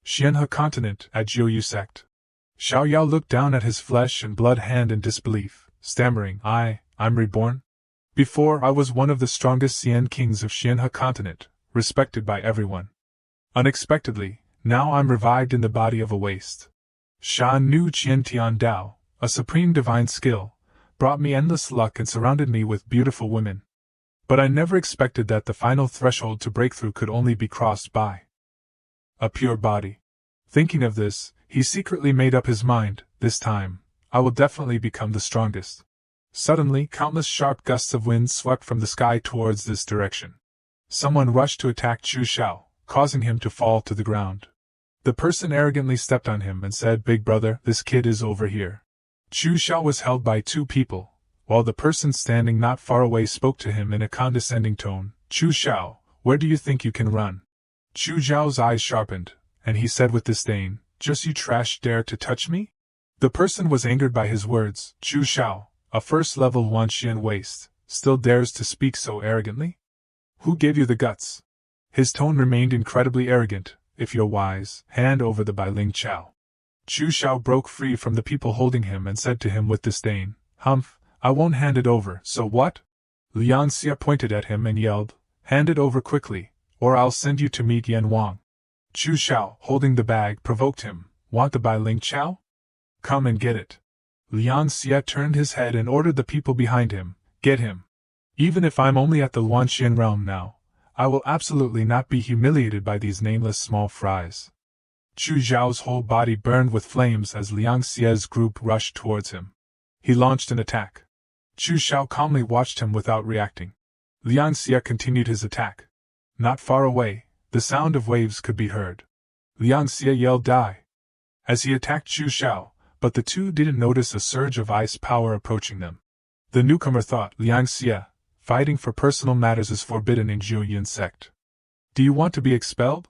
Xianhe continent at Jiuyu Sect. Xiao Yao looked down at his flesh and blood hand in disbelief, stammering, I'm reborn? Before I was one of the strongest Xian kings of Xianhe continent, respected by everyone. Unexpectedly, now I'm revived in the body of a waste. Shan Nu Qian Tian Dao, a supreme divine skill, brought me endless luck and surrounded me with beautiful women. But I never expected that the final threshold to breakthrough could only be crossed by a pure body. Thinking of this, he secretly made up his mind, this time, I will definitely become the strongest. Suddenly, countless sharp gusts of wind swept from the sky towards this direction. Someone rushed to attack Chu Xiao, causing him to fall to the ground. The person arrogantly stepped on him and said, Big brother, this kid is over here. Chu Xiao was held by two people, while the person standing not far away spoke to him in a condescending tone, Chu Xiao, where do you think you can run? Chu Xiao's eyes sharpened, and he said with disdain, Just you trash dare to touch me? The person was angered by his words. Chu Xiao, a first-level Wanxian waste, still dares to speak so arrogantly? Who gave you the guts? His tone remained incredibly arrogant. If you're wise, hand over the Bai Ling Chao. Chu Xiao broke free from the people holding him and said to him with disdain, Humph, I won't hand it over, so what? Liang Xia pointed at him and yelled, Hand it over quickly, or I'll send you to meet Yan Wang. Chu Xiao, holding the bag, provoked him, Want the Bai Ling Chao? Come and get it. Liang Xia turned his head and ordered the people behind him, Get him. Even if I'm only at the Wanxian realm now, I will absolutely not be humiliated by these nameless small fries. Chu Xiao's whole body burned with flames as Liang Xia's group rushed towards him. He launched an attack. Chu Xiao calmly watched him without reacting. Liang Xia continued his attack. Not far away, the sound of waves could be heard. Liang Xia yelled die as he attacked Chu Xiao, but the two didn't notice a surge of ice power approaching them. The newcomer thought, Liang Xia, fighting for personal matters is forbidden in Jiuyin Sect. Do you want to be expelled?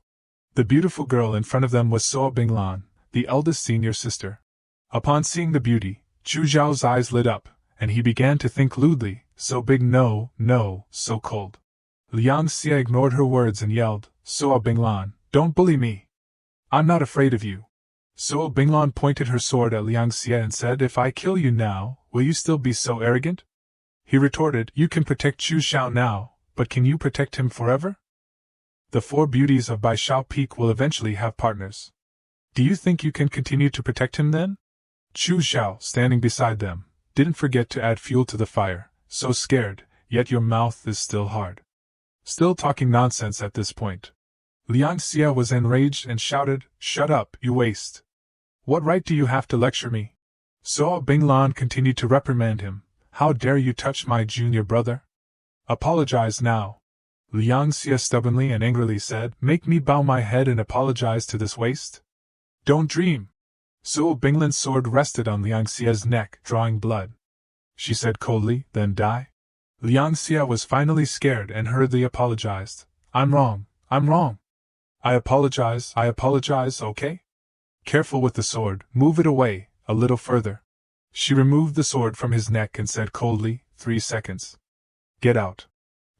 The beautiful girl in front of them was Suo Binglan, the eldest senior sister. Upon seeing the beauty, Chu Xiao's eyes lit up, and he began to think lewdly, so big no, so cold. Liang Xia ignored her words and yelled, Suo Binglan, don't bully me. I'm not afraid of you. Suo Binglan pointed her sword at Liang Xia and said, If I kill you now, will you still be so arrogant? He retorted, You can protect Chu Xiao now, but can you protect him forever? The four beauties of Baishao Peak will eventually have partners. Do you think you can continue to protect him then? Chu Xiao, standing beside them, didn't forget to add fuel to the fire, so scared, yet your mouth is still hard. Still talking nonsense at this point. Liang Xia was enraged and shouted, Shut up, you waste. What right do you have to lecture me? Suo Binglan continued to reprimand him. How dare you touch my junior brother? Apologize now. Liang Xia stubbornly and angrily said, Make me bow my head and apologize to this waste? Don't dream. Suo Binglan's sword rested on Liang Xia's neck, drawing blood. She said coldly, Then die. Liang Xia was finally scared and hurriedly apologized. I'm wrong. I apologize, okay? Careful with the sword, move it away, a little further. She removed the sword from his neck and said coldly, 3 seconds. Get out.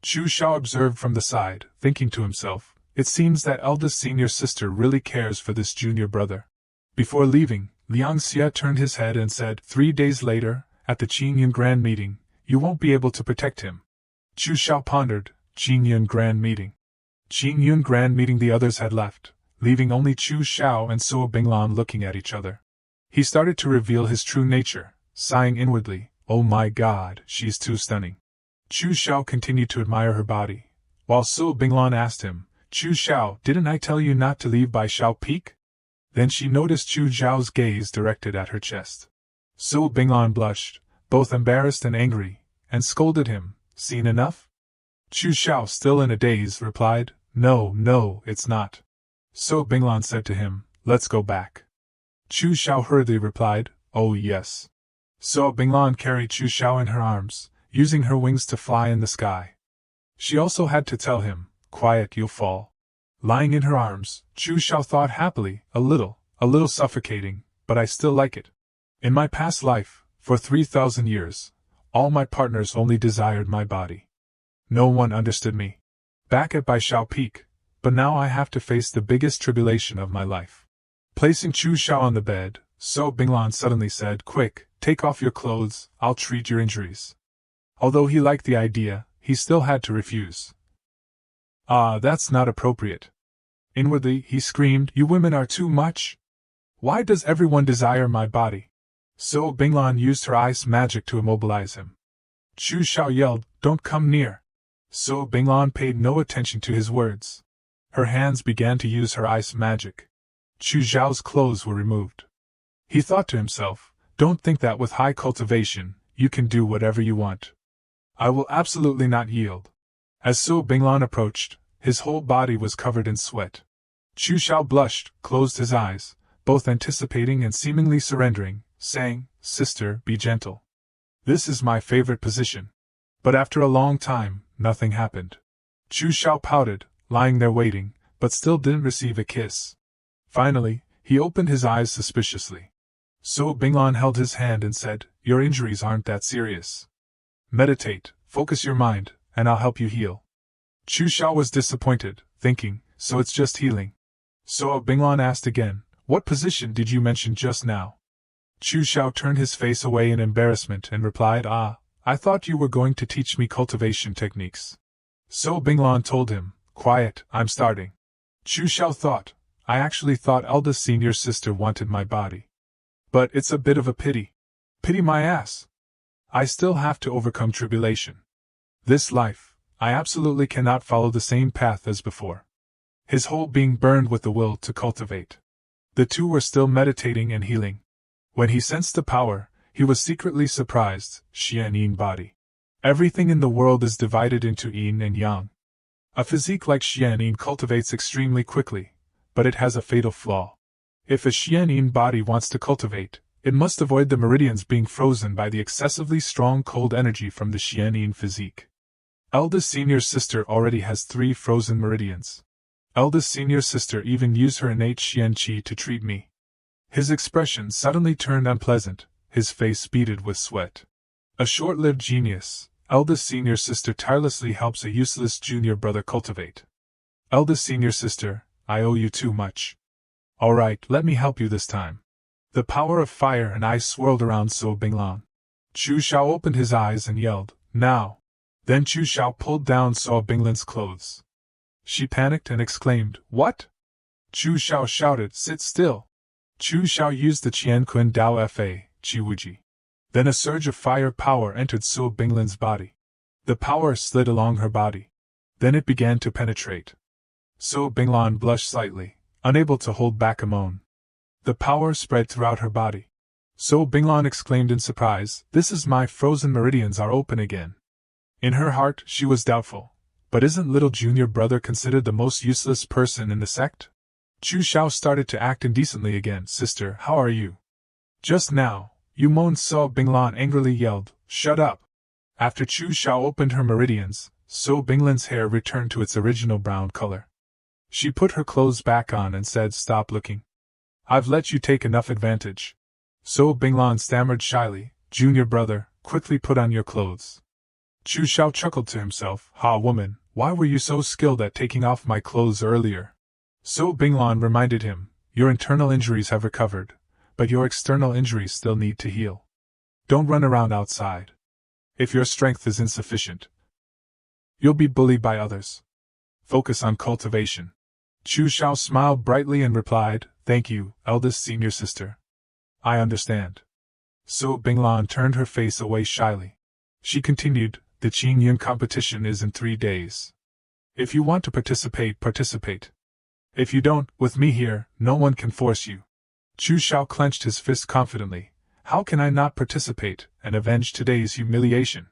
Chu Xiao observed from the side, thinking to himself, It seems that eldest senior sister really cares for this junior brother. Before leaving, Liang Xia turned his head and said, 3 days later, at the Qingyun Grand Meeting, you won't be able to protect him. Chu Xiao pondered, Qingyun Grand Meeting. Qingyun Grand Meeting. The others had left, leaving only Chu Xiao and Suo Binglan looking at each other. He started to reveal his true nature, sighing inwardly, Oh my God, she's too stunning. Chu Xiao continued to admire her body, while Suo Binglan asked him, Chu Xiao, didn't I tell you not to leave Baishao Peak? Then she noticed Chu Xiao's gaze directed at her chest. Suo Binglan blushed, both embarrassed and angry, and scolded him, Seen enough? Chu Xiao, still in a daze, replied, No, it's not. Suo Binglan said to him, Let's go back. Chu Xiao hurriedly replied, Oh yes. Suo Binglan carried Chu Xiao in her arms, using her wings to fly in the sky. She also had to tell him, Quiet, you'll fall. Lying in her arms, Chu Xiao thought happily, a little suffocating, but I still like it. In my past life, for 3,000 years, all my partners only desired my body. No one understood me. Back at Baishao Peak, but now I have to face the biggest tribulation of my life. Placing Chu Xiao on the bed, So Binglan suddenly said, "Quick, take off your clothes, I'll treat your injuries." Although he liked the idea, he still had to refuse. "Ah, that's not appropriate." Inwardly, he screamed, "You women are too much! Why does everyone desire my body?" So Binglan used her ice magic to immobilize him. Chu Xiao yelled, "Don't come near!" So Binglan paid no attention to his words. Her hands began to use her ice magic. Chu Xiao's clothes were removed. He thought to himself, "Don't think that with high cultivation, you can do whatever you want. I will absolutely not yield." As So Binglan approached, his whole body was covered in sweat. Chu Xiao blushed, closed his eyes, both anticipating and seemingly surrendering, saying, "Sister, be gentle. This is my favorite position." But after a long time, nothing happened. Chu Xiao pouted, lying there waiting, but still didn't receive a kiss. Finally, he opened his eyes suspiciously. So Binglan held his hand and said, "Your injuries aren't that serious. Meditate, focus your mind, and I'll help you heal." Chu Xiao was disappointed, thinking, "So it's just healing." So Binglan asked again, "What position did you mention just now?" Chu Xiao turned his face away in embarrassment and replied, "I thought you were going to teach me cultivation techniques." So Binglan told him, "Quiet, I'm starting." Chu Xiao thought, "I actually thought eldest senior sister wanted my body. But it's a bit of a pity. Pity my ass. I still have to overcome tribulation. This life, I absolutely cannot follow the same path as before." His whole being burned with the will to cultivate. The two were still meditating and healing. When he sensed the power, he was secretly surprised. Xian Yin body. Everything in the world is divided into Yin and Yang. A physique like Xian Yin cultivates extremely quickly, but it has a fatal flaw. If a Xian Yin body wants to cultivate, it must avoid the meridians being frozen by the excessively strong cold energy from the Xian Yin physique. Eldest senior sister already has 3 frozen meridians. Eldest senior sister even used her innate Xian Qi to treat me. His expression suddenly turned unpleasant, his face beaded with sweat. A short-lived genius, eldest senior sister tirelessly helps a useless junior brother cultivate. Eldest senior sister, I owe you too much. Alright, let me help you this time. The power of fire and ice swirled around So Binglan. Chu Xiao opened his eyes and yelled, "Now!" Then Chu Xiao pulled down So Binglan's clothes. She panicked and exclaimed, "What?" Chu Xiao shouted, "Sit still!" Chu Xiao used the Qianqun Dao Fa, Chiwuji. Then a surge of fire power entered So Binglan's body. The power slid along her body. Then it began to penetrate. So Binglan blushed slightly, unable to hold back a moan. The power spread throughout her body. So Binglan exclaimed in surprise, "This is my frozen meridians are open again." In her heart, she was doubtful. But isn't little junior brother considered the most useless person in the sect? Chu Xiao started to act indecently again. "Sister, how are you?" "Just now, you moaned." So Binglan angrily yelled, "Shut up!" After Chu Xiao opened her meridians, So Binglan's hair returned to its original brown color. She put her clothes back on and said, "Stop looking. I've let you take enough advantage." So Binglan stammered shyly, "Junior brother, quickly put on your clothes." Chu Xiao chuckled to himself, "Ha woman, why were you so skilled at taking off my clothes earlier?" So Binglan reminded him, "Your internal injuries have recovered, but your external injuries still need to heal. Don't run around outside. If your strength is insufficient, you'll be bullied by others. Focus on cultivation." Chu Xiao smiled brightly and replied, "Thank you, eldest senior sister. I understand." So Binglan turned her face away shyly. She continued, "The Qing Yun competition is in 3 days. If you want to participate, participate. If you don't, with me here, no one can force you." Chu Xiao clenched his fist confidently. "How can I not participate and avenge today's humiliation?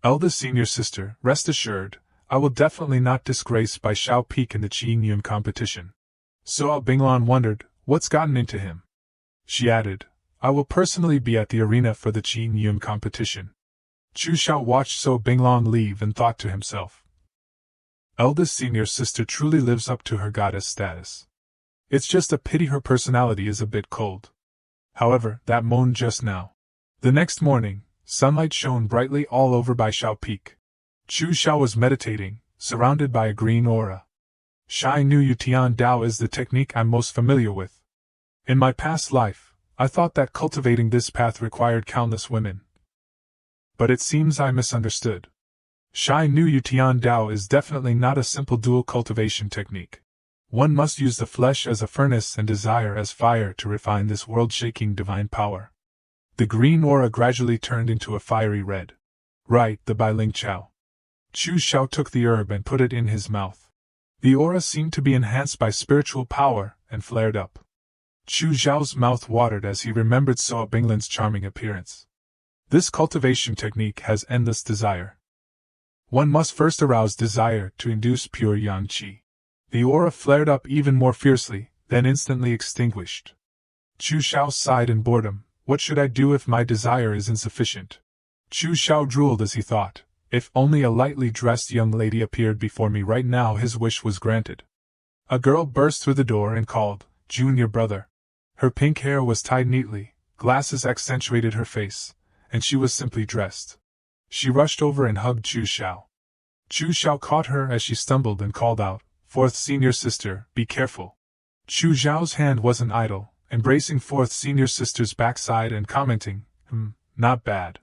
Eldest senior sister, rest assured, I will definitely not disgrace by Xiao Peak in the Qing Yun competition." So Binglan wondered, what's gotten into him? She added, "I will personally be at the arena for the Qing Yun competition." Chu Xiao watched So Binglan leave and thought to himself, eldest senior sister truly lives up to her goddess status. It's just a pity her personality is a bit cold. However, that moan just now. The next morning, sunlight shone brightly all over by Xiao Peak. Chu Xiao was meditating, surrounded by a green aura. Shai Nu Yutian Dao is the technique I'm most familiar with. In my past life, I thought that cultivating this path required countless women. But it seems I misunderstood. Shai Nu Yu Tian Dao is definitely not a simple dual cultivation technique. One must use the flesh as a furnace and desire as fire to refine this world-shaking divine power. The green aura gradually turned into a fiery red. Right, the Bai Ling Chao. Chu Xiao took the herb and put it in his mouth. The aura seemed to be enhanced by spiritual power and flared up. Chu Xiao's mouth watered as he remembered Soa Binglan's charming appearance. This cultivation technique has endless desire. One must first arouse desire to induce pure yang qi. The aura flared up even more fiercely, then instantly extinguished. Chu Xiao sighed in boredom. What should I do if my desire is insufficient? Chu Xiao drooled as he thought. If only a lightly dressed young lady appeared before me right now, his wish was granted. A girl burst through the door and called, "Junior brother." Her pink hair was tied neatly, glasses accentuated her face, and she was simply dressed. She rushed over and hugged Chu Xiao. Chu Xiao caught her as she stumbled and called out, "Fourth senior sister, be careful." Chu Xiao's hand wasn't idle, embracing fourth senior sister's backside and commenting, not bad.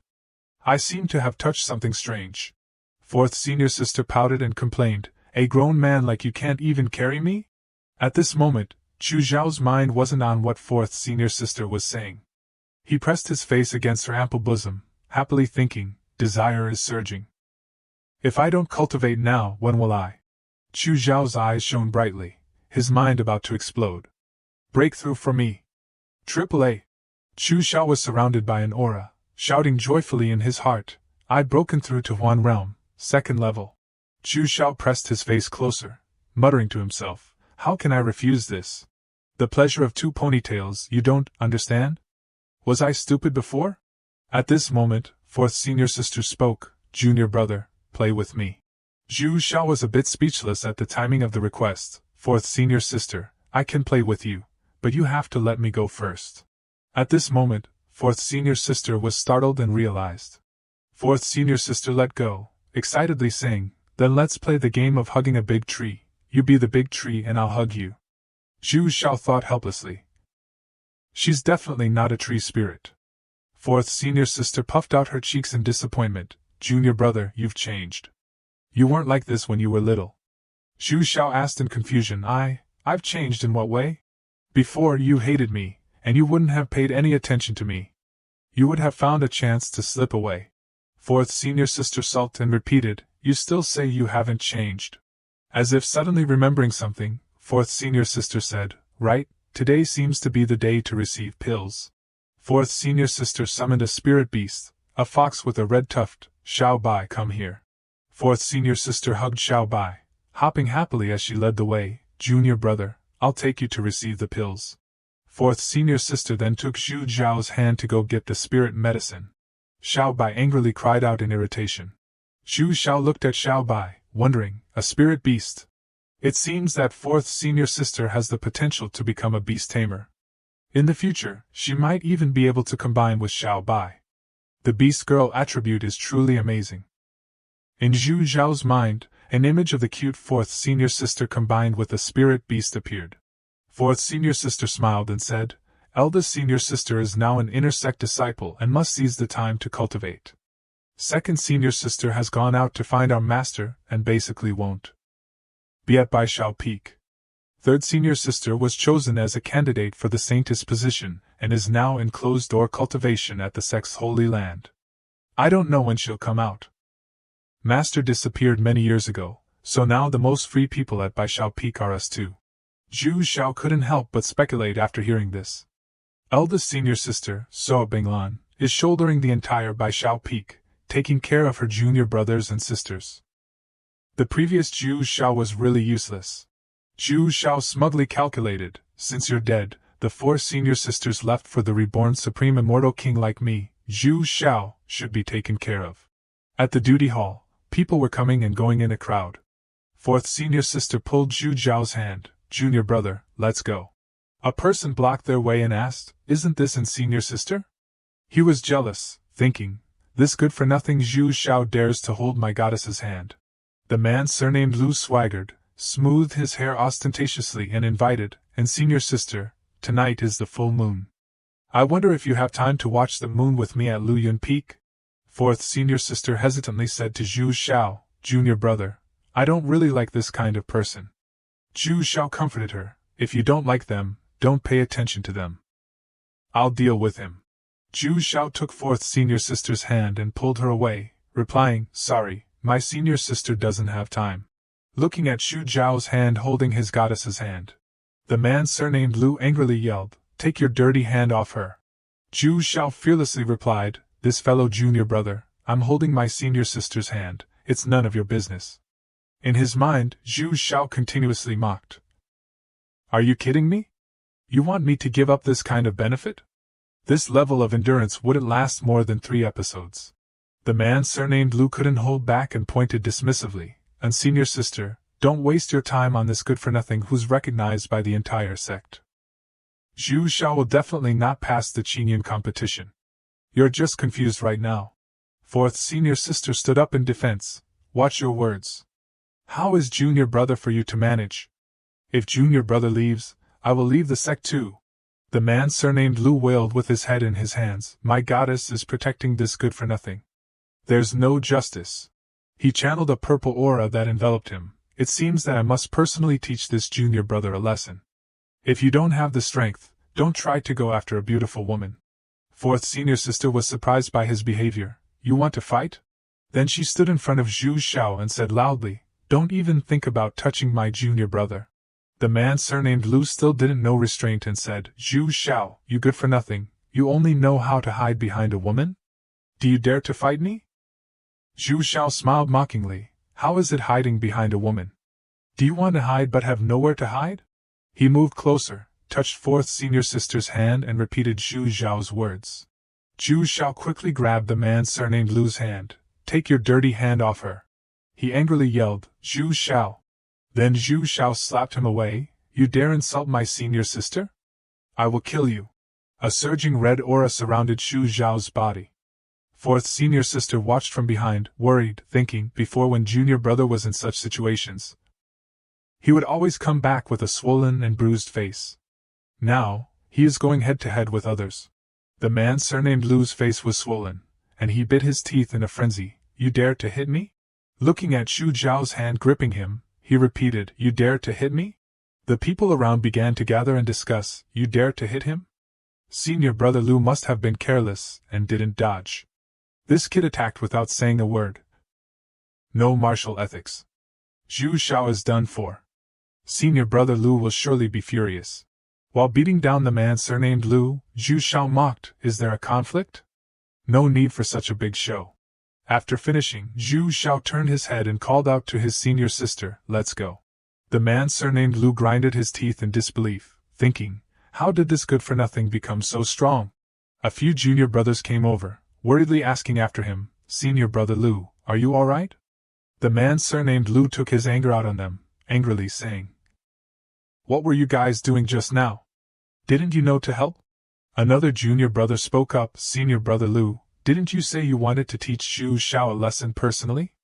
I seem to have touched something strange. Fourth senior sister pouted and complained, "A grown man like you can't even carry me?" At this moment, Chu Xiao's mind wasn't on what fourth senior sister was saying. He pressed his face against her ample bosom, happily thinking, desire is surging. If I don't cultivate now, when will I? Chu Xiao's eyes shone brightly, his mind about to explode. Breakthrough for me. Triple A. Chu Xiao was surrounded by an aura, shouting joyfully in his heart, I'd broken through to Huan realm, second level. Chu Xiao pressed his face closer, muttering to himself, how can I refuse this? The pleasure of two ponytails, you don't understand? Was I stupid before? At this moment, fourth senior sister spoke, Junior brother, play with me. Zhu Xiao was a bit speechless at the timing of the request. Fourth senior sister, I can play with you, but you have to let me go first. At this moment, fourth senior sister was startled and realized. Fourth senior sister let go, excitedly saying, then let's play the game of hugging a big tree. You be the big tree and I'll hug you. Zhu Xiao thought helplessly. She's definitely not a tree spirit. Fourth senior sister puffed out her cheeks in disappointment. Junior brother, you've changed. You weren't like this when you were little. Zhu Xiao asked in confusion. I've changed in what way? Before, you hated me, and you wouldn't have paid any attention to me. You would have found a chance to slip away. Fourth senior sister sulked and repeated, you still say you haven't changed. As if suddenly remembering something, fourth senior sister said, right, today seems to be the day to receive pills. Fourth senior sister summoned a spirit beast, a fox with a red tuft. Xiao Bai, come here. Fourth senior sister hugged Xiao Bai, hopping happily as she led the way. Junior brother, I'll take you to receive the pills. Fourth senior sister then took Zhu Zhao's hand to go get the spirit medicine. Xiao Bai angrily cried out in irritation. Zhu Xiao looked at Xiao Bai, wondering, a spirit beast? It seems that fourth senior sister has the potential to become a beast tamer. In the future, she might even be able to combine with Xiao Bai. The beast girl attribute is truly amazing. In Zhu Zhao's mind, an image of the cute fourth senior sister combined with a spirit beast appeared. Fourth senior sister smiled and said, eldest senior sister is now an inner Sect disciple and must seize the time to cultivate. Second senior sister has gone out to find our master and basically won't be at Bai Shao Peak. Third senior sister was chosen as a candidate for the saintess position and is now in closed-door cultivation at the Sect's Holy Land. I don't know when she'll come out. Master disappeared many years ago, so now the most free people at Bai Shao Peak are us two. Zhu Xiao couldn't help but speculate after hearing this. Eldest senior sister, Soa Binglan, is shouldering the entire Bai Shao Peak, taking care of her junior brothers and sisters. The previous Zhu Xiao was really useless. Zhu Xiao smugly calculated, since you're dead, the four senior sisters left for the reborn supreme immortal king like me, Zhu Xiao, should be taken care of. At the duty hall, people were coming and going in a crowd. Fourth senior sister pulled Zhu Zhao's hand. Junior brother, let's go. A person blocked their way and asked, isn't this in senior sister? He was jealous, thinking, this good-for-nothing Zhu Xiao dares to hold my goddess's hand. The man surnamed Lu swaggered, smoothed his hair ostentatiously and invited, and senior sister, tonight is the full moon. I wonder if you have time to watch the moon with me at Luyun Peak? Fourth senior sister hesitantly said to Zhu Xiao, junior brother, I don't really like this kind of person. Zhu Xiao comforted her, if you don't like them, don't pay attention to them. I'll deal with him. Zhu Xiao took fourth senior sister's hand and pulled her away, replying, sorry, my senior sister doesn't have time. Looking at Xu Zhao's hand holding his goddess's hand. The man surnamed Lu angrily yelled, take your dirty hand off her. Zhu Xiao fearlessly replied, this fellow junior brother, I'm holding my senior sister's hand, it's none of your business. In his mind, Zhu Xiao continuously mocked. Are you kidding me? You want me to give up this kind of benefit? This level of endurance wouldn't last more than 3 episodes. The man surnamed Lu couldn't hold back and pointed dismissively, and senior sister, don't waste your time on this good-for-nothing who's recognized by the entire sect. Zhu Xiao will definitely not pass the Qingyun competition. You're just confused right now. Fourth senior sister stood up in defense. Watch your words. How is junior brother for you to manage? If junior brother leaves, I will leave the sect too. The man surnamed Lu wailed with his head in his hands. My goddess is protecting this good-for-nothing. There's no justice. He channeled a purple aura that enveloped him. It seems that I must personally teach this junior brother a lesson. If you don't have the strength, don't try to go after a beautiful woman. Fourth senior sister was surprised by his behavior. You want to fight? Then she stood in front of Zhu Xiao and said loudly, don't even think about touching my junior brother. The man surnamed Lu still didn't know restraint and said, Zhu Xiao, you good for nothing, you only know how to hide behind a woman? Do you dare to fight me? Zhu Xiao smiled mockingly. How is it hiding behind a woman? Do you want to hide but have nowhere to hide? He moved closer, touched fourth senior sister's hand and repeated Zhu Xiao's words. Zhu Xiao quickly grabbed the man surnamed Lu's hand. Take your dirty hand off her. He angrily yelled, Zhu Xiao. Then Zhu Xiao slapped him away. You dare insult my senior sister? I will kill you. A surging red aura surrounded Zhu Xiao's body. Fourth senior sister watched from behind, worried, thinking, before when junior brother was in such situations, he would always come back with a swollen and bruised face. Now, he is going head-to-head with others. The man surnamed Lu's face was swollen, and he bit his teeth in a frenzy. You dare to hit me? Looking at Xu Zhao's hand gripping him, he repeated, You dare to hit me? The people around began to gather and discuss, You dare to hit him? Senior brother Lu must have been careless, and didn't dodge. This kid attacked without saying a word. No martial ethics. Zhu Xiao is done for. Senior brother Lu will surely be furious. While beating down the man surnamed Lu, Zhu Xiao mocked, Is there a conflict? No need for such a big show. After finishing, Zhu Xiao turned his head and called out to his senior sister, Let's go. The man surnamed Lu grinded his teeth in disbelief, thinking, How did this good-for-nothing become so strong? A few junior brothers came over, worriedly asking after him, Senior brother Lu, are you all right? The man surnamed Lu took his anger out on them, angrily saying, What were you guys doing just now? Didn't you know to help? Another junior brother spoke up, Senior brother Lu, didn't you say you wanted to teach Zhu Xiao a lesson personally?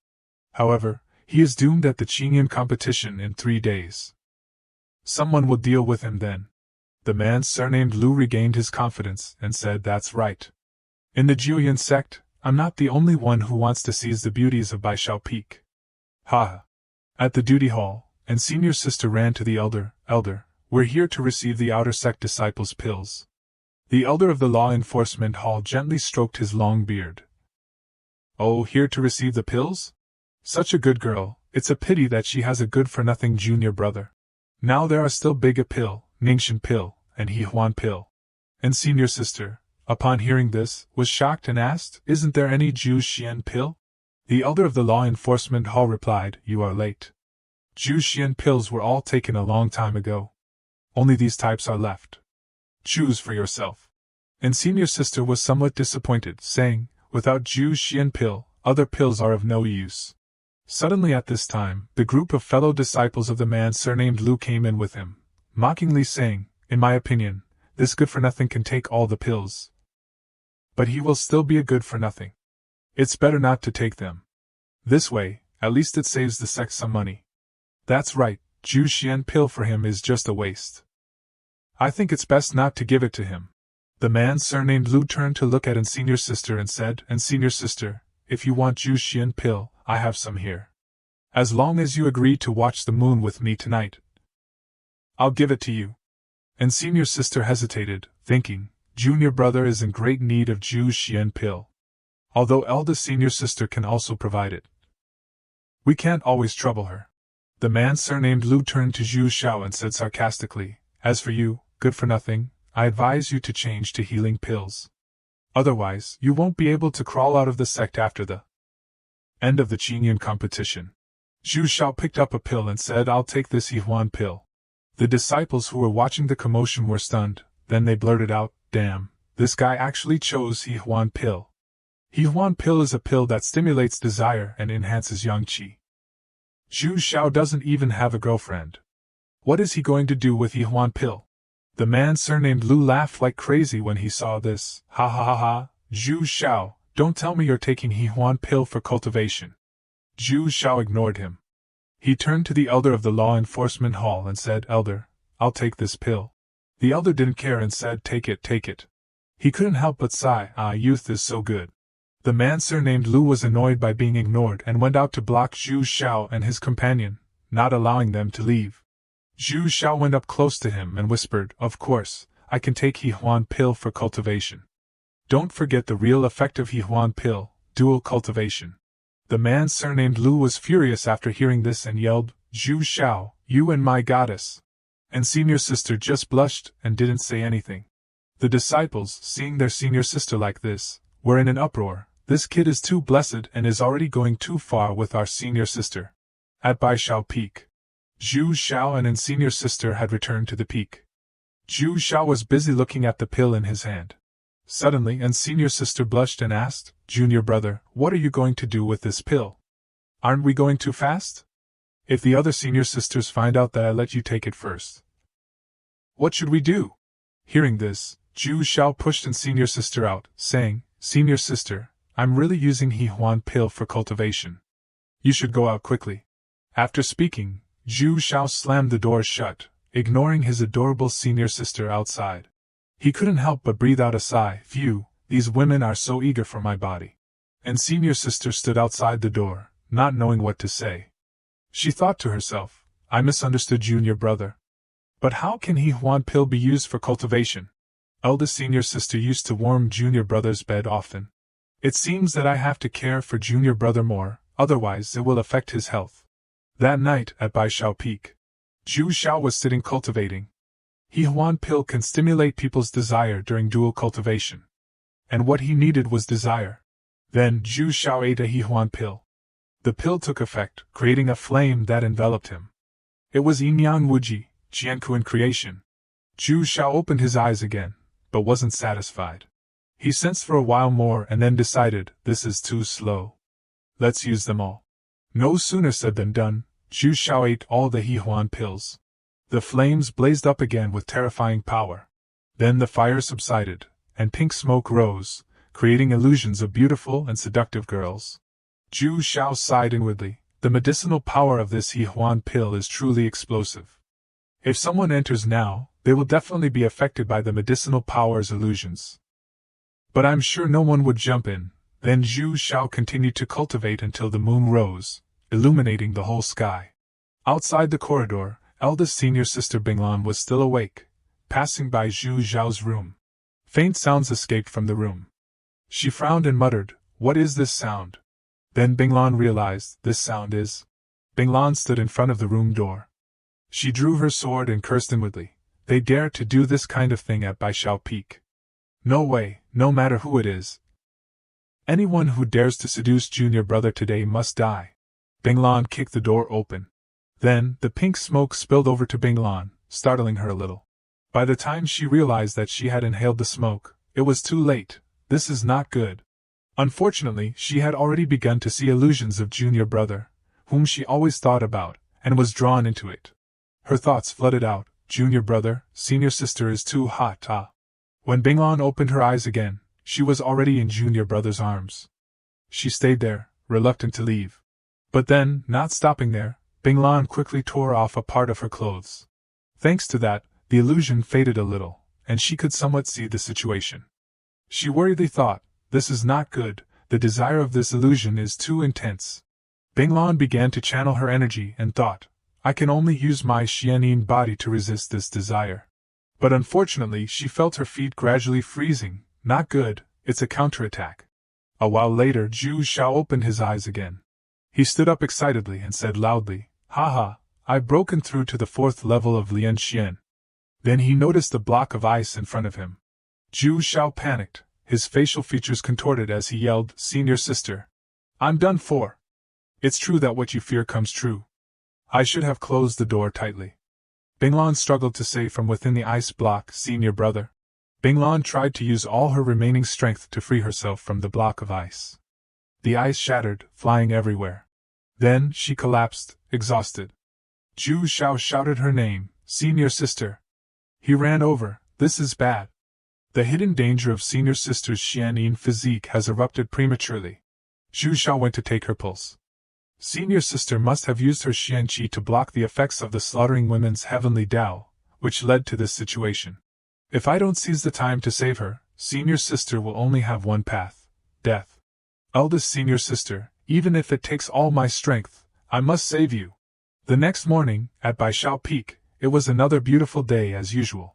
However, he is doomed at the Qingyun competition in 3 days. Someone will deal with him then. The man surnamed Lu regained his confidence and said, That's right. In the Jiuyuan sect, I'm not the only one who wants to seize the beauties of Baishao Peak. Ha! At the duty hall, and senior sister ran to the elder, we're here to receive the outer sect disciples' pills. The elder of the law enforcement hall gently stroked his long beard. Oh, here to receive the pills? Such a good girl, it's a pity that she has a good-for-nothing junior brother. Now there are still Big A Pill, Ningxian Pill, and He Huan Pill. And senior sister, upon hearing this, was shocked and asked, Isn't there any Zhu Xian Pill? The elder of the law enforcement hall replied, You are late. Zhu Xian pills were all taken a long time ago. Only these types are left. Choose for yourself. And senior sister was somewhat disappointed, saying, Without Zhu Xian pill, other pills are of no use. Suddenly at this time, the group of fellow disciples of the man surnamed Lu came in with him, mockingly saying, In my opinion, this good-for-nothing can take all the pills. But he will still be a good-for-nothing. It's better not to take them. This way, at least it saves the sect some money. That's right, Zhu Xian pill for him is just a waste. I think it's best not to give it to him. The man surnamed Lu turned to look at an senior sister and said, "And senior sister, if you want Ju Xian pill, I have some here. As long as you agree to watch the moon with me tonight, I'll give it to you." And senior sister hesitated, thinking, junior brother is in great need of Ju Xian pill. Although eldest senior sister can also provide it. We can't always trouble her. The man surnamed Lu turned to Zhu Xiao and said sarcastically, "As for you, good for nothing, I advise you to change to healing pills. Otherwise, you won't be able to crawl out of the sect after the end of the Qingyan competition." Zhu Xiao picked up a pill and said, "I'll take this Yihuan pill." The disciples who were watching the commotion were stunned, then they blurted out, "Damn, this guy actually chose Yihuan pill. Yihuan pill is a pill that stimulates desire and enhances yang qi. Zhu Xiao doesn't even have a girlfriend. What is he going to do with Yihuan pill?" The man surnamed Lu laughed like crazy when he saw this. "Ha ha ha ha, Zhu Xiao, don't tell me you're taking Yihuan pill for cultivation." Zhu Xiao ignored him. He turned to the elder of the law enforcement hall and said, "Elder, I'll take this pill." The elder didn't care and said, "Take it, take it." He couldn't help but sigh, "Youth is so good." The man surnamed Lu was annoyed by being ignored and went out to block Zhu Xiao and his companion, not allowing them to leave. Zhu Xiao went up close to him and whispered, "Of course, I can take Yihuan pill for cultivation. Don't forget the real effect of Yihuan pill, duel cultivation." The man surnamed Lu was furious after hearing this and yelled, "Zhu Xiao, you and my goddess!" And senior sister just blushed and didn't say anything. The disciples, seeing their senior sister like this, were in an uproar. "This kid is too blessed and is already going too far with our senior sister." At Baishao Peak, Zhu Xiao and his senior sister had returned to the peak. Zhu Xiao was busy looking at the pill in his hand. Suddenly, and senior sister blushed and asked, "Junior brother, what are you going to do with this pill? Aren't we going too fast? If the other senior sisters find out that I let you take it first, what should we do?" Hearing this, Zhu Xiao pushed an senior sister out, saying, "Senior sister, I'm really using Yihuan pill for cultivation. You should go out quickly." After speaking, Zhu Xiao slammed the door shut, ignoring his adorable senior sister outside. He couldn't help but breathe out a sigh. "Phew, these women are so eager for my body." And senior sister stood outside the door, not knowing what to say. She thought to herself, "I misunderstood junior brother. But how can Yihuan pill be used for cultivation? Eldest senior sister used to warm junior brother's bed often. It seems that I have to care for junior brother more, otherwise it will affect his health." That night, at Baishao Peak, Zhu Xiao was sitting cultivating. Yihuan pill can stimulate people's desire during dual cultivation. And what he needed was desire. Then Zhu Xiao ate a Yihuan pill. The pill took effect, creating a flame that enveloped him. It was Yin-Yang Wuji, Jiankuan creation. Zhu Xiao opened his eyes again, but wasn't satisfied. He sensed for a while more and then decided, "This is too slow. Let's use them all." No sooner said than done, Zhu Xiao ate all the Yihuan pills. The flames blazed up again with terrifying power. Then the fire subsided, and pink smoke rose, creating illusions of beautiful and seductive girls. Zhu Xiao sighed inwardly. The medicinal power of this Yihuan pill is truly explosive. If someone enters now, they will definitely be affected by the medicinal power's illusions. But I'm sure no one would jump in. Then Zhu Xiao continued to cultivate until the moon rose, illuminating the whole sky. Outside the corridor, eldest senior sister Binglan was still awake, passing by Zhu Xiao's room. Faint sounds escaped from the room. She frowned and muttered, "What is this sound?" Then Binglan realized, "This sound is..." Binglan stood in front of the room door. She drew her sword and cursed inwardly. They dare to do this kind of thing at Baishao Peak. No way, no matter who it is. Anyone who dares to seduce junior brother today must die. Binglan kicked the door open. Then, the pink smoke spilled over to Binglan, startling her a little. By the time she realized that she had inhaled the smoke, it was too late. This is not good. Unfortunately, she had already begun to see illusions of junior brother, whom she always thought about, and was drawn into it. Her thoughts flooded out, "Junior brother, senior sister is too hot, ah." When Binglan opened her eyes again, she was already in junior brother's arms. She stayed there, reluctant to leave. But then, not stopping there, Binglan quickly tore off a part of her clothes. Thanks to that, The illusion faded a little, and she could somewhat see the situation. She worriedly thought, this is not good, the desire of this illusion is too intense. Binglan began to channel her energy and thought, I can only use my Xianyin body to resist this desire. But unfortunately she felt her feet gradually freezing. Not good, it's a counterattack. A while later Zhu Xiao opened his eyes again. He stood up excitedly and said loudly, Haha, I've broken through to the 4th level of Lian Xian. Then he noticed a block of ice in front of him. Zhu Xiao panicked, his facial features contorted as he yelled, Senior sister. I'm done for. It's true that what you fear comes true. I should have closed the door tightly. Binglan struggled to say from within the ice block, Senior brother. Binglan tried to use all her remaining strength to free herself from the block of ice. The ice shattered, flying everywhere. Then she collapsed, exhausted. Zhu Xiao shouted her name, Senior sister. He ran over, this is bad. The hidden danger of Senior sister's Xianyin physique has erupted prematurely. Zhu Xiao went to take her pulse. Senior sister must have used her Xian Qi to block the effects of the slaughtering women's heavenly Tao, which led to this situation. If I don't seize the time to save her, Senior sister will only have one path, death. Eldest Senior sister, even if it takes all my strength, I must save you. The next morning, at Baishao Peak, it was another beautiful day as usual.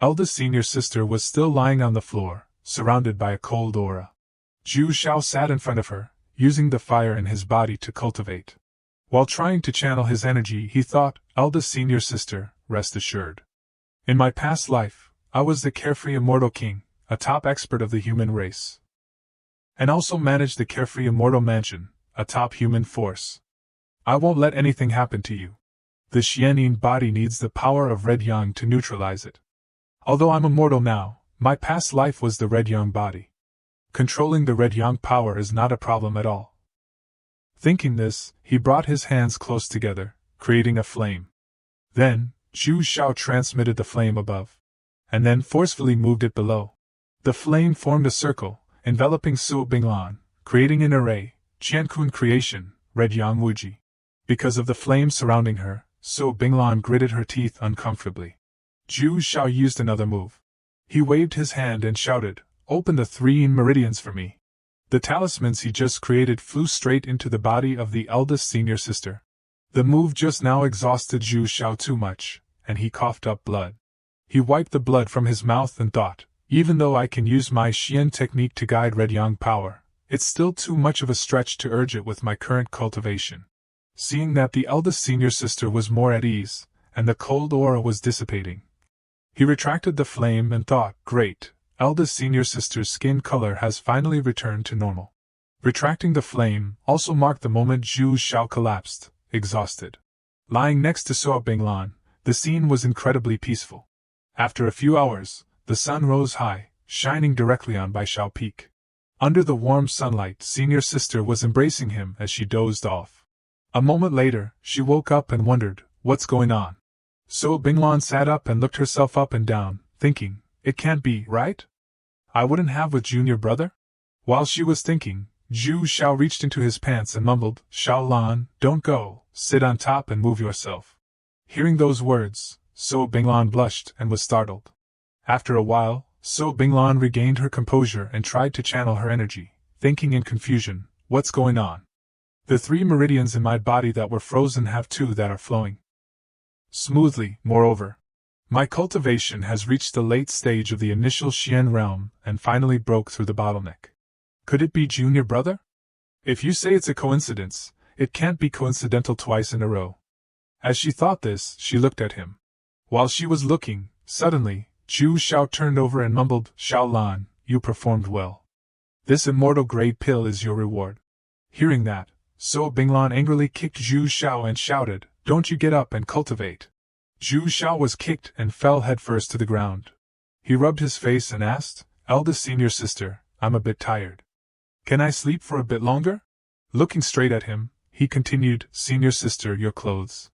Eldest Senior sister was still lying on the floor, surrounded by a cold aura. Zhu Xiao sat in front of her, using the fire in his body to cultivate. While trying to channel his energy, he thought, Eldest Senior sister, rest assured. In my past life, I was the carefree immortal king, a top expert of the human race. And also managed the carefree immortal mansion, a top human force. I won't let anything happen to you. The Xianyin body needs the power of Red Yang to neutralize it. Although I'm immortal now, my past life was the Red Yang body. Controlling the Red Yang power is not a problem at all. Thinking this, he brought his hands close together, creating a flame. Then, Zhu Xiao transmitted the flame above, and then forcefully moved it below. The flame formed a circle, enveloping Su Binglan, creating an array, Qiankun creation, Red Yang Wuji. Because of the flame surrounding her, Su Binglan gritted her teeth uncomfortably. Zhu Xiao used another move. He waved his hand and shouted, Open the 3 meridians for me. The talismans he just created flew straight into the body of the eldest senior sister. The move just now exhausted Zhu Xiao too much, and he coughed up blood. He wiped the blood from his mouth and thought, even though I can use my Xian technique to guide Red Yang power, it's still too much of a stretch to urge it with my current cultivation. Seeing that the eldest senior sister was more at ease, and the cold aura was dissipating, he retracted the flame and thought, great, eldest senior sister's skin color has finally returned to normal. Retracting the flame also marked the moment Zhu Xiao collapsed, exhausted. Lying next to Su Binglan, the scene was incredibly peaceful. After a few hours, the sun rose high, shining directly on Baishao Peak. Under the warm sunlight, senior sister was embracing him as she dozed off. A moment later, she woke up and wondered, what's going on? So Binglan sat up and looked herself up and down, thinking, it can't be, right? I wouldn't have with junior brother? While she was thinking, Zhu Xiao reached into his pants and mumbled, Xiaolan, don't go, sit on top and move yourself. Hearing those words, So Binglan blushed and was startled. After a while, So Binglan regained her composure and tried to channel her energy, thinking in confusion, what's going on? The 3 meridians in my body that were frozen have 2 that are flowing smoothly. Moreover, my cultivation has reached the late stage of the initial Xian realm and finally broke through the bottleneck. Could it be junior brother? If you say it's a coincidence, it can't be coincidental twice in a row. As she thought this, she looked at him. While she was looking, suddenly, Zhu Xiao turned over and mumbled, Xiaolan, you performed well. This immortal grade pill is your reward. Hearing that, So Binglan angrily kicked Zhu Xiao and shouted, don't you get up and cultivate. Zhu Xiao was kicked and fell headfirst to the ground. He rubbed his face and asked, eldest senior sister, I'm a bit tired. Can I sleep for a bit longer? Looking straight at him, he continued, senior sister, your clothes.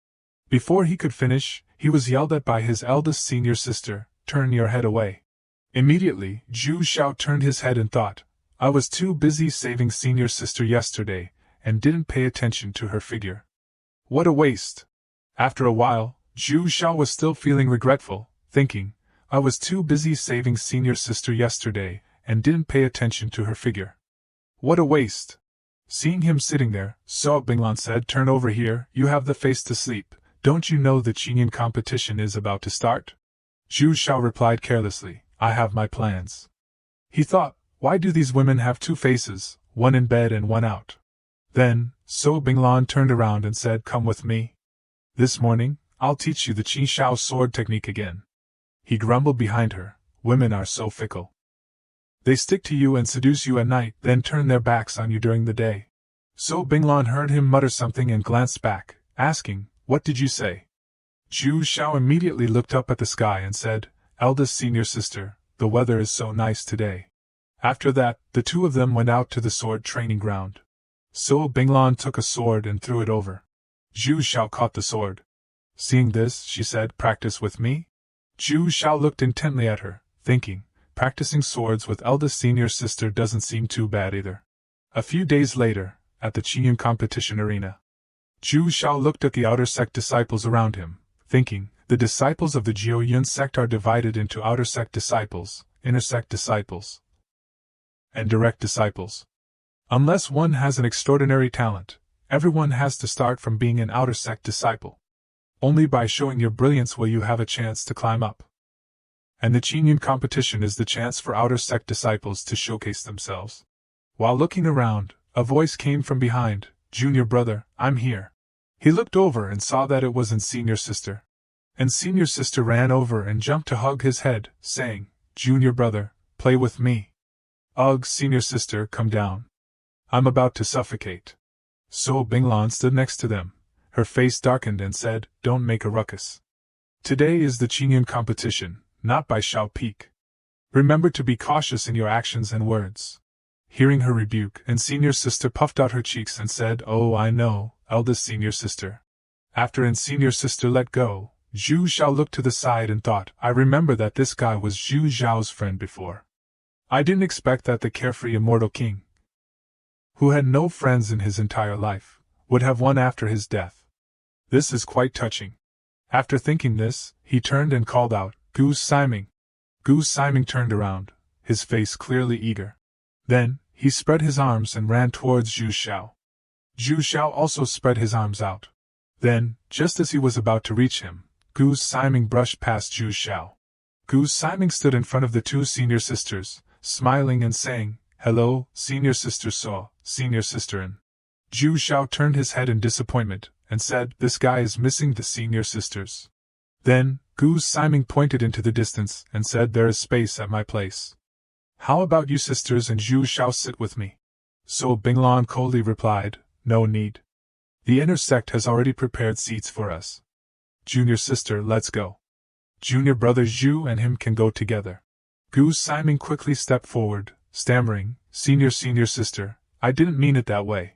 Before he could finish, he was yelled at by his eldest senior sister, turn your head away. Immediately, Zhu Xiao turned his head and thought, I was too busy saving senior sister yesterday, and didn't pay attention to her figure. What a waste! After a while, Zhu Xiao was still feeling regretful, thinking, I was too busy saving senior sister yesterday and didn't pay attention to her figure. What a waste! Seeing him sitting there, So Binglan said, turn over here, you have the face to sleep. Don't you know the Qingyan competition is about to start? Zhu Xiao replied carelessly, I have my plans. He thought, why do these women have two faces, one in bed and one out? Then, So Binglan turned around and said, come with me. This morning, I'll teach you the Qi Xiao sword technique again. He grumbled behind her, women are so fickle. They stick to you and seduce you at night, then turn their backs on you during the day. So Binglan heard him mutter something and glanced back, asking, what did you say? Zhu Xiao immediately looked up at the sky and said, eldest senior sister, the weather is so nice today. After that, the two of them went out to the sword training ground. So Binglan took a sword and threw it over. Zhu Xiao caught the sword. Seeing this, she said, practice with me? Zhu Xiao looked intently at her, thinking, practicing swords with eldest senior sister doesn't seem too bad either. A few days later, at the Qingyan competition arena, Zhu Xiao looked at the outer sect disciples around him, thinking, the disciples of the Jiuyun sect are divided into outer sect disciples, inner sect disciples, and direct disciples. Unless one has an extraordinary talent, everyone has to start from being an outer sect disciple. Only by showing your brilliance will you have a chance to climb up. And the Qingyan competition is the chance for outer sect disciples to showcase themselves. While looking around, a voice came from behind, Junior brother, I'm here. He looked over and saw that it wasn't senior sister. And senior sister ran over and jumped to hug his head, saying, Junior brother, play with me. Ugh, senior sister, come down. I'm about to suffocate. So Binglan stood next to them. Her face darkened and said, don't make a ruckus. Today is the Qingyan competition, not by Shao Peak. Remember to be cautious in your actions and words. Hearing her rebuke, and senior sister puffed out her cheeks and said, oh, I know, eldest senior sister. After senior sister let go, Zhu Xiao looked to the side and thought, I remember that this guy was Zhu Xiao's friend before. I didn't expect that the carefree immortal king, who had no friends in his entire life, would have one after his death. This is quite touching. After thinking this, he turned and called out, Gu Siming. Gu Siming turned around, his face clearly eager. Then, he spread his arms and ran towards Zhu Xiao. Zhu Xiao also spread his arms out. Then, just as he was about to reach him, Gu Siming brushed past Zhu Xiao. Gu Siming stood in front of the two senior sisters, smiling and saying, hello, senior sister So, senior sister in. Zhu Xiao turned his head in disappointment, and said, this guy is missing the senior sisters. Then, Gu Siming pointed into the distance and said, there is space at my place. How about you sisters and Zhu Xiao sit with me? So Binglan coldly replied, no need. The inner sect has already prepared seats for us. Junior sister, let's go. Junior brother Zhu and him can go together. Gu Siming quickly stepped forward, stammering, senior sister, I didn't mean it that way.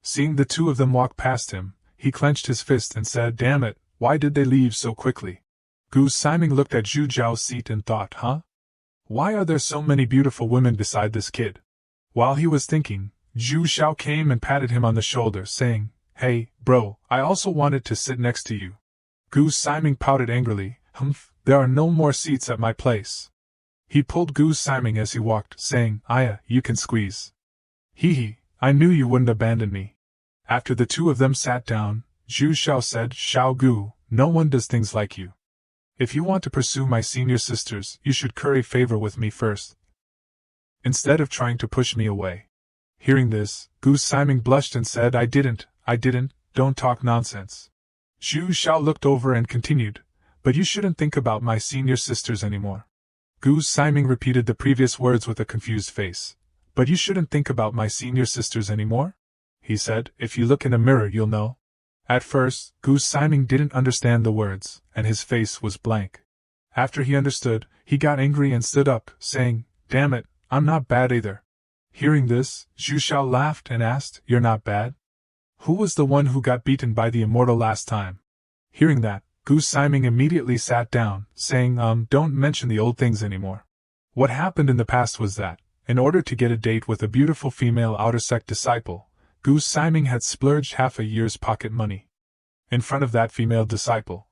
Seeing the two of them walk past him, he clenched his fist and said, damn it, why did they leave so quickly? Gu Siming looked at Zhu Zhao's seat and thought, why are there so many beautiful women beside this kid? While he was thinking, Zhu Xiao came and patted him on the shoulder, saying, hey, bro, I also wanted to sit next to you. Gu Siming pouted angrily, there are no more seats at my place. He pulled Gu Siming as he walked, saying, Aya, you can squeeze. Hee, I knew you wouldn't abandon me. After the two of them sat down, Zhu Xiao said, Xiao Gu, no one does things like you. If you want to pursue my senior sisters, you should curry favor with me first, instead of trying to push me away. Hearing this, Gu Siming blushed and said, I didn't, don't talk nonsense. Zhu Xiao looked over and continued, but you shouldn't think about my senior sisters anymore. Gu Siming repeated the previous words with a confused face. But you shouldn't think about my senior sisters anymore? He said, if you look in a mirror you'll know. At first, Gu Siming didn't understand the words, and his face was blank. After he understood, he got angry and stood up, saying, damn it, I'm not bad either. Hearing this, Zhu Xiao laughed and asked, you're not bad? Who was the one who got beaten by the immortal last time? Hearing that, Gu Siming immediately sat down, saying, don't mention the old things anymore. What happened in the past was that, in order to get a date with a beautiful female outer sect disciple, Gu Siming had splurged half a year's pocket money in front of that female disciple.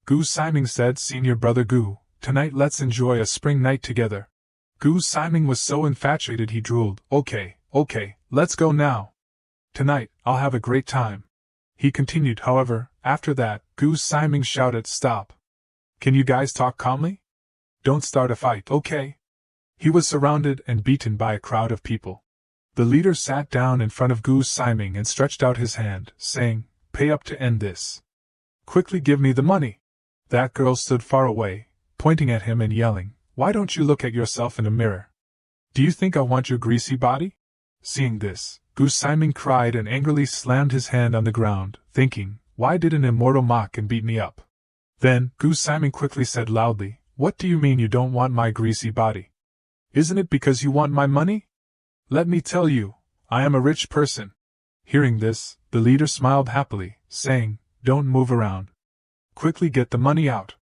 Gu Siming said, Senior brother Gu, tonight let's enjoy a spring night together. Gu Siming was so infatuated he drooled. Okay, let's go now. Tonight, I'll have a great time. He continued, however, after that, Gu Siming shouted, Stop. Can you guys talk calmly? Don't start a fight, okay? He was surrounded and beaten by a crowd of people. The leader sat down in front of Gu Siming and stretched out his hand, saying, Pay up to end this. Quickly give me the money. That girl stood far away, pointing at him and yelling, Why don't you look at yourself in a mirror? Do you think I want your greasy body? Seeing this, Gu Siming cried and angrily slammed his hand on the ground, thinking, Why did an immortal mock and beat me up? Then, Gu Siming quickly said loudly, What do you mean you don't want my greasy body? Isn't it because you want my money? Let me tell you, I am a rich person. Hearing this, the leader smiled happily, saying, Don't move around. Quickly get the money out.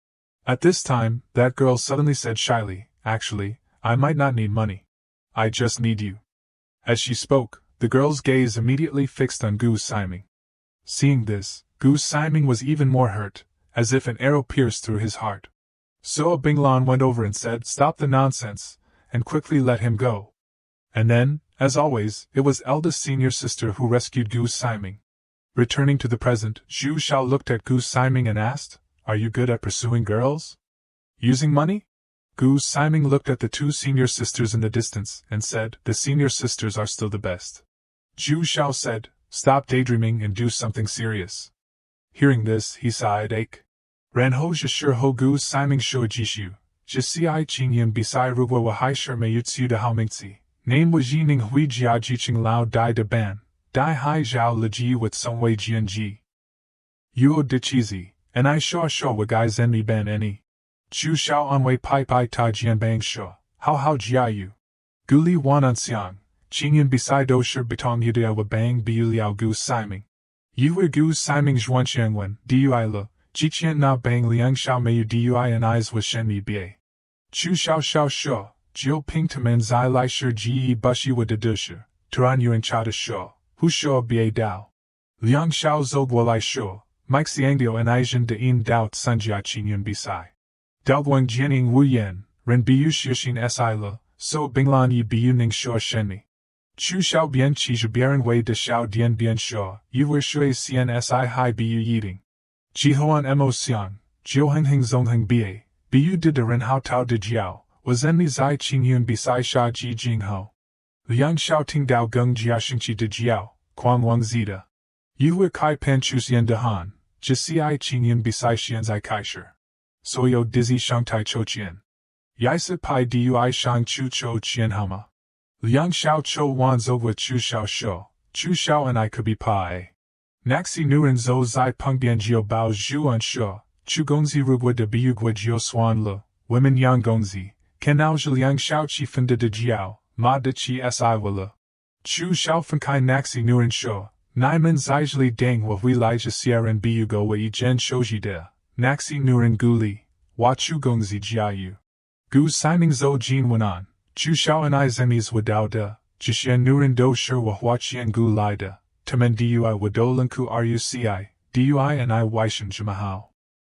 At this time, that girl suddenly said shyly, Actually, I might not need money. I just need you. As she spoke, the girl's gaze immediately fixed on Gu Siming. Seeing this, Gu Siming was even more hurt, as if an arrow pierced through his heart. So Binglan went over and said, Stop the nonsense, and quickly let him go. And then, as always, it was eldest senior sister who rescued Gu Siming. Returning to the present, Zhu Xiao looked at Gu Siming and asked, Are you good at pursuing girls? Using money? Gu Siming looked at the two senior sisters in the distance and said, The senior sisters are still the best. Zhu Xiao said, Stop daydreaming and do something serious. Hearing this, he sighed, Ache. Ran ho zhi ho Gu Siming shu jishu, zhi si qing yin bisai rugwa wa hai shi mei yutsu de hao mingzi, name wa ji ning hui jia jiqing lao dai de ban. Dai hai zhao le ji with some wei jian ji. Yuo de cheesy, and I sho wa gai zen mi ban any. Chu shao on wei pai ta jian bang sho, hao jia yu. Gu li wan an xiang, qingyan beside do shi betong yudea wa bang biu liao Gu Siming. Yu wei Gu Siming zhuan xiangwen, dui le, jiqian na bang liang shao mei dui and eyes was shen mi bie. Chu shao sho, jiu ping tamen zai lai shi ji bushi wa de shi, turan yuan cha de sho. Hu shou bie dao. Liang shao zog wo shou, Mike xiangdio and Aizhen de in dao sunjia qingyun bisai. Dao guang jianing wu yen, ren biu shixin si le, so binglan yi biu ning shou shenmi. Chu shao bien chi zhibiaren wei de shao dian bien shou, yu wer shui cn si hai biu yiding. Ji hoan mo xiang, jiu heng heng zong heng bie, biu de ren hao tao de jiao, was enmi zai qingyun bisai sha ji jing ho. Liang shao ting dao gung jia xingqi de jiao, quang wang zida. Yu hui kai pan chu xian de han, ji si qingyan bisai xian zai kai shi. Soyo dizzy shang tai cho qian. Yaisa pai dui shang chu cho qian hama. Liang shao cho wan zo wa chu shao shou, chu shao and I could be pai. Naxi nuren zo zai peng bian jio bao zhu an shou, chu gongzi rugwa de biu gua jio swan le, women yang gongzi, ken nao zhi liang shao chi fin de jiao. Ma de chi si wala. Chu shao fan kai naxi nuren sho, naimen zaijli dang wa hui lai sierren biu go wa yi jen shoji de, naxi nuren gu li, wa chu gongzi jia yu. Gu Siming zo jin wanan, chu shao and I zemis wa dao de, jishen nuren do shi wa hua qian gu lai de, tamen dui wa do lanku ruci, dui and I waishan jimahao.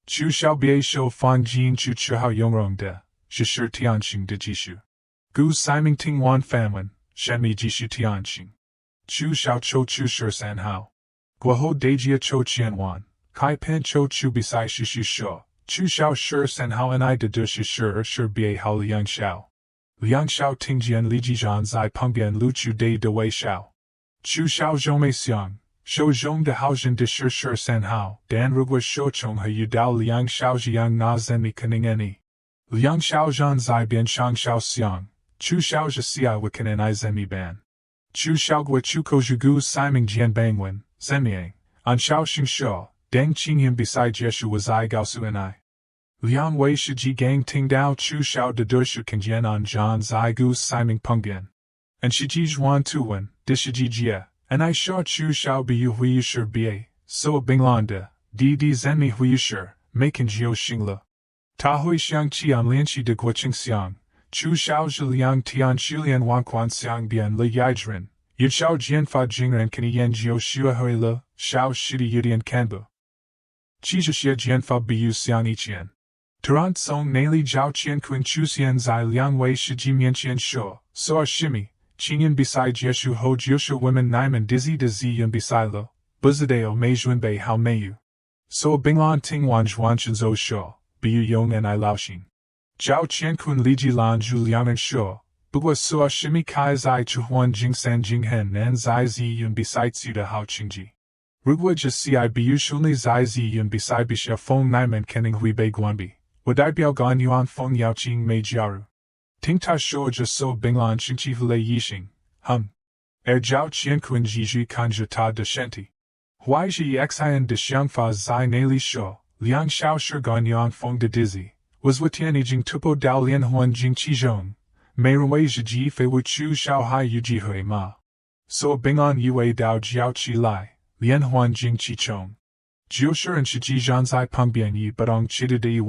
Chu shao bie shou fang jin chu chihao yongrong de, jishir tianxing de jishu. Gu Siming ting wan fanwen, shenmi jishu tianxing. Chu shao cho chu shur san hao. Guaho dejia cho qian wan, kai pan cho chu bisai shishu sho, chu shao shur san hao and I de shi shur bie hao liang shao. Liang shao ting jian li jijan zai pengbian lu chu de wei shao. Chu shao zhongmei xiang, shou zhong de hao zhen de shur san hao, dan rugwa shou chong he yu dao liang shao jiang na zenmi kening eni. Liang shao zhan zai bian shang shao xiang. Chu shao zhi siai wikan and I zenmi ban. Chu shao gua chu ko Gu Siming jian bangwen, zenmiang, an shao xing shou, dang qingyun beside jeshu was I gaosu and I. Liang wei shi ji gang ting dao chu shao de shu keng jian an zhan zai Gu Siming pengbian. And shi ji zhuan tuwen, di shi ji jia, and I shao chu shao biu hui yu shi bie, so binglan de, di zenmi hui yu shi, making jiu xing le. Ta hui xiang qi an lian shi de guo qing xiang. Chu shao zhi liang tian shulian wan quan xiang bian le yaijren, yu shao jian fa jingren kan yan jiu shua hui le, shao shidi yudian kanbu. chi xie jian fa bu xiang yi qian. Tarant song nali jiao qian kun chu xian zai liang wei shi ji mian qian shuo, so a shimi, qingyan beside jeshu ho jiushu women naiman dizzy de zi yun beside lo, buzadeo mei juan bei hao meiyu. So binglan ting wan zhuan chen zo shuo, biu yong and I lao xin. Jiao qian kun li ji lan ju liang and shuo, bugwa so a shimi kai zai chu huan jing san jing hen nan zai zi yun beside su de hao qingji. Rugwa just si I biu shunli zai zi yun beside bisha fong naiman kenning hui bei guanbi. Would I biao gan yuan feng yao qing mei jiaru? Ting ta shuo just so binglan xing chi hu yixing, jiao qian kun ji ji kan ta de shenti. Huai ji xian de xiangfa zai na li shuo, liang xiao shi gan yuan feng de dizzy, was watian jing tupo dao lian huan jing chi zhong, mei ruwei ji fei wu chu xiao hai yu ji hui ma. So binglan yue dao jiao chi lai, lian huan jing chi chong. Jiu shi and shi ji zhan zai peng bian yi badong chi de yi.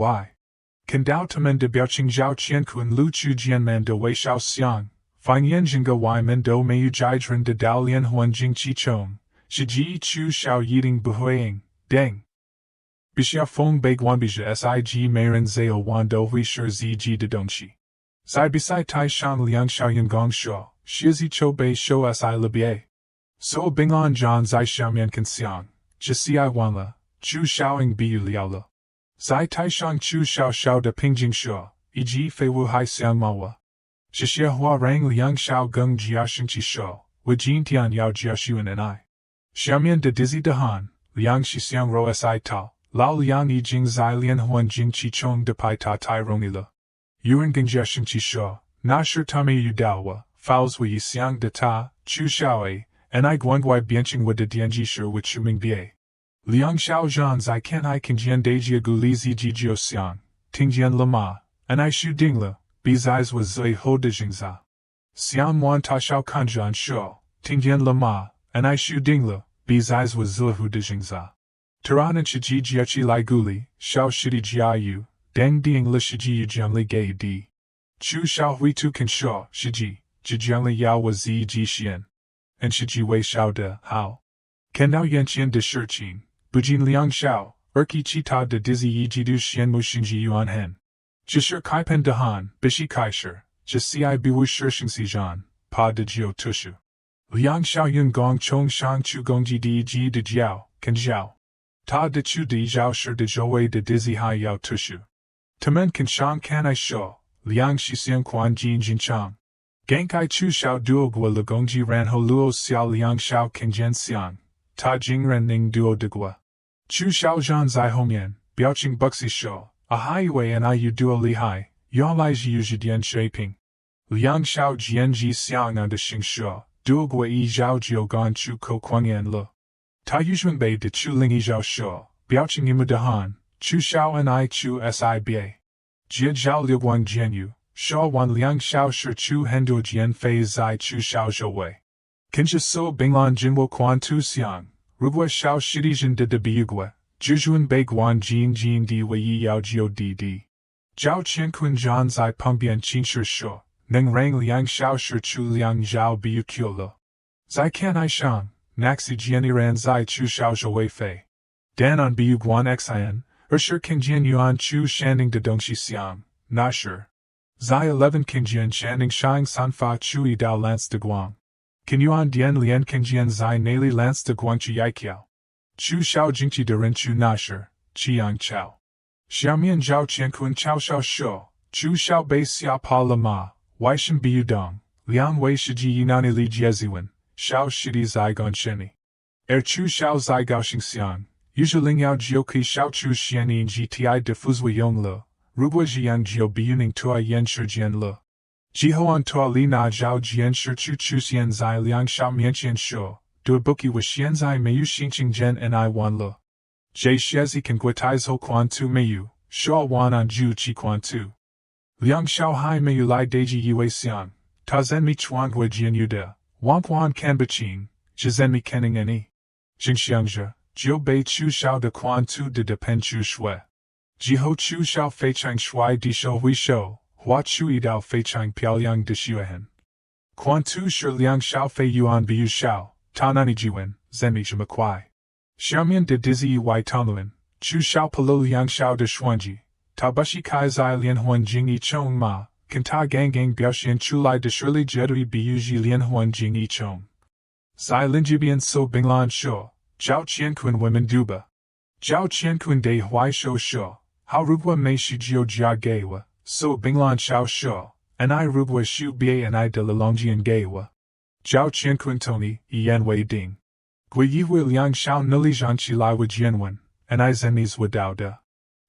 Can Dao Tamen de Biaoqing Zhao Qian Kun Lu Chu Jian Man de Wei Shao Xiang, Fang Yan Jinga Wai Men Do Meiyu Jiadren de Dao Lian Huan Jing Chi Chong, Shi Ji Chu Shao Yiding Buhuiying, Deng. Bixia Fong Bei Guan Bija Sig Meiren Zao Wan Do Hui Shi Zi Ji de Dongxi. Zai Bisai Tai Shan Liang Shao Yin Gong Shuo, Shi Zi Cho Bei Shou Si Le Bie. So Bingan Zhan Zai Xiaomian Kan Xiang, Jisi I Wan Le, Chu Shaoing Biu Liao Le. Zai Taishang Chu Xiao Xiao de Pingjing Shuo, E.G. Fei Wu Hai Xiang Mawa. Shixia Hua Rang Liang Xiao Gung Jiaxing Chi Shuo, Wu Jin Tian Yao Jiaxuan and I. Xiaomian de Dizzy de Han, Liang Shi Xiang Ro Si Tao, Lao Liang Yi Jing Zai Lian Huan Jing Chi Chong de Pai Ta Tai Rongi Le. Yuan Ging Jiaxing Chi Shuo, Na Shi Tami Yu Daowa, Fouls Wu Yi Xiang de Ta, Chu Xiao A, and I Guangguai Bianching Wu de Dianji Shi Wu Chu Ming Bie. Liang Xiao Zhan Zai Ken I Kin Jian Dejia Gu Li Zi Ji Jiu Xiang, Ting Jian Lama, and I Shu Ding Le, Bi Zais was Zui Ho De Jing Za. Xiang Wan Ta Xiao Kanjan Shuo, Ting Jian Lama, and I Shu Ding Le, Bi Zais was Zui Hu De Jing Za. Taran and Shiji Jiachi Lai Guli, Xiao Shidi Jia Yu, Deng Ding Le Shiji Yu Jiang Li Gei Di. Chu Xiao Hui Tu Kan Shuo, Shiji, Jijiang Li Yao was Zi Ji Xian. And Shiji Wei Xiao De, Hao. Ken Nao Yan Qian De Shiqing. Bujin Liang Xiao, Erki Qita de Dizzy Yi Jidu Xian Mu Xingji Yuan Hen. Jishir Kaipen de Han, Bishi Kaishir, Jisi Biwu Shirshing Si Zhan, Pa de Jiu Tushu. Liang Xiao Yun Gong Chong Shang Chu Gongji Di Ji de Jiao, Kan Jiao. Ta de Chu Di Jiao Shir de Zhouwei de Dizzy Hai Yao Tushu. Tamen Kan Shang Kan I Shuo, Liang Shi Xian Quan Jin Jin Chang. Genkai Chu Xiao Duo Gua Le Gongji Ran Ho Luo Xiao Liang Xiao Kan Jian Xiang, Ta Jing Ren Ning Duo de Gua. Chu Xiao Zhan Zai Homian, Biaoqing Buxi Shou, A Hai Wei and I Yu Duo Li Hai, Yao Lai Ji Yu Jidian Shui Ping. Liang Xiao Jian Ji Xiang An De Xing Shuo, Duo Gui Yi Zhao Jiu Gan Chu Ko Kuangyan Le. Ta Yuzhuan Bei De Chu Ling Yi Zhao Shuo, Biaoqing Yimu De Han, Chu Xiao and I Chu Siba. Jia Zhao Liu Guang Jian Yu, Shao Wan Liang Xiao Shi Chu Henduo Jian Fei Zai Chu Xiao Zhou Wei. Kinja So Binglan Jinwo Quan Tu Xiang. Rugwa Xiao Shidijin de Biugwa, Jujuan Bei Guan Jin Jin Di Wei Yi Yao Jiu Di Di. Zhao Qian Kun Zhan Zai Pengbian Qin Shi Shuo, Neng Rang Liang Xiao Shi Chu Liang Zhao Biu Qiu Le. Zai Kan I Shang, Naxi Jian Ran Zai Chu Xiao Zhou Wei Fei. Dan on Biu Guan Xian, Shi King Jian Yuan Chu Shanding de Dongxi Xiang, Na Shi. Zai 11 King Jian Shanding Shang San Fa Chui Dao Lance de Guang. Kan Yuan Dian Lian Ken Jian Zai Nali Lance de Guangqi Yaiqiao. Chu Xiao Jingqi de Ren Chu Nasher, Qiang Chao. Xiaomian Zhao Qian Kun Chao Xiao Shuo, Chu Xiao Bei Xia Pa Le Ma, Waishan Biu Dong, Liang Wei Shiji Yinani Li Jieziwen, Xiao Shidi Zai Gon Sheni. Chu Xiao Zai Gao Xing Xiang, Yuzhu Ling Yao Jioqi Xiao Chu Xianin Gti de Fuzui Yong Le, Rugua Jiang Jiu Biuning Tua Yen Shi Jian Le. Jihoan Tua Li Na Zhao Jian Shi Chu Chu Xian Zai Liang Xiao Mian Qian Shuo, Dua Buki with Xian Zai Meiyu Xingqing Zhen and I Wan Le. Jie Xiezi Kan Guitais Ho Quan Tu Meiyu, Shuo Wan An Ju Qi Quan Tu. Liang Xiao Hai Meiyu Lai Deji Yue Xiang, Ta Zen Mi Chuan Hui Jian Yu De, Wang Quan Kan Baqing, Zhen Mi Kenning Ni. Jing Xiangzhe, Jiu Bei Chu Xiao De Quan Tu De Pen Chu Shui. Jiho Chu Xiao Fei Chang Shui Di Shou Hui Shou. Hua Chui Dao Fei Chang Piaoliang de Xuehen. Quan Tu Shi Liang Xiao Fei Yuan Biu Xiao, Ta Nani Jiwen, Zen Mi Zhima Kwai. Xiaomian de Dizzy Yi Wai Tonglin, chu xiao palo liang xiao de xuanji, ta bushi kai zai lian huan jing yi chong ma, kan ta gang gang biao xian chu lai de shirley jedui biu ji lian huan jing yi chong. Zai linjibian so binglan sho, jiao qian kun women duba. Jiao qian kun de huai shou sho, hao rubwa mei shi jiao jia geiwa, so binglan xiao sho, and I rubwa shu bia and I de lilongjian geiwa. Jiao qian kun toni, yen wei ding. Gui yi hui liang xiao nili zhan qi lai wu jianwen, and I zenis wu dao de.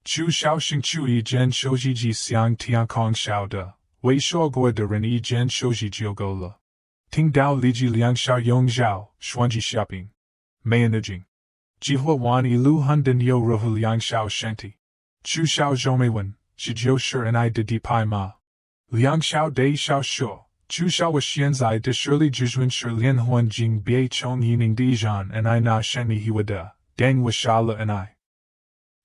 Chu xiao xing chu yi jian shouji ji xiang tian kong xiao de, wei shou gui de ren yi jian shouji jiao go le. Ting dao li ji liang xiao yong zhao, xuanji xiaping. Mayanajing. Jihua wan yi lu hun den yo ruhu liang xiao shanti. Chu xiao zhomei wen, shi jiao shi and I de di pai ma. Liang xiao de xiao shuo. Chu xiao wa xianzai de shirley juzhuan shi lian huan jing bia chong yining di zhan and I na sheni he wa de, dang wa sha le and I.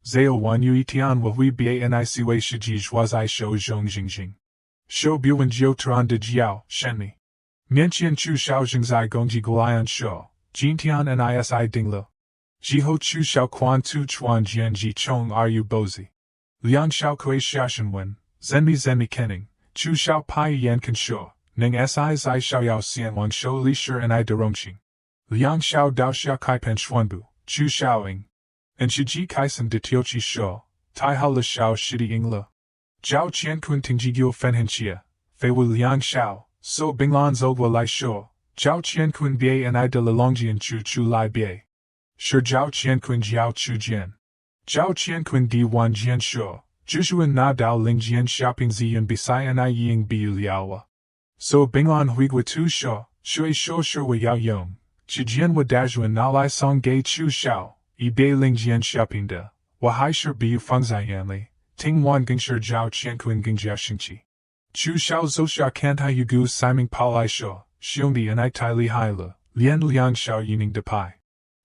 Zao wan yu tian wa hui bia and I si wei shi ji zhuazai shou zhong jing. Shou buwen jiao turan de jiao, shenmi. Mianqian chu xiao jingzai gongji gulian shou, jin tian and isi dinglo. Jiho chu xiao quan tu chuan jian ji chong ru bozi. Liang xiao kui xiaoshen wen, zenmi kenning, chu xiao pai yan kan shou. Ning si zai xiao yao xian wang shou li shi and I de rongqing. Liang xiao dao xia kai pen xuanbu, chu xiaoing. And shi ji kaisen de tiochi shou, tai hao le xiao shidi ing le. Jiao qian kun ting ji gyo fen hen chia, fei wu liang xiao, so binglan zogwa lai shou, jiao qian kun bia and I de lilongjian chu lai bia. Shi jiao qian kun jiao chu jian. Jiao qian kun di wan jian shou, jushuan na dao ling jian xiaoping ziyan bisai and I ying biu liaowa. So binglan huigwa tu shou, shui shou shi wa yao yong, chi jian wa dajuan na lai song gei chu xiao, yi bei ling jian xiaoping de, wa hai shi biu fengzai yan li, ting wan ging shi jiao qian kun ging jia xingqi. Chu xiao zo xia kantai yu gu siming pao lai shou, xiongdi and I tai li hai le, lian liang xiao yining de pai.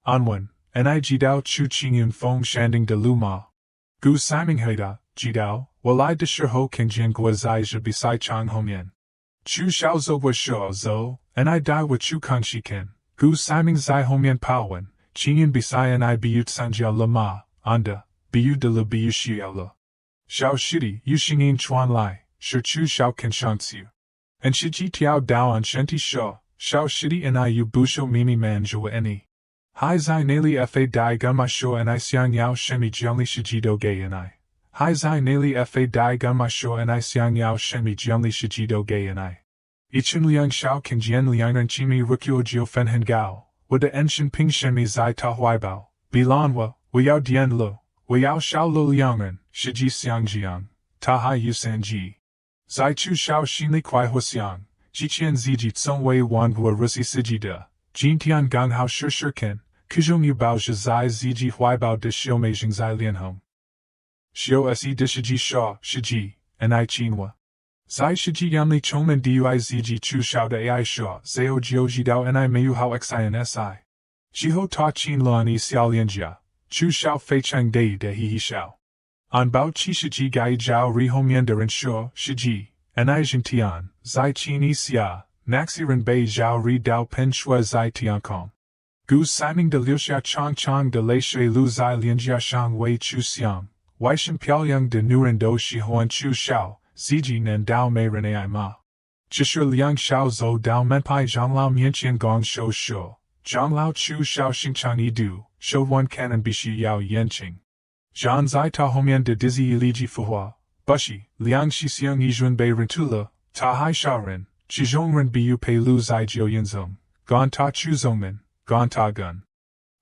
Anwen, and I jidao chu qingyun fong shanding de lu ma. Gu siming heida, jidao, wa I de shi ho king jian gua zai zhi bisai chang homien. Chu xiao zo wa shou zo, and I dai wa chu kang shi ken, gu siming zai homien paowen, qingyun bisai and I biu tsanjiao le ma, anda, biu de le biu xiao le. Xiao shidi yu xingyin chuan lai, shi chu xiao ken shang xiu. And shi ji tiao dao an shenti shou, xiao shidi and I yu busho mimi man zhua eni. Hai zai neli fa dai gun ma shou and I xiang yao shemi jiangli shi ji do gei and I. Hai zai neli fa dai gun ma shou and I xiang yao shemi jiangli shi ji do gei and I. Ichun liang xiao king jian liang ren chimi rukyo jiu fen hen gao, wa de enshin ping shemi zai ta huai bao, bilan wa yao dian lo, wa yao xiao lo liang ren, shi ji xiang jiang, ta hai yu san ji. Zai chu xiao xin li kuai hu xiang, ji qian zi ji tsong wei wan hua rusi si ji de, jin tian gang hao shi ken, kuzhong yu bao zhi zai zi ji huai bao de xiu mei jing zai lian hong. Xiu se de shi ji sha, shi ji, and I qin wa. Zai shi ji yamli chongmen dui zi ji chu xiao de ai sha, zao jiu ji dao and I mei yu hao xin si. Ji ho ta qin luan yi xiao lian jia, chu xiao fei chang de hi xiao. An bao qi shi ji gai jiao ri homien de ren shuo, shi ji, and I jing tian, zai qin yi xia, naxi ren bei jiao ri dao pen shua zai tian kong. Gu siming de liu xia chang de lei shui lu zai lian jia shang wei chu xiang, wai shen piaoyang de nuren do shi huan chu xiao, ziji nan dao mei ren ai ma. Jishur liang xiao zo dao menpai zhang lao mianqian gong shou shuo, zhang lao chu xiao xingchang yi du, shou wan canon bishi yao yanqing. Zhan zai ta homien de dizzy yi li ji fuhua, bushi, liang shi xiang yi zhun bei ren tula, ta hai sha ren, chi zhong ren biu pei lu zai jiu yin zong, gon ta chu zongmen. Gon ta gun.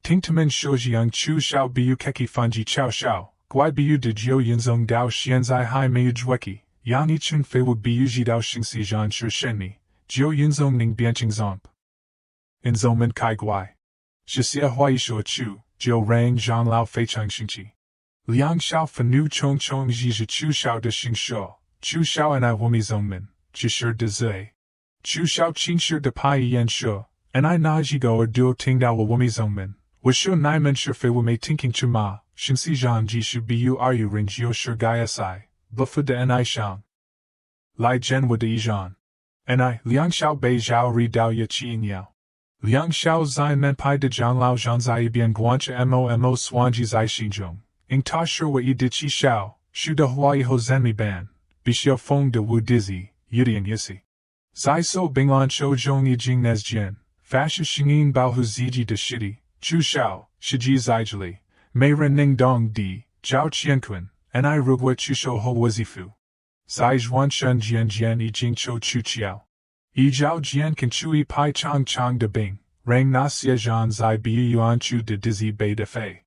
Ting tamen shoujiang chu xiao biu keki fanji chao xiao, guai biu de jiu yinzong dao xianzai hai meiu jweki, yang yi chun fei wu biu ji dao xingxi zhan shi shenmi, jiu yinzong ning bianqing zomp. In zongmen kai guai. Shixia huai shuo chu, jiu rang zhang lao fei chang xingqi. Liang xiao fenu chong ji zhi chu xiao de xing shuo, chu xiao and I wumi zongmen, jishir de zui. Chu xiao qing shir de pai yan shuo. And I na ji go or duo ting dao wa wumi zongmen, wa shu nai men shi fei wu mei tinking chu ma, shin si zhan ji shu biu ru ring jiu shi gai si, bufu de en I shang. Lai jen wa de yi zhan. En I, liang xiao bei zhao ri dao ye chi yin yao. Liang xiao zai men pai de zhang lao zhan zai bian guancha mo swan ji zai xin zhong, ing ta shi wa yi di chi shao, shu de huai ho zen mi ban, bi xiao feng de wu dizzy, yudi and yisi. Zai so binglan shou zhong yi jing nes jian, fashu xingyin bao hu ziji de shidi, chu shao, shiji zijili, mei ren ning dong di, jiao qianquan, and I rugwa chu shou ho wazifu. Zai zhuan shen jian jian yi jing chou chu chiao. Yi jiao jian kan chui pai chang chang de bing, rang na xie zhan zai bi yuan chu de dizzy bei de fei.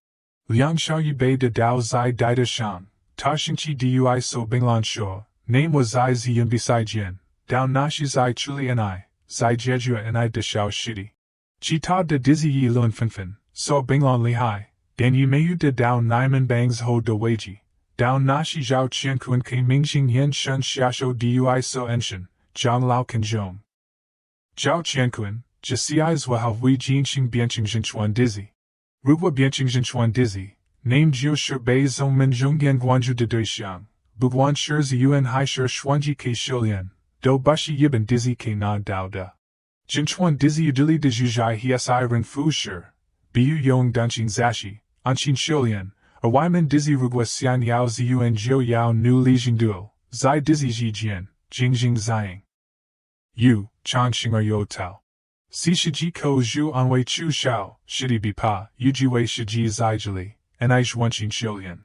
Liang xiao yi bei de dao zai dai de shan, ta xingqi dui so binglan shuo, name was zai zi yun beside jian, dao na shi zai chuli and I, zai jejua and I de xiao shidi. Chi ta de dizzy yi lun fin, so binglan li hai, dan yi mei yu de dao naiman bangs ho de weiji, dao na shi zhao qian kun ke mingxing yen shen xiaxo dui so enshen, zhang lao kan zhong. Zhao qian kun, jisi zwa hao hui jinxing bianqing zhenchuan dizzy. Rugwa bianqing zhenchuan dizzy, name jiu shi bei zong min zhong yan guanju de dui xiang, buguan shi zi yuan hai shi xuanji ke shilian, do bashi yiban dizzy ke na dao da. Zhenchuan dizzy udili de zhuzhai hsi ren fu shi, biu yong danqing zashi, anqing shilian, a wyman dizzy rugwa xian yao zi yuan jiu yao nu li jing duel, zai dizzy ji jian, jingjing zaying. Yu, changxing er yo tao. Si shiji ko zhu anwei chu shao, shidi bi pa, yuji wei shiji zijili, and I zhuanqing shilian.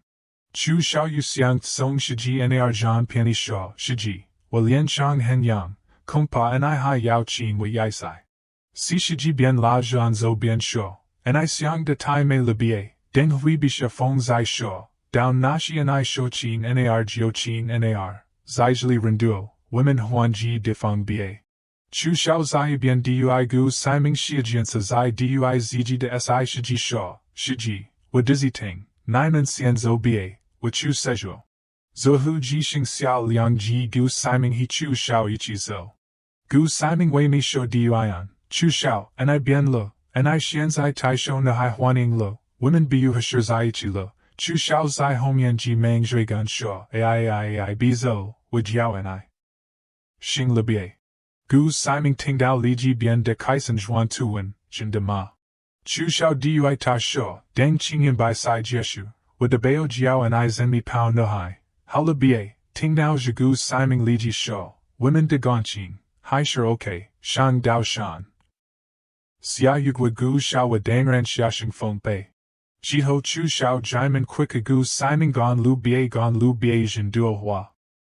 Chu shao yu xiang tsong shiji nar zhan piani shao, shiji, wa lian chang hen yang, kong pa and I hai yao qing wei yai sai. Si shiji bien la zhan zo bien shao, and I xiang de tai mei le bie, deng hui bi sha fong zai shao, down nashi and I shao qing nar jiu qing nar, zijili renduo, women huan ji defang bie. Chu shao zai bien dui gu siming shijian sa zai dui ziji de si shiji shao, shiji, wa dizzy ting, naiman xian zo bie, wa chu sejuo. Zo hu ji xing xiao liang ji gu siming he chu shao ichi zo. Gu siming wei mi shou dui an, chu shao, and I bien lo, and I xian zai tai shou na hai huaning lo, women biu hashir zai ichi lo, chu shao zai homian ji mang zhui gan shao, ai bi zo, wa jiao and I. Xing le bie. Gu siming ting dao li ji bien de kaisen zhuan tuwen, jin de ma. Chu shao dui ta shou, deng qingyan bai sai jieshu, wa de bao jiao and I zen mi pao no hai, hao le bie, ting dao zhi gu siming li ji shou, women de gongqing, hai shi okay, shang dao shan. Xia yugwa gu shao wa dang ran xiaxing feng bei. Ji ho chu shao jaiman quick a gu siming gon lu bie jin duo hua.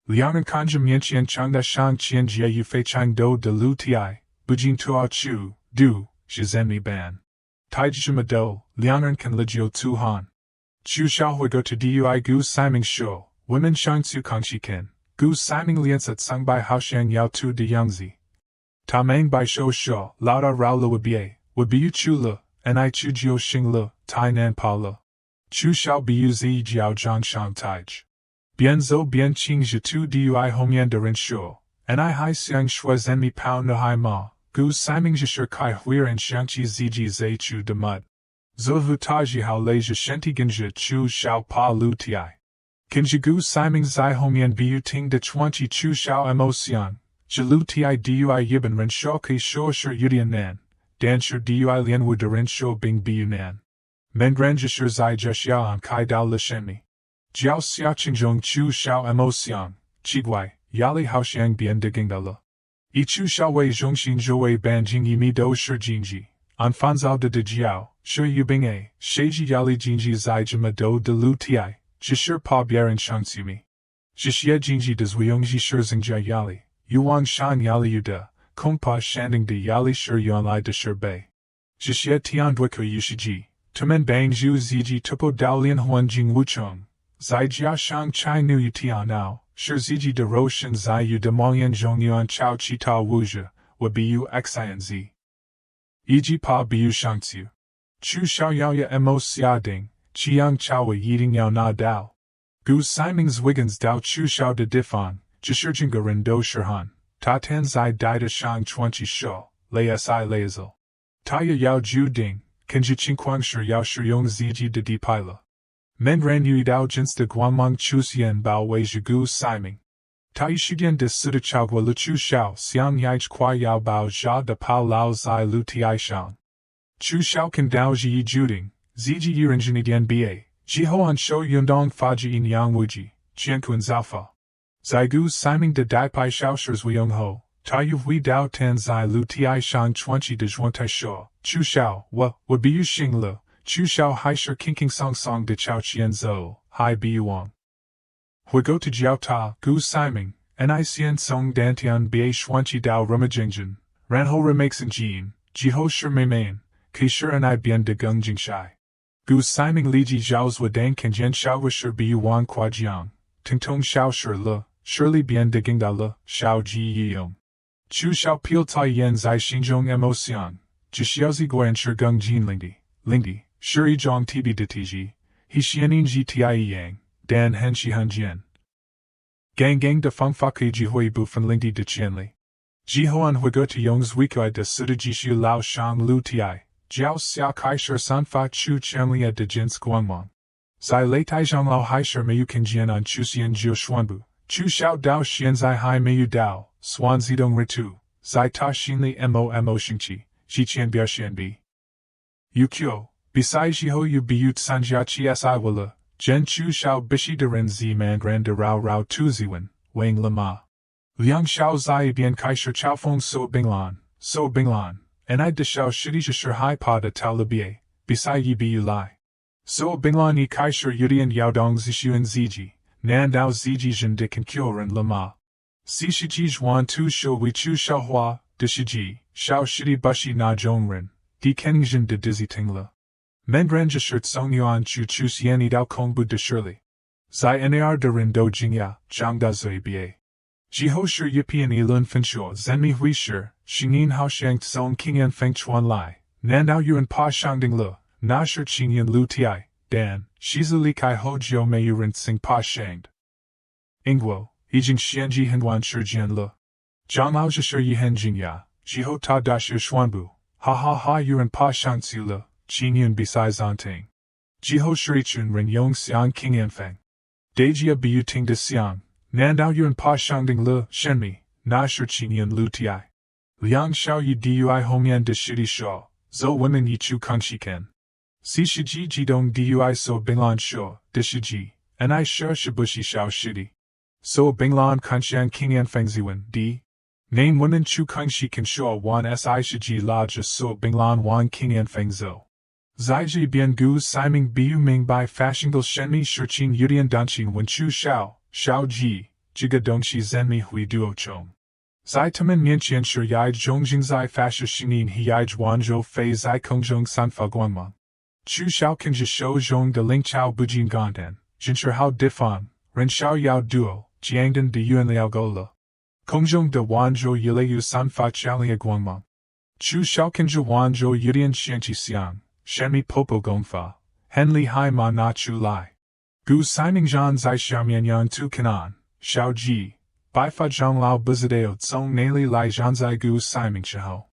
Liang and kanjim yanqian chang da shang qian jie yu fei chang do de lu ti, bujing tuao chu, du, shizen mi ban. Tai jima do, liang and kan legio tu han. Chu shao hui go to dui gu siming shuo, women shang su kangxi ken, gu siming lian sat sang bai hao shang yao tu de yangzi. Taming bai shou shuo, lao da rao le wa biu chu le, and I chu jiu xing le, tai nan pa le. Chu shao biu zi jiao zhang shang taij. Bien zo bien qing zhi tu dui homian de ren shuo, and I hai xiang shua zen mi pao no hai ma, gu siming zhi shi kai huir and xiangqi ziji zai chu de mud. Zo vu ta ji hao lei zhi shenti gen zhi chu shao pa lu ti. Kin zhi gu siming zai homian biu ting de chuanqi chu shao mo xiang, zhi lu ti dui yiban ren shuo ke shuo shir yudian nan, dan shir dui lian wu de ren shuo bing biu nan. Men gran zhi shir zai zhi xiao an kai dao le shen mi. Jiao xia qingzhong chu shao mo xiang, qiguai, yali hao xiang bien de gingda le. I chu shao wei zhongxin zhou wei ban jing yi mi do shi jingji, an fanzao de jiao, shi yu bing a, sheiji yali jingji zai jima do de lu ti, zhi pa biaran shang xiu mi. Zhi xie jingji de zuyongji shi xingjia yali, yu wang shan yali yu de, kong pa shanding de yali shi yuan lai de shi bei. Zhi xie tian duiko yu shi ji, tumen bang zhu ziji tupo dao lian huan jing wuchong. Zai jia shang chai nu yu tian nao, shi ziji de ro shen zai yu de mongyan zhong yuan chao chi ta wuzhe, wa biu xian zi. Yi pa biu shang xiu. Chu shao yao ya mo xia ding, qiang chao wa yiding yao na dao. Gu siming zwiggins dao chu shao de difan, jishirjing ga ren do shirhan, ta tan zai dai de shang chuanqi shou, lei si leizel. Ta ya yao ju ding, kenji qingquang shir yao shiyong ziji de di paila. Men ran yu dao jins de guanmang chu xian bao wei zhigu siming. Tai shidian de suda chao gua lu chu shao xiang yaich kwa yao bao jia de pao lao zai lu ti shang. Chu shao kan dao ji yi juding, ziji yiren jini dian ba, Ji Hoan Shou Yundong Faji in Yang Wuji, Jian Kun Zao Zai Gu Siming de Dai Pai Shao Shers Weong Ho, Ta Yu Hui Dao Tan Zai Lu Ti Shang Chuanchi de Zhuan Tai Shou, Chu Shao, Wa Biu Xing Le, Chu Shao Hai Shi King Song Song de Chao Qian Zhou, Hai Biu Wang. Hui Go to Jiao Ta, Gu Siming, Nicn Song Dantian Ba Xuanchi Dao Rumajingjin, Ranho Remakes Jin, Jiho Shi Mei Main, Ki Shi and I Bien de Gung Jing Shai. Gu Siming Li Ji Zhao's Wadang Kenjian Shao Wisher Biu Wang Qua Jiang, Ting Tong Shao Shi Le, Shirley Bien de Gingda Le, Shao Ji Yiyong. Chu Shao Pil Tai Yen Zai Xinzhong Mo Xiang, Jishiaozi Guan Shi Gung Jin Lingdi, Shuri Zhong Tibi de Tiji, He Xianin Ji Ti Yang, Dan Hen Shi Han Jian. Gang de Feng Fa Ki Ji Hui Bu Fen Lingdi de Qianli. Ji Hoan Hui Go to Yong's Wikoi de Suda Ji Shu Lao Shang Lu Ti, Jiao Xia Kai Shi San Fa Chu Qianli de Jins Guangwang. Zai Lei Tai Zhang Lao Hai Shi Mei Yu Kin Jian An Chu Xian Jiu Xuanbu, Chu Xiao Dao Xian Zai Hai Mei Yu Dao, Swan Zidong Ritu, Zai Ta Xinli Mo Xingqi, Ji Qian Bia Xian Bi. Yu Qiu, besides Ji Ho Yu Biu Sanjia Chi Si Wala, Zhen Chu Shao Bishi de Ren Zi Man Gran de Rao Tu Ziwen, Wang Lama. Liang Shao Zai Bian Kai Shi Chao Feng So Binglan, and I de Shao Shidi Shi Hai Pa de Tao Lebie, beside Yi Biu Lai. So Binglan Yi Kai Shi Yudian Yao Dong Zishu and Ziji, Nan Dao Ziji Zhen de Kinkyo and Lama. Si Shiji Zhuan Tu Shou Wei Chu Shao Hua, de Shiji, Shao Shidi Bushi Na Zhongren, Di Kenjin de Dizzy Tingla. Mengren Jishert Song Yuan Chu Chu Xiani Dao Kongbu de Shirley. Zai Nar de Rin Do Jingya, Zhang Da Zui Bie. Ji Ho Shi Yipian Ilun Finshuo Zenmi Hui Shi, Xingyin Hao Shang Song Kingan Feng Chuan Lai, Nan Dao Yuan Pa Shangding Le, Na Shi Qingyan Lu Ti, Dan, Shizu Li Kai Ho Jiu Mei Yurin Sing Pa Shangd. Ingwo, Yijing Xianji Hinwan Shi Jian Le. Zhang Lao Shi Yihen Jingya, Ji Ho Ta Da Shi Xuanbu, Ha Yuan Pa Shang Xiu Le, Qingyun Bisai Zanting. Ji Ho Shi Chun Ren Yong Xiang Kingan Feng. Dejia Biu Ting de Xiang. Nan Dao Yuan Pa Shangding Le, Shenmi, Na Shi Qinyan Lu Ti. Liang Xiao Yi Dui Hongyan de Shidi Shao, Zo Women Yi Chu Kang Shiken. Si Shiji Jidong Dui So Binglan Shou, de Shiji, and I Shi Shibushi Shao Shidi. So Binglan Kanshan Qingyan Feng Ziwen, D. Name Women Chu Kang Shiken Shou Wan Si Shiji La Just So Binglan Wan Qingyan Feng Zo. Zaiji Bian Gu Siming Biu Ming Bai Fashingdal Shenmi Shurqin Yudian Danchin Wen Chu Shao. Shao Ji, Jiga Dongshi Zenmi Hui Duo Chong. Zai Tamen Mianqian Shi Yai Zhongjing Zai Fasha Xingyin He Yai Zhuanzhou Fei Zai Kongjong San Fa Guangmang. Chu Shao Kinja Shou Zhong de Ling Chao Bujin Gandan, Jinshi Hao Difan, Ren Shao Yao Duo, Jiangdan de Yuan Liao Gola. Kongjong de Wanzhou Yileyu San Fa Chalia Guangmang. Chu Shao Kinja Wanzhou Yudian Xianqi Xiang, Shenmi Popo Gongfa, Henli Hai Ma Na Chu Lai. Gu Siming Zhan Zai Xiaomian Yan Tu Kanan, Shao Ji, Bai Fa Zhang Lao Buzadeo Tsong Nali Lai Zhan Zai Gu Siming Shao.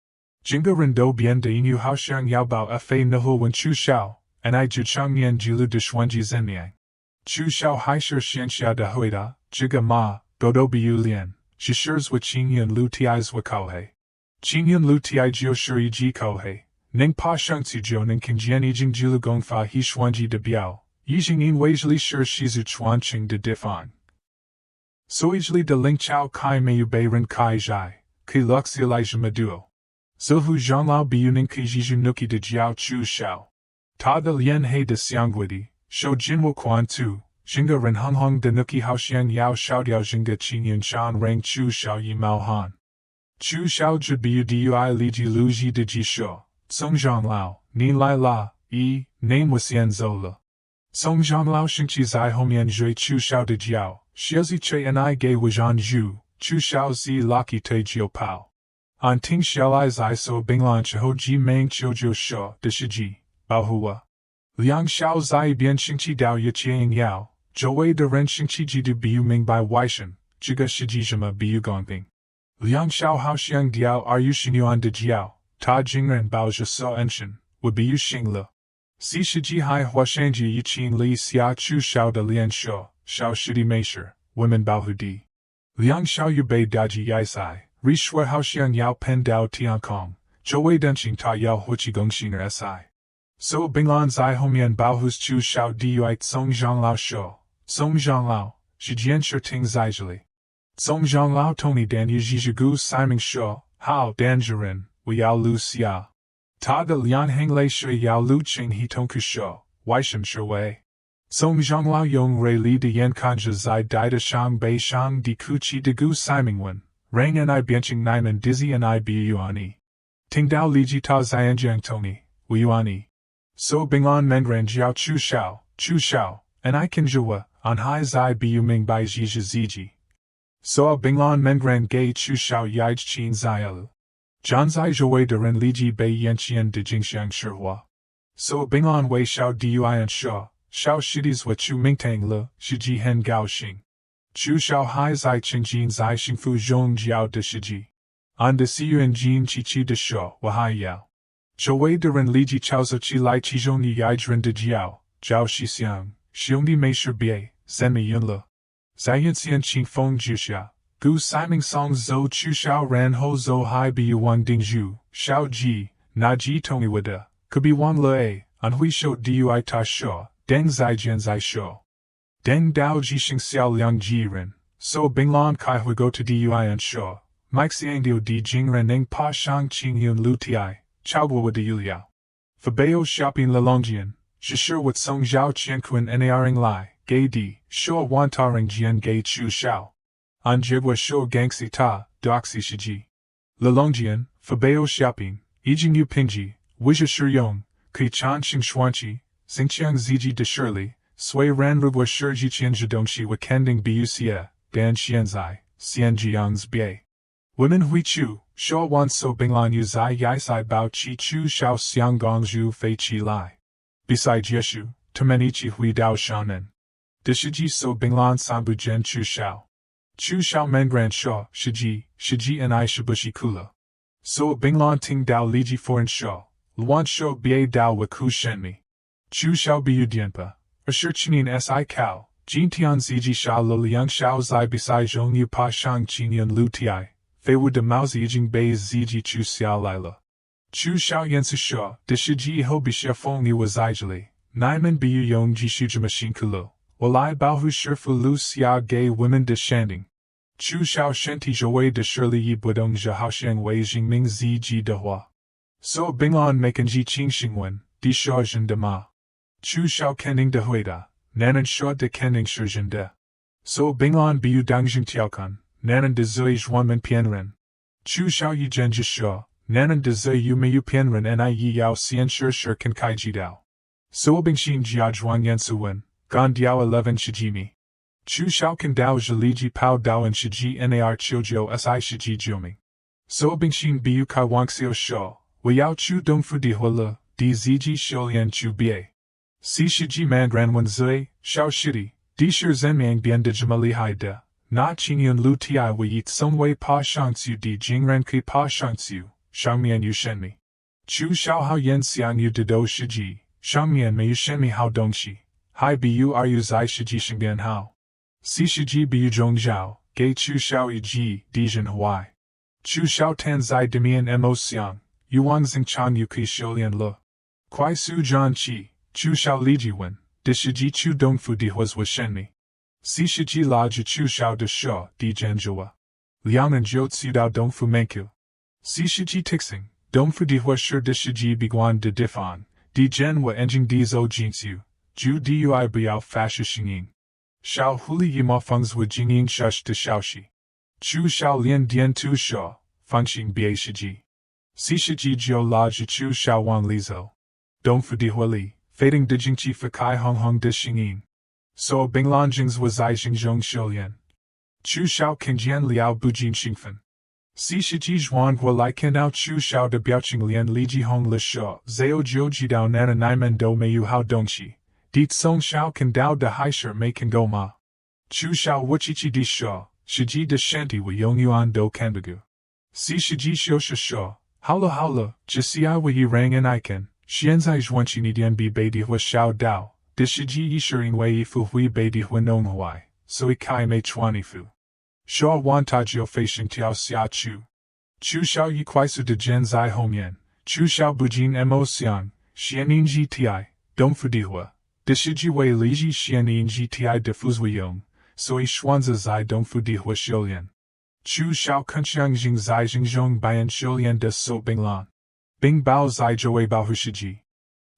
Jinga Rendo Bien de Inu Hao Xiang Yao Bao Fa Nuhu Wen Chu Shao, and I Ju Chang Yan Jilu de Xuanji Zhenmiang. Chu Shao Hai Shi Xian Xia de Huida, Jiga Ma, Dodo Biu Lian, Shishers with Qingyun Lu Ti's Wakauhe. Qingyun Lu Ti Jio Shuri Ji Kohe, Ning Pa Shang Tzu Jiu Ning King Jian Yijing Jilu Gongfa He Xuanji de Biao. Yijing in Weizli Shi Shizu Chuanqing de Difang. Soizli de Ling Chao Kai Meiyu Bei Ren Kai Zhai, Ki Luxia Lai Zhamaduo. Zohu Zhanglao Biuning Ki Jiju Nuki de Jiao Chu Shao. Ta de Lien He de Xiangguidi, Shou Jinwo Quan Tu, Jinga Ren Hong Hong de Nuki Hao Xiang Yao Shao Diao Jinga Qingyun Shan Rang Chu Shao Yi Mao Han. Chu Shao Ju Biu Dui Li Ji Lu Ji de Ji Shou, Song Zhanglao, Ni Lai La, Name Wasian Zola. Song Zhanglao Xingqi Zai Homian Zhui Chu Shao de Jiao, Xiaozi Che Ni Gei Wuzhan Zhu, Chu Shao Zi Laki Te Jiao Pao. An Ting Xiao Zai So Binglan Chiho Ji Meng Chiu Jiu Shou, de Shiji, Bao Hua. Liang Xiao Zai Bian Xingqi Dao Ye Qiang Yao, Zhou Wei de Ren Xingqi Ji du Biu Ming Bai Waishan, Jiga Shiji Zhima Biu Gongping. Liang Xiao Hao Xiang Diao Ru Xinyuan de Jiao, Ta Jingren Bao Zhe So Enshin, Wu Biu Xing Le. Si Shiji Hai Hua Shangji Yi Qin Li Xia Chu Shao de Lian Shou, Shao Shidi Meisher, Women Bao Hu Di. Liang Xiao Yu Bei Daji Yai Sai, Ri Shui Hao Xiang Yao Pen Dao Tian Kong, Zhou Wei Denqing Ta Yao Huqi Gong Xing'er Si. So Binglan Zai Homian Bao Hus Chu Shao Dui Tsong Zhang Lao Shou, Tsong Zhang Lao, Shijian Shurting Zaijali. Tsong Zhang Lao Tony Dan Yizhigu Siming Shou, Hao Danjarin, Wu Yao Lu Xia. Ta De Lian Heng Lei Shui Yao Lu Qing He Tongku Shou, Waishim Shui. Tsong Zhang Lao Yong Rei Li De Yan Kanja Zai Dai De Shang Bei Shang Di Ku Chi De Gu Siming Wen, Rang and I Bianching Nine and Dizzy and I Bu Yuani. Ting Dao Li Ji Ta Zianjiang Tony, Wu Yuani. So Binglan Mengran Jiao Chu Shao, and I Kan Jua, on Hai Zai Bu Ming Bai Ji Ziji. So Binglan Mengran Gay Chu Shao Yaij Chin Zaialu. Zhan Zai Zhui De Ren Li Ji Bei Yanqian De Jingxiang Shihua. So Binglan Wei Shao Dui and Shao Shidis Wa Chu Mingtang Le, Shiji Hen Gao Xing. Chu Shao Hai Zai Qing Jin Zai Xingfu Zhong Jiao De Shiji. An De Siyu and Jin Chi Chi De Shao, Wa Hai Yao. Zhui De Ren Li Ji Chao Zo Chi Lai Chi Zhong Yi Yaij Ren De Jiao, Jiao Shi Xiang, Xiong Di Mei Shi Bie, Zen Mi Yun Le. Zai Yin Xian Qing Feng Jixia. Gu Siming Song Zo Chu Shao Ran Ho Zo Hai Bu Wang Ding Zhu, Shao Ji, Na Ji Tony Wada, Kubi Wang Le, An Hui Shou Dui Ta Shou, Deng Zai Jian Zai Shou. Deng Dao Ji Xing Xiao Liang Ji Ren, So Binglan Kai Hui Go To Dui An Shou, Mike Xiang Dio Di Jing Ren Ning Pa Shang Qing Yun Lu Ti, Chao Guo De Yuliao. Fabeo Shopping Lelongjian, Shishir with Song Zhao Qianquan Naring Lai, Gay Di, Shou Wan Taring Jian Gay Chu Shao. An Jigwa Shou Gangxi Ta, Doxi Shiji. Lelongjian, Fabeo Shopping, Ijing Yu Pingji, Wisha Shiyong, Kui Chan Xing Xuanqi, Xingqiang Ziji De Shirley, Sui Ran Rugwa Shiji Qian Zhidongxi Wakending Bu Xie, Dan Xianzai, Xian Jiang's Bie. Women Hui Chu, Shou Wan So Binglan Yu Zai Yai Sai Bao Chi Chu Shao Xiang Gong Zhu Fei Chi Lai. Beside Yeshu, Temenichi Hui Dao Shaonen. De Shiji So Binglan Sanbu Jen Chu Shao. Chu Shao Mengran Shou, Shiji and I Shibushi Kula. So Binglan Ting Dao Liji Foreign Shou, Luan Shou Bie Dao Waku Shenmi. Chu Shao Bu Dianpa, Ashur Chinin Si Kao, Jin Tian Ziji Shao Lo Liang Shao Zai Besai Zhong Yu Pa Shang Qin Yun Lu Ti, Fei Wu De Mao Zijing Bei Ziji Chu Xiao Lila. Chu Shao Yensu Shou, De Shiji Ho Bixia Fong Yu Wazijali, Naiman Bu Yong Ji Shuja Machine Kulo, Walai Bao Hu Shifu Lu Xia Gay Women De Shanding. Chu Shao Shenti Zhui De Shirley Yi Budong Zhaoxiang Wei Jingming Zi Ji De Hua. So Binglan Maken Ji Qing Xingwen, Di Shao Zhen De Ma. Chu Shao Kending De Huida, Nanan Shao De Kending Shizhen De. So Binglan Bu Dangjing Tiaokan, Nanan De Zui Zhuanmen Pianren. Chu Shao Yi Zhen Jishou, Nanan De Zui Yu Mei Yu Pianren Ni Yi Yao Xian Shir Kan Kai Ji Dao. So Bingxin Jia Zhuang Yansu Wen, Gan Diao 11 Shijimi. Chu Shao Kan Dao Zhiliji Pao Dao and Shiji Nar Chiojiu Si Shiji Jiuming. So Bingxin Bu Kai Wang Xiao Shou, Wu Yao Chu Dongfu Di Hua Di Ziji Xiulian Chu Bie. Si Shiji Mangran Wen Zui, Shao Shidi, Di Shir Zenmiang Bien De Jamali Hai De, Na Qingyun Lu Ti Wu Yi Tsong Wei Pa Shangxiu Di Jingren Ki Pa Shangxiu, Shangmian Yu Shenmi. Chu Shao Hao Yen Xiang Yu De Do Shiji, Shangmian Mei Yu Shenmi Hao Dongxi, Hai Bu Ru Zai Shiji Shingdian Hao. Si Shiji Bu Zhong Zhao, Gay Chu Shao Yi Ji, Dijin Hawaii. Chu Shao Tan Zai Demian Mo Xiang, Yuan Xing Chan Yu Ki Sholian Le. Kwai Su Zhan Qi, Chu Shao Li Ji Wen, De Shiji Chu Dongfu Di Huas Wa Shenmi. Si Shiji La Ji Chu Shao De Shou, Di Zhanjua. Liang and Jiu Tsu Dao Dongfu Menkyu. Si Shiji Tixing, Dongfu Di Hua Shir De Shiji Biguan De Difan, Di Zhen Wa Enjing Di Zhou Jingxiu, Ju Dui Biao Fashu Xingying. Shao Huli Yima Feng's Wu Jingying Shush De Shaoxi. Chu Shao Lian Dian Tu Shou, Fengxing Bia Shiji. Si Shiji Jiu La Ji Chu Shao Wang Lizo. Dongfu Di Hua Li, Fading De Jingqi Fakai Hong Hong De Xingyin. So Binglan Jing's was Zai Xingzhong Xiulian. Chu Shao Qingjian Liao Bujin Xingfen. Si Shiji Zhuan Hua Lai Kinao Chu Shao De Biaoqing Lian Li Ji Hong Le Shou, Zao Jiu Jidao Nana Naimen Do Meiyu Hao Dongxi. Di Tsong Shao Kan Dao De Haisher Mei Kan Go Ma. Chu Shao Wuchichi Di Shou, Shiji De Shanti Wu Yong Yuan Do Kanbagu. Si Shiji Shosha Shou, Haula, Jisia Wu Yi Rang En Iken, Xianzai Zhuanqi Nidian Bi Bei Di Hua Shao Dao, De Shiji Yishiring Wei Yi Fu Hui Bei Di Hua Nong Huai, Sui Kai Mei Chuani Fu. Shao Wan Ta Jiu Feishing Tiao Xia Chu. Chu Shao Yi Kwaisu De Zhen Zai Hongyan, Chu Shao Bujin Mo Xiang, xian yin ji ti, dong fu di hua, de shi ji wei li ji xian yin ji ti de fuz wu yong, so I xuanzi zai dong fu di hua xiulian. Chu shao kunxiang jing zai jing zhong bian xiulian de so bing lan. Bing bao zai zhou wei bao hu shiji.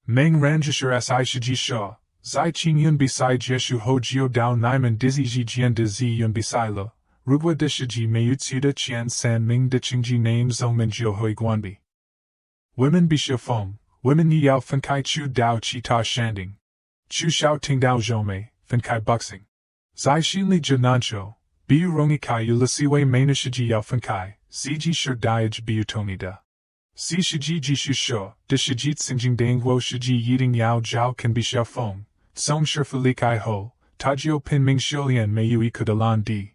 Meng ran jishur si shiji sha, zai qing yun beside jeshu ho jio dao naiman dizzy ji jian de zi yun beside lo, rugwa de shiji meiyu tsuda qian san ming de qingji name zongmen jio hoi guanbi. Women bisha feng, women yi yao fenkai chu dao chi ta shanding. Chu shao ting dao zhome, fenkai boxing. Zai xinli janancho, biu rongi kai yu lisiwei mena shiji yao fenkai, ziji shur diaj biu toni da. Si shiji jishu sho, de shijit singjing dang wo shiji yiding yao jiao kan bisha feng, song shur felikai ho, tajio pin ming shilian meiyu ikudalan di.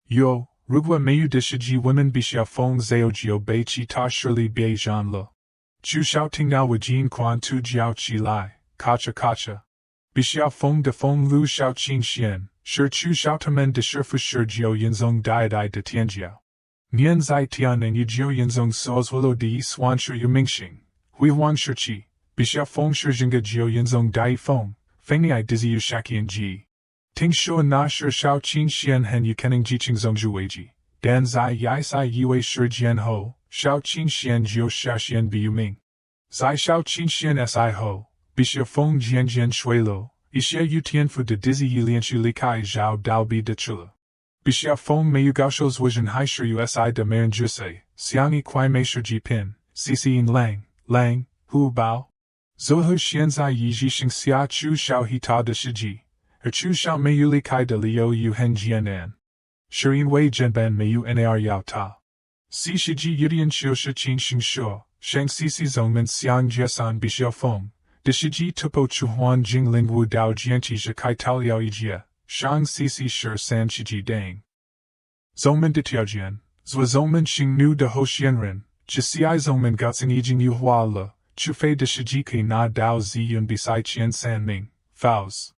Yo, rugwa meiyu de shiji women bisha feng zao jio bei chi ta shurli bei zhan lo. Chu shao ting dao wajin quan tu jiao chi lai, kacha kacha. Bisha feng de feng lu shao qing xian, shur chu shao tamen de shur fu shur jiao yinzong diadai de tianjiao. Nian zai tian and yu jiao yinzong soz wilo di swan shur yu mingxing, hui huang shur chi, bisha feng shur jinga jiao yinzong dai feng, feng ni dizzy yu shakian ji. Ting shua na shur shao qing xian hen yu kening ji qing zong ju wei ji, dan zai yai sai yue shur jian ho, shao qing xian jiao xia xian bi yu ming. Zai shao qing xian si ho, bisha feng jian jian shui lo, Isha yu tian fu de dizzy yu lian shu li kai zhao dao bi de chula. Bisha feng mei yu gao shou's wizhen hai shur yu si de meren jusei, xiang yi kwai mei shur ji pin, cc yin lang, hu bao. Zohu xian zai yi ji xing xia chu shao hi ta de shiji, chu shao mei yu li kai de liu yu hen jian an. Shur yin wei zhen ban mei yu nar yao ta. Si shiji yudian xiu shi qing xing shuo, shang cc zongmen xiang jiesan bisha feng. De shiji tupo chuhuan jing ling wu dao jianqi zhe kai tao liao yijie, shang cc shur san shiji dang. Zongmen de tiaojian, zwa zongmen xing nu de ho xianren, jisiai zongmen gaotsing yijing yu hua le, chu fei de shiji ki na dao zi yun besai qian san ming, faos.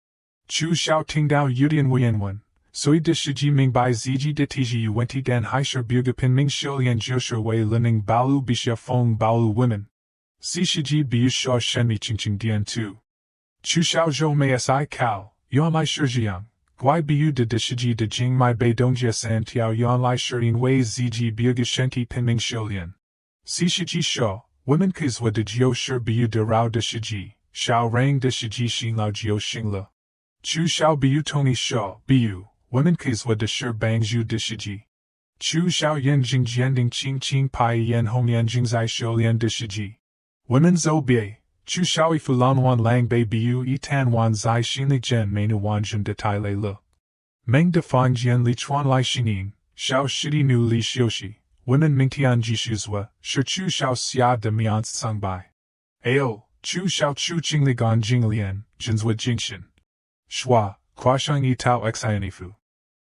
Chu shao ting dao yudian wuyanwen, sui de shiji ming bai ziji de tiji yu wenti dan hai shur buga pin ming shilian jiu wei lining balu bisha feng balu women. Si shiji biu shao shenmi qingqing dian tu. Chu shao zhou mei si kao, yuan lai shijiang, guai biu de shiji de jing mai bei dongjia san tiao yuan lai shirin wei ziji biu gashenti pinming shilian. Si shiji shao, women kizwa de jiu shir biu de rao de shiji, shao rang de shiji xin lao jiu xingla. Chu shao biu toni shao, biu, women kizwa de shir bang zhu de shiji. Chu shao yen jing jianding qing qing pai yen hong yan jing zai shilian de shiji. Women zo bie, chu shaoi fulan wan lang bei biu yi tan wan zai xinli jen menu wan jun de tai lei le. Meng de fang jian li chuan lai xinging, shao shidi nu li xioxi, women mingtian ji shuzwa, shi chu shao xia de mians tsang bai. Ao, chu shao chu qingli gan jing lian, jinswa jingshin. Shua, kwa shang yi tao xianifu.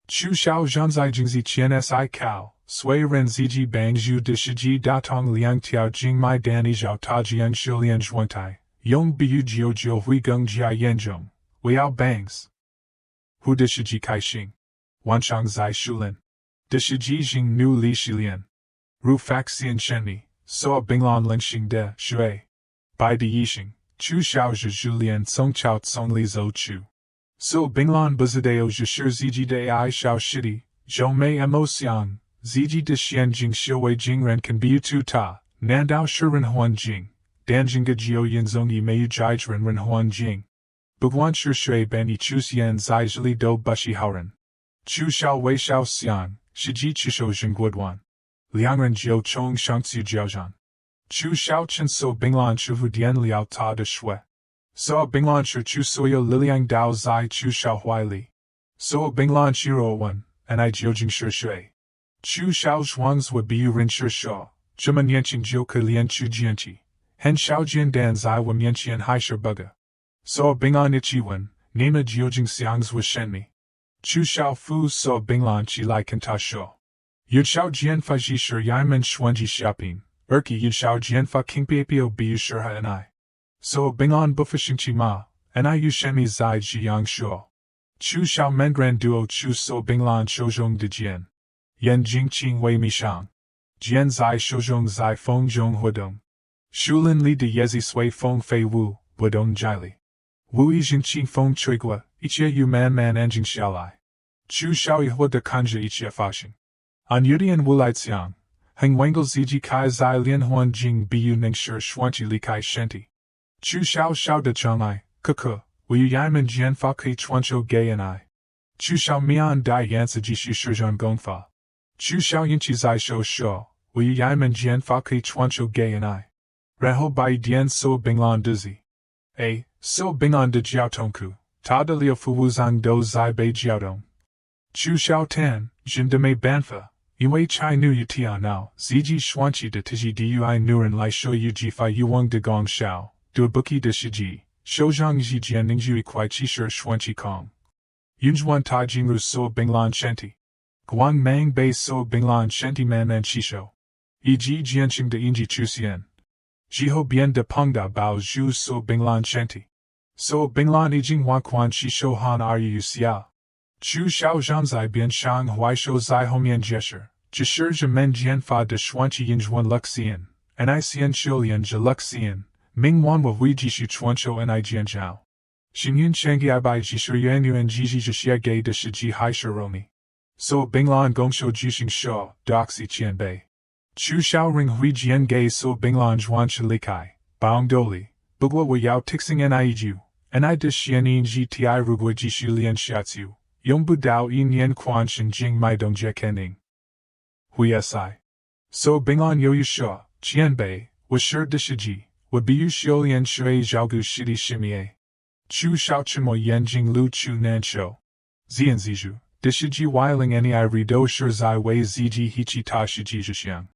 Chu shao zhanzai jingzi qian si kao. Sui ren ziji bang zhu de shiji da tong liang tiao jing mai dan yi zhao ta jiang shilian zhuangtai, yong biu jiu jiu hui geng jia yanzhong, weiao bangs. Hu de shiji kai xing. Wanchang zai shulin. De shiji jing nu li shilian. Ru fak xian shenni, so binglan ling xing de shui. Bai de yixing, chu xiao zhi julian song chao tsong li zo chu. So binglan buzadeo zhi shir ziji de ai xiao shidi, zhou mei mo xiang. Ziji de xian jing xiuwei jingren kan biu tu ta, nandao shiren huan jing, danjinga jiu yinzong yi meiyu jiren ren huan jing. Buguan shir shui ban yi chu xian zai zili do bushi haoren. Chu xiao wei xiao xiang, shiji chisho jingguoduan. Liangren jiu chong shangtsu jiaozhan. Chu xiao chen so binglan shuhu dian liao ta de shui. So binglan shir chu soyo liliang dao zai chu xiao huai li. So binglan shiro wan, and I jiu jing shir shui. Chu shao zhuangs wa biu rin shi shao, zhimen yanqing jiu ke lian chu jianqi, hen shao jian dan zai wa mianqian hai shi buga. So bingan ichi wen, nima jiu jing xiangs wa shenmi. Chu shao fu so binglan chi lai kan ta shao. Yud shao jian fa ji shir yaimen shuanji xiapin, erki yud shao jian fa kingpiapio biu shir ha and I. So bingan bufishing chi ma, and I yu shenmi zai ji yang shao. Chu shao mengran duo chu so binglan shouzhong de jian. Yan jing qing wei mi shang. Jian zai shouzhong zai feng zhong huadong. Shulin li de yezi sui fong fei wu, wadong jili. Wu yi jing qi fong chuigua, ichie yu man anjing xiaolai. Chu xiao yi hua de kanja ichie fashing. An yudian wu lai xiang, heng wengel ziji kai zai lian huan jing bu ning shi shuanchi li kai shenti. Chu xiao de chang ai, kuku, wu yu yaiman jian fa kai chuancho gay and I. Chu xiao mian dai yansa ji shu shirzhan gongfa. Chu xiao yinchi zai shou, wu yu yaiman jian fa kai chuancho gay and I. Reho bai dian so binglan dizi. A, so bingan de jiaotongku, ta de liu fu wuzang do zai bei jiaotong. Chu xiao tan, jin de mei banfa, yue chai nu yu tia now, ziji shuanchi de tiji dui nuren lai sho yu ji fi yuang de gong xiao, du buki de shiji, shouzhang ji jian ningju kwai chi shi shuanchi kong. Yunjuan ta jingru so binglan shenti. Guang mang bei so binglan shenti man and shisho. E.g. jianqing de inji chusian. Jiho bien de pengda bao zhu so binglan shenti. So binglan ijing huaquan shisho han ru xia. Chu xiao zhanzai bien shang huai shou zai homian jesher. Jishir jimen jian fa de shuanchi yinjuan luxian. And I xian shulian je luxian. Ming wan wa hui jishu chuancho and I jian zhao. Xingyun shangi I bai jishir yuan yuan jiji jishia gay de shiji hai shiromi. So binglan gongsho jishing sho, doxi qian bei. Chu xiao ring hui jian gay so binglan zhuan shilikai, baong doli, bugwa wa yao tixing niju, and I dish xian yin ji ti rugwa jishu lian xiatsu, yongbu dao yin yen quan shin jing mai dong jie kening. Hui si. So binglan yo yu sho, qian bei, wa shir dishiji, wa biyu xiu lian shui zhaogu shidi shimie. Chu xiao chenmo yen jing lu chu nan shou. Zian ziju, dishiji wiling ni rido shir zai wei ziji hichi ta shiji zhixiang.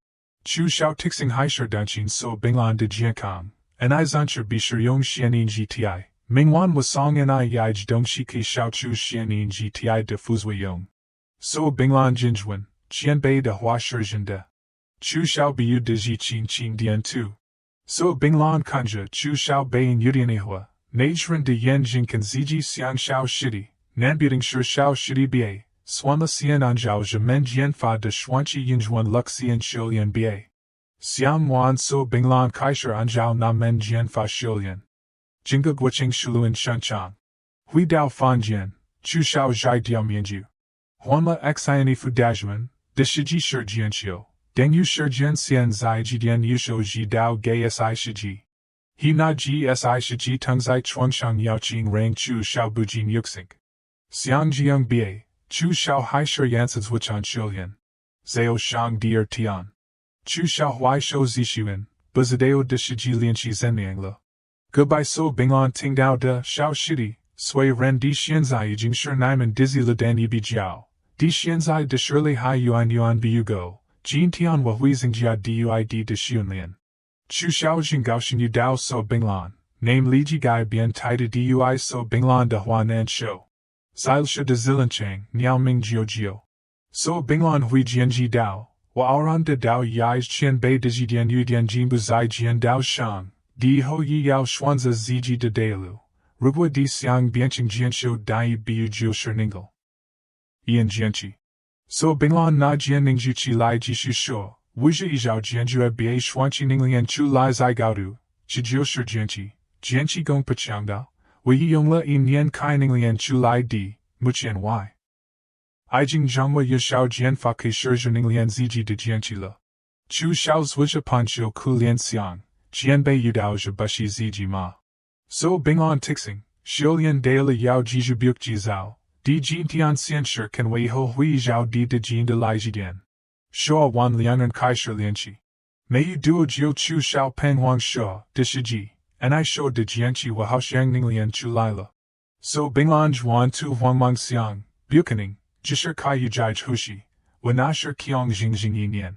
Chu xiao tixing hai shir danchin so binglan de jiankang, and I zancher bishir yong xianin gti, mingwan was song and I yij dong shiki xiao chu xianin gti de fuzwa yong. So binglan jinjuan, qian bei de hua shir de. Chu xiao biu de ji qing dian tu. So binglan kanja chu xiao bein yudian hua, najran de yen jinkan ziji xiang xiao shidi, nanbuting shir xiao shidi ba. Swanla xian anjiao jimen jian fa de shuanchi yinjuan luk xian shilian ba. Xiang wan so binglan kaishir anjiao na men jian fa shilian. Jinga guiqing shuluan shenchang. Hui dao fan jian, chu xiao zhai diao mianju. Huanla xiani fu dajuan, de shiji shir jian xiu, deng yu shir jian xian zai ji dian yusho ji dao gay si shiji. He na ji si shiji tung zai chuangshang yao qing rang chu xiao bujin yuxing. Xiang jiang ba. Chu xiao hai shir yansas wuchan shilian. Zao shang dier tian. Chu xiao huai shou zishuan, buzadeo de shiji lianchi zenliangla. Goodbye so binglan ting dao de xiao shidi, sui ren di xianzai jing shir naiman dizzy le dan yibi jiao. Di xianzai de shirlei hai yuan bu go, jin tian wa huizing jia duid de xiunlian. Chu xiao jing gao xin yu dao so binglan, name li ji gai bien tai de dui so binglan de huan an shou. Zilsha de zilanchang, niao ming jiao. So binglan hui jianji dao, wa aoran de dao yais qian bei de jidian yu dian jinbu zai jian dao shang, di ho yi yao xuanza ziji de dailu, rugwa di xiang bianching jianshou dai biu jiu shirningle. Ian jianchi. So binglan na jian ningju chi lai jishu shuo, wuja izhao jianju ba shuanchi ninglian chu lai zai gaodu, chi jiu shir jianchi gong pachang dao. Wei yongla in yen kai ninglian chu lai di, muqian y. I jing zhangwa ye xiao jian fa ke shizhi ninglian ziji de jianqi le. Chu xiao zwisha pancho ku lian xiang, jian bei yudao zhe bushi ziji ma. So binglan tixing, xiulian daily yao jiju buk ji zao, di jin tian xian shir kan wei ho hui zhao di de jin de lai jidian. Shua wan liangan kai shir lianqi. Mei yu duo jiu chu xiao peng wang shua, de shiji. And I showed de jianqi wa hao xiang ninglian chu laila. So binglan zhuan tu huangmang xiang, bukaning, jishir kai yu jai hushi, wa na shir kiong jing yin yan.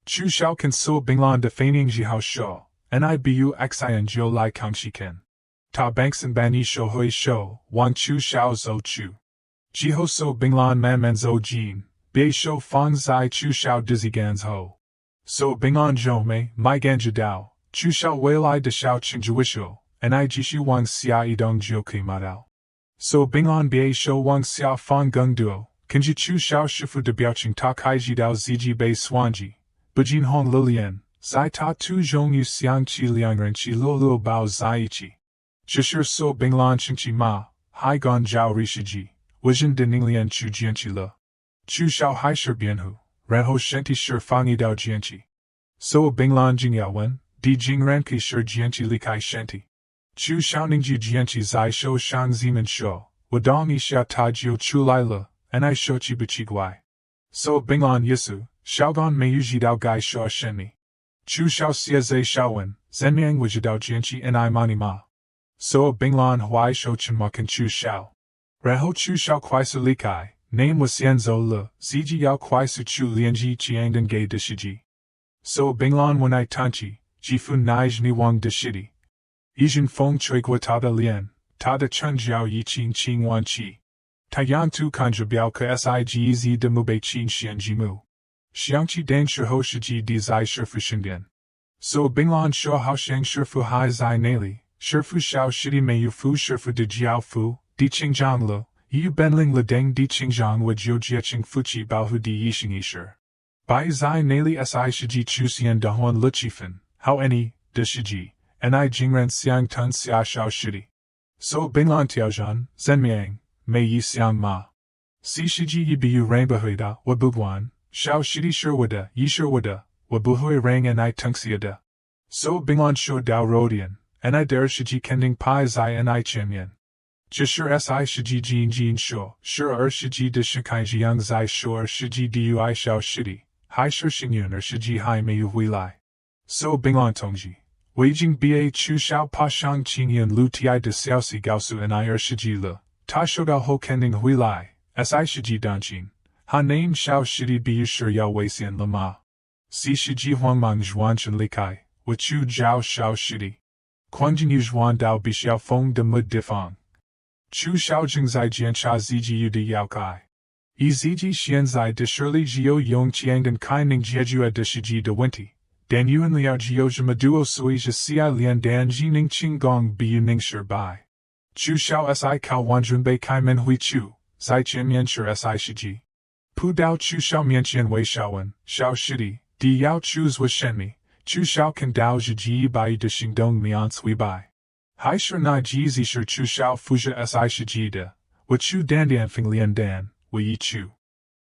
Chu xiao kan so binglan de feigning ji hao shou, and I bu xian jiu lai kang shi ken. Ta banksan ban yi shou hui shou, wang chu xiao zo chu. Ji ho so binglan man zo jin, bei shou fang zai chu xiao dizzy gans ho. So binglan zhou mei, mai ganja dao. Chu xiao wei lai de xiao qingjuishu, and I jishu wang xia idong jiu ke madao. So binglan bei shou wang xia fang gung duo, kanji chu xiao shifu de biaoqing ta kai ji dao ziji bei swanji, bujin hong lilian, 在他途中与相气两人起落落抱在一起。这是所并乱生气嘛，还干焦日世纪，我人的能力去坚持了。至少还是辩护，然后身体是放一道坚持。所并乱重要问，地竟然可以是坚持离开身体。至少能去坚持在手上这么说，我当一下他就出来了，I说奇不奇怪。所并乱耶稣，小干没有知道该说什么。至少现在小问，怎样我知道坚持 I 嘛你嘛。所并乱坏手沉默跟至少。然后至少快速离开。name 我先走了，自己要快速去连接强的给的世界。所并乱我乃叹气，几乎乃是你忘的世界。一阵风吹过他的脸，他的唇角已经轻弯起。太阳突看着表可 SIGZ 的墓被清显积木。想起当时候世纪的在师傅身边。所并乱说好像师傅还在那里，师傅小世界没有服师傅的教父，的清长了。有本领了等的清长我就接清夫妻保护的一生一世。摆在那里 SI 世纪出现的换了气氛，好 any 的世纪 ，I 竟然想吞下小世界。所并乱挑战，怎么样？没意想嘛。C 世纪也比如人不会的，我不管。小世界是我的，也是我的，我不会让 I 吞下的。所并乱说到弱点 ，I 的世纪肯定排在 I 前面。这是 SI 世纪仅说，是2世纪的世界这样在说2世纪的UI 小世界，还是幸运2世纪还没有回来。所并乱统计，我已经把取消爬上青年路 TI 的消息告诉 2世纪了，他收到后肯定回来。SI 世纪当前，他能小世纪比是要危险了吗 ？C 世纪慌忙完全离开，我去找小世纪，关键是玩到必须要疯的没地方。至少正在检查自己有的要改，以自己现在的实力只有用钱跟开能解决的实际的问题，但有人了只有这么多所以是 CI 连单只能成功比能失败。至少 SI 靠完准备开门会出，在前面是 SI 实际。不到至少面前为小问，小实力，第要 choose 我什么，至少看到自己100的行动面为败。还是那几子是至少负责 SI 世纪的，我去单点分连单，我一去。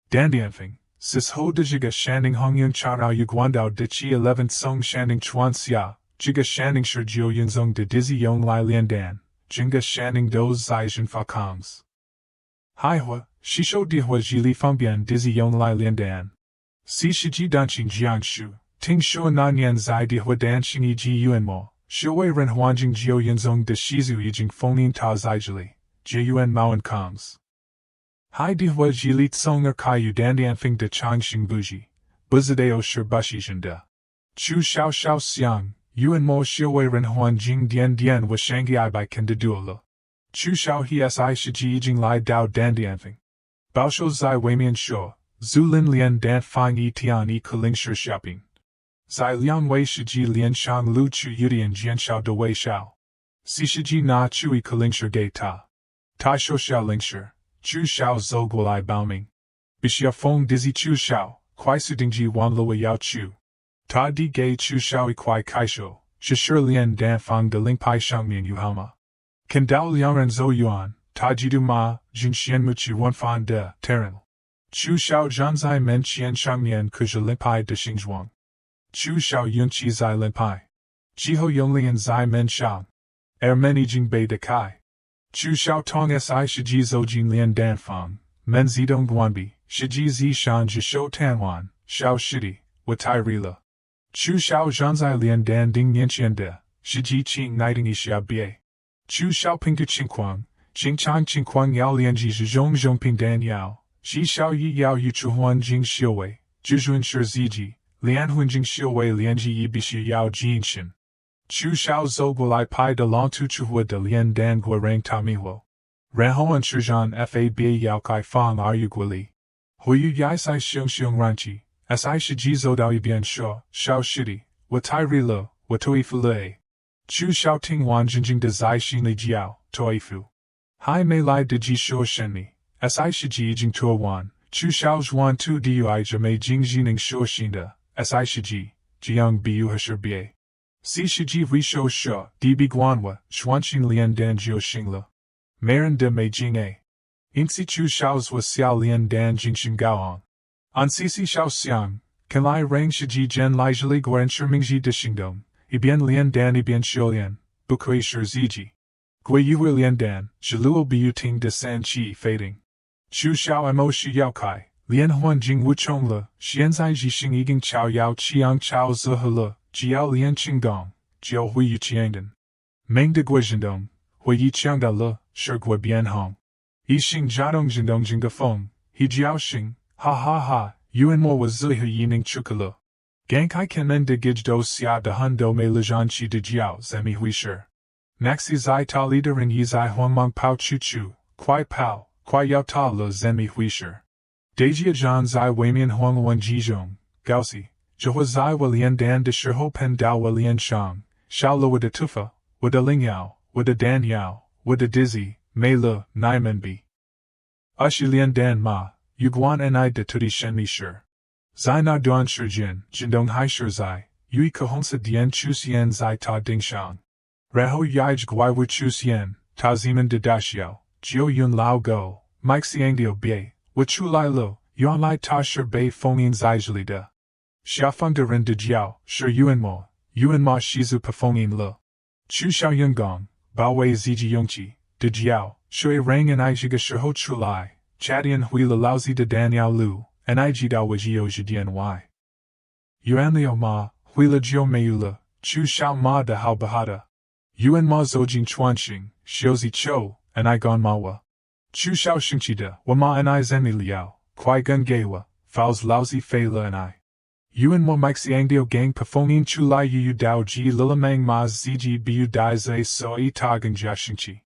单点分，此后的这个山顶行业查到有关到的其11松山顶传下，这个山顶是9人中的dizi用来连单，整个山顶都在人发康子。还话，吸收的话极力方便dizi用来连单。C 世纪当前这样说，听说那年在的话单亲以及UN么。社会人环境就严重的习俗已经封印他在这里，这UN猫人康子。还的话极力从而开有单点分的长性不济，不是得有是不牺牲的。至少想，UN 么社会人环境点我上个100看得多了。至少 SI 世纪已经来到单点分。保守在外面说，zulin 连单翻译天一可能是 shopping。在2位世纪连上路去有点减少的微笑。4世纪拿出一个零食给他，他说小零食，至少走过来报名。必须要封dizi至少，快速登记完了我要去。他的给至少一块开手，这是连单放的令牌上面有号码。看到2人走远，他记得吗？真羡慕去晚饭的人。至少站在面前上面可是令牌的形状。至少运气在连牌，之后用力在面上，们已经被打开。至少同 SI 世纪走进连单房，门自动关闭，实际上只收摊完，小实力，我太累了。至少站在连单顶面前的，实际请耐等一下别。至少评估情况，正常情况要连接是种平单要，至少也要有出环境修为，就是允许自己。连环境修为连接也必须要谨慎。至少走过来拍的long突出我的连单过让他迷惑。然后按时间 FAB 要开放2过里。会有也在熊燃气 ，SI 世纪走到一边说，小师弟，我太累了，我退服了。至少听完真正的在心里叫，退服。还没来得及说什么 ，SI 世纪已经做完，至少1、2 DUI 就没经济能说新的。SI 世纪， jiang biu hashir bie. Si shiji risho sha, di bi guanwa, xuanxing lian dan jiu xingla. Marin de mei jing a. Inxi chu shaos was xiao lian dan jingxing gaoang. An sisi shao xiang, kan lai rang shiji jen lai zhili guan shimingji de xingdong, ibien lian dan ibien xiulian, bukui shir ziji. Gui yu lian dan, zhiluo biu ting de san chi fading. Chu shao mo shi yao kai, lian huan jing wu chong le, xianzai ji xing yiging chao yao chiang chao zi he le, jiao lian qingdong, jiao hui yu qiangdan. Meng de gui zhendong, hui yi qiang da le, shi gui bian hong. Yi xing jiadong zhendong jing de feng, he jiao xing, ha ha ha, yuan mo was zi he yining chuka le. Gang kai ken men de gij do xia de hun do mei le zhan chi de jiao zemi hui shir. Naxi zai ta leader ring yi zai huang mong pao chu chu, kwai pao, kwai yao ta le zemi hui shir. Dejia zhan zai weimian huang wan ji zhong, gaosi, zhihua zai wa lian dan de shiho pen dao wa lian shang, shao le wa de tufa, wa de ling yao, wa de dan yao, wa de dizzy, mei le, nai men bi. Ushi lian dan ma, yu guan en I de tudi shen mi shir. Zai na duan shir jin, jindong hai shir zai, yui kahonsa dien chu sien zai ta ding shang. Reho yaij guai wu chu sien, ta zimen de dashiao, jiu yun lao go, mike siang dio bie, wu chu lai lo, yuan lai ta shir bei fongin zai jili de. Xiafeng de ren de jiao, shir yuan ma shizu pa fongin le. Chu xiao yun gong, bao wei ziji yongqi, de jiao, shui rang and I jiga shiho chu lai, chatian hui le laozi de dan yao lu, and I jidao wa jio jidian y. Yuan liao ma, hui le jio meiu le, chu xiao ma de hao bahada. Yuan ma zojing chuanxing, xiuzi cho, and I gon ma wa. Chu xiao xingqi de, wa ma and I zemi liao, kwai gun gei wa, faos laozi fei le and I. Yuan mo mike siangdio gang pafongin chu lai yu dao ji lilamang ma ziji biu dai zai so I tagang jia xingqi.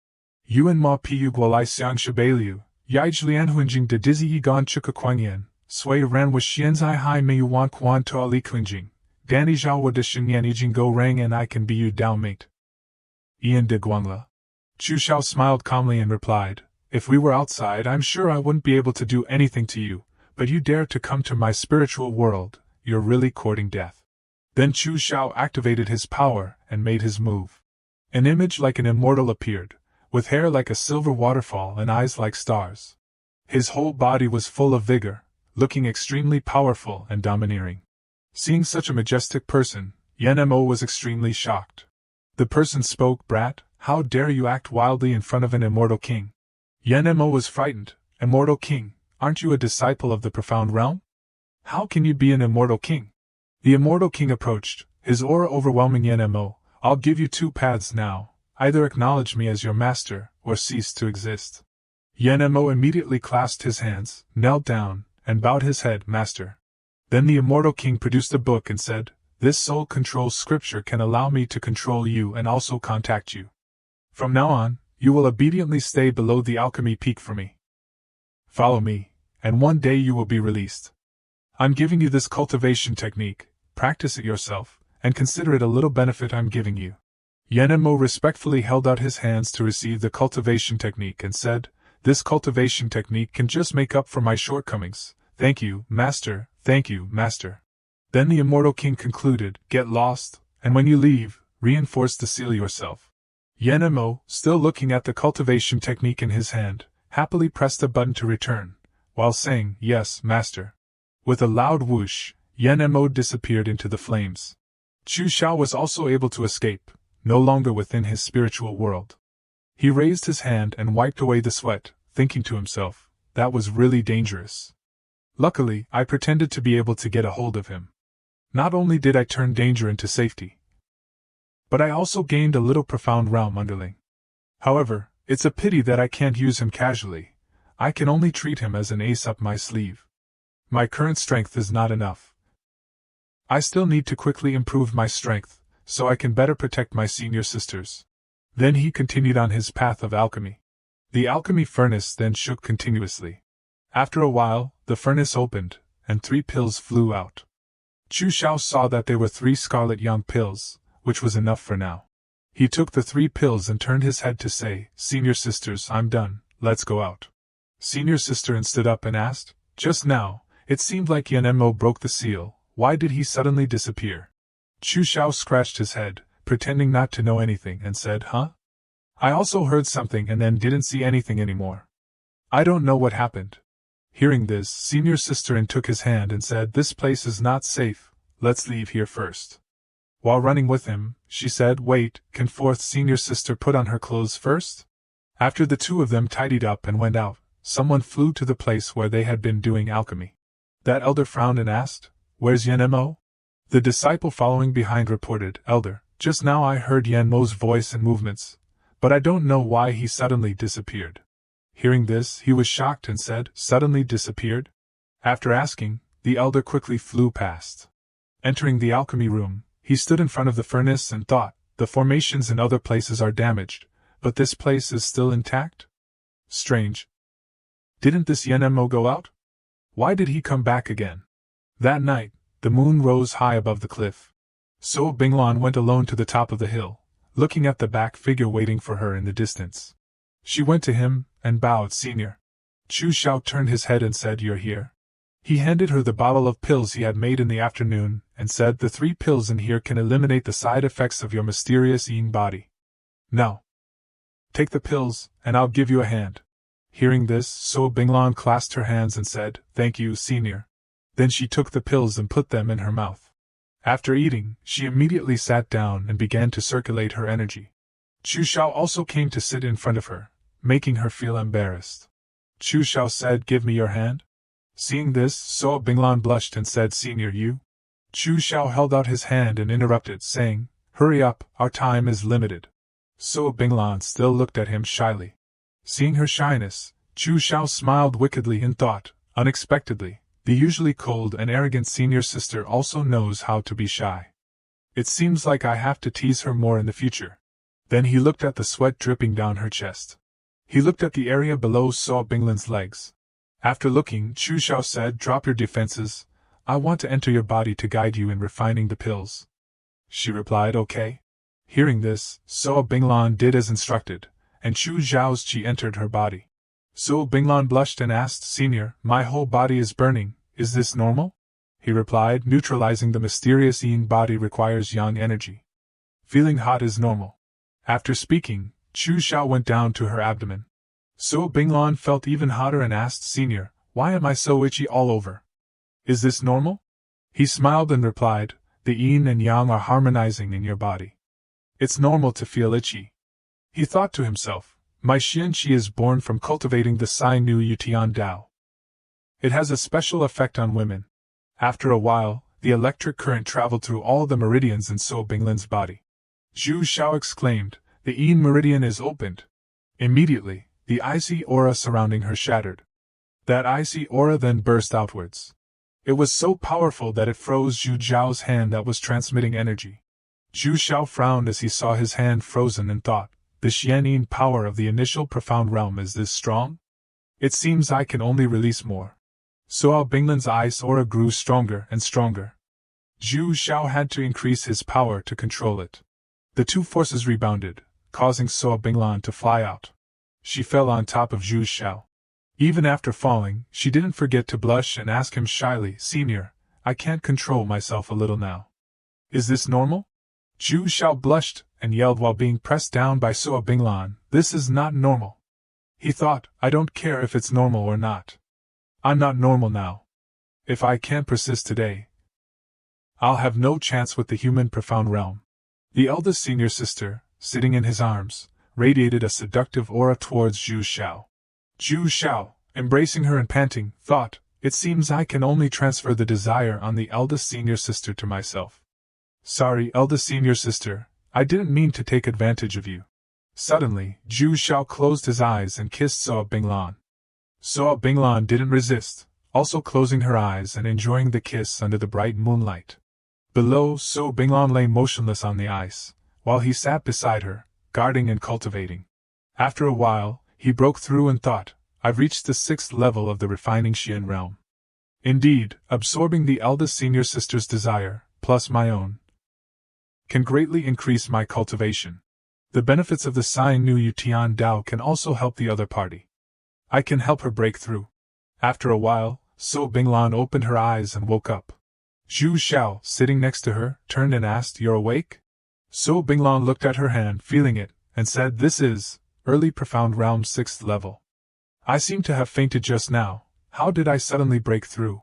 Yuan ma piu gualai xiang shabeliu, yaij lian huinjing de dizzy yi gon chuka kwangyan, sui ran wa xianzai hai mei wan quan to ali kunjing, danny zhao wa de xingyan ijing go rang and I can biu dao mate. Ian de Guangla. Chu Xiao smiled calmly and replied, if we were outside I'm sure I wouldn't be able to do anything to you, but you dare to come to my spiritual world, you're really courting death. Then Chu Xiao activated his power and made his move. An image like an immortal appeared, with hair like a silver waterfall and eyes like stars. His whole body was full of vigor, looking extremely powerful and domineering. Seeing such a majestic person, Yan Mo was extremely shocked. The person spoke, brat, how dare you act wildly in front of an immortal king? Yan Mo was frightened. Immortal king, aren't you a disciple of the profound realm? How can you be an immortal king? The immortal king approached, his aura overwhelming Yan Mo. I'll give you two paths now, either acknowledge me as your master, or cease to exist. Yan Mo immediately clasped his hands, knelt down, and bowed his head, master. Then the immortal king produced a book and said, this soul control scripture can allow me to control you and also contact you. From now on, you will obediently stay below the alchemy peak for me. Follow me, and one day you will be released. I'm giving you this cultivation technique, practice it yourself, and consider it a little benefit I'm giving you. Yan Mo respectfully held out his hands to receive the cultivation technique and said, this cultivation technique can just make up for my shortcomings. Thank you, master, thank you, master. Then the immortal king concluded, get lost, and when you leave, reinforce the seal yourself. Yan Mo, still looking at the cultivation technique in his hand, happily pressed a button to return, while saying, yes, master. With a loud whoosh, Yan Mo disappeared into the flames. Chu Xiao was also able to escape, no longer within his spiritual world. He raised his hand and wiped away the sweat, thinking to himself, that was really dangerous. Luckily, I pretended to be able to get a hold of him. Not only did I turn danger into safety, but I also gained a little profound realm underling. However, it's a pity that I can't use him casually. I can only treat him as an ace up my sleeve. My current strength is not enough. I still need to quickly improve my strength, so I can better protect my senior sisters. Then he continued on his path of alchemy. The alchemy furnace then shook continuously. After a while, the furnace opened, and 3 pills flew out. Chu Xiao saw that they were 3 scarlet young pills, which was enough for now. He took the 3 pills and turned his head to say, senior sisters, I'm done, let's go out. Senior sister stood up and asked, just now, it seemed like Yan Mo broke the seal, why did he suddenly disappear? Chu Xiao scratched his head, pretending not to know anything, and said, Huh? I also heard something and then didn't see anything anymore. I don't know what happened. Hearing this, senior sister took his hand and said, This place is not safe, let's leave here first. While running with him, she said, Wait, can fourth senior sister put on her clothes first? After the two of them tidied up and went out, someone flew to the place where they had been doing alchemy. That elder frowned and asked, Where's Yan Mo? The disciple following behind reported, Elder, just now I heard Yan Mo's voice and movements, but I don't know why he suddenly disappeared. Hearing this, he was shocked and said, Suddenly disappeared? After asking, the elder quickly flew past. Entering the alchemy room, he stood in front of the furnace and thought, The formations in other places are damaged, but this place is still intact? Strange. Didn't this Yan Mo go out? Why did he come back again? That night, the moon rose high above the cliff. So Binglan went alone to the top of the hill, looking at the back figure waiting for her in the distance. She went to him and bowed, Senior. Chu Xiao turned his head and said, You're here. He handed her the bottle of pills he had made in the afternoon, and said, The 3 pills in here can eliminate the side effects of your mysterious Yin body. Now, take the pills, and I'll give you a hand. Hearing this, So Binglan clasped her hands and said, Thank you, Senior. Then she took the pills and put them in her mouth. After eating, she immediately sat down and began to circulate her energy. Chu Xiao also came to sit in front of her, making her feel embarrassed. Chu Xiao said, Give me your hand. Seeing this, So Binglan blushed and said, Senior, you? Chu Xiao held out his hand and interrupted, saying, Hurry up, our time is limited. So Binglan still looked at him shyly. Seeing her shyness, Chu Xiao smiled wickedly and thought, unexpectedly, the usually cold and arrogant senior sister also knows how to be shy. It seems like I have to tease her more in the future. Then he looked at the sweat dripping down her chest. He looked at the area below So Binglan's legs. After looking, Chu Xiao said, Drop your defenses. I want to enter your body to guide you in refining the pills. She replied, Okay. Hearing this, So Binglan did as instructed, and Chu Xiao's qi entered her body. So Binglan blushed and asked, Senior, my whole body is burning, is this normal? He replied, Neutralizing the mysterious Yin body requires yang energy. Feeling hot is normal. After speaking, Chu Xiao went down to her abdomen. So Binglan felt even hotter and asked, Senior, why am I so itchy all over? Is this normal? He smiled and replied, The yin and yang are harmonizing in your body. It's normal to feel itchy. He thought to himself, My Xian Qi is born from cultivating the Sai Nu Yutian Dao. It has a special effect on women. After a while, the electric current traveled through all the meridians in So Binglan's body. Zhu Xiao exclaimed, The yin meridian is opened. Immediately, the icy aura surrounding her shattered. That icy aura then burst outwards. It was so powerful that it froze Zhu Zhao's hand that was transmitting energy. Zhu Xiao frowned as he saw his hand frozen and thought, The Xian power of the initial profound realm is this strong? It seems I can only release more. So Binglan's ice aura grew stronger and stronger. Zhu Xiao had to increase his power to control it. The two forces rebounded, causing So Binglan to fly out. She fell on top of Zhu Xiao. Even after falling, she didn't forget to blush and ask him shyly, Senior, I can't control myself a little now. Is this normal? Zhu Xiao blushed and yelled while being pressed down by So Binglan, This is not normal. He thought, I don't care if it's normal or not. I'm not normal now. If I can't persist today, I'll have no chance with the human profound realm. The eldest senior sister, sitting in his arms, radiated a seductive aura towards Zhu Xiao. Zhu Xiao, embracing her and panting, thought, It seems I can only transfer the desire on the eldest senior sister to myself. Sorry, eldest senior sister, I didn't mean to take advantage of you. Suddenly, Zhu Xiao closed his eyes and kissed So Binglan. So Binglan didn't resist, also closing her eyes and enjoying the kiss under the bright moonlight. Below, So Binglan lay motionless on the ice, while he sat beside her, guarding and cultivating. After a while, he broke through and thought, I've reached the 6th level of the refining Xian realm. Indeed, absorbing the eldest senior sister's desire, plus my own, can greatly increase my cultivation. The benefits of the Sai Nu Yutian Dao can also help the other party. I can help her break through. After a while, So Binglan opened her eyes and woke up. Zhu Xiao, sitting next to her, turned and asked, "You're awake?" So Binglan looked at her hand, feeling it, and said, "This is early profound realm 6th level. I seem to have fainted just now. How did I suddenly break through?"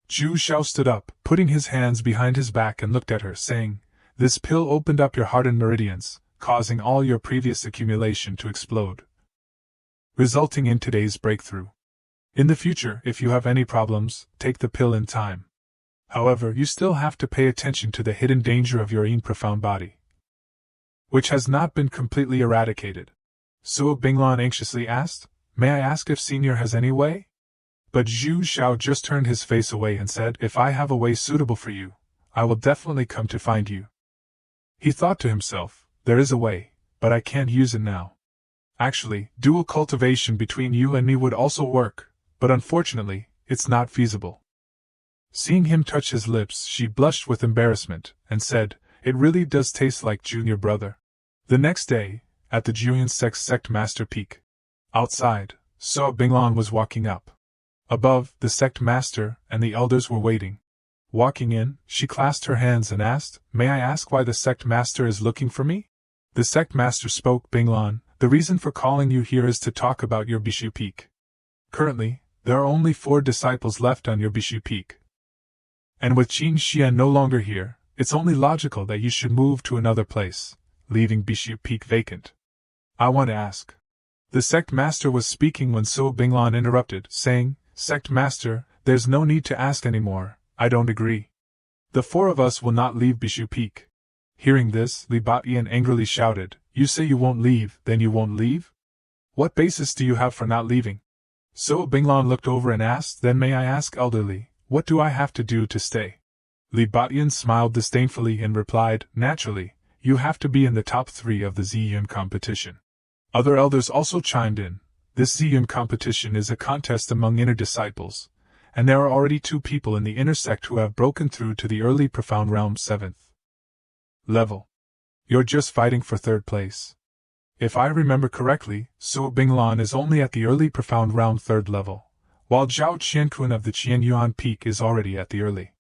Zhu Xiao stood up, putting his hands behind his back and looked at her, saying, "This pill opened up your hardened meridians, causing all your previous accumulation to explode, resulting in today's breakthrough. In the future, if you have any problems, take the pill in time. However, you still have to pay attention to the hidden danger of your own profound body, which has not been completely eradicated." So Binglan anxiously asked, "May I ask if Senior has any way?" But Zhu Xiao just turned his face away and said, "If I have a way suitable for you, I will definitely come to find you." He thought to himself, "There is a way, but I can't use it now. Actually, dual cultivation between you and me would also work, but unfortunately, it's not feasible." Seeing him touch his lips, she blushed with embarrassment, and said, "It really does taste like junior brother." The next day, at the Julian Sect Master Peak. Outside, Saw Binglan was walking up. Above, the Sect Master and the elders were waiting. Walking in, she clasped her hands and asked, "May I ask why the Sect Master is looking for me?" The Sect Master spoke, "Binglan, the reason for calling you here is to talk about your Bishu Peak. Currently, there are only 4 disciples left on your Bishu Peak. And with Qin Xian no longer here, it's only logical that you should move to another place, leaving Bishu Peak vacant. I want to ask." The Sect Master was speaking when So Binglan interrupted, saying, "Sect Master, there's no need to ask anymore. I don't agree. The 4 of us will not leave Bishu Peak." Hearing this, Li Batian angrily shouted, "You say you won't leave, then you won't leave? What basis do you have for not leaving?" So Binglan looked over and asked, "Then may I ask, elderly, what do I have to do to stay?" Li Batian smiled disdainfully and replied, "Naturally, you have to be in the top 3 of the Ziyun competition." Other elders also chimed in. This Ziyun competition is a contest among inner disciples, and there are already 2 people in the inner sect who have broken through to the early profound realm 7th level. You're just fighting for 3rd place. If I remember correctly, So Binglan is only at the early profound realm 3rd level, while Zhao Qiankun of the Qianyuan Peak is already at the early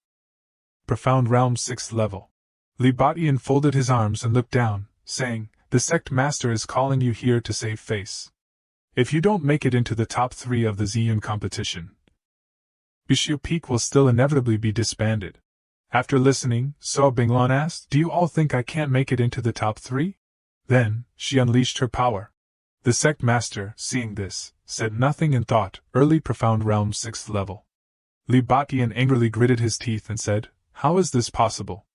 profound realm 6th level. Li Batian folded his arms and looked down, saying, "The Sect Master is calling you here to save face. If you don't make it into the top 3 of the Ziyun competition, Bishu Peak will still inevitably be disbanded." After listening, So Binglan asked, "Do you all think I can't make it into the top 3? Then, she unleashed her power. The Sect Master, seeing this, said nothing and thought, "Early profound realm 6th level." Li Batian angrily gritted his teeth and said, "How is this possible?"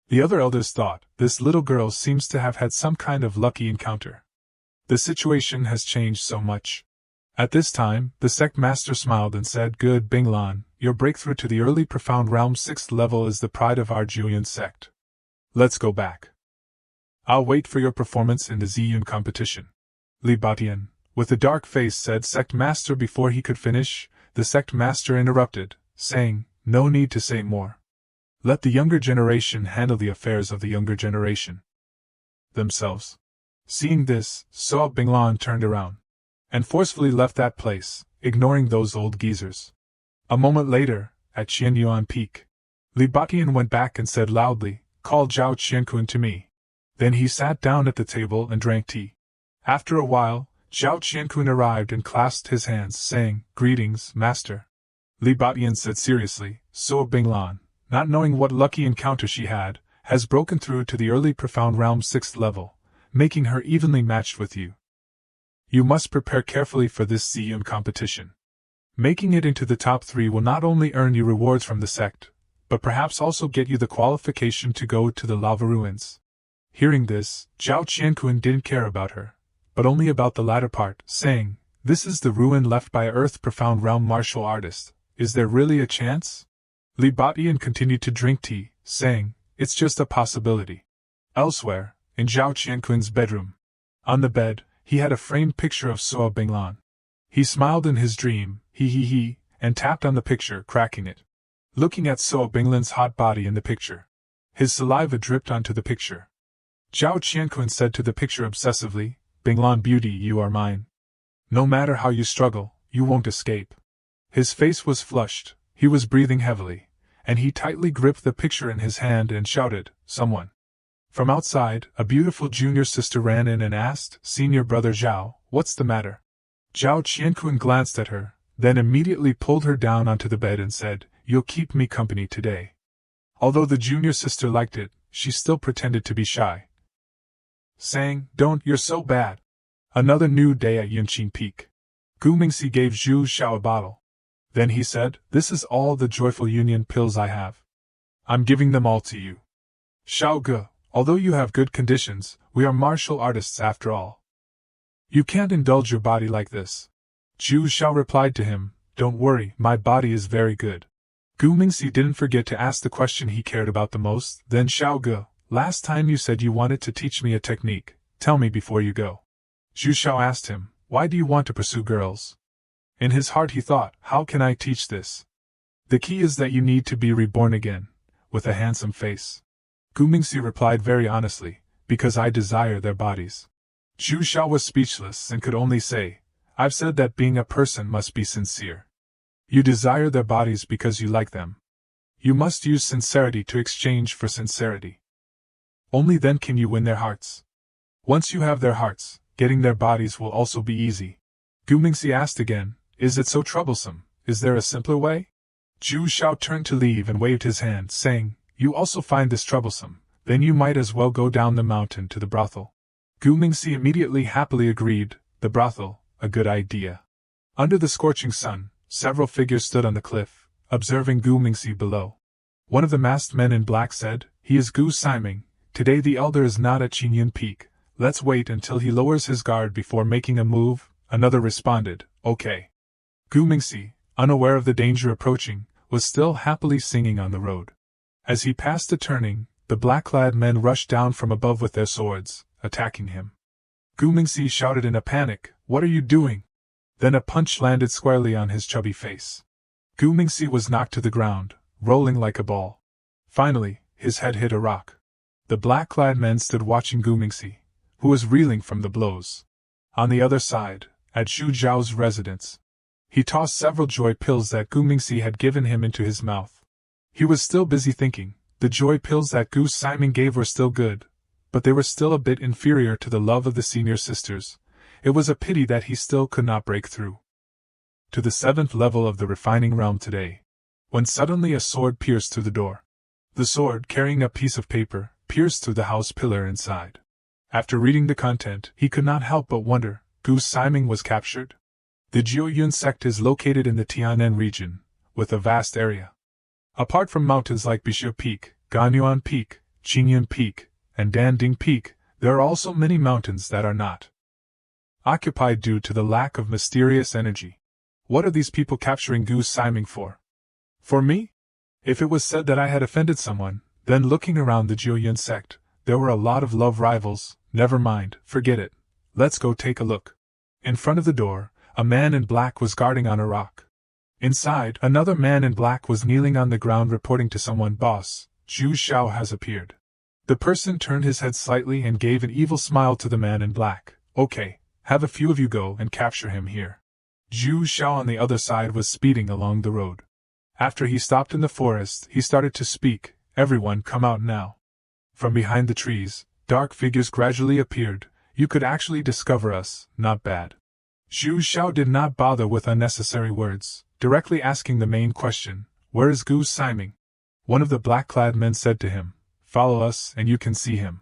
The other elders thought, "This little girl seems to have had some kind of lucky encounter. The situation has changed so much." At this time, the Sect Master smiled and said, "Good, Binglan, your breakthrough to the early profound realm 6th level is the pride of our Julian sect. Let's go back. I'll wait for your performance in the Ziyun competition." Li Batian, with a dark face, said Sect Master. Before he could finish, the Sect Master interrupted, saying, "No need to say more. Let the younger generation handle the affairs of the younger generation themselves." Seeing this, So Binglan turned around and forcefully left that place, ignoring those old geezers. A moment later, at Qianyuan Peak, Li Batian went back and said loudly, "Call Zhao Qiankun to me." Then he sat down at the table and drank tea. After a while, Zhao Qiankun arrived and clasped his hands, saying, "Greetings, Master." Li Batian said seriously, "So Binglan, not knowing what lucky encounter she had, has broken through to the early profound realm 6th level, making her evenly matched with you. You must prepare carefully for this Ziyun competition. Making it into the top 3 will not only earn you rewards from the sect, but perhaps also get you the qualification to go to the lava ruins." Hearing this, Zhao Qiankun didn't care about her, but only about the latter part, saying, "This is the ruin left by Earth profound realm martial artist. Is there really a chance?" Li Batian continued to drink tea, saying, "It's just a possibility." Elsewhere, in Zhao Qiankun's bedroom, on the bed, he had a framed picture of So Binglan. He smiled in his dream, he, and tapped on the picture, cracking it. Looking at So Binglan's hot body in the picture, his saliva dripped onto the picture. Zhao Qiankun said to the picture obsessively, "Binglan beauty, you are mine. No matter how you struggle, you won't escape." His face was flushed, he was breathing heavily, and he tightly gripped the picture in his hand and shouted, "Someone!" From outside, a beautiful junior sister ran in and asked, "Senior brother Zhao, what's the matter?" Zhao Qiankun glanced at her, then immediately pulled her down onto the bed and said, "You'll keep me company today." Although the junior sister liked it, she still pretended to be shy, saying, "Don't, you're so bad." Another new day at Yunqing Peak. Gu Mingxi gave Zhu Xiao a bottle. Then he said, "This is all the Joyful Union pills I have. I'm giving them all to you. Xiao Ge, although you have good conditions, we are martial artists after all. You can't indulge your body like this." Zhu Xiao replied to him, "Don't worry, my body is very good." Gu Mingxi didn't forget to ask the question he cared about the most. Then Xiao Ge, "Last time you said you wanted to teach me a technique, tell me before you go." Zhu Xiao asked him, "Why do you want to pursue girls?" In his heart he thought, "How can I teach this? The key is that you need to be reborn again, with a handsome face." Gu Mingxi replied very honestly, "Because I desire their bodies." Zhu Xiao was speechless and could only say, "I've said that being a person must be sincere. You desire their bodies because you like them. You must use sincerity to exchange for sincerity. Only then can you win their hearts. Once you have their hearts, getting their bodies will also be easy." Gu Mingxi asked again, "Is it so troublesome? Is there a simpler way?" Zhu Xiao turned to leave and waved his hand, saying, "You also find this troublesome, then you might as well go down the mountain to the brothel." Gu Mingxi immediately happily agreed, "The brothel, a good idea." Under the scorching sun, several figures stood on the cliff, observing Gu Mingxi below. One of the masked men in black said, "He is Gu Siming. Today the elder is not at Qingyun Peak. Let's wait until he lowers his guard before making a move." Another responded, "Okay." Gu Mingxi, unaware of the danger approaching, was still happily singing on the road. As he passed the turning, the black-clad men rushed down from above with their swords, attacking him. Gu Mingxi shouted in a panic, "What are you doing?" Then a punch landed squarely on his chubby face. Gu Mingxi was knocked to the ground, rolling like a ball. Finally, his head hit a rock. The black-clad men stood watching Gu Mingxi, who was reeling from the blows. On the other side, at Zhu Zhao's residence, he tossed several joy pills that Gu Mingxi had given him into his mouth. He was still busy thinking. The joy pills that Gu Siming gave were still good, but they were still a bit inferior to the love of the senior sisters. It was a pity that he still could not break through to the 7th level of the refining realm today, when suddenly a sword pierced through the door. The sword, carrying a piece of paper, pierced through the house pillar inside. After reading the content, he could not help but wonder, Gu Siming was captured? The Jiuyun sect is located in the Tianan region, with a vast area. Apart from mountains like Bishu Peak, Ganyuan Peak, Qingyun Peak, and Danding Peak, there are also many mountains that are not occupied due to the lack of mysterious energy. What are these people capturing Gu Siming for? For me? If it was said that I had offended someone, then looking around the Jiuyun sect, there were a lot of love rivals. Never mind, forget it. Let's go take a look. In front of the door, a man in black was guarding on a rock. Inside, another man in black was kneeling on the ground reporting to someone. "Boss, Zhu Xiao has appeared." The person turned his head slightly and gave an evil smile to the man in black. "Okay, have a few of you go and capture him here." Zhu Xiao on the other side was speeding along the road. After he stopped in the forest, he started to speak, "Everyone come out now." From behind the trees, dark figures gradually appeared. "You could actually discover us, not bad." Zhu Xiao did not bother with unnecessary words, directly asking the main question, "Where is Gu Siming?" One of the black-clad men said to him, "Follow us and you can see him."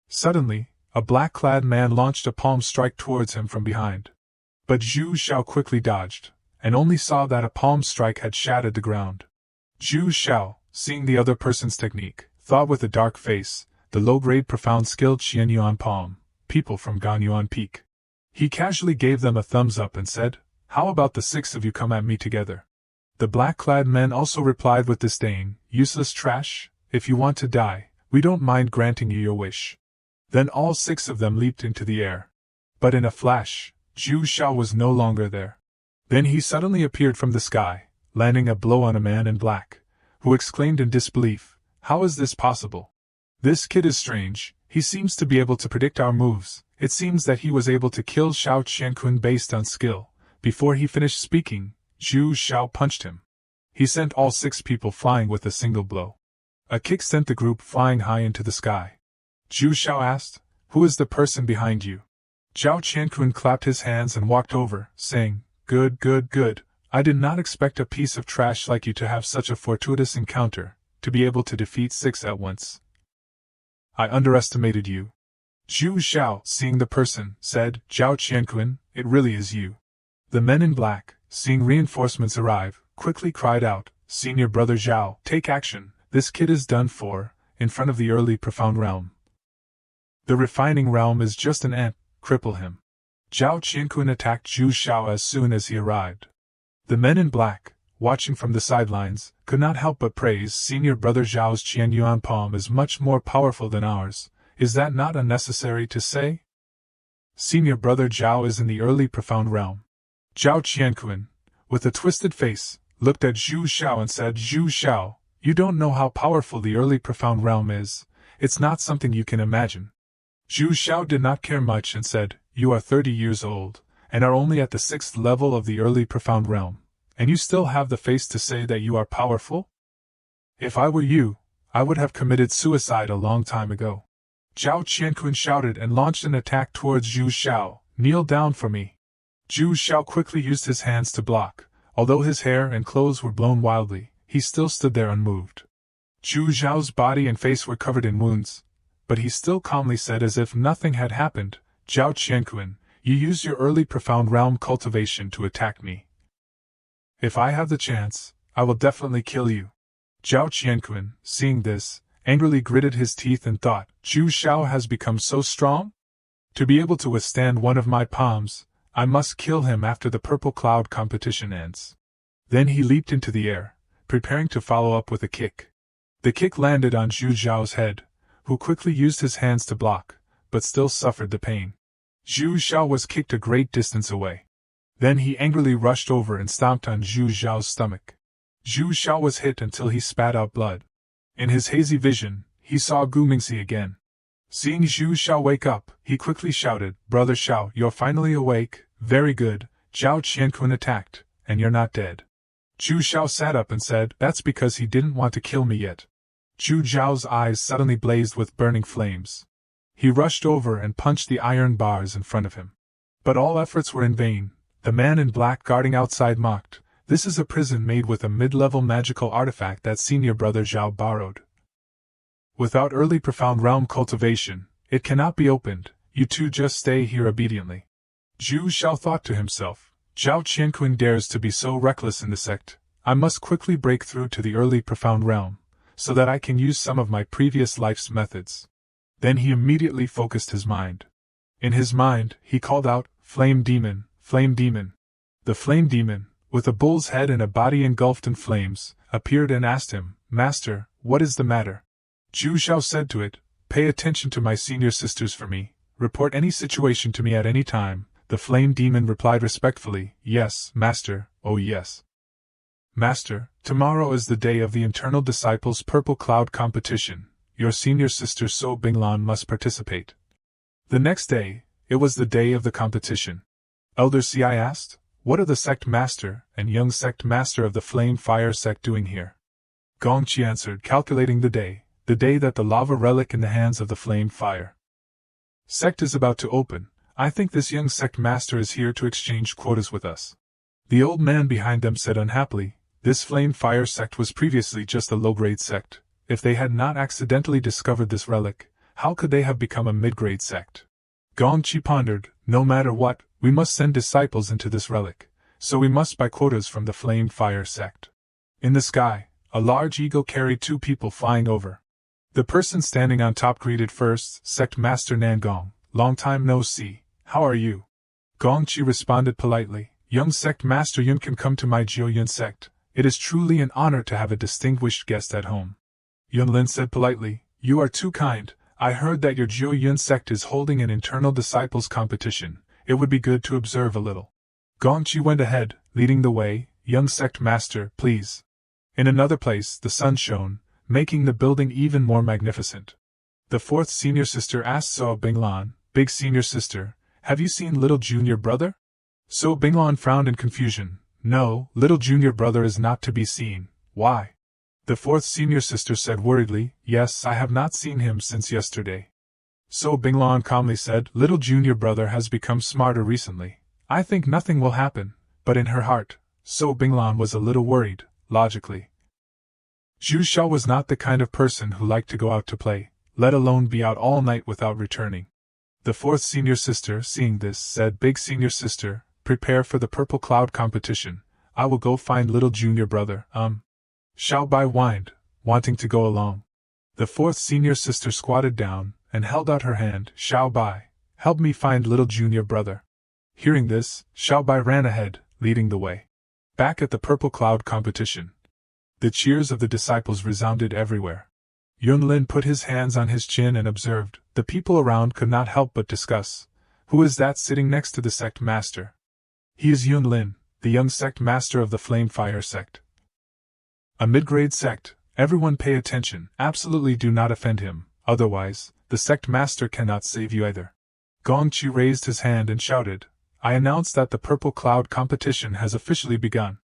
Suddenly, a black-clad man launched a palm strike towards him from behind. But Zhu Xiao quickly dodged, and only saw that a palm strike had shattered the ground. Zhu Xiao, seeing the other person's technique, thought with a dark face, the low-grade profound skilled Xianyuan palm, people from Ganyuan Peak. He casually gave them a thumbs up and said, "How about the 6 of you come at me together?" The black-clad men also replied with disdain, "Useless trash, if you want to die, we don't mind granting you your wish." Then all 6 of them leaped into the air. But in a flash, Zhu Xiao was no longer there. Then he suddenly appeared from the sky, landing a blow on a man in black, who exclaimed in disbelief, "How is this possible? This kid is strange, he seems to be able to predict our moves." It seems that he was able to kill Xiao Qiankun based on skill. Before he finished speaking, Zhu Xiao punched him. He sent all 6 people flying with a single blow. A kick sent the group flying high into the sky. Zhu Xiao asked, "Who is the person behind you?" Zhao Qiankun clapped his hands and walked over, saying, "Good, good, good. I did not expect a piece of trash like you to have such a fortuitous encounter, to be able to defeat 6 at once. I underestimated you." Zhu Xiao, seeing the person, said, "Zhao Qiankun, it really is you." The men in black, seeing reinforcements arrive, quickly cried out, "Senior brother Zhao, take action, this kid is done for, in front of the early profound realm. The refining realm is just an ant, cripple him." Zhao Qiankun attacked Zhu Xiao as soon as he arrived. The men in black, watching from the sidelines, could not help but praise Senior brother Zhao's Qianyuan palm is much more powerful than ours. Is that not unnecessary to say? Senior brother Zhao is in the early profound realm. Zhao Qiankun, with a twisted face, looked at Zhu Xiao and said, "Zhu Xiao, you don't know how powerful the early profound realm is. It's not something you can imagine." Zhu Xiao did not care much and said, "You are 30 years old, and are only at the 6th level of the early profound realm, and you still have the face to say that you are powerful? If I were you, I would have committed suicide a long time ago." Zhao Qiankun shouted and launched an attack towards Zhu Xiao. "Kneel down for me." Zhu Xiao quickly used his hands to block. Although his hair and clothes were blown wildly, he still stood there unmoved. Zhu Xiao's body and face were covered in wounds, but he still calmly said as if nothing had happened, "Zhao Qiankun, you use your early profound realm cultivation to attack me. If I have the chance, I will definitely kill you." Zhao Qiankun, seeing this, angrily gritted his teeth and thought, "Zhu Xiao has become so strong? To be able to withstand one of my palms, I must kill him after the purple cloud competition ends." Then he leaped into the air, preparing to follow up with a kick. The kick landed on Zhu Xiao's head, who quickly used his hands to block, but still suffered the pain. Zhu Xiao was kicked a great distance away. Then he angrily rushed over and stomped on Zhu Xiao's stomach. Zhu Xiao was hit until he spat out blood. In his hazy vision, he saw Gu Mingxi again. Seeing Zhu Xiao wake up, he quickly shouted, "Brother Xiao, you're finally awake, very good, Zhao Qiankun attacked, and you're not dead." Zhu Xiao sat up and said, "That's because he didn't want to kill me yet." Zhu Zhao's eyes suddenly blazed with burning flames. He rushed over and punched the iron bars in front of him. But all efforts were in vain. The man in black guarding outside mocked, "This is a prison made with a mid-level magical artifact that senior brother Zhao borrowed. Without early profound realm cultivation, it cannot be opened. You two just stay here obediently." Zhu Xiao thought to himself, "Zhao Qiankun dares to be so reckless in the sect. I must quickly break through to the early profound realm, so that I can use some of my previous life's methods." Then he immediately focused his mind. In his mind, he called out, "Flame demon, flame demon." The flame demon, with a bull's head and a body engulfed in flames, appeared and asked him, "Master, what is the matter?" Zhu Xiao said to it, "Pay attention to my senior sisters for me. Report any situation to me at any time." The flame demon replied respectfully, "Yes, Master, oh yes. Master, tomorrow is the day of the Eternal Disciples Purple Cloud competition. Your senior sister So Binglan must participate." The next day, it was the day of the competition. Elder Si asked, "What are the sect master and young sect master of the Flame Fire sect doing here?" Gongqi answered, calculating the day that the lava relic in the hands of the Flame Fire sect is about to open. I think this young sect master is here to exchange quotas with us. The old man behind them said unhappily, "This Flame Fire sect was previously just a low-grade sect. If they had not accidentally discovered this relic, how could they have become a mid-grade sect?" Gongqi pondered, "No matter what, we must send disciples into this relic, so we must buy quotas from the Flame Fire sect." In the sky, a large eagle carried 2 people flying over. The person standing on top greeted first, "Sect Master Nangong, long time no see, how are you?" Gongqi responded politely, "Young Sect Master Yun can come to my Jiuyun sect. It is truly an honor to have a distinguished guest at home." Yunlin said politely, "You are too kind. I heard that your Jiuyun sect is holding an internal disciples competition. It would be good to observe a little." Gongqi went ahead, leading the way, "Young Sect Master, please." In another place, the sun shone, making the building even more magnificent. The 4th senior sister asked So Binglan, "Big senior sister, have you seen little junior brother?" So Binglan frowned in confusion, No, little junior brother is not to be seen. Why? The fourth senior sister said worriedly, Yes, I have not seen him since yesterday. So Binglan calmly said, Little junior brother has become smarter recently. I think nothing will happen, but in her heart, So Binglan was a little worried, logically. Zhu Xiao was not the kind of person who liked to go out to play, let alone be out all night without returning. The fourth senior sister, seeing this, said, Big senior sister, prepare for the purple cloud competition. I will go find little junior brother. Xiao Bai whined, wanting to go along. The fourth senior sister squatted down and held out her hand. Xiao Bai, help me find little junior brother. Hearing this, Xiao Bai ran ahead, leading the way. Back at the purple cloud competition, the cheers of the disciples resounded everywhere. Yunlin put his hands on his chin and observed. The people around could not help but discuss. Who is that sitting next to the sect master? He is Yunlin, the young sect master of the Flamefire sect. A mid-grade sect. Everyone pay attention. Absolutely do not offend him, otherwise, the sect master cannot save you either. Gong Chu raised his hand and shouted, I announce that the purple cloud competition has officially begun.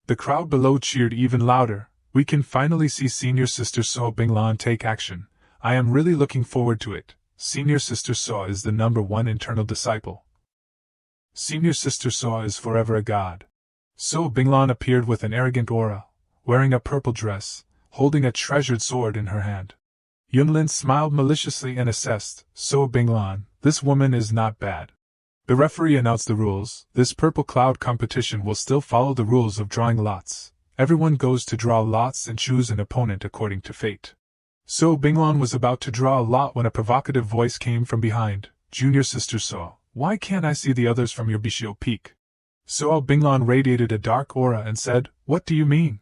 The crowd below cheered even louder. We can finally see Senior Sister So Binglan take action. I am really looking forward to it. Senior Sister So is the #1 internal disciple. Senior Sister So is forever a god. So Binglan appeared with an arrogant aura, wearing a purple dress, holding a treasured sword in her hand. Yunlin smiled maliciously and assessed, So Binglan, this woman is not bad. The referee announced the rules. This purple cloud competition will still follow the rules of drawing lots. Everyone goes to draw lots and choose an opponent according to fate. So Binglan was about to draw a lot when a provocative voice came from behind. Junior Sister So, why can't I see the others from your Bishio peak? So Binglan radiated a dark aura and said, What do you mean?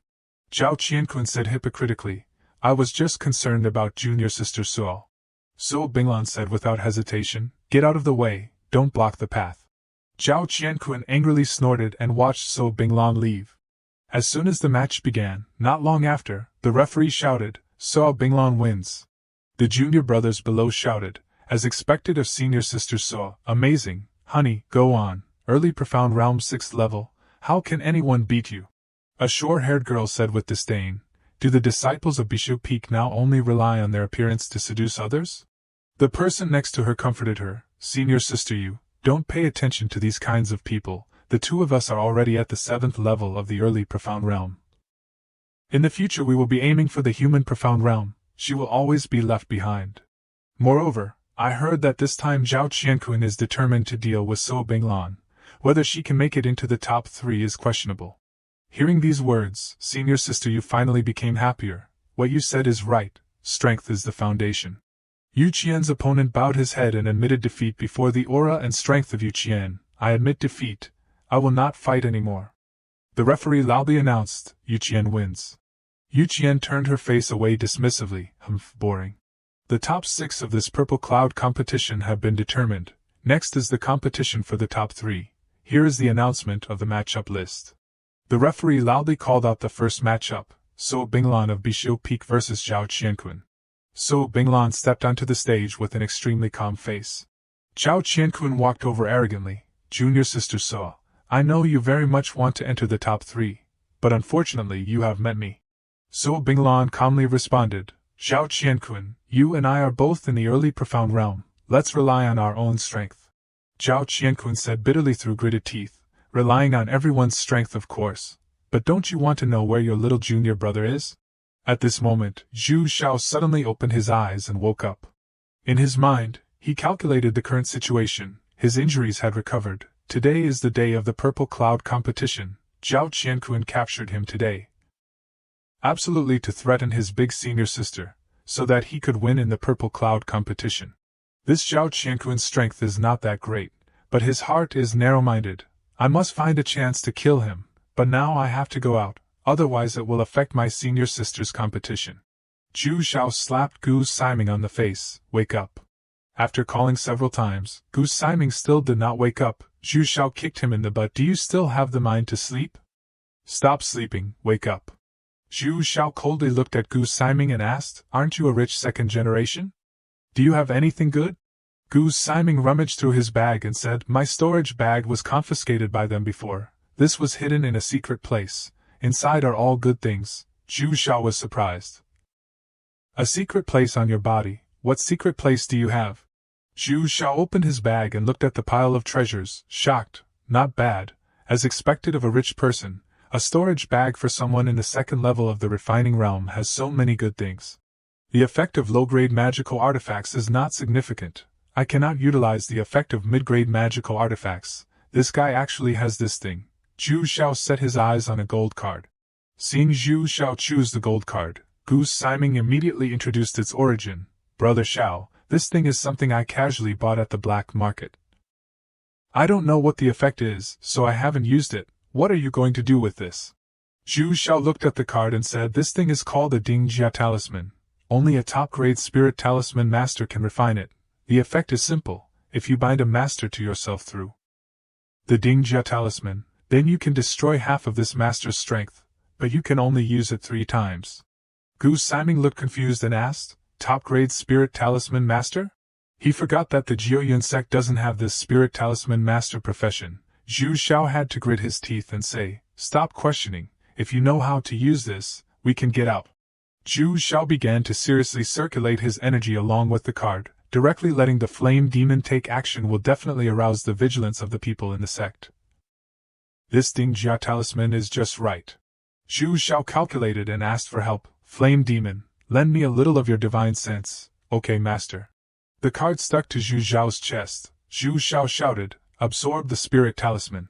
Zhao Qianqun said hypocritically, I was just concerned about Junior Sister So. So Binglan said without hesitation, Get out of the way, don't block the path. Zhao Qianqun angrily snorted and watched So Binglan leave. As soon as the match began, not long after, the referee shouted, So Binglan wins. The junior brothers below shouted, as expected of Senior Sister So, Amazing, honey, go on, early profound realm 6th level, how can anyone beat you? A short-haired girl said with disdain, Do the disciples of Bishu Peak now only rely on their appearance to seduce others? The person next to her comforted her, Senior Sister you, don't pay attention to these kinds of people, the two of us are already at the 7th level of the early profound realm. In the future we will be aiming for the human profound realm, she will always be left behind. Moreover, I heard that this time Zhao Qianqun is determined to deal with So Binglan. Whether she can make it into the top 3 is questionable. Hearing these words, Senior Sister you finally became happier. What you said is right, strength is the foundation. Yu Qian's opponent bowed his head and admitted defeat before the aura and strength of Yu Qian. I admit defeat. I will not fight anymore. The referee loudly announced, Yu Qian wins. Yu Qian turned her face away dismissively, boring. The top 6 of this purple cloud competition have been determined. Next is the competition for the top 3. Here is the announcement of the matchup list. The referee loudly called out the first matchup, So Binglan of Bishio Peak vs Zhao Qianqun. So Binglan stepped onto the stage with an extremely calm face. Zhao Qianqun walked over arrogantly. Junior Sister So, I know you very much want to enter the top 3, but unfortunately you have met me. So Binglan calmly responded, Zhao Qianqun, you and I are both in the early profound realm, let's rely on our own strength. Zhao Qianqun said bitterly through gritted teeth, relying on everyone's strength of course, but don't you want to know where your little junior brother is? At this moment, Zhu Xiao suddenly opened his eyes and woke up. In his mind, he calculated the current situation, his injuries had recovered. Today is the day of the purple cloud competition. Zhao Qianqun captured him today. Absolutely to threaten his big senior sister, so that he could win in the purple cloud competition. This Zhao Qianqun's strength is not that great, but his heart is narrow-minded. I must find a chance to kill him, but now I have to go out, otherwise it will affect my senior sister's competition. Zhu Xiao slapped Gu Siming on the face, wake up. After calling several times, Gu Siming still did not wake up. Zhu Xiao kicked him in the butt. Do you still have the mind to sleep? Stop sleeping, wake up. Zhu Xiao coldly looked at Gu Siming and asked, Aren't you a rich second generation? Do you have anything good? Gu Siming rummaged through his bag and said, My storage bag was confiscated by them before. This was hidden in a secret place. Inside are all good things. Zhu Xiao was surprised. A secret place on your body? What secret place do you have? Zhu Xiao opened his bag and looked at the pile of treasures, shocked. Not bad, as expected of a rich person. A storage bag for someone in the second level of the refining realm has so many good things. The effect of low-grade magical artifacts is not significant. I cannot utilize the effect of mid-grade magical artifacts. This guy actually has this thing. Zhu Xiao set his eyes on a gold card. Seeing Zhu Xiao choose the gold card, Goose Siming immediately introduced its origin. Brother Xiao, this thing is something I casually bought at the black market. I don't know what the effect is, so I haven't used it. What are you going to do with this? Zhu Xiao looked at the card and said this thing is called a Dingjia Talisman. Only a top-grade spirit talisman master can refine it. The effect is simple. If you bind a master to yourself through the Dingjia Talisman, then you can destroy half of this master's strength, but you can only use it 3 times. Goose Siming looked confused and asked, top-grade spirit talisman master? He forgot that the Jiuyun sect doesn't have this spirit talisman master profession. Zhu Xiao had to grit his teeth and say, stop questioning. If you know how to use this, we can get out. Zhu Xiao began to seriously circulate his energy along with the card. Directly letting the flame demon take action will definitely arouse the vigilance of the people in the sect. This Dingjia talisman is just right. Zhu Xiao calculated and asked for help. Flame demon, lend me a little of your divine sense. Okay, master. The card stuck to Zhu Xiao's chest. Zhu Xiao shouted, absorb the spirit talisman.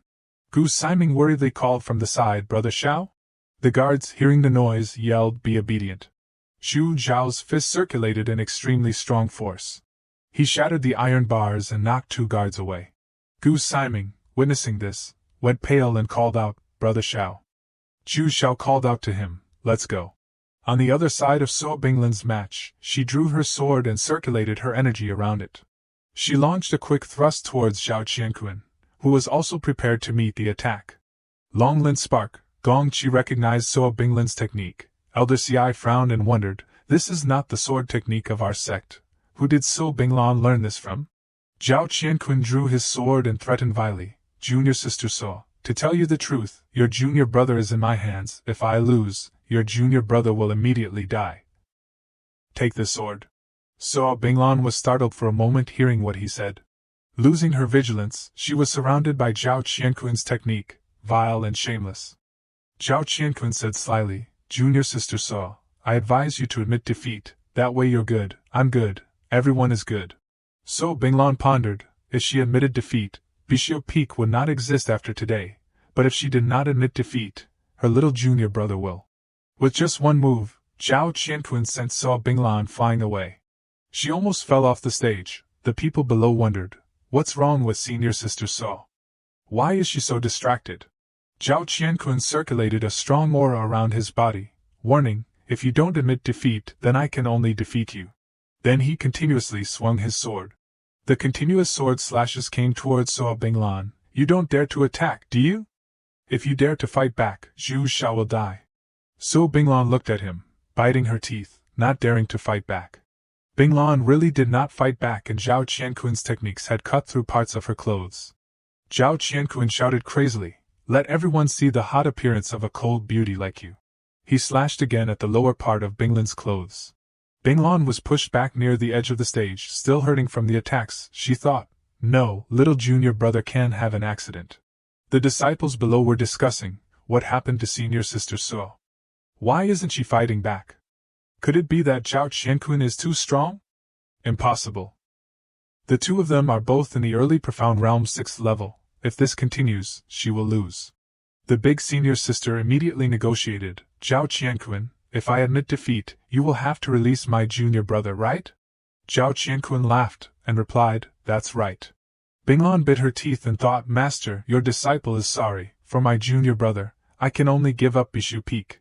Goose Siming worriedly called from the side, Brother Xiao? The guards, hearing the noise, yelled, be obedient. Zhu Xiao's fist circulated in extremely strong force. He shattered the iron bars and knocked 2 guards away. Goose Siming, witnessing this, went pale and called out, Brother Xiao. Zhu Xiao called out to him, let's go. On the other side of So Binglan's match, she drew her sword and circulated her energy around it. She launched a quick thrust towards Zhao Qianquan, who was also prepared to meet the attack. Longlin Spark, Gong Qi recognized So Binglan's technique. Elder Ci frowned and wondered, this is not the sword technique of our sect. Who did So Binglan learn this from? Zhao Qianquan drew his sword and threatened vilely, Junior Sister So, to tell you the truth, your junior brother is in my hands. If I lose, your junior brother will immediately die. Take the sword. So Binglan was startled for a moment hearing what he said. Losing her vigilance, she was surrounded by Zhao Qianquan's technique, vile and shameless. Zhao Qianquan said slyly, Junior Sister So, I advise you to admit defeat, that way you're good, I'm good, everyone is good. So Binglan pondered, if she admitted defeat, Bishio Peak would not exist after today, but if she did not admit defeat, her little junior brother will. With just one move, Zhao Qianquan sent So Binglan flying away. She almost fell off the stage. The people below wondered, what's wrong with Senior Sister So? Why is she so distracted? Zhao Qianquan circulated a strong aura around his body, warning, if you don't admit defeat, then I can only defeat you. Then he continuously swung his sword. The continuous sword slashes came towards So Binglan. You don't dare to attack, do you? If you dare to fight back, Zhu Xiao will die. So Binglan looked at him, biting her teeth, not daring to fight back. Binglan really did not fight back, and Zhao Qianquan's techniques had cut through parts of her clothes. Zhao Qianquan shouted crazily, let everyone see the hot appearance of a cold beauty like you. He slashed again at the lower part of Binglan's clothes. Binglan was pushed back near the edge of the stage, still hurting from the attacks. She thought, no, little junior brother can have an accident. The disciples below were discussing, what happened to Senior Sister So? Why isn't she fighting back? Could it be that Zhao Qianquan is too strong? Impossible. The two of them are both in the early profound realm 6th level. If this continues, she will lose. The big senior sister immediately negotiated, Zhao Qianquan, if I admit defeat, you will have to release my junior brother, right? Zhao Qianquan laughed, and replied, that's right. Binglan bit her teeth and thought, Master, your disciple is sorry, for my junior brother, I can only give up Bishu Peak.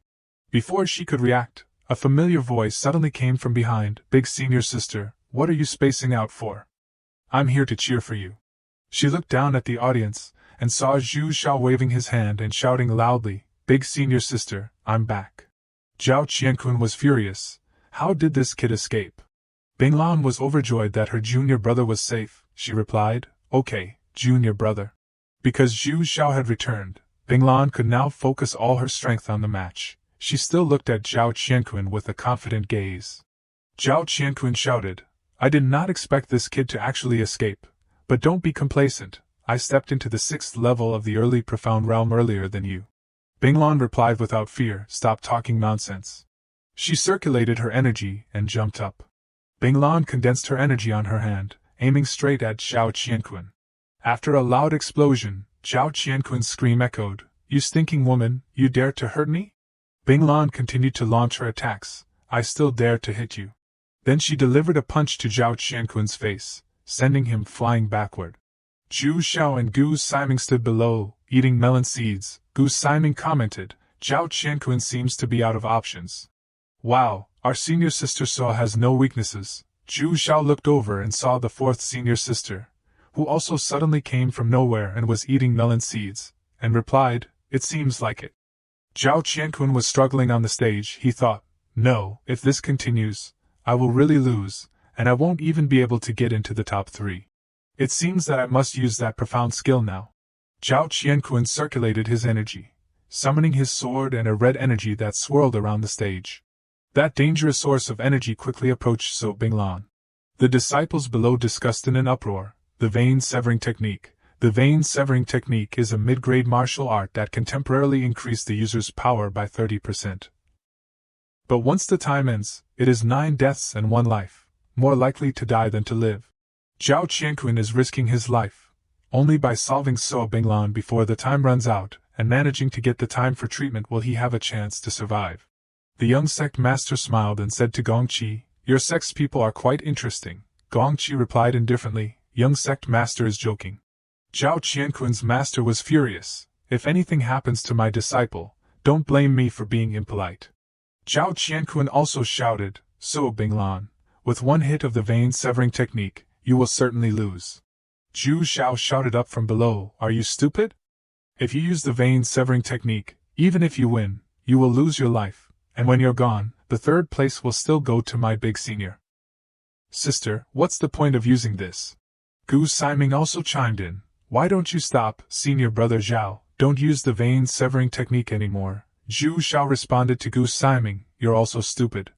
Before she could react, a familiar voice suddenly came from behind, Big senior sister, what are you spacing out for? I'm here to cheer for you. She looked down at the audience, and saw Zhu Xiao waving his hand and shouting loudly, Big senior sister, I'm back. Zhao Qianquan was furious. How did this kid escape? Binglan was overjoyed that her junior brother was safe. She replied, okay, junior brother. Because Zhu Xiao had returned, Binglan could now focus all her strength on the match. She still looked at Zhao Qianqun with a confident gaze. Zhao Qianqun shouted, "I did not expect this kid to actually escape. But don't be complacent, I stepped into the 6th level of the early profound realm earlier than you." Binglan replied without fear, "Stop talking nonsense." She circulated her energy and jumped up. Binglan condensed her energy on her hand, aiming straight at Zhao Qianqun. After a loud explosion, Zhao Qianqun's scream echoed, "You stinking woman, you dare to hurt me?" Binglan continued to launch her attacks, "I still dare to hit you." Then she delivered a punch to Zhao Qianqun's face, sending him flying backward. Zhu Xiao and Gu Siming stood below, eating melon seeds. Gu Siming commented, "Zhao Qianqun seems to be out of options." "Wow, our senior sister Saw has no weaknesses." Zhu Xiao looked over and saw the 4th senior sister, who also suddenly came from nowhere and was eating melon seeds, and replied, "It seems like it." Zhao Qianqun was struggling on the stage. He thought, "No, if this continues, I will really lose, and I won't even be able to get into the top 3. It seems that I must use that profound skill now." Zhao Qianqun circulated his energy, summoning his sword and a red energy that swirled around the stage. That dangerous source of energy quickly approached So Binglan. The disciples below discussed in an uproar, the vein-severing technique. The vein-severing technique is a mid-grade martial art that can temporarily increase the user's power by 30%. But once the time ends, it is 9 deaths and 1 life, more likely to die than to live. Zhao Qianqun is risking his life. Only by solving So Binglan before the time runs out, and managing to get the time for treatment will he have a chance to survive. The young sect master smiled and said to Gongqi, "Your sect's people are quite interesting." Gongqi replied indifferently, "Young sect master is joking." Zhao Qianqun's master was furious. "If anything happens to my disciple, don't blame me for being impolite." Zhao Qianqun also shouted, "So Binglan, with 1 hit of the vein-severing technique, you will certainly lose." Zhu Xiao shouted up from below, "Are you stupid? If you use the vein-severing technique, even if you win, you will lose your life, and when you're gone, the 3rd place will still go to my big senior sister. What's the point of using this?" Gu Siming also chimed in, "Why don't you stop, senior brother Zhao, don't use the vein-severing technique anymore." Zhu Xiao responded to Gu Siming, "You're also stupid.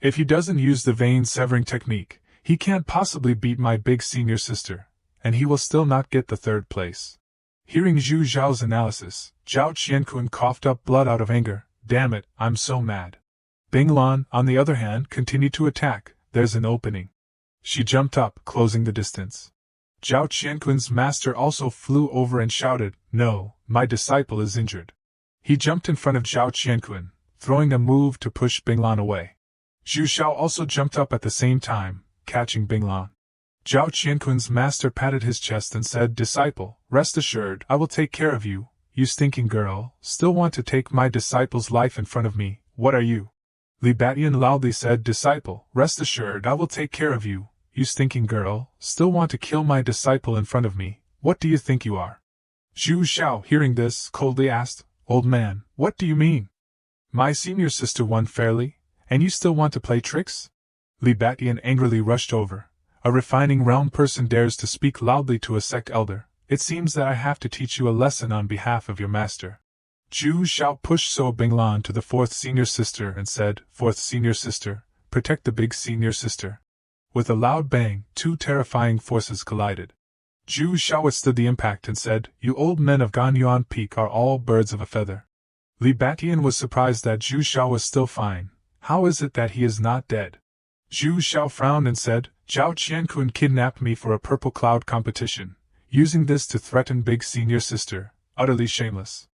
If he doesn't use the vein-severing technique, he can't possibly beat my big senior sister, and he will still not get the 3rd place." Hearing Zhu Xiao's analysis, Zhao Qianqun coughed up blood out of anger. "Damn it, I'm so mad." Binglan, on the other hand, continued to attack. "There's an opening." She jumped up, closing the distance. Zhao Qianqun's master also flew over and shouted, "No, my disciple is injured." He jumped in front of Zhao Qianqun, throwing a move to push Binglan away. Zhu Xiao also jumped up at the same time, catching Binglan. Zhao Qianqun's master patted his chest and said, "Disciple, rest assured, I will take care of you. You stinking girl, still want to take my disciple's life in front of me, what are you?" Li Batian loudly said, "Disciple, rest assured, I will take care of you. You stinking girl, still want to kill my disciple in front of me, what do you think you are?" Zhu Xiao, hearing this, coldly asked, "Old man, what do you mean? My senior sister won fairly, and you still want to play tricks?" Li Batian angrily rushed over. "A refining realm person dares to speak loudly to a sect elder. It seems that I have to teach you a lesson on behalf of your master." Zhu Xiao pushed So Binglan to the 4th senior sister and said, "4th senior sister, protect the big senior sister." With a loud bang, 2 terrifying forces collided. Zhu Xiao withstood the impact and said, "You old men of Ganyuan Peak are all birds of a feather." Li Batian was surprised that Zhu Xiao was still fine. How is it that he is not dead? Zhu Xiao frowned and said, "Zhao Qianqun kidnapped me for a purple cloud competition, using this to threaten big senior sister, utterly shameless."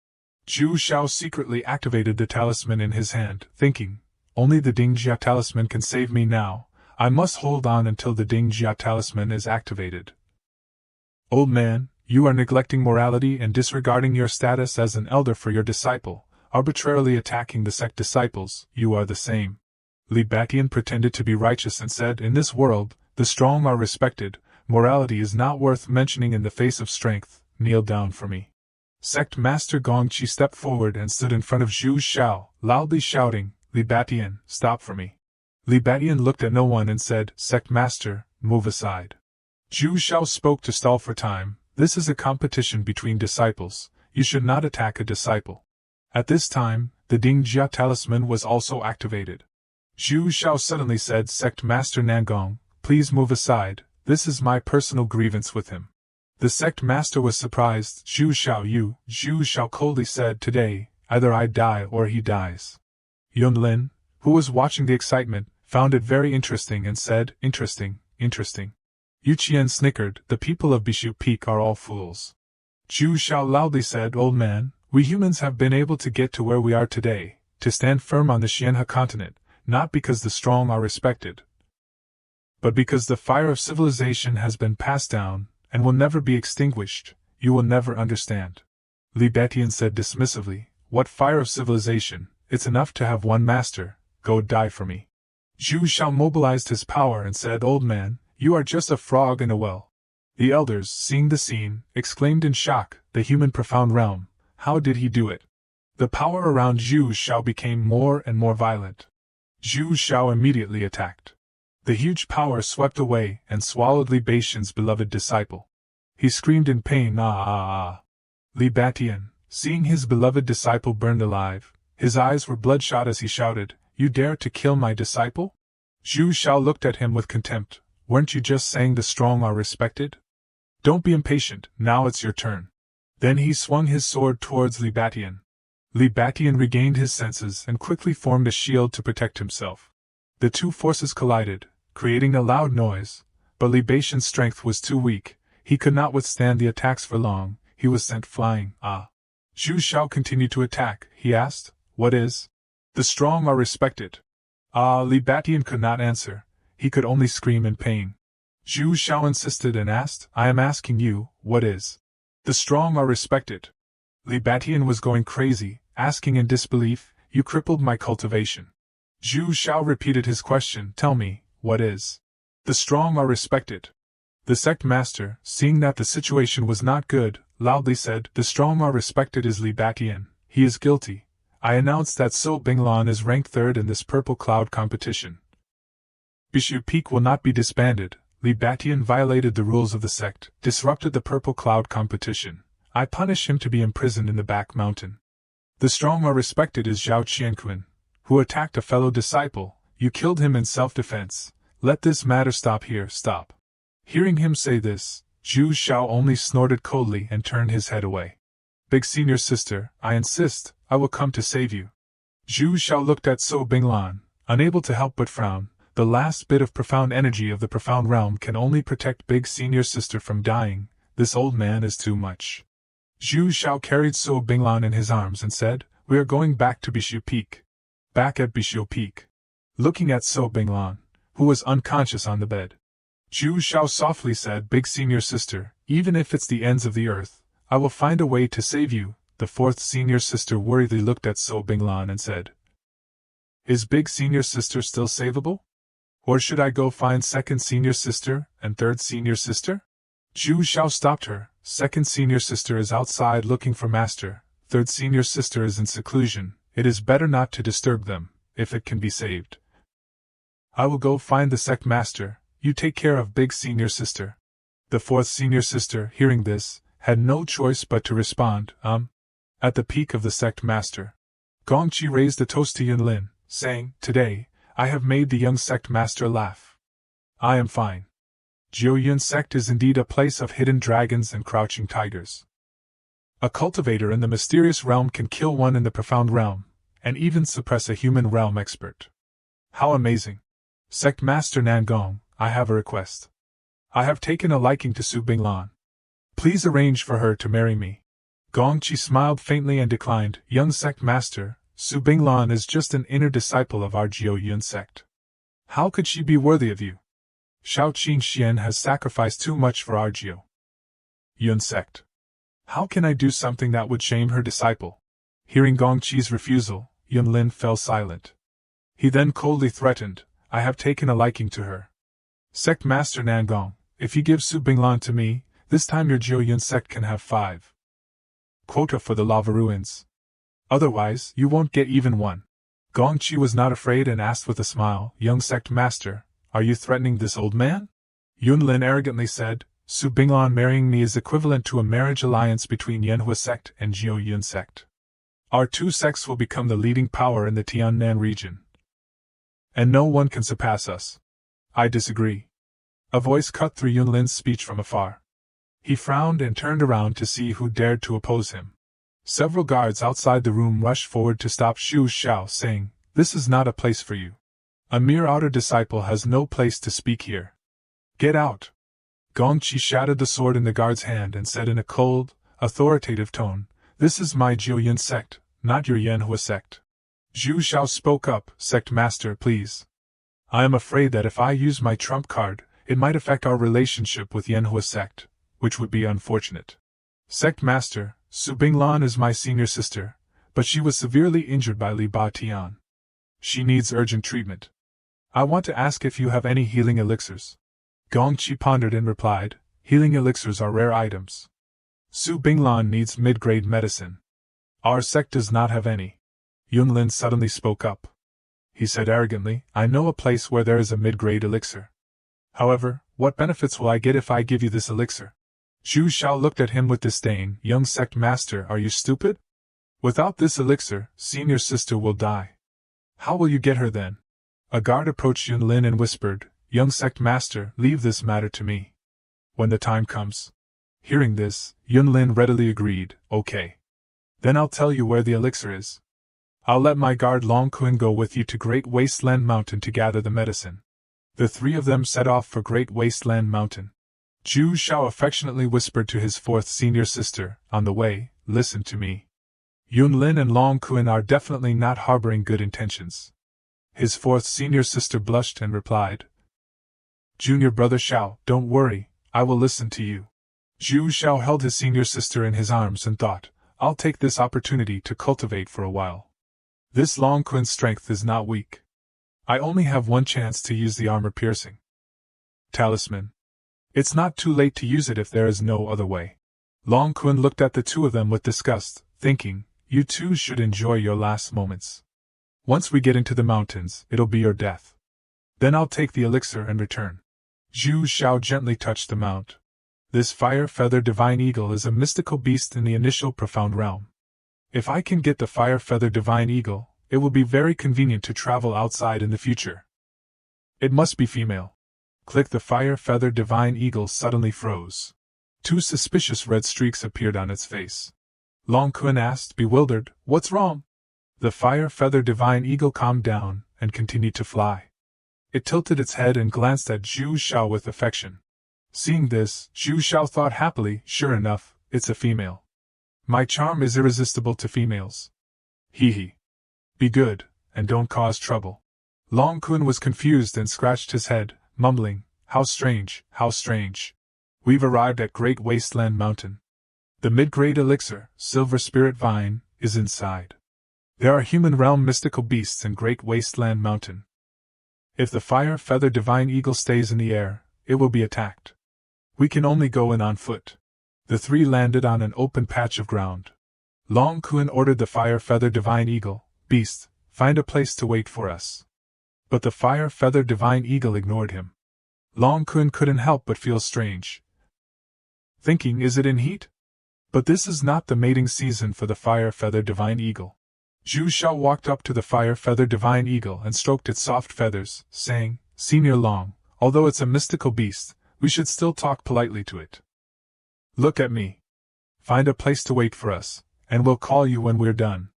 Zhu Xiao secretly activated the talisman in his hand, thinking, "Only the Dingjia talisman can save me now. I must hold on until the Dingjia talisman is activated." "Old man, you are neglecting morality and disregarding your status as an elder for your disciple, arbitrarily attacking the sect disciples. You are the same." Li Batian pretended to be righteous and said, "In this world, the strong are respected. Morality is not worth mentioning in the face of strength. Kneel down for me." Sect Master Gongqi stepped forward and stood in front of Zhu Xiao, loudly shouting, "Li Batian, stop for me." Li Batian looked at no one and said, "Sect Master, move aside." Zhu Xiao spoke to stall for time. "This is a competition between disciples. you should not attack a disciple. At this time, the Dingjia talisman was also activated. Zhu Xiao suddenly said, Sect Master Nangong, please move aside, this is my personal grievance with him. The Sect Master was surprised. Zhu Xiao coldly said, today, either I die or he dies. Yunlin, who was watching the excitement, found it very interesting and said, interesting. Yu Qian snickered, the people of Bishu Peak are all fools. Zhu Xiao loudly said, old man, we humans have been able to get to where we are today, to stand firm on the Xianhe continent, not because the strong are respected, but because the fire of civilization has been passed down, and will never be extinguished. You will never understand. Li Betian said dismissively, what fire of civilization? It's enough to have one master, go die for me. Zhu Xiao mobilized his power and said, old man, you are just a frog in a well. The elders, seeing the scene, exclaimed in shock, the human profound realm, how did he do it? The power around Zhu Xiao became more and more violent. Zhu Xiao immediately attacked. The huge power swept away and swallowed Li Betian's beloved disciple. He screamed in pain, Li Betian, seeing his beloved disciple burned alive, his eyes were bloodshot as he shouted, you dare to kill my disciple? Zhu Xiao looked at him with contempt, weren't you just saying the strong are respected? Don't be impatient, now it's your turn. Then he swung his sword towards Li Betian. Li Betian regained his senses and quickly formed a shield to protect himself. The two forces collided, creating a loud noise, but Li Betian's strength was too weak, he could not withstand the attacks for long, he was sent flying. Zhu Xiao continued to attack, he asked, what is? The strong are respected. Li Betian could not answer, he could only scream in pain. Zhu Xiao insisted and asked, I am asking you, what is? The strong are respected. Li Betian was going crazy, asking in disbelief, you crippled my cultivation. Zhu Xiao repeated his question, tell me, what is? The strong are respected. The sect master, seeing that the situation was not good, loudly said, the strong are respected is Li Betian, he is guilty. I announce that So Binglan is ranked 3rd in this purple cloud competition. Bishu Peak will not be disbanded. Li Betian violated the rules of the sect, disrupted the purple cloud competition. I punish him to be imprisoned in the back mountain. The strong are respected is Zhao Qianquan, who attacked a fellow disciple. You killed him in self-defense. Let this matter stop here, stop. Hearing him say this, Zhu Xiao only snorted coldly and turned his head away. Big senior sister, I insist, I will come to save you. Zhu Xiao looked at So Binglan, unable to help but frown. The last bit of profound energy of the profound realm can only protect big senior sister from dying. This old man is too much. Zhu Xiao carried So Binglan in his arms and said, we are going back to Bishu Peak. Back at Bishu Peak. Looking at So Binglan, who was unconscious on the bed, Zhu Xiao softly said, big senior sister, even if it's the ends of the earth, I will find a way to save you. The 4th senior sister worriedly looked at So Binglan and said, is big senior sister still savable? Or should I go find 2nd senior sister and 3rd senior sister? Zhu Xiao stopped her. 2nd senior sister is outside looking for master, 3rd senior sister is in seclusion, it is better not to disturb them, if it can be saved. I will go find the sect master, you take care of big senior sister. The 4th senior sister, hearing this, had no choice but to respond, At the peak of the sect master, Gongqi raised a toast to Yunlin, saying, today, I have made the young sect master laugh. I am fine. Jiuyun sect is indeed a place of hidden dragons and crouching tigers. A cultivator in the mysterious realm can kill one in the profound realm, and even suppress a human realm expert. How amazing! Sect Master Nangong, I have a request. I have taken a liking to Su Binglan. Please arrange for her to marry me. Gongqi smiled faintly and declined, young sect master, Su Binglan is just an inner disciple of our Jiuyun sect. How could she be worthy of you? Shao Qingxian has sacrificed too much for our Jiuyun sect. How can I do something that would shame her disciple? Hearing Gongqi's refusal, Yunlin fell silent. He then coldly threatened, I have taken a liking to her. Sect Master Nangong, if you give Su Binglan to me, this time your Jiuyun sect can have 5 quota for the lava ruins. Otherwise, you won't get even 1. Gongqi was not afraid and asked with a smile, young sect master, are you threatening this old man? Yunlin arrogantly said, Su Binglan marrying me is equivalent to a marriage alliance between Yanhua Sect and Jiu Yun Sect. Our two sects will become the leading power in the Tiannan region. And no one can surpass us. I disagree. A voice cut through Yunlin's speech from afar. He frowned and turned around to see who dared to oppose him. Several guards outside the room rushed forward to stop Xu Xiao, saying, "This is not a place for you. A mere outer disciple has no place to speak here. Get out." Gong Qi shattered the sword in the guard's hand and said in a cold, authoritative tone, "This is my Jiuyun sect, not your Yanhua sect." Xu Xiao spoke up, "Sect master, please. I am afraid that if I use my trump card, it might affect our relationship with Yanhua sect, which would be unfortunate. Sect master, Su Binglan is my senior sister, but she was severely injured by Li Ba Tian. She needs urgent treatment. I want to ask if you have any healing elixirs." Gong Qi pondered and replied, "Healing elixirs are rare items. Su Binglan needs mid-grade medicine. Our sect does not have any." Yunlin suddenly spoke up. He said arrogantly, "I know a place where there is a mid-grade elixir. However, what benefits will I get if I give you this elixir?" Xu Xiao looked at him with disdain. "Young sect master, are you stupid? Without this elixir, senior sister will die. How will you get her then?" A guard approached Yunlin and whispered, "Young sect master, leave this matter to me. When the time comes." Hearing this, Yunlin readily agreed, "Okay. Then I'll tell you where the elixir is. I'll let my guard Long Kun go with you to Great Wasteland Mountain to gather the medicine." The three of them set off for Great Wasteland Mountain. Xu Xiao affectionately whispered to his fourth senior sister, "On the way, listen to me. Yunlin and Long Kun are definitely not harboring good intentions." His fourth senior sister blushed and replied, "Junior brother Xiao, don't worry, I will listen to you." Xu Xiao held his senior sister in his arms and thought, "I'll take this opportunity to cultivate for a while. This Long Kun's strength is not weak. I only have one chance to use the armor-piercing talisman. It's not too late to use it if there is no other way." Long Kun looked at the two of them with disgust, thinking, "You two should enjoy your last moments. Once we get into the mountains, it'll be your death. Then I'll take the elixir and return." Xu Xiao gently touched the mount. "This fire-feather divine eagle is a mystical beast in the initial profound realm. If I can get the fire-feather divine eagle, it will be very convenient to travel outside in the future. It must be female." Click. The fire-feather divine eagle suddenly froze. Two suspicious red streaks appeared on its face. Long Kun asked, bewildered, "What's wrong?" The fire-feather divine eagle calmed down and continued to fly. It tilted its head and glanced at Xu Xiao with affection. Seeing this, Xu Xiao thought happily, "Sure enough, it's a female. My charm is irresistible to females. Hee hee. Be good, and don't cause trouble." Long Kun was confused and scratched his head, mumbling, "How strange, how strange. We've arrived at Great Wasteland Mountain. The mid-grade elixir, Silver Spirit Vine, is inside. There are human realm mystical beasts in Great Wasteland Mountain. If the fire-feather divine eagle stays in the air, it will be attacked. We can only go in on foot." The three landed on an open patch of ground. Long Kun ordered the fire-feather divine eagle, "Beast, find a place to wait for us." But the fire-feather divine eagle ignored him. Long Kun couldn't help but feel strange. Thinking, is it in heat? But this is not the mating season for the fire-feather divine eagle. Xu Xiao walked up to the fire-feather divine eagle and stroked its soft feathers, saying, "Senior Long, although it's a mystical beast, we should still talk politely to it. Look at me. Find a place to wait for us, and we'll call you when we're done."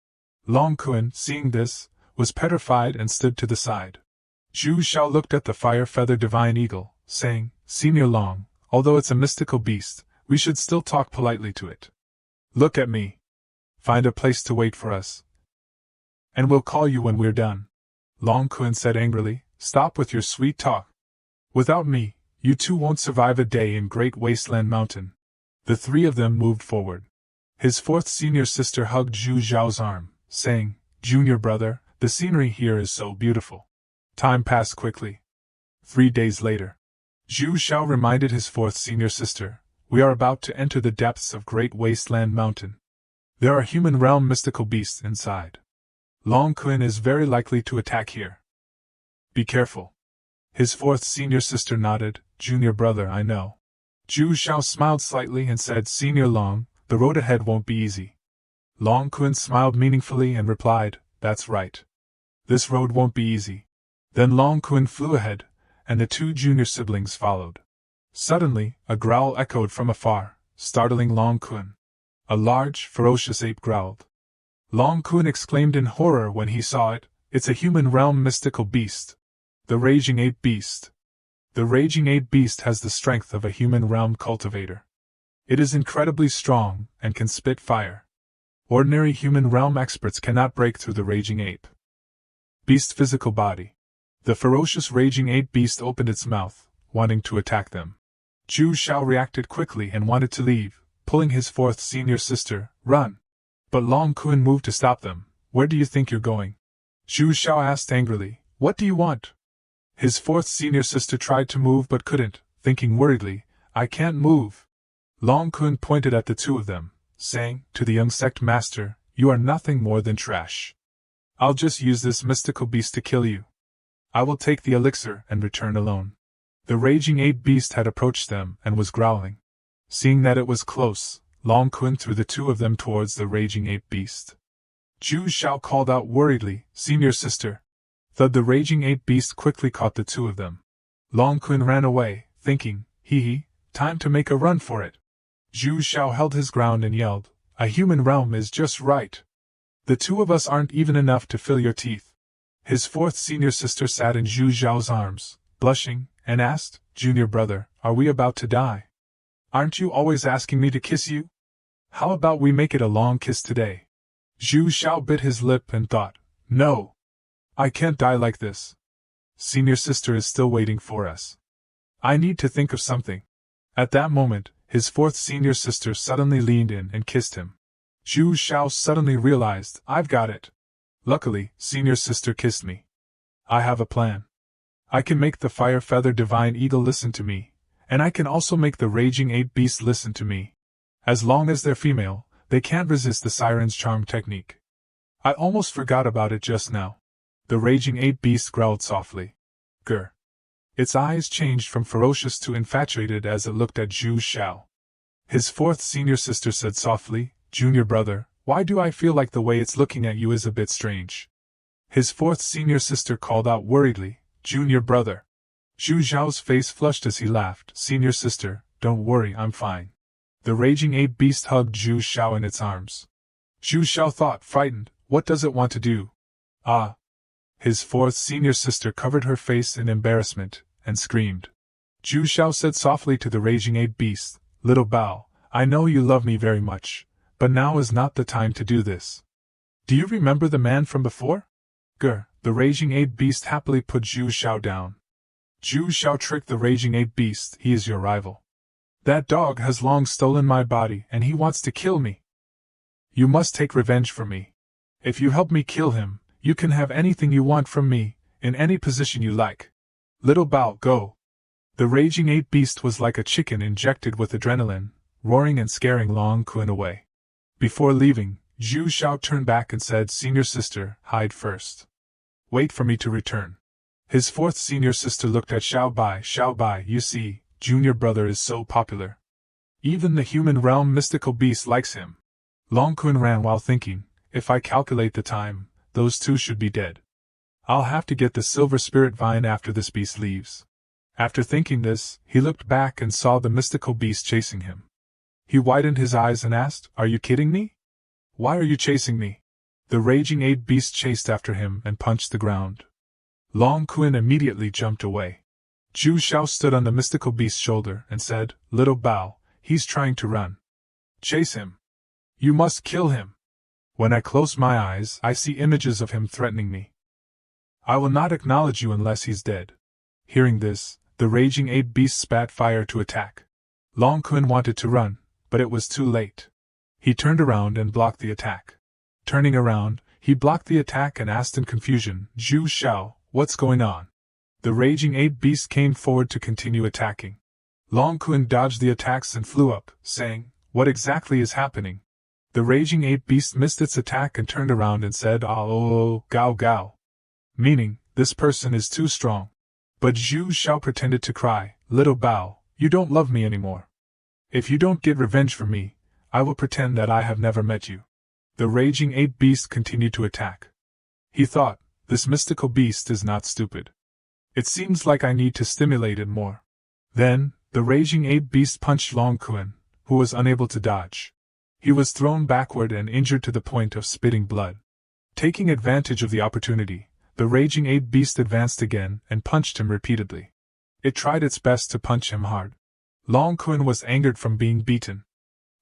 Long Kun, seeing this, was petrified and stood to the side. Xu Xiao looked at the fire-feather divine eagle, saying, "Senior Long, although it's a mystical beast, we should still talk politely to it. Look at me. Find a place to wait for us, and we'll call you when we're done." Long Kun said angrily, "Stop with your sweet talk. Without me, you two won't survive a day in Great Wasteland Mountain." The three of them moved forward. His fourth senior sister hugged Xu Xiao's arm, saying, "Junior brother, the scenery here is so beautiful." Time passed quickly. 3 days later, Xu Xiao reminded his fourth senior sister, "We are about to enter the depths of Great Wasteland Mountain. There are human realm mystical beasts inside. Long Kun is very likely to attack here. Be careful." His fourth senior sister nodded, "Junior brother, I know." Zhu Xiao smiled slightly and said, Senior Long, the road ahead won't be easy. Long Kun smiled meaningfully and replied, That's right. This road won't be easy. Then Long Kun flew ahead, and the two junior siblings followed. Suddenly, a growl echoed from afar, startling Long Kun. A large, ferocious ape growled. Long Kun exclaimed in horror when he saw it, It's a human realm mystical beast. The Raging Ape Beast. The Raging Ape Beast has the strength of a human realm cultivator. It is incredibly strong, and can spit fire. Ordinary human realm experts cannot break through the Raging Ape Beast physical body. The ferocious Raging Ape Beast opened its mouth, wanting to attack them. Zhu Xiao reacted quickly and wanted to leave, pulling his fourth senior sister, Run! But Long Kun moved to stop them. Where do you think you're going? Zhu Xiao asked angrily, What do you want? His fourth senior sister tried to move but couldn't, thinking worriedly, I can't move. Long Kun pointed at the two of them, saying, To the young sect master, you are nothing more than trash. I'll just use this mystical beast to kill you. I will take the elixir and return alone. The Raging Ape Beast had approached them and was growling. Seeing that it was close, Long Kun threw the two of them towards the Raging Ape Beast. Zhu Xiao called out worriedly, Senior sister. Thud the Raging Ape Beast quickly caught the two of them. Long Kun ran away, thinking, Hee, time to make a run for it. Zhu Xiao held his ground and yelled, A human realm is just right. The two of us aren't even enough to fill your teeth. His fourth senior sister sat in Zhu Xiao's arms, blushing, and asked, Junior brother, are we about to die? Aren't you always asking me to kiss you? How about we make it a long kiss today? Zhu Xiao bit his lip and thought, No. I can't die like this. Senior sister is still waiting for us. I need to think of something. At that moment, his fourth senior sister suddenly leaned in and kissed him. Zhu Xiao suddenly realized, I've got it. Luckily, senior sister kissed me. I have a plan. I can make the fire feather divine eagle listen to me, and I can also make the Raging Ape Beast listen to me. As long as they're female, they can't resist the siren's charm technique. I almost forgot about it just now. The Raging Ape Beast growled softly. Grr. Its eyes changed from ferocious to infatuated as it looked at Zhu Xiao. His fourth senior sister said softly, Junior brother, why do I feel like the way it's looking at you is a bit strange? His fourth senior sister called out worriedly, Junior brother. Zhu Xiao's face flushed as he laughed, Senior sister, don't worry, I'm fine. The Raging Ape Beast hugged Zhu Xiao in its arms. Zhu Xiao thought, frightened, what does it want to do? Ah. His fourth senior sister covered her face in embarrassment, and screamed. Zhu Xiao said softly to the Raging Ape Beast, Little Bao, I know you love me very much, but now is not the time to do this. Do you remember the man from before? Grr, the Raging Ape Beast happily put Zhu Xiao down. Zhu Xiao tricked the Raging Ape Beast, he is your rival. That dog has long stolen my body and he wants to kill me. You must take revenge for me. If you help me kill him, you can have anything you want from me, in any position you like. Little Bao, go. The Raging Ape Beast was like a chicken injected with adrenaline, roaring and scaring Long Kun away. Before leaving, Zhu Xiao turned back and said, Senior sister, hide first. Wait for me to return. His fourth senior sister looked at Xiao Bai, you see, Junior brother is so popular. Even the human realm mystical beast likes him. Long Kun ran while thinking, if I calculate the time, those two should be dead. I'll have to get the silver spirit vine after this beast leaves. After thinking this, he looked back and saw the mystical beast chasing him. He widened his eyes and asked, Are you kidding me? Why are you chasing me? The Raging Ape Beast chased after him and punched the ground. Long Kun immediately jumped away. Zhu Xiao stood on the mystical beast's shoulder and said, Little Bao, he's trying to run. Chase him. You must kill him. When I close my eyes, I see images of him threatening me. I will not acknowledge you unless he's dead. Hearing this, the Raging Ape Beast spat fire to attack. Long Kun wanted to run, but it was too late. He turned around and blocked the attack. Turning around, he blocked the attack and asked in confusion, Zhu Xiao, what's going on? The Raging Ape Beast came forward to continue attacking. Long Kun dodged the attacks and flew up, saying, What exactly is happening? The Raging Ape Beast missed its attack and turned around and said, Oh, gao gao. Meaning, this person is too strong. But Zhu Xiao pretended to cry, Little Bao, you don't love me anymore. If you don't get revenge for me, I will pretend that I have never met you. The raging ape beast continued to attack. He thought, this mystical beast is not stupid. It seems like I need to stimulate it more. Then, the raging ape beast punched Long Kun, who was unable to dodge. He was thrown backward and injured to the point of spitting blood. Taking advantage of the opportunity, the raging ape beast advanced again and punched him repeatedly. It tried its best to punch him hard. Long Kun was angered from being beaten.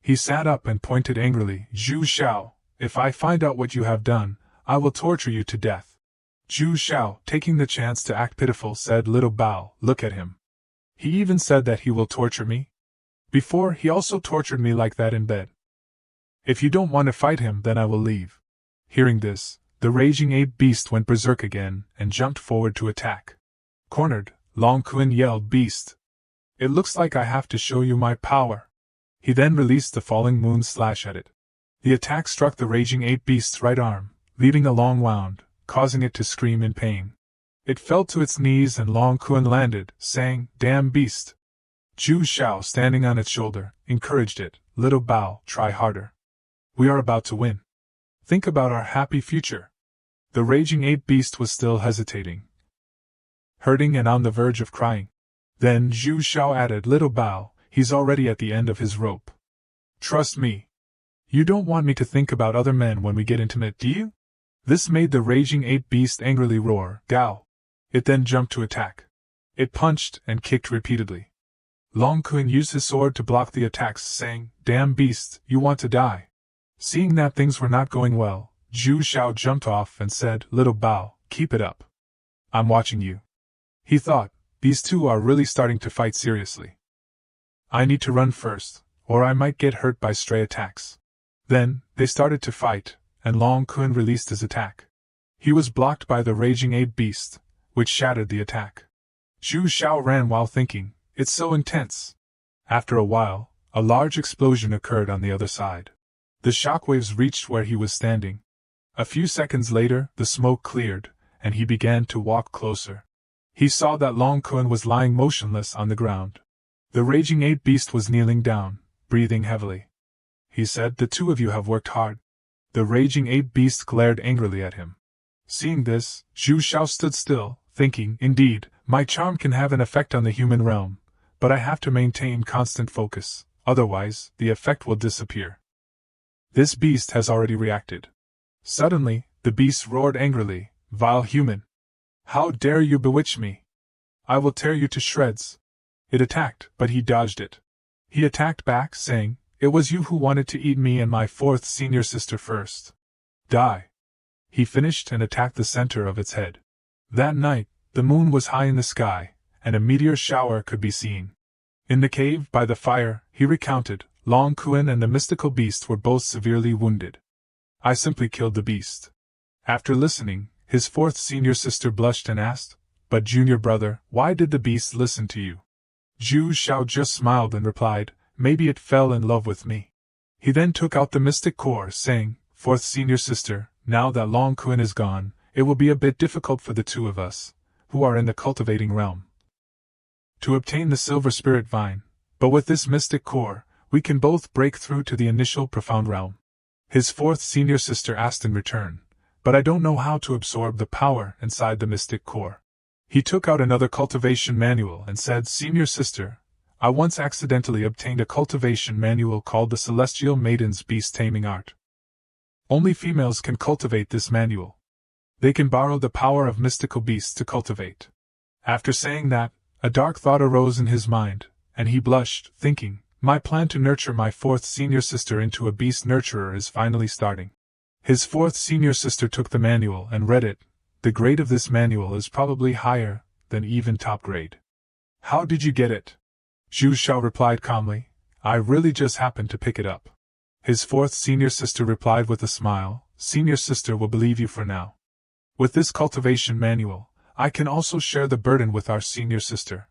He sat up and pointed angrily, Zhu Xiao, if I find out what you have done, I will torture you to death. Zhu Xiao, taking the chance to act pitiful, said, Little Bao, look at him. He even said that he will torture me. Before, he also tortured me like that in bed. If you don't want to fight him, then I will leave. Hearing this, the raging ape beast went berserk again and jumped forward to attack. Cornered, Long Kun yelled, Beast! It looks like I have to show you my power. He then released the falling moon slash at it. The attack struck the raging ape beast's right arm, leaving a long wound, causing it to scream in pain. It fell to its knees and Long Kun landed, saying, Damn beast! Zhu Xiao, standing on its shoulder, encouraged it, Little Bao, try harder. We are about to win. Think about our happy future. The raging ape beast was still hesitating, hurting and on the verge of crying. Then Zhu Xiao added, Little Bao, he's already at the end of his rope. Trust me. You don't want me to think about other men when we get intimate, do you? This made the raging ape beast angrily roar, Gao. It then jumped to attack. It punched and kicked repeatedly. Long Kun used his sword to block the attacks, saying, Damn beast, you want to die. Seeing that things were not going well, Zhu Xiao jumped off and said, Little Bao, keep it up. I'm watching you. He thought, these two are really starting to fight seriously. I need to run first, or I might get hurt by stray attacks. Then, they started to fight, and Long Kun released his attack. He was blocked by the raging ape beast, which shattered the attack. Zhu Xiao ran while thinking, it's so intense. After a while, a large explosion occurred on the other side. The shockwaves reached where he was standing. A few seconds later, the smoke cleared, and he began to walk closer. He saw that Long Kun was lying motionless on the ground. The raging ape beast was kneeling down, breathing heavily. He said, The two of you have worked hard. The raging ape beast glared angrily at him. Seeing this, Zhu Xiao stood still, thinking, Indeed, my charm can have an effect on the human realm, but I have to maintain constant focus, otherwise, the effect will disappear. This beast has already reacted. Suddenly, the beast roared angrily, Vile human! How dare you bewitch me? I will tear you to shreds. It attacked, but he dodged it. He attacked back, saying, It was you who wanted to eat me and my fourth senior sister first. Die! He finished and attacked the center of its head. That night, the moon was high in the sky, and a meteor shower could be seen. In the cave by the fire, he recounted, Long Kun and the mystical beast were both severely wounded. I simply killed the beast. After listening, his fourth senior sister blushed and asked, But junior brother, why did the beast listen to you? Zhu Xiao just smiled and replied, Maybe it fell in love with me. He then took out the mystic core, saying, Fourth senior sister, now that Long Kun is gone, it will be a bit difficult for the two of us, who are in the cultivating realm, to obtain the silver spirit vine, but with this mystic core, we can both break through to the initial profound realm. His fourth senior sister asked in return, But I don't know how to absorb the power inside the mystic core. He took out another cultivation manual and said, Senior sister, I once accidentally obtained a cultivation manual called the Celestial Maiden's Beast Taming Art. Only females can cultivate this manual. They can borrow the power of mystical beasts to cultivate. After saying that, a dark thought arose in his mind, and he blushed, thinking, My plan to nurture my fourth senior sister into a beast nurturer is finally starting. His fourth senior sister took the manual and read it. The grade of this manual is probably higher than even top grade. How did you get it? Zhu Xiao replied calmly, I really just happened to pick it up. His fourth senior sister replied with a smile, Senior sister will believe you for now. With this cultivation manual, I can also share the burden with our senior sister.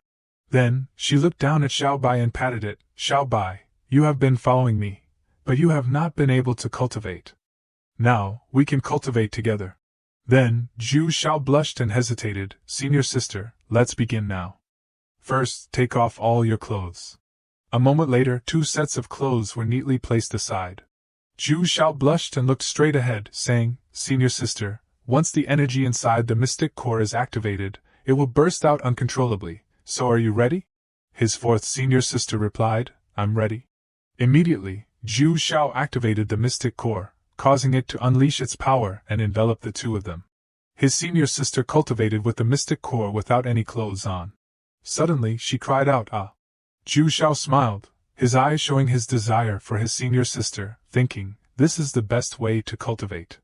Then, she looked down at Xiao Bai and patted it, Xiao Bai, you have been following me, but you have not been able to cultivate. Now, we can cultivate together. Then, Zhu Xiao blushed and hesitated, Senior sister, let's begin now. First, take off all your clothes. A moment later, 2 sets of clothes were neatly placed aside. Zhu Xiao blushed and looked straight ahead, saying, "Senior sister, once the energy inside the mystic core is activated, it will burst out uncontrollably, so are you ready?" His 4th senior sister replied, "I'm ready." Immediately, Zhu Xiao activated the mystic core, causing it to unleash its power and envelop the 2 of them. His senior sister cultivated with the mystic core without any clothes on. Suddenly, she cried out, "Ah!" Zhu Xiao smiled, his eyes showing his desire for his senior sister, thinking, this is the best way to cultivate.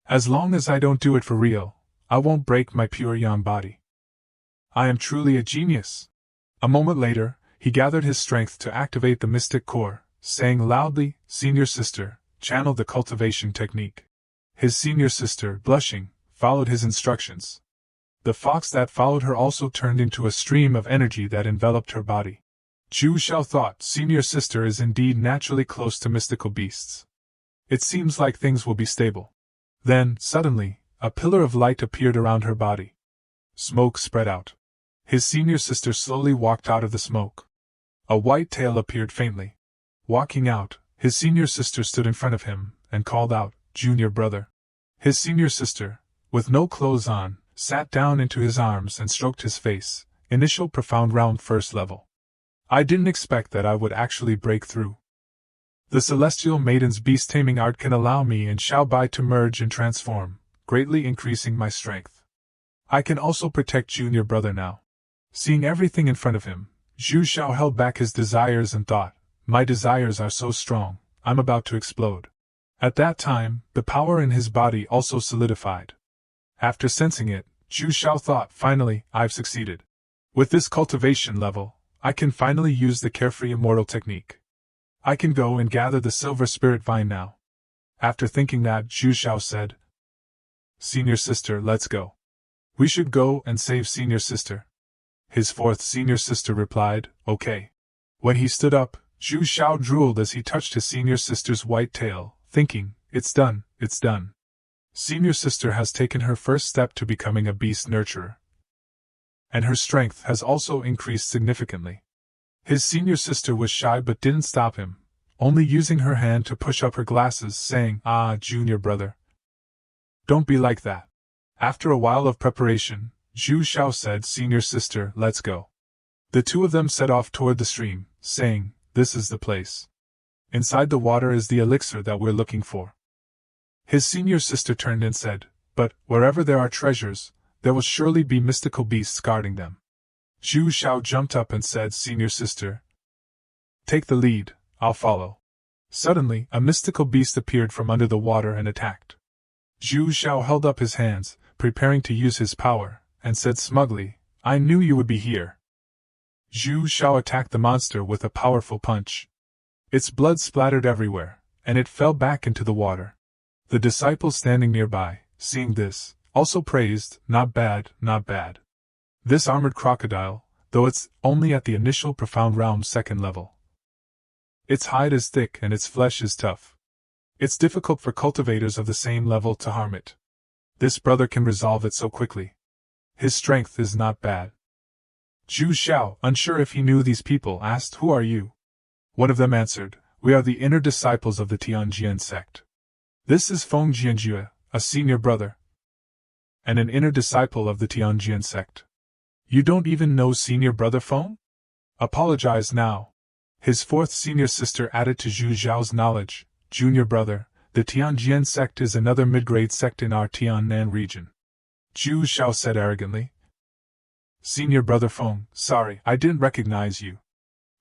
As long as I don't do it for real, I won't break my pure yang body. I am truly a genius. A moment later, he gathered his strength to activate the mystic core, saying loudly, "Senior sister, channel the cultivation technique." His senior sister, blushing, followed his instructions. The fox that followed her also turned into a stream of energy that enveloped her body. Zhu Xiao thought senior sister is indeed naturally close to mystical beasts. It seems like things will be stable. Then, suddenly, a pillar of light appeared around her body. Smoke spread out. His senior sister slowly walked out of the smoke. A white tail appeared faintly. Walking out, his senior sister stood in front of him and called out, "Junior brother." His senior sister, with no clothes on, sat down into his arms and stroked his face. Initial profound round first level. I didn't expect that I would actually break through. The Celestial Maiden's beast taming art can allow me and Xiao Bai to merge and transform, greatly increasing my strength. I can also protect junior brother now. Seeing everything in front of him, Zhu Xiao held back his desires and thought, my desires are so strong, I'm about to explode. At that time, the power in his body also solidified. After sensing it, Zhu Xiao thought, finally, I've succeeded. With this cultivation level, I can finally use the carefree immortal technique. I can go and gather the silver spirit vine now. After thinking that, Zhu Xiao said, "Senior sister, let's go. We should go and save senior sister." His 4th senior sister replied, "Okay." When he stood up, Zhu Xiao drooled as he touched his senior sister's white tail, thinking, it's done, it's done. Senior sister has taken her first step to becoming a beast nurturer. And her strength has also increased significantly. His senior sister was shy but didn't stop him, only using her hand to push up her glasses, saying, "Ah, junior brother. Don't be like that." After a while of preparation, Zhu Xiao said, "Senior sister, let's go." The 2 of them set off toward the stream, saying, "This is the place. Inside the water is the elixir that we're looking for." His senior sister turned and said, "But, wherever there are treasures, there will surely be mystical beasts guarding them." Zhu Xiao jumped up and said, "Senior sister, take the lead, I'll follow." Suddenly, a mystical beast appeared from under the water and attacked. Zhu Xiao held up his hands, preparing to use his power, and said smugly, "I knew you would be here." Zhu Xiao attacked the monster with a powerful punch. Its blood splattered everywhere, and it fell back into the water. The disciples standing nearby, seeing this, also praised, "Not bad, not bad." This armored crocodile, though it's only at the initial profound round 2nd level. Its hide is thick and its flesh is tough. It's difficult for cultivators of the same level to harm it. This brother can resolve it so quickly. His strength is not bad. Zhu Xiao, unsure if he knew these people, asked, "Who are you?" One of them answered, "We are the inner disciples of the Tianjian sect. This is Feng Jianjue, a senior brother, and an inner disciple of the Tianjian sect." "You don't even know senior brother Feng?" "Apologize now." His 4th senior sister added to Zhu Xiao's knowledge, "Junior brother, the Tianjian sect is another mid-grade sect in our Tiannan region." Zhu Xiao said arrogantly, "Senior brother Feng, sorry, I didn't recognize you."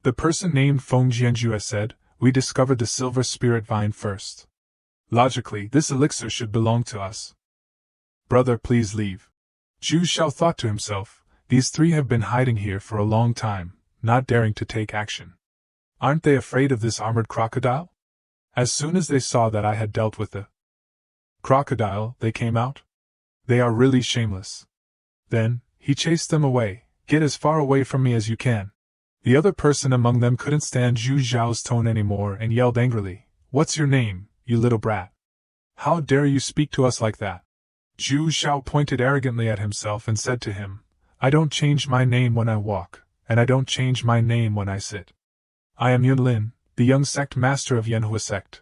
The person named Feng Jianjue said, "We discovered the silver spirit vine first. Logically, this elixir should belong to us. Brother, please leave." Zhu Xiao thought to himself, these 3 have been hiding here for a long time, not daring to take action. Aren't they afraid of this armored crocodile? As soon as they saw that I had dealt with the crocodile, they came out? They are really shameless. Then, he chased them away. "Get as far away from me as you can." The other person among them couldn't stand Zhu Xiao's tone anymore and yelled angrily, "What's your name, you little brat? How dare you speak to us like that?" Zhu Xiao pointed arrogantly at himself and said to him, "I don't change my name when I walk, and I don't change my name when I sit. I am Yun Lin, the young sect master of Manhwa sect.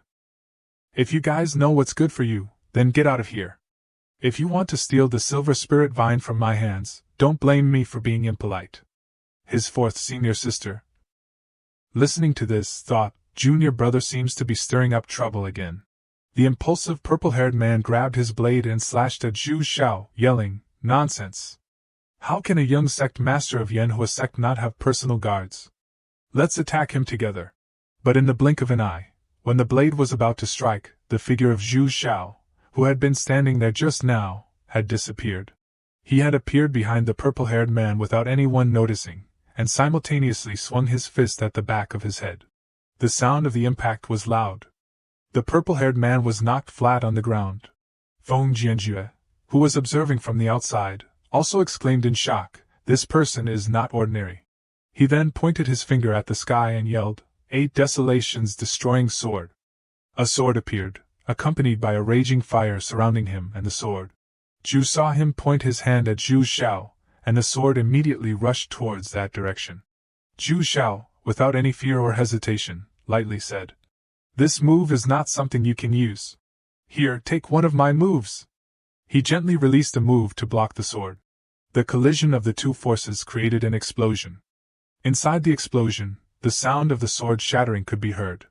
If you guys know what's good for you, then get out of here. If you want to steal the silver spirit vine from my hands, don't blame me for being impolite. His fourth senior sister. Listening to this, thought, junior brother seems to be stirring up trouble again. The impulsive purple-haired man grabbed his blade and slashed at Zhu Xiao, yelling, "Nonsense! How can a young sect master of Manhwa sect not have personal guards? Let's attack him together." But in the blink of an eye, when the blade was about to strike, the figure of Zhu Xiao, who had been standing there just now, had disappeared. He had appeared behind the purple-haired man without anyone noticing, and simultaneously swung his fist at the back of his head. The sound of the impact was loud. The purple-haired man was knocked flat on the ground. Feng Jianjue, who was observing from the outside, also exclaimed in shock, "This person is not ordinary." He then pointed his finger at the sky and yelled, "Eight Desolation's destroying sword." A sword appeared, accompanied by a raging fire surrounding him and the sword. Zhu saw him point his hand at Zhu Xiao, and the sword immediately rushed towards that direction. Zhu Xiao, without any fear or hesitation, lightly said, "This move is not something you can use. Here, take one of my moves." He gently released a move to block the sword. The collision of the two forces created an explosion. Inside the explosion, the sound of the sword shattering could be heard.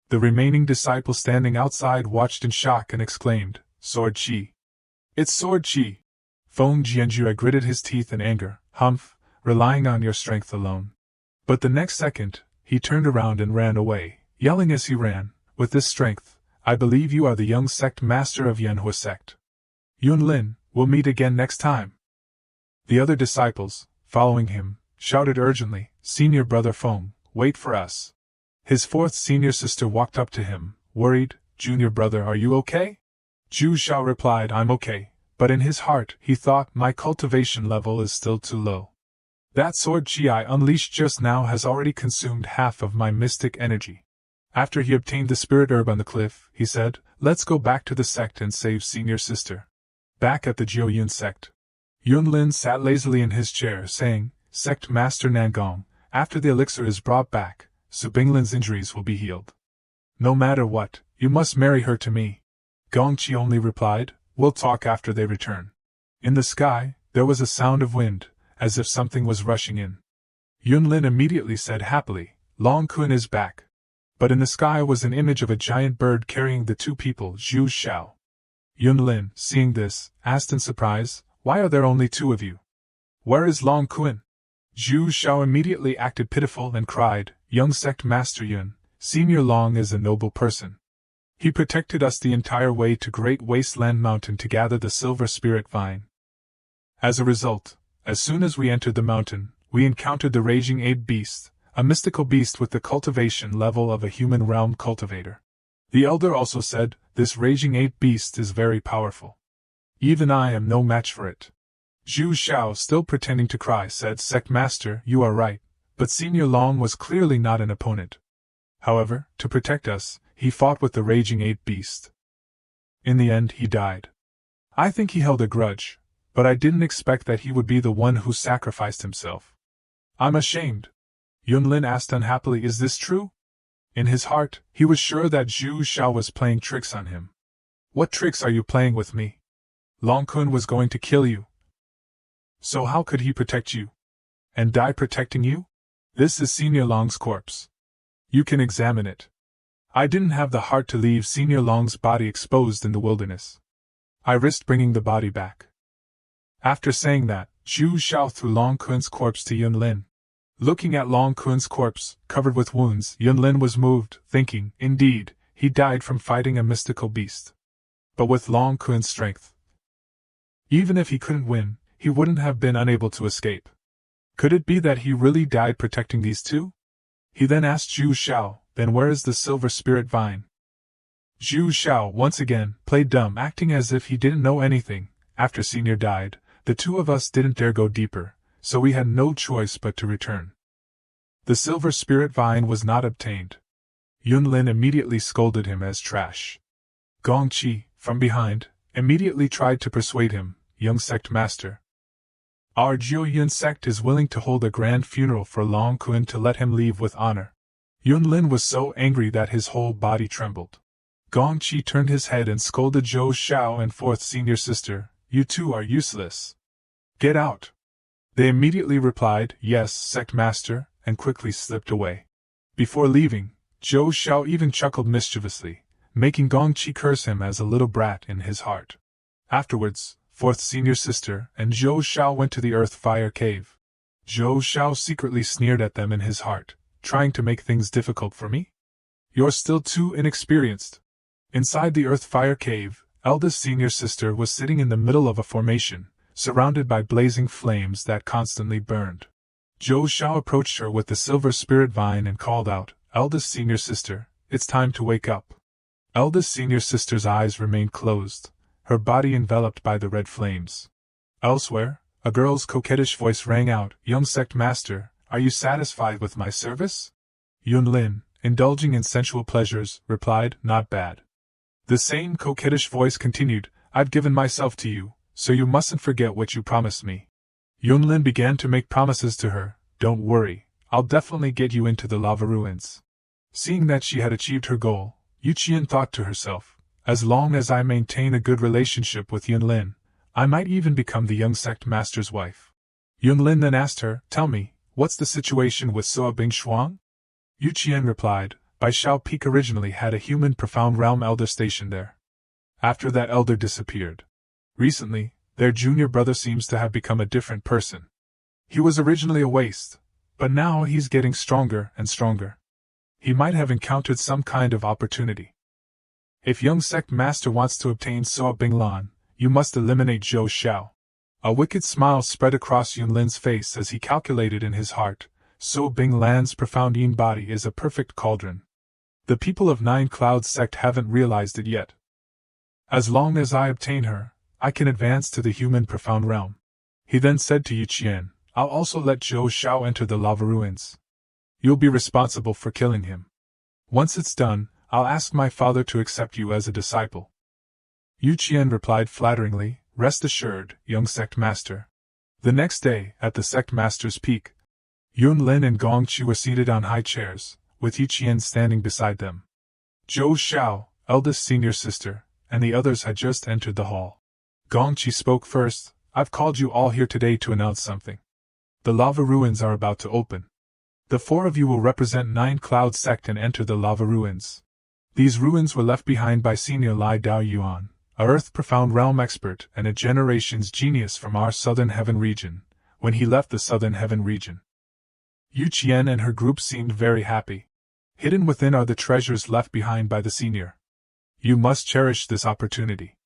The remaining disciple standing outside watched in shock and exclaimed, "Sword Qi! It's Sword Qi!" Feng Jianjue gritted his teeth in anger, "Humph, relying on your strength alone." But the next second, he turned around and ran away, yelling as he ran, "With this strength, I believe you are the young sect master of Manhwa sect. Yun Lin, we'll meet again next time." The other disciples, following him, shouted urgently, "Senior brother Feng, wait for us." His fourth senior sister walked up to him, worried, "Junior brother, are you okay?" Zhu Xiao replied, "I'm okay," but in his heart, he thought, "My cultivation level is still too low. That sword Qi I unleashed just now has already consumed half of my mystic energy." After he obtained the spirit herb on the cliff, he said, "Let's go back to the sect and save senior sister." Back at the Jiuyun sect, Yun Lin sat lazily in his chair, saying, "Sect Master Nangong, after the elixir is brought back, Su Binglin's injuries will be healed. No matter what, you must marry her to me." Gongqi only replied, "We'll talk after they return." In the sky, there was a sound of wind, as if something was rushing in. Yun Lin immediately said happily, "Long Kun is back." But in the sky was an image of a giant bird carrying the two people, Zhu Xiao. Yun Lin, seeing this, asked in surprise, "Why are there only two of you? Where is Long Kun?" Zhu Xiao immediately acted pitiful and cried, "Young sect master Yun, Senior Long is a noble person. He protected us the entire way to Great Wasteland Mountain to gather the silver spirit vine. As a result, as soon as we entered the mountain, we encountered the raging ape beast, a mystical beast with the cultivation level of a human realm cultivator. The elder also said, this raging ape beast is very powerful. Even I am no match for it." Zhu Xiao, still pretending to cry, said, "Sect Master, you are right, but Senior Long was clearly not an opponent. However, to protect us, he fought with the raging ape beast. In the end, he died. I think he held a grudge, but I didn't expect that he would be the one who sacrificed himself. I'm ashamed." Yun Lin asked unhappily, "Is this true?" In his heart, he was sure that Zhu Xiao was playing tricks on him. "What tricks are you playing with me? Long Kun was going to kill you. So how could he protect you? And die protecting you? This is Senior Long's corpse. You can examine it. I didn't have the heart to leave Senior Long's body exposed in the wilderness. I risked bringing the body back." After saying that, Zhu Xiao threw Long Kun's corpse to Yun Lin. Looking at Long Kun's corpse, covered with wounds, Yun Lin was moved, thinking, indeed, he died from fighting a mystical beast. But with Long Kun's strength, even if he couldn't win, he wouldn't have been unable to escape. Could it be that he really died protecting these two? He then asked Zhu Xiao, "Then where is the silver spirit vine?" Zhu Xiao once again played dumb, acting as if he didn't know anything. "After Senior died, the two of us didn't dare go deeper, so we had no choice but to return. The silver spirit vine was not obtained." Yun Lin immediately scolded him as trash. Gongqi, from behind, immediately tried to persuade him, "Young sect master, our Jiuyun sect is willing to hold a grand funeral for Long Kun to let him leave with honor. Yunlin was so angry that his whole body trembled. Gongqi turned his head and scolded Zhou Xiao and fourth senior sister, "You two are useless. Get out." They immediately replied, "Yes, Sect Master," and quickly slipped away. Before leaving, Zhou Xiao even chuckled mischievously, making Gongqi curse him as a little brat in his heart. Afterwards, fourth senior sister and Zhou Xiao went to the earth fire cave. Zhou Xiao secretly sneered at them in his heart, "Trying to make things difficult for me? You're still too inexperienced." Inside the earth fire cave, eldest senior sister was sitting in the middle of a formation, surrounded by blazing flames that constantly burned. Zhou Xiao approached her with the silver spirit vine and called out, "Eldest senior sister, it's time to wake up." Eldest senior sister's eyes remained closed, her body enveloped by the red flames. Elsewhere, a girl's coquettish voice rang out, "Young Sect Master, are you satisfied with my service?" Yunlin, indulging in sensual pleasures, replied, "Not bad." The same coquettish voice continued, "I've given myself to you, so you mustn't forget what you promised me." Yunlin began to make promises to her, "Don't worry, I'll definitely get you into the lava ruins." Seeing that she had achieved her goal, Yuqian thought to herself, "As long as I maintain a good relationship with Yunlin, I might even become the young sect master's wife." Yunlin then asked her, "Tell me, what's the situation with Soa Bing Shuang?" Yuqian replied, "Bai Shao Peak originally had a human profound realm elder stationed there. After that elder disappeared. Recently, their junior brother seems to have become a different person. He was originally a waste, but now he's getting stronger and stronger. He might have encountered some kind of opportunity. If young sect master wants to obtain Soa Bing Lan, you must eliminate Zhou Xiao." A wicked smile spread across Yunlin's face as he calculated in his heart, "Soa Bing Lan's profound yin body is a perfect cauldron. The people of Nine Cloud Sect haven't realized it yet. As long as I obtain her, I can advance to the human profound realm." He then said to Yuqian, "I'll also let Zhou Xiao enter the lava ruins. You'll be responsible for killing him. Once it's done, I'll ask my father to accept you as a disciple." Yuqian replied flatteringly, "Rest assured, young sect master." The next day, at the sect master's peak, Yunlin and Gongqi were seated on high chairs, with Yuqian standing beside them. Zhou Xiao, eldest senior sister, and the others had just entered the hall. Gongqi spoke first, "I've called you all here today to announce something. The lava ruins are about to open. The four of you will represent Nine Cloud Sect and enter the lava ruins. These ruins were left behind by Senior Lai Dao Yuan, a Earth Profound Realm expert and a generation's genius from our Southern Heaven region, when he left the Southern Heaven region." Yuqian and her group seemed very happy. Hidden within are the treasures left behind by the senior. You must cherish this opportunity.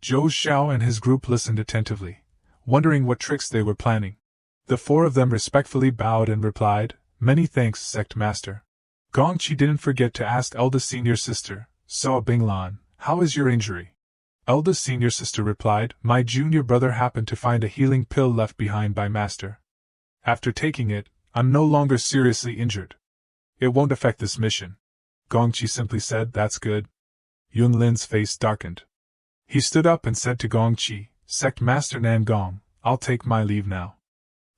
Zhou Xiao and his group listened attentively, wondering what tricks they were planning. The four of them respectfully bowed and replied, "Many thanks, Sect Master." Gongqi didn't forget to ask eldest senior sister, "Soa Binglan, how is your injury?" Eldest senior sister replied, "My junior brother happened to find a healing pill left behind by Master. After taking it, I'm no longer seriously injured. It won't affect this mission." Gongqi simply said, "That's good." Yunlin's face darkened. He stood up and said to Gongqi, "Sect Master Nangong, I'll take my leave now."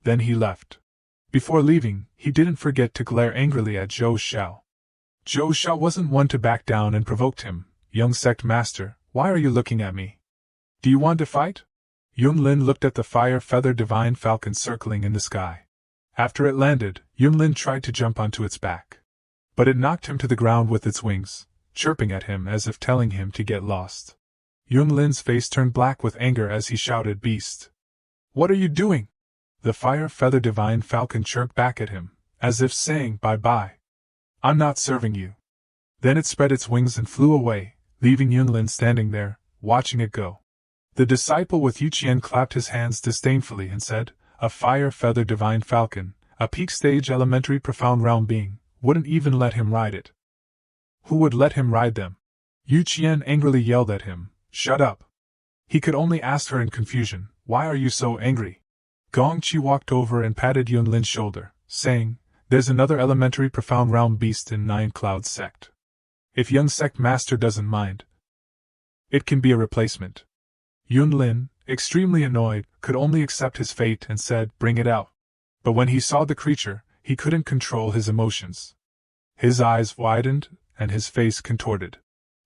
Then he left. Before leaving, he didn't forget to glare angrily at Zhou Xiao. Zhou Xiao wasn't one to back down and provoked him. "Young Sect Master, why are you looking at me? Do you want to fight?" Yunlin looked at the fire-feather divine falcon circling in the sky. After it landed, Yunlin tried to jump onto its back. But it knocked him to the ground with its wings, chirping at him as if telling him to get lost. Yunlin's face turned black with anger as he shouted, "Beast! What are you doing?" The fire-feather divine falcon chirped back at him, as if saying, "Bye-bye. I'm not serving you." Then it spread its wings and flew away, leaving Yunlin standing there, watching it go. The disciple with Yuqian clapped his hands disdainfully and said, "A fire-feather divine falcon, a peak-stage elementary profound realm being, wouldn't even let him ride it. Who would let him ride them?" Yuqian angrily yelled at him, "Shut up." He could only ask her in confusion, "Why are you so angry?" Gongqi walked over and patted Yunlin's shoulder, saying, "There's another elementary profound realm beast in Nine Cloud Sect. If young Sect Master doesn't mind, it can be a replacement." Yunlin, extremely annoyed, could only accept his fate and said, "Bring it out." But when he saw the creature, he couldn't control his emotions. His eyes widened, and his face contorted.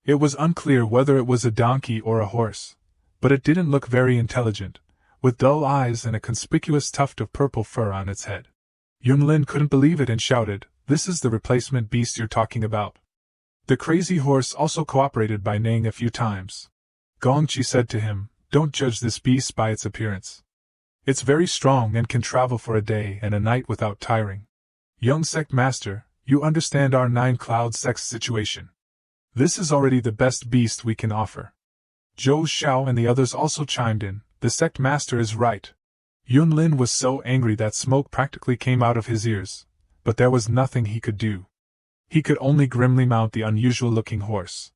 It was unclear whether it was a donkey or a horse, but it didn't look very intelligent, with dull eyes and a conspicuous tuft of purple fur on its head. Yunlin couldn't believe it and shouted, "This is the replacement beast you're talking about." The crazy horse also cooperated by neighing a few times. Gongqi said to him, "Don't judge this beast by its appearance. It's very strong and can travel for a day and a night without tiring. Young Sect Master, you understand our 9 Cloud Sect's situation. This is already the best beast we can offer." Zhou Xiao and the others also chimed in, "The Sect Master is right." Yunlin was so angry that smoke practically came out of his ears, but there was nothing he could do. He could only grimly mount the unusual-looking horse.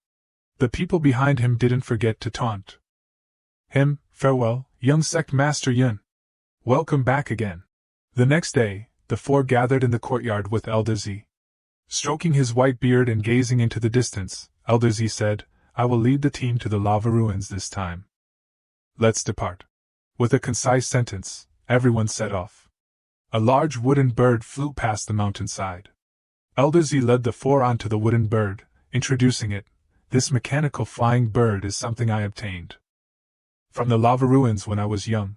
The people behind him didn't forget to taunt him, "Farewell, young Sect Master Yun. Welcome back again." The next day, the 4 gathered in the courtyard with Elder Z. Stroking his white beard and gazing into the distance, Elder Z said, "I will lead the team to the lava ruins this time. Let's depart." With a concise sentence, everyone set off. A large wooden bird flew past the mountainside. Elder Z led the 4 onto the wooden bird, introducing it. "This mechanical flying bird is something I obtained from the lava ruins when I was young.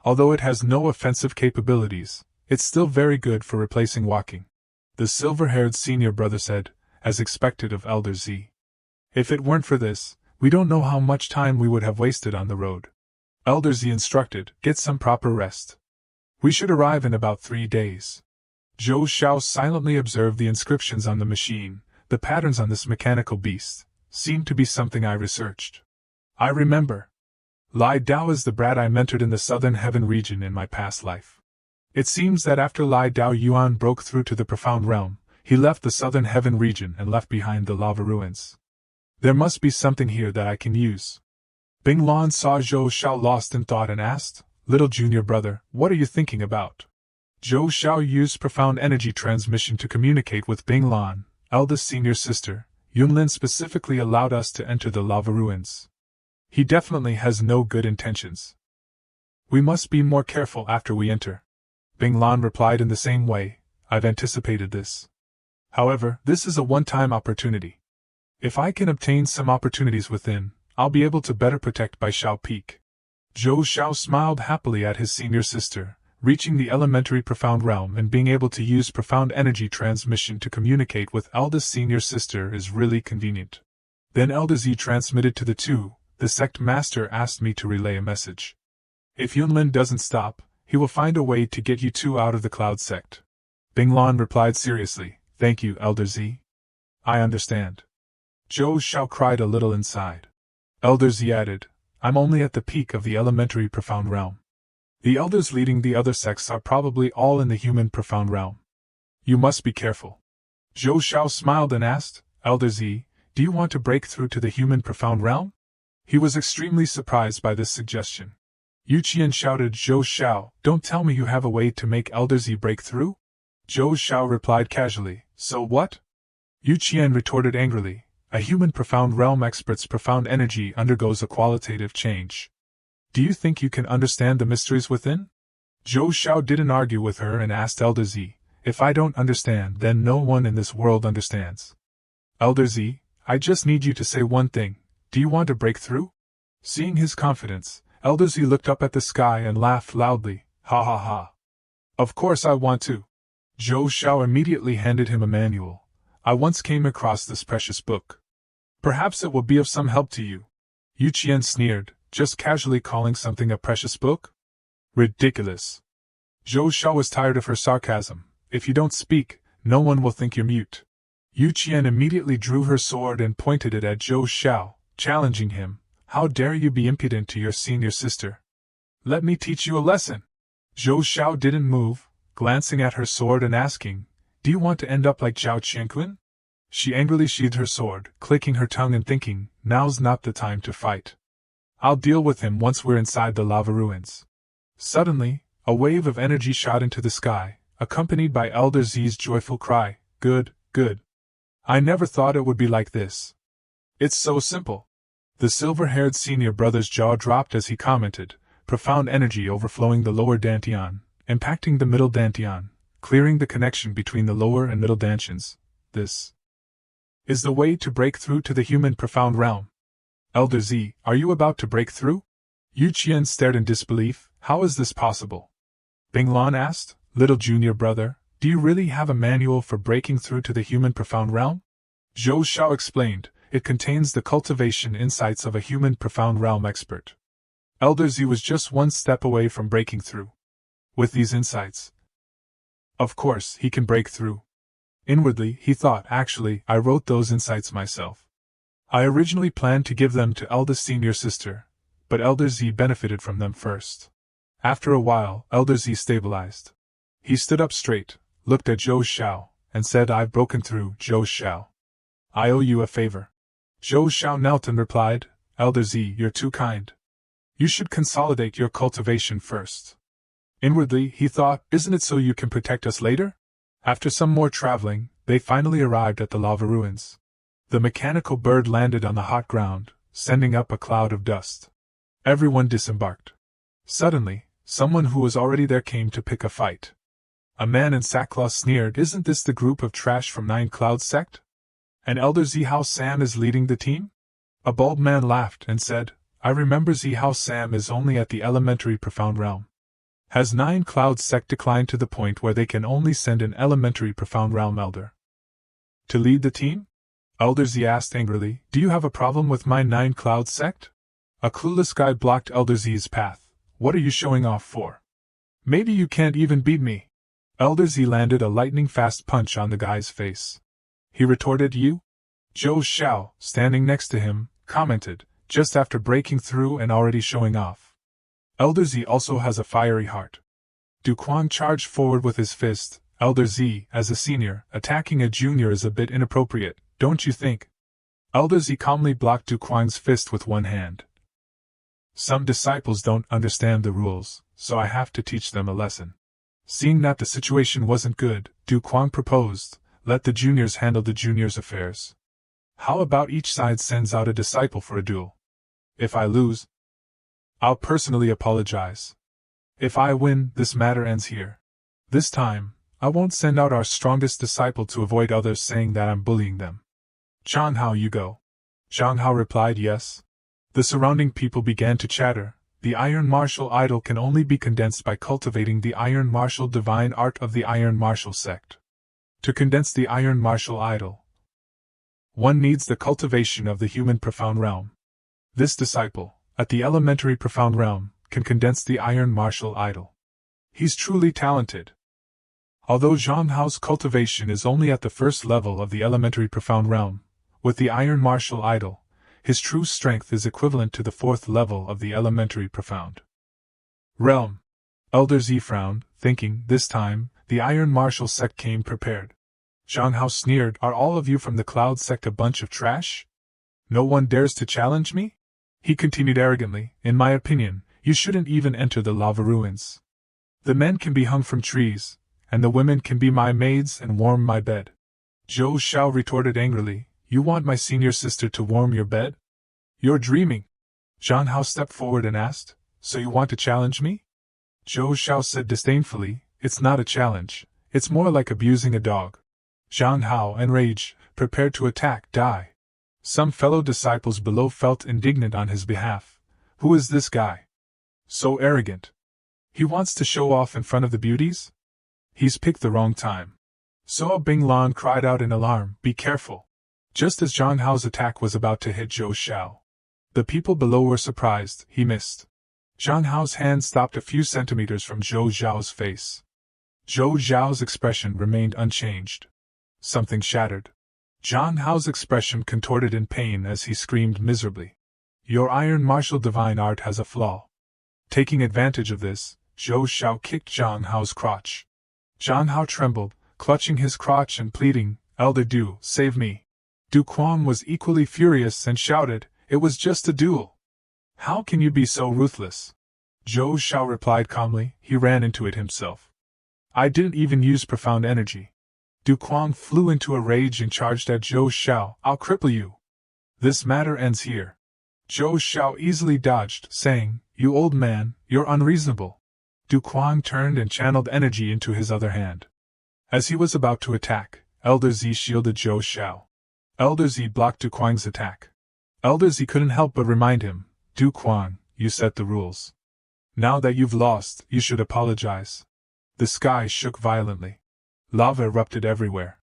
Although it has no offensive capabilities, it's still very good for replacing walking," the silver-haired senior brother said, as expected of Elder Z. "If it weren't for this, we don't know how much time we would have wasted on the road." Elder Z instructed, "Get some proper rest. We should arrive in about 3 days." Zhou Xiao silently observed the inscriptions on the machine. "The patterns on this mechanical beast seem to be something I researched. I remember. Lai Dao is the brat I mentored in the Southern Heaven region in my past life. It seems that after Lai Dao Yuan broke through to the Profound Realm, he left the Southern Heaven region and left behind the lava ruins. There must be something here that I can use." Bing Lan saw Zhou Xiao lost in thought and asked, "Little junior brother, what are you thinking about?" Zhou Xiao used profound energy transmission to communicate with Bing Lan, eldest senior sister. "Yunlin specifically allowed us to enter the lava ruins. He definitely has no good intentions. We must be more careful after we enter." Bing Lan replied in the same way, "I've anticipated this. However, this is a one-time opportunity. If I can obtain some opportunities within, I'll be able to better protect Bai Shao Peak." Zhou Xiao smiled happily at his senior sister. Reaching the elementary profound realm and being able to use profound energy transmission to communicate with eldest senior sister is really convenient. Then Elder Z transmitted to the 2, "The Sect Master asked me to relay a message. If Yunlin doesn't stop, he will find a way to get you 2 out of the Cloud Sect." Bing Lan replied seriously, "Thank you, Elder Z. I understand." Zhou Xiao cried a little inside. Elder Z added, "I'm only at the peak of the elementary profound realm. The elders leading the other sects are probably all in the human profound realm. You must be careful." Zhou Xiao smiled and asked, "Elder Z, do you want to break through to the human profound realm?" He was extremely surprised by this suggestion. Yu Qian shouted, "Zhou Xiao, don't tell me you have a way to make Elder Z break through?" Zhou Xiao replied casually, "So what?" Yu Qian retorted angrily, "A human profound realm expert's profound energy undergoes a qualitative change. Do you think you can understand the mysteries within?" Zhou Xiao didn't argue with her and asked Elder Z, "If I don't understand, then no one in this world understands. Elder Z, I just need you to say one thing. Do you want to break through?" Seeing his confidence, Elder Z looked up at the sky and laughed loudly, "Ha ha ha. Of course I want to." Zhou Xiao immediately handed him a manual. "I once came across this precious book. Perhaps it will be of some help to you." Yu Qian sneered, "Just casually calling something a precious book? Ridiculous." Zhou Xiao was tired of her sarcasm. "If you don't speak, no one will think you're mute." Yu Qian immediately drew her sword and pointed it at Zhou Xiao, challenging him, "How dare you be impudent to your senior sister? Let me teach you a lesson." Zhou Xiao didn't move, glancing at her sword and asking, "Do you want to end up like Zhao Qianquan?" She angrily sheathed her sword, clicking her tongue and thinking, "Now's not the time to fight. I'll deal with him once we're inside the lava ruins." Suddenly, a wave of energy shot into the sky, accompanied by Elder Z's joyful cry, "Good, good. I never thought it would be like this. It's so simple." The silver-haired senior brother's jaw dropped as he commented, "Profound energy overflowing the lower dantian, impacting the middle dantian, clearing the connection between the lower and middle dantians. this is the way to break through to the human profound realm. Elder Z, are you about to break through? Yu Qian stared in disbelief. How is this possible? Bing Lan asked, little junior brother, do you really have a manual for breaking through to the human profound realm? Zhou Xiao explained, it contains the cultivation insights of a human profound realm expert. Elder Z was just one step away from breaking through. With these insights, of course, he can break through. Inwardly, he thought, actually, I wrote those insights myself. I originally planned to give them to eldest senior sister, but Elder Z benefited from them first. After a while, Elder Z stabilized. He stood up straight, looked at Zhou Xiao, and said, I've broken through, Zhou Xiao. I owe you a favor. Zhou Xiao knelt and replied, Elder Z, you're too kind. You should consolidate your cultivation first. Inwardly, he thought, isn't it so you can protect us later? After some more traveling, they finally arrived at the lava ruins. The mechanical bird landed on the hot ground, sending up a cloud of dust. Everyone disembarked. Suddenly, someone who was already there came to pick a fight. A man in sackcloth sneered, isn't this the group of trash from Nine Cloud Sect? And Elder Zihao Sam is leading the team? A bald man laughed and said, I remember Zihao Sam is only at the elementary profound realm. Has Nine Cloud Sect declined to the point where they can only send an elementary profound realm elder to lead the team? Elder Z asked angrily, do you have a problem with my Nine Cloud Sect? A clueless guy blocked Elder Z's path. What are you showing off for? Maybe you can't even beat me. Elder Z landed a lightning-fast punch on the guy's face. He retorted, you? Zhou Xiao, standing next to him, commented, just after breaking through and already showing off. Elder Z also has a fiery heart. Du Kuang charged forward with his fist. Elder Z, as a senior, attacking a junior is a bit inappropriate, don't you think? Elder Z calmly blocked Du Kuang's fist with one hand. Some disciples don't understand the rules, so I have to teach them a lesson. Seeing that the situation wasn't good, Du Kuang proposed, let the juniors handle the juniors' affairs. How about each side sends out a disciple for a duel? If I lose, I'll personally apologize. If I win, this matter ends here. This time, I won't send out our strongest disciple to avoid others saying that I'm bullying them. Zhang Hao, you go. Zhang Hao replied yes. The surrounding people began to chatter. The Iron Martial Idol can only be condensed by cultivating the Iron Martial Divine Art of the Iron Martial Sect. To condense the Iron Martial Idol, one needs the cultivation of the human profound realm. This disciple, at the elementary profound realm, can condense the Iron Martial Idol. He's truly talented. Although Zhang Hao's cultivation is only at the first level of the elementary profound realm, with the Iron Martial Idol, his true strength is equivalent to the fourth level of the elementary profound realm. Elder Z frowned, thinking, this time, the Iron Martial Sect came prepared. Zhang Hao sneered, are all of you from the Cloud Sect a bunch of trash? No one dares to challenge me? He continued arrogantly, in my opinion, you shouldn't even enter the lava ruins. The men can be hung from trees, and the women can be my maids and warm my bed. Zhou Xiao retorted angrily, you want my senior sister to warm your bed? You're dreaming. Zhang Hao stepped forward and asked, so you want to challenge me? Zhou Xiao said disdainfully, it's not a challenge, it's more like abusing a dog. Zhang Hao, enraged, prepared to attack, die. Some fellow disciples below felt indignant on his behalf. Who is this guy? So arrogant. He wants to show off in front of the beauties? He's picked the wrong time. So Bing Lan cried out in alarm, be careful. Just as Zhang Hao's attack was about to hit Zhou Xiao. The people below were surprised, he missed. Zhang Hao's hand stopped a few centimeters from Zhou Zhao's face. Zhou Zhao's expression remained unchanged. Something shattered. Zhang Hao's expression contorted in pain as he screamed miserably. Your Iron Martial Divine Art has a flaw. Taking advantage of this, Zhou Xiao kicked Zhang Hao's crotch. Zhang Hao trembled, clutching his crotch and pleading, Elder Du, save me. Du Kuang was equally furious and shouted, it was just a duel. How can you be so ruthless? Zhou Xiao replied calmly, he ran into it himself. I didn't even use profound energy. Du Kuang flew into a rage and charged at Zhou Xiao, I'll cripple you. This matter ends here. Zhou Xiao easily dodged, saying, you old man, you're unreasonable. Du Kuang turned and channeled energy into his other hand. As he was about to attack, Elder Z shielded Zhou Xiao. Elder Z blocked Du Kuang's attack. Elder Z couldn't help but remind him, Du Kuang, you set the rules. Now that you've lost, you should apologize. The sky shook violently. Lava erupted everywhere.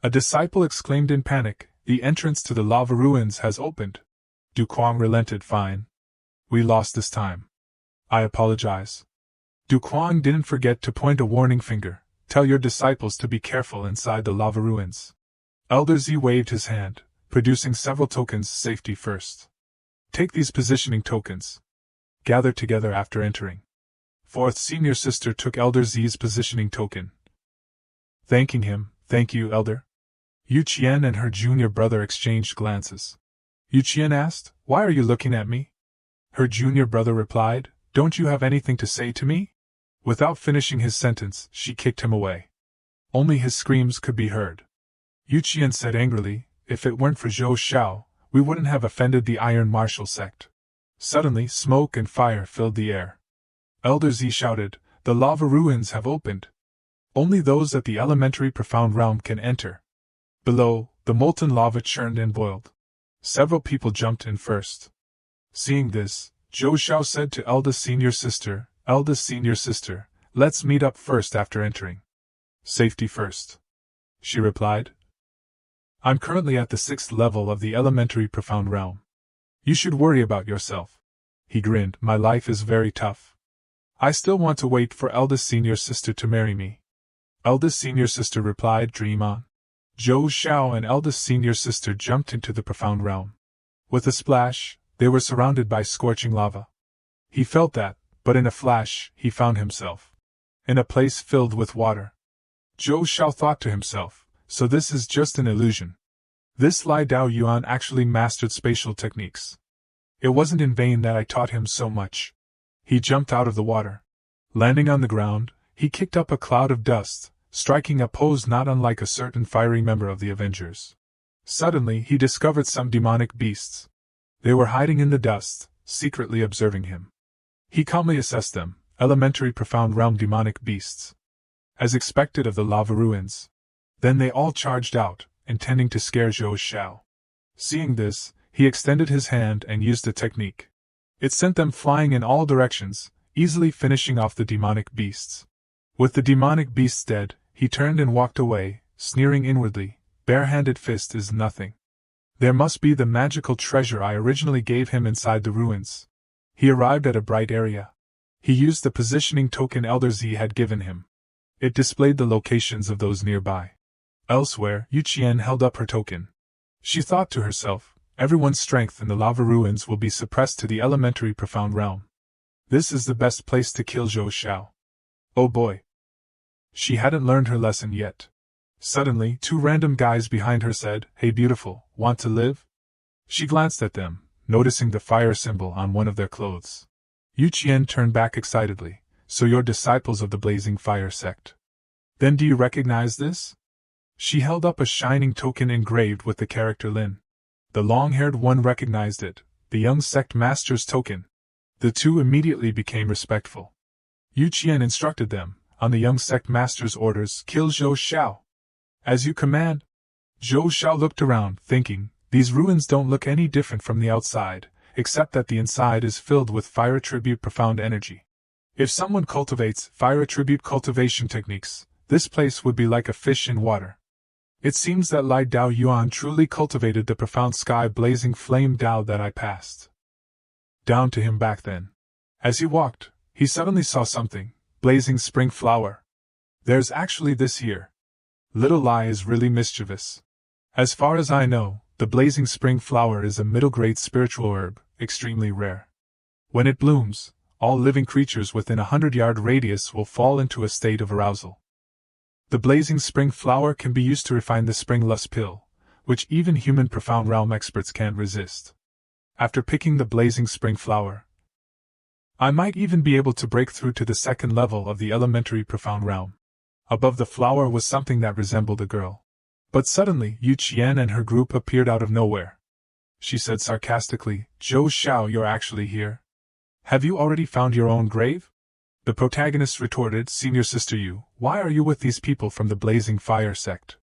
A disciple exclaimed in panic, the entrance to the lava ruins has opened. Du Kuang relented, fine. We lost this time. I apologize. Du Kuang didn't forget to point a warning finger. Tell your disciples to be careful inside the lava ruins. Elder Z waved his hand, producing several tokens. Safety first. Take these positioning tokens. Gather together after entering. Fourth senior sister took Elder Z's positioning token. Thanking him, thank you, Elder. Yu Qian and her junior brother exchanged glances. Yu Qian asked, why are you looking at me? Her junior brother replied, don't you have anything to say to me? Without finishing his sentence, she kicked him away. Only his screams could be heard. Yu Qian said angrily, if it weren't for Zhou Xiao, we wouldn't have offended the Iron Martial Sect. Suddenly, smoke and fire filled the air. Elder Z shouted, the lava ruins have opened. Only those at the elementary profound realm can enter. Below, the molten lava churned and boiled. Several people jumped in first. Seeing this, Zhou Xiao said to eldest senior sister, let's meet up first after entering. Safety first. She replied. I'm currently at the 6th level of the elementary profound realm. You should worry about yourself. He grinned, my life is very tough. I still want to wait for eldest senior sister to marry me. Eldest senior sister replied, dream on. Zhou Xiao and eldest senior sister jumped into the profound realm. With a splash, they were surrounded by scorching lava. He felt that, but in a flash, he found himself in a place filled with water. Zhou Xiao thought to himself, so this is just an illusion. This Lai Dao Yuan actually mastered spatial techniques. It wasn't in vain that I taught him so much. He jumped out of the water. Landing on the ground, he kicked up a cloud of dust, striking a pose not unlike a certain fiery member of the Avengers. Suddenly he discovered some demonic beasts. They were hiding in the dust, secretly observing him. He calmly assessed them, elementary profound realm demonic beasts. As expected of the lava ruins. Then they all charged out, intending to scare Zhou Xiao. Seeing this, he extended his hand and used a technique. It sent them flying in all directions, easily finishing off the demonic beasts. With the demonic beasts dead, he turned and walked away, sneering inwardly, bare-handed fist is nothing. There must be the magical treasure I originally gave him inside the ruins. He arrived at a bright area. He used the positioning token Elder Z had given him. It displayed the locations of those nearby. Elsewhere, Yu Qian held up her token. She thought to herself, everyone's strength in the lava ruins will be suppressed to the elementary profound realm. This is the best place to kill Zhou Xiao. Oh boy. She hadn't learned her lesson yet. Suddenly, 2 random guys behind her said, hey beautiful, want to live? She glanced at them, noticing the fire symbol on one of their clothes. Yu Qian turned back excitedly, so you're disciples of the Blazing Fire Sect. Then do you recognize this? She held up a shining token engraved with the character Lin. The long-haired one recognized it, the young sect master's token. The two immediately became respectful. Yu Qian instructed them, on the young sect master's orders, kill Zhou Xiao. As you command. Zhou Xiao looked around, thinking, these ruins don't look any different from the outside, except that the inside is filled with fire attribute profound energy. If someone cultivates fire attribute cultivation techniques, this place would be like a fish in water. It seems that Lai Dao Yuan truly cultivated the profound sky blazing flame Dao that I passed down to him back then. As he walked, he suddenly saw something, blazing spring flower. There's actually this here. Little Lai is really mischievous. As far as I know, the blazing spring flower is a middle-grade spiritual herb, extremely rare. When it blooms, all living creatures within 100-yard radius will fall into a state of arousal. The blazing spring flower can be used to refine the spring lust pill, which even human profound realm experts can't resist. After picking the blazing spring flower, I might even be able to break through to the 2nd level of the elementary profound realm. Above the flower was something that resembled a girl. But suddenly, Yu Qian and her group appeared out of nowhere. She said sarcastically, Zhou Xiao, you're actually here? Have you already found your own grave? The protagonist retorted, Senior Sister Yu, why are you with these people from the Blazing Fire Sect?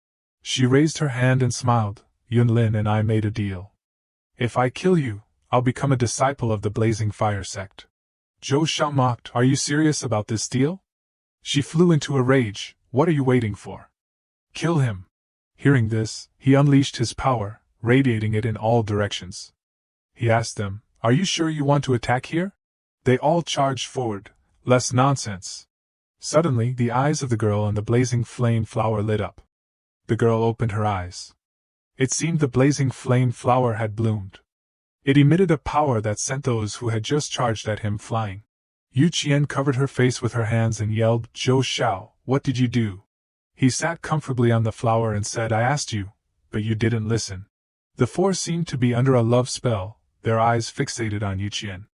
She raised her hand and smiled. Yunlin and I made a deal. If I kill you, I'll become a disciple of the Blazing Fire Sect. Zhou Xiao mocked. Are you serious about this deal? She flew into a rage. What are you waiting for? Kill him. Hearing this, he unleashed his power, radiating it in all directions. He asked them, Are you sure you want to attack here? They all charged forward. Less nonsense. Suddenly, the eyes of the girl and the blazing flame flower lit up. The girl opened her eyes. It seemed the blazing flame flower had bloomed. It emitted a power that sent those who had just charged at him flying. Yu Qian covered her face with her hands and yelled, Zhou Xiao, what did you do? He sat comfortably on the flower and said, I asked you, but you didn't listen. The four seemed to be under a love spell, their eyes fixated on Yu Qian.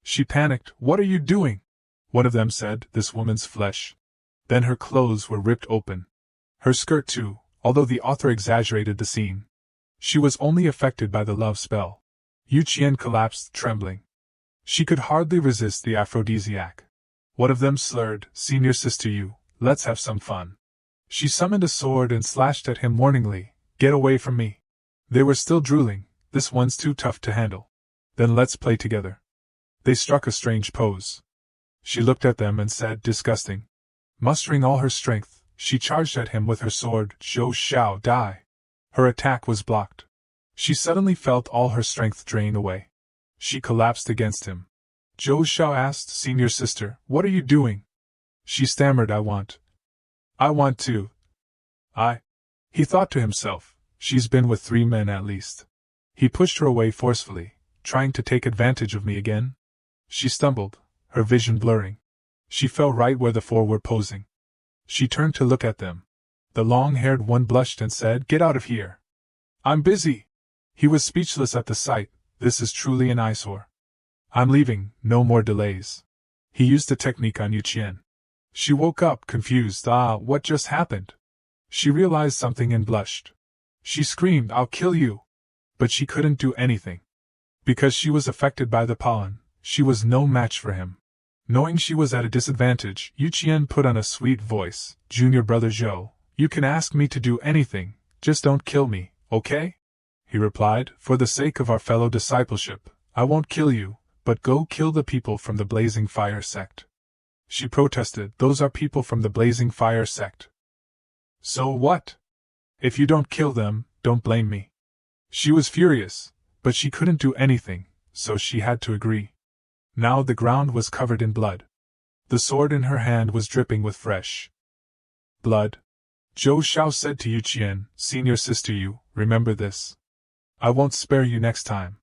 She panicked. What are you doing? One of them said, This woman's flesh. Then her clothes were ripped open. Her skirt too, although the author exaggerated the scene. She was only affected by the love spell. Yu Qian collapsed, trembling. She could hardly resist the aphrodisiac. One of them slurred, Senior Sister Yu, let's have some fun. She summoned a sword and slashed at him warningly, Get away from me. They were still drooling, This one's too tough to handle. Then let's play together. They struck a strange pose. She looked at them and said, Disgusting. Mustering all her strength, she charged at him with her sword, Zhou Xiao, die. Her attack was blocked. She suddenly felt all her strength drain away. She collapsed against him. Zhou Xiao asked, Senior Sister, what are you doing? She stammered, I want to. He thought to himself, she's been with 3 men at least. He pushed her away forcefully, trying to take advantage of me again. She stumbled, her vision blurring. She fell right where the 4 were posing. She turned to look at them. The long-haired one blushed and said, Get out of here. I'm busy. He was speechless at the sight. This is truly an eyesore. I'm leaving, no more delays. He used a technique on Yu Qian. She woke up, confused. What just happened? She realized something and blushed. She screamed, I'll kill you. But she couldn't do anything. Because she was affected by the pollen, she was no match for him. Knowing she was at a disadvantage, Yu Qian put on a sweet voice, Junior Brother Zhou, you can ask me to do anything, just don't kill me, okay? He replied, For the sake of our fellow discipleship, I won't kill you, but go kill the people from the Blazing Fire Sect. She protested, Those are people from the Blazing Fire Sect. So what? If you don't kill them, don't blame me. She was furious, but she couldn't do anything, so she had to agree. Now the ground was covered in blood. The sword in her hand was dripping with fresh blood. Zhou Xiao said to Yu Qian, Senior Sister Yu, remember this. I won't spare you next time.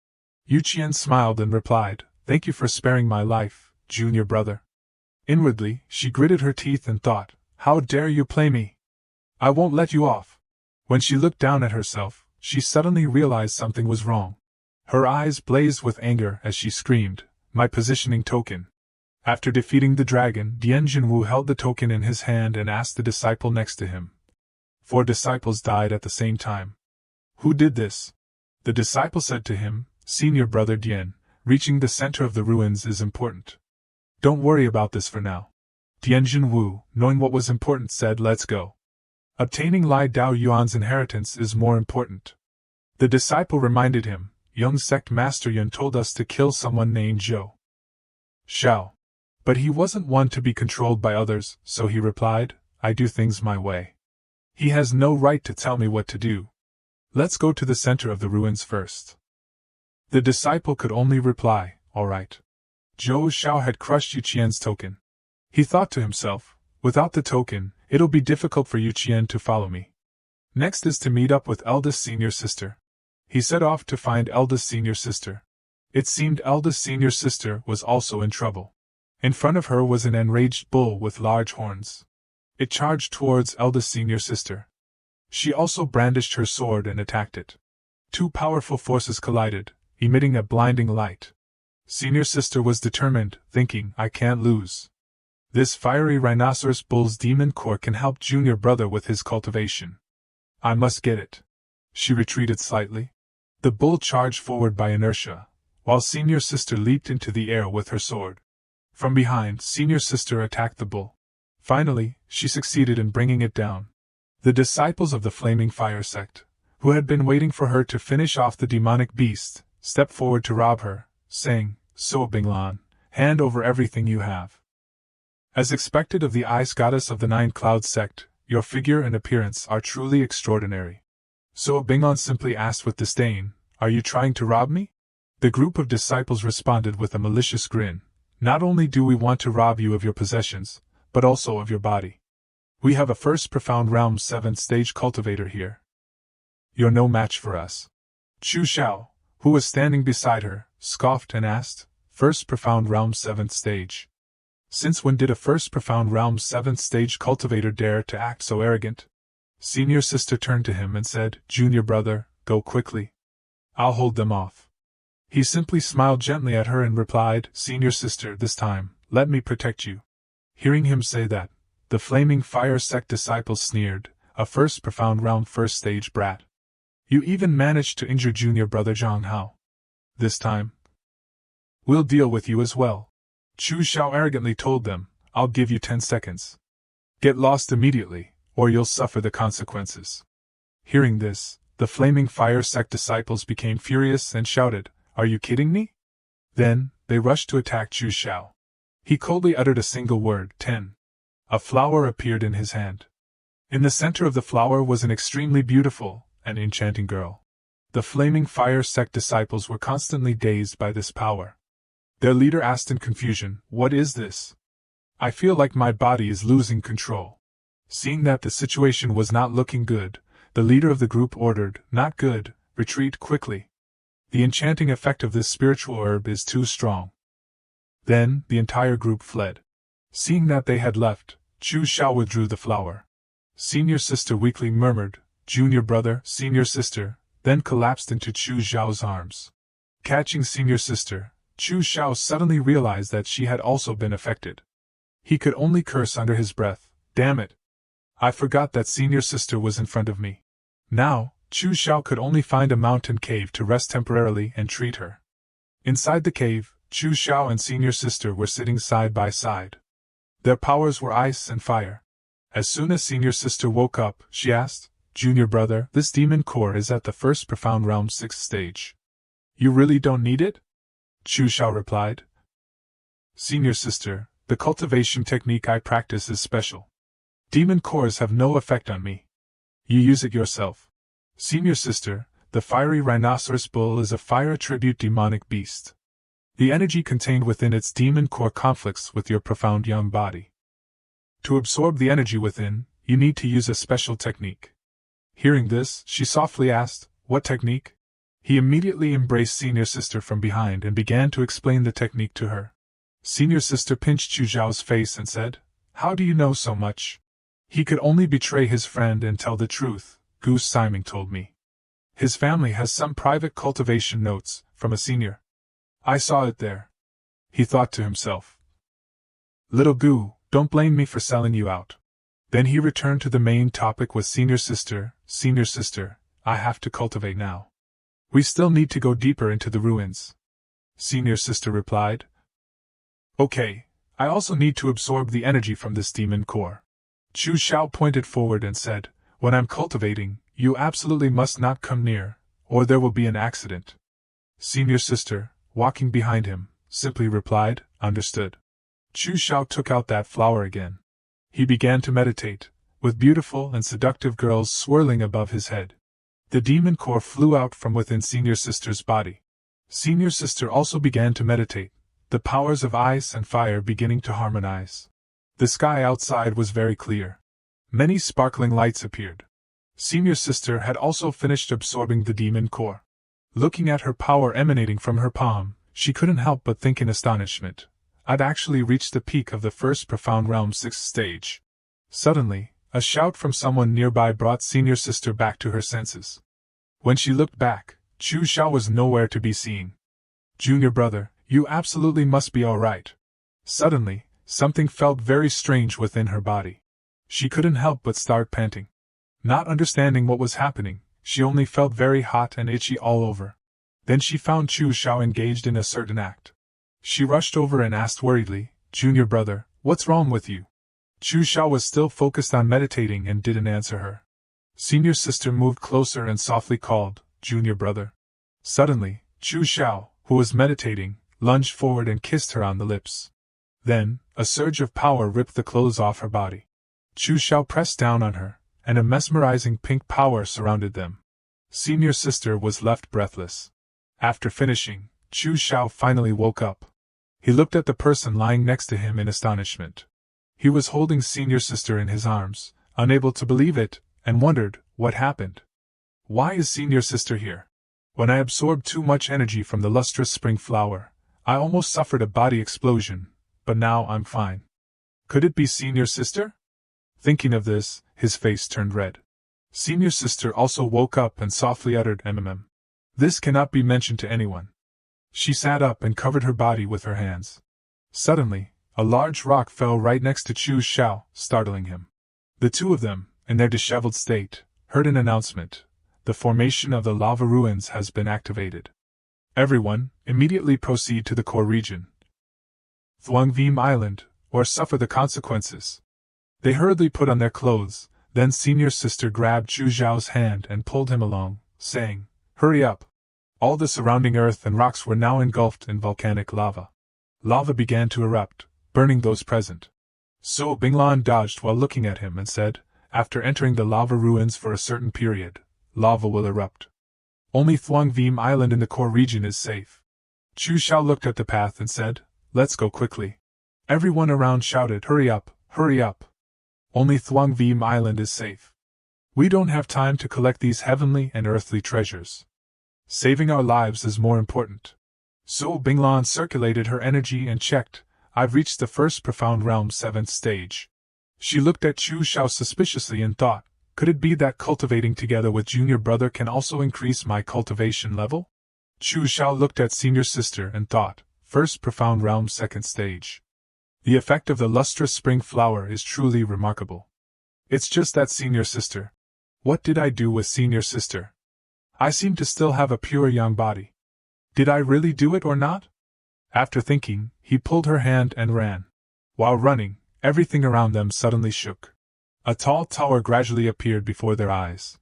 Yu Qian smiled and replied, Thank you for sparing my life, Junior Brother. Inwardly, she gritted her teeth and thought, How dare you play me? I won't let you off. When she looked down at herself, she suddenly realized something was wrong. Her eyes blazed with anger as she screamed, My positioning token. After defeating the dragon, Dian Jinwu held the token in his hand and asked the disciple next to him. 4 disciples died at the same time. Who did this? The disciple said to him, Senior Brother Dian, reaching the center of the ruins is important. Don't worry about this for now. Dian Jinwu, knowing what was important, said, Let's go. Obtaining Lai Dao Yuan's inheritance is more important. The disciple reminded him, Young Sect Master Yun told us to kill someone named Zhou Xiao. But he wasn't one to be controlled by others, so he replied, I do things my way. He has no right to tell me what to do. Let's go to the center of the ruins first. The disciple could only reply, All right. Zhou Xiao had crushed Yu Qian's token. He thought to himself, Without the token, it'll be difficult for Yu Qian to follow me. Next is to meet up with eldest senior sister. He set off to find eldest senior sister. It seemed eldest senior sister was also in trouble. In front of her was an enraged bull with large horns. It charged towards eldest senior sister. She also brandished her sword and attacked it. 2 powerful forces collided, emitting a blinding light. Senior sister was determined, thinking, I can't lose. This fiery rhinoceros bull's demon core can help Junior Brother with his cultivation. I must get it. She retreated slightly. The bull charged forward by inertia, while Senior Sister leaped into the air with her sword. From behind, Senior Sister attacked the bull. Finally, she succeeded in bringing it down. The disciples of the Flaming Fire Sect, who had been waiting for her to finish off the demonic beast, stepped forward to rob her, saying, "So Binglan, hand over everything you have." As expected of the ice goddess of the Nine Cloud Sect, your figure and appearance are truly extraordinary. So Binglan simply asked with disdain, "Are you trying to rob me?" The group of disciples responded with a malicious grin, "Not only do we want to rob you of your possessions, but also of your body. We have a First Profound Realm 7th stage cultivator here. You're no match for us." Chu Xiao, who was standing beside her, scoffed and asked, "First Profound Realm 7th stage? Since when did a First Profound Realm 7th stage cultivator dare to act so arrogant?" Senior sister turned to him and said, "Junior brother, go quickly. I'll hold them off." He simply smiled gently at her and replied, "Senior sister, this time, let me protect you." Hearing him say that, the Flaming Fire Sect disciples sneered, "A First Profound Realm 1st stage brat. You even managed to injure junior brother Zhang Hao. This time, we'll deal with you as well." Chu Xiao arrogantly told them, "I'll give you 10 seconds. Get lost immediately, or you'll suffer the consequences." Hearing this, the Flaming Fire Sect disciples became furious and shouted, "Are you kidding me?" Then, they rushed to attack Chu Xiao. He coldly uttered a single word, 10. A flower appeared in his hand. In the center of the flower was an extremely beautiful and enchanting girl. The Flaming Fire Sect disciples were constantly dazed by this power. Their leader asked in confusion, "What is this? I feel like my body is losing control." Seeing that the situation was not looking good, the leader of the group ordered, "Not good, retreat quickly. The enchanting effect of this spiritual herb is too strong." Then, the entire group fled. Seeing that they had left, Chu Xiao withdrew the flower. Senior sister weakly murmured, "Junior brother, senior sister," then collapsed into Chu Xiao's arms. Catching senior sister, Chu Xiao suddenly realized that she had also been affected. He could only curse under his breath, "Damn it! I forgot that senior sister was in front of me." Now, Chu Xiao could only find a mountain cave to rest temporarily and treat her. Inside the cave, Chu Xiao and senior sister were sitting side by side. Their powers were ice and fire. As soon as senior sister woke up, she asked, "Junior brother, this demon core is at the First Profound Realm 6th stage. You really don't need it?" Chu Xiao replied, "Senior sister, the cultivation technique I practice is special. Demon cores have no effect on me. You use it yourself." Senior sister, the fiery rhinoceros bull is a fire attribute demonic beast. The energy contained within its demon core conflicts with your profound young body. To absorb the energy within, you need to use a special technique. Hearing this, she softly asked, "What technique?" He immediately embraced senior sister from behind and began to explain the technique to her. Senior sister pinched Chu Zhao's face and said, "How do you know so much?" "He could only betray his friend and tell the truth," Goose Siming told me. "His family has some private cultivation notes, from a senior. I saw it there." He thought to himself, "Little Goo, don't blame me for selling you out." Then he returned to the main topic with senior sister, "Senior sister, I have to cultivate now. We still need to go deeper into the ruins." Senior sister replied, "Okay, I also need to absorb the energy from this demon core." Chu Xiao pointed forward and said, "When I'm cultivating, you absolutely must not come near, or there will be an accident." Senior sister, walking behind him, simply replied, "Understood." Chu Xiao took out that flower again. He began to meditate, with beautiful and seductive girls swirling above his head. The demon core flew out from within senior sister's body. Senior sister also began to meditate, the powers of ice and fire beginning to harmonize. The sky outside was very clear. Many sparkling lights appeared. Senior sister had also finished absorbing the demon core. Looking at her power emanating from her palm, she couldn't help but think in astonishment, "I'd actually reached the peak of the First Profound Realm 6th stage." Suddenly, a shout from someone nearby brought senior sister back to her senses. When she looked back, Chu Xiao was nowhere to be seen. "Junior brother, you absolutely must be all right." Suddenly, something felt very strange within her body. She couldn't help but start panting. Not understanding what was happening, she only felt very hot and itchy all over. Then she found Chu Xiao engaged in a certain act. She rushed over and asked worriedly, "Junior brother, what's wrong with you?" Chu Xiao was still focused on meditating and didn't answer her. Senior sister moved closer and softly called, "Junior brother." Suddenly, Chu Xiao, who was meditating, lunged forward and kissed her on the lips. Then, a surge of power ripped the clothes off her body. Chu Xiao pressed down on her, and a mesmerizing pink power surrounded them. Senior sister was left breathless. After finishing, Chu Xiao finally woke up. He looked at the person lying next to him in astonishment. He was holding senior sister in his arms, unable to believe it, and wondered, what happened? Why is senior sister here? When I absorbed too much energy from the lustrous spring flower, I almost suffered a body explosion, but now I'm fine. Could it be senior sister? Thinking of this, his face turned red. Senior sister also woke up and softly uttered "MMM. This cannot be mentioned to anyone." She sat up and covered her body with her hands. Suddenly, a large rock fell right next to Chu Xiao, startling him. The two of them, in their disheveled state, heard an announcement: the formation of the lava ruins has been activated. Everyone, immediately proceed to the core region, Thuangvim Island, or suffer the consequences. They hurriedly put on their clothes, then senior sister grabbed Chu Xiao's hand and pulled him along, saying, "Hurry up." All the surrounding earth and rocks were now engulfed in volcanic lava. Lava began to erupt, burning those present. So Binglan dodged while looking at him and said, "After entering the lava ruins for a certain period, lava will erupt. Only Thuangvim Island in the core region is safe." Chu Xiao looked at the path and said, "Let's go quickly." Everyone around shouted, "Hurry up, hurry up. Only Thuangvim Island is safe. We don't have time to collect these heavenly and earthly treasures. Saving our lives is more important." So Binglan circulated her energy and checked, "I've reached the first profound realm 7th stage. She looked at Chu Xiao suspiciously and thought, could it be that cultivating together with junior brother can also increase my cultivation level? Chu Xiao looked at senior sister and thought, first profound realm 2nd stage. The effect of the lustrous spring flower is truly remarkable. It's just that senior sister. What did I do with senior sister? I seem to still have a pure young body. Did I really do it or not? After thinking, he pulled her hand and ran. While running, everything around them suddenly shook. A tall tower gradually appeared before their eyes.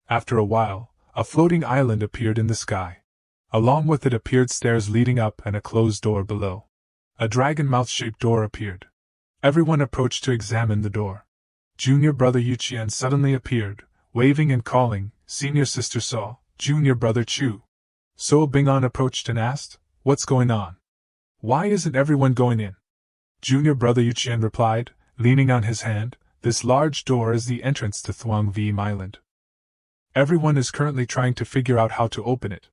After a while, a floating island appeared in the sky. Along with it appeared stairs leading up and a closed door below. A dragon mouth-shaped door appeared. Everyone approached to examine the door. Junior brother Yuqian suddenly appeared, waving and calling, "Senior sister saw, junior brother Chu." So Binglan approached and asked, "What's going on? Why isn't everyone going in?" Junior brother Yuqian replied, leaning on his hand, "This large door is the entrance to Thuangvim Island. Everyone is currently trying to figure out how to open it."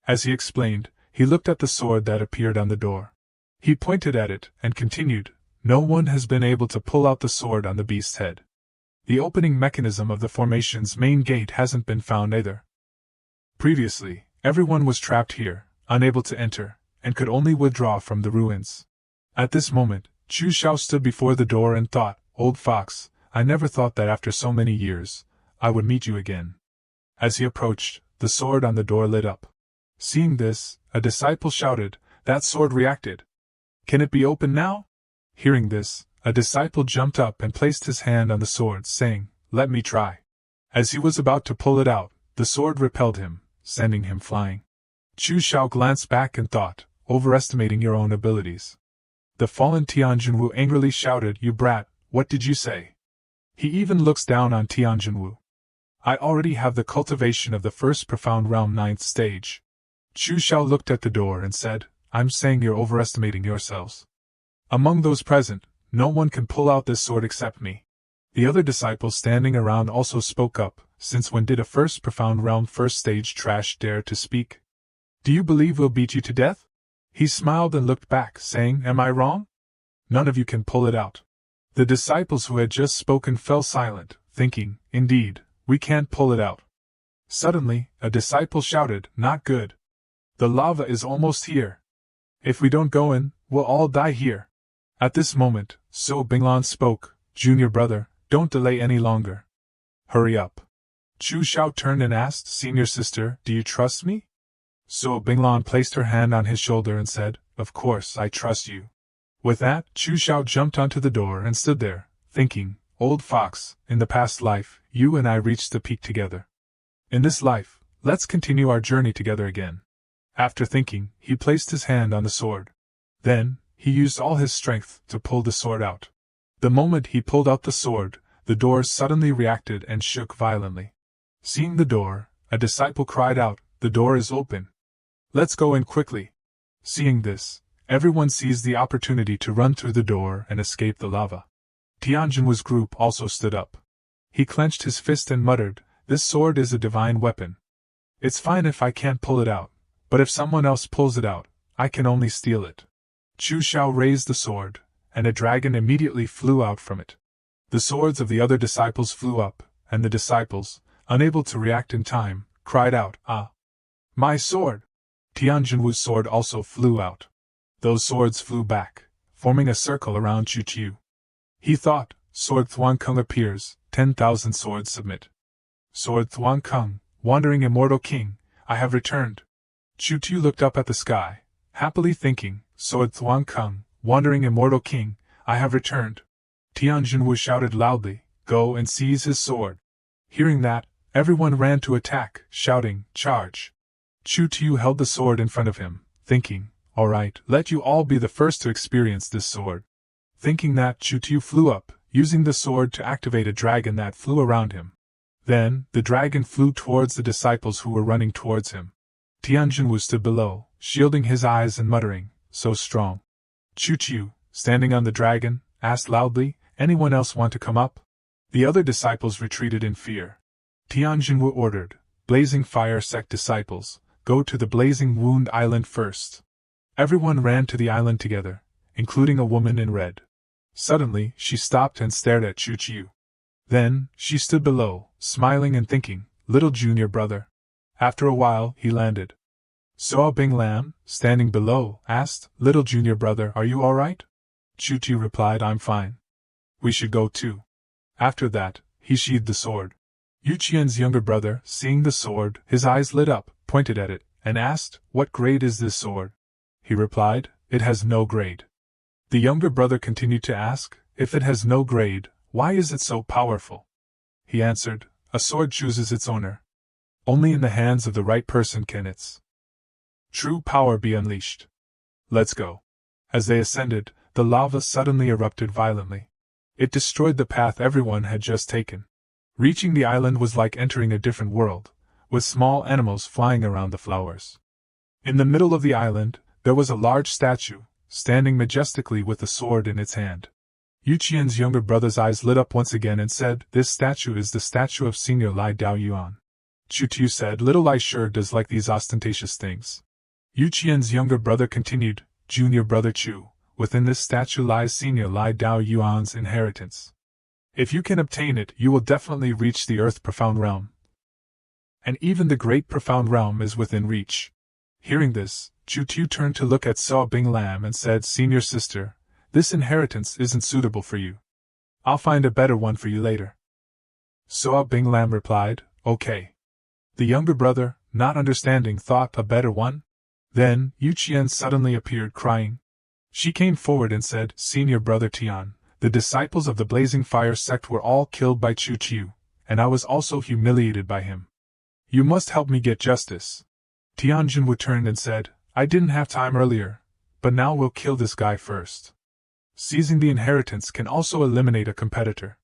As he explained, he looked at the sword that appeared on the door. He pointed at it and continued, "No one has been able to pull out the sword on the beast's head. The opening mechanism of the formation's main gate hasn't been found either. Previously, everyone was trapped here, unable to enter, and could only withdraw from the ruins." At this moment, Chu Xiao stood before the door and thought, "Old fox, I never thought that after so many years, I would meet you again." As he approached, the sword on the door lit up. Seeing this, a disciple shouted, "That sword reacted. Can it be opened now?" Hearing this, a disciple jumped up and placed his hand on the sword, saying, "Let me try." As he was about to pull it out, the sword repelled him, sending him flying. Chu Xiao glanced back and thought, overestimating your own abilities. The fallen Tianjinwu angrily shouted, "You brat, what did you say?" He even looks down on Tianjinwu. "I already have the cultivation of the first profound realm 9th stage. Chu Xiao looked at the door and said, "I'm saying you're overestimating yourselves. Among those present, no one can pull out this sword except me." The other disciples standing around also spoke up, "Since when did a first profound realm 1st stage trash dare to speak? Do you believe we'll beat you to death?" He smiled and looked back, saying, "Am I wrong? None of you can pull it out." The disciples who had just spoken fell silent, thinking, "Indeed, we can't pull it out." Suddenly, a disciple shouted, "Not good. The lava is almost here. If we don't go in, we'll all die here." At this moment, So Binglan spoke, "Junior brother, don't delay any longer. Hurry up." Chu Xiao turned and asked, "Senior sister, do you trust me?" So Binglan placed her hand on his shoulder and said, "Of course I trust you." With that, Chu Xiao jumped onto the door and stood there, thinking, Old fox, in the past life, you and I reached the peak together. In this life, let's continue our journey together again. After thinking, he placed his hand on the sword. Then, he used all his strength to pull the sword out. The moment he pulled out the sword, the door suddenly reacted and shook violently. Seeing the door, a disciple cried out, "The door is open. Let's go in quickly." Seeing this, everyone seized the opportunity to run through the door and escape the lava. Tianjinwu's group also stood up. He clenched his fist and muttered, "This sword is a divine weapon. It's fine if I can't pull it out, but if someone else pulls it out, I can only steal it." Chu Xiao raised the sword, and a dragon immediately flew out from it. The swords of the other disciples flew up, and the disciples, unable to react in time, cried out, "Ah! My sword!" Tianjinwu's sword also flew out. Those swords flew back, forming a circle around Chu Qiu. He thought, "Sword Thuan-Kung appears, 10,000 swords submit. Sword Thuan-Kung, wandering immortal king, I have returned." Chu Qiu looked up at the sky, happily thinking, "Sword Thuan-Kung, wandering immortal king, I have returned." Tianjinwu shouted loudly, "Go and seize his sword." Hearing that, everyone ran to attack, shouting, "Charge!" Chu Qiu held the sword in front of him, thinking, "All right, let you all be the first to experience this sword." Thinking that, Chu Qiu flew up, using the sword to activate a dragon that flew around him. Then, the dragon flew towards the disciples who were running towards him. Tianjinwu stood below, shielding his eyes and muttering, "So strong." Chu Qiu, standing on the dragon, asked loudly, "Anyone else want to come up?" The other disciples retreated in fear. Tianjinwu ordered, "Blazing Fire Sect disciples, go to the Blazing Wound Island first." Everyone ran to the island together, including a woman in red. Suddenly, she stopped and stared at Chu Qiu. Then, she stood below, smiling and thinking, "Little junior brother." After a while, he landed. Sao Bing Lam, standing below, asked, "Little junior brother, are you all right?" Chu Qiu replied, "I'm fine. We should go too." After that, he sheathed the sword. Yu Qian's younger brother, seeing the sword, his eyes lit up, pointed at it, and asked, "What grade is this sword?" He replied, "It has no grade." The younger brother continued to ask, "If it has no grade, why is it so powerful?" He answered, "A sword chooses its owner. Only in the hands of the right person can its true power be unleashed. Let's go." As they ascended, the lava suddenly erupted violently. It destroyed the path everyone had just taken. Reaching the island was like entering a different world, with small animals flying around the flowers. In the middle of the island, there was a large statue, standing majestically with a sword in its hand. Yu Qian's younger brother's eyes lit up once again and said, "This statue is the statue of Senior Lai Dao Yuan." Chu Qiu said, "Little Lai sure does like these ostentatious things." Yu Qian's younger brother continued, "Junior brother Chu, within this statue lies Senior Lai Dao Yuan's inheritance. If you can obtain it, you will definitely reach the Earth Profound Realm. And even the Great Profound Realm is within reach." Hearing this, Chu Qiu turned to look at Sao Bing Lam and said, "Senior sister, this inheritance isn't suitable for you. I'll find a better one for you later." Sao Bing Lam replied, "Okay." The younger brother, not understanding, thought, "A better one?" Then, Yu Qian suddenly appeared crying. She came forward and said, "Senior brother Tian, the disciples of the Blazing Fire Sect were all killed by Chu Qiu, and I was also humiliated by him. You must help me get justice." Tianjinwu turned and said, "I didn't have time earlier, but now we'll kill this guy first. Seizing the inheritance can also eliminate a competitor."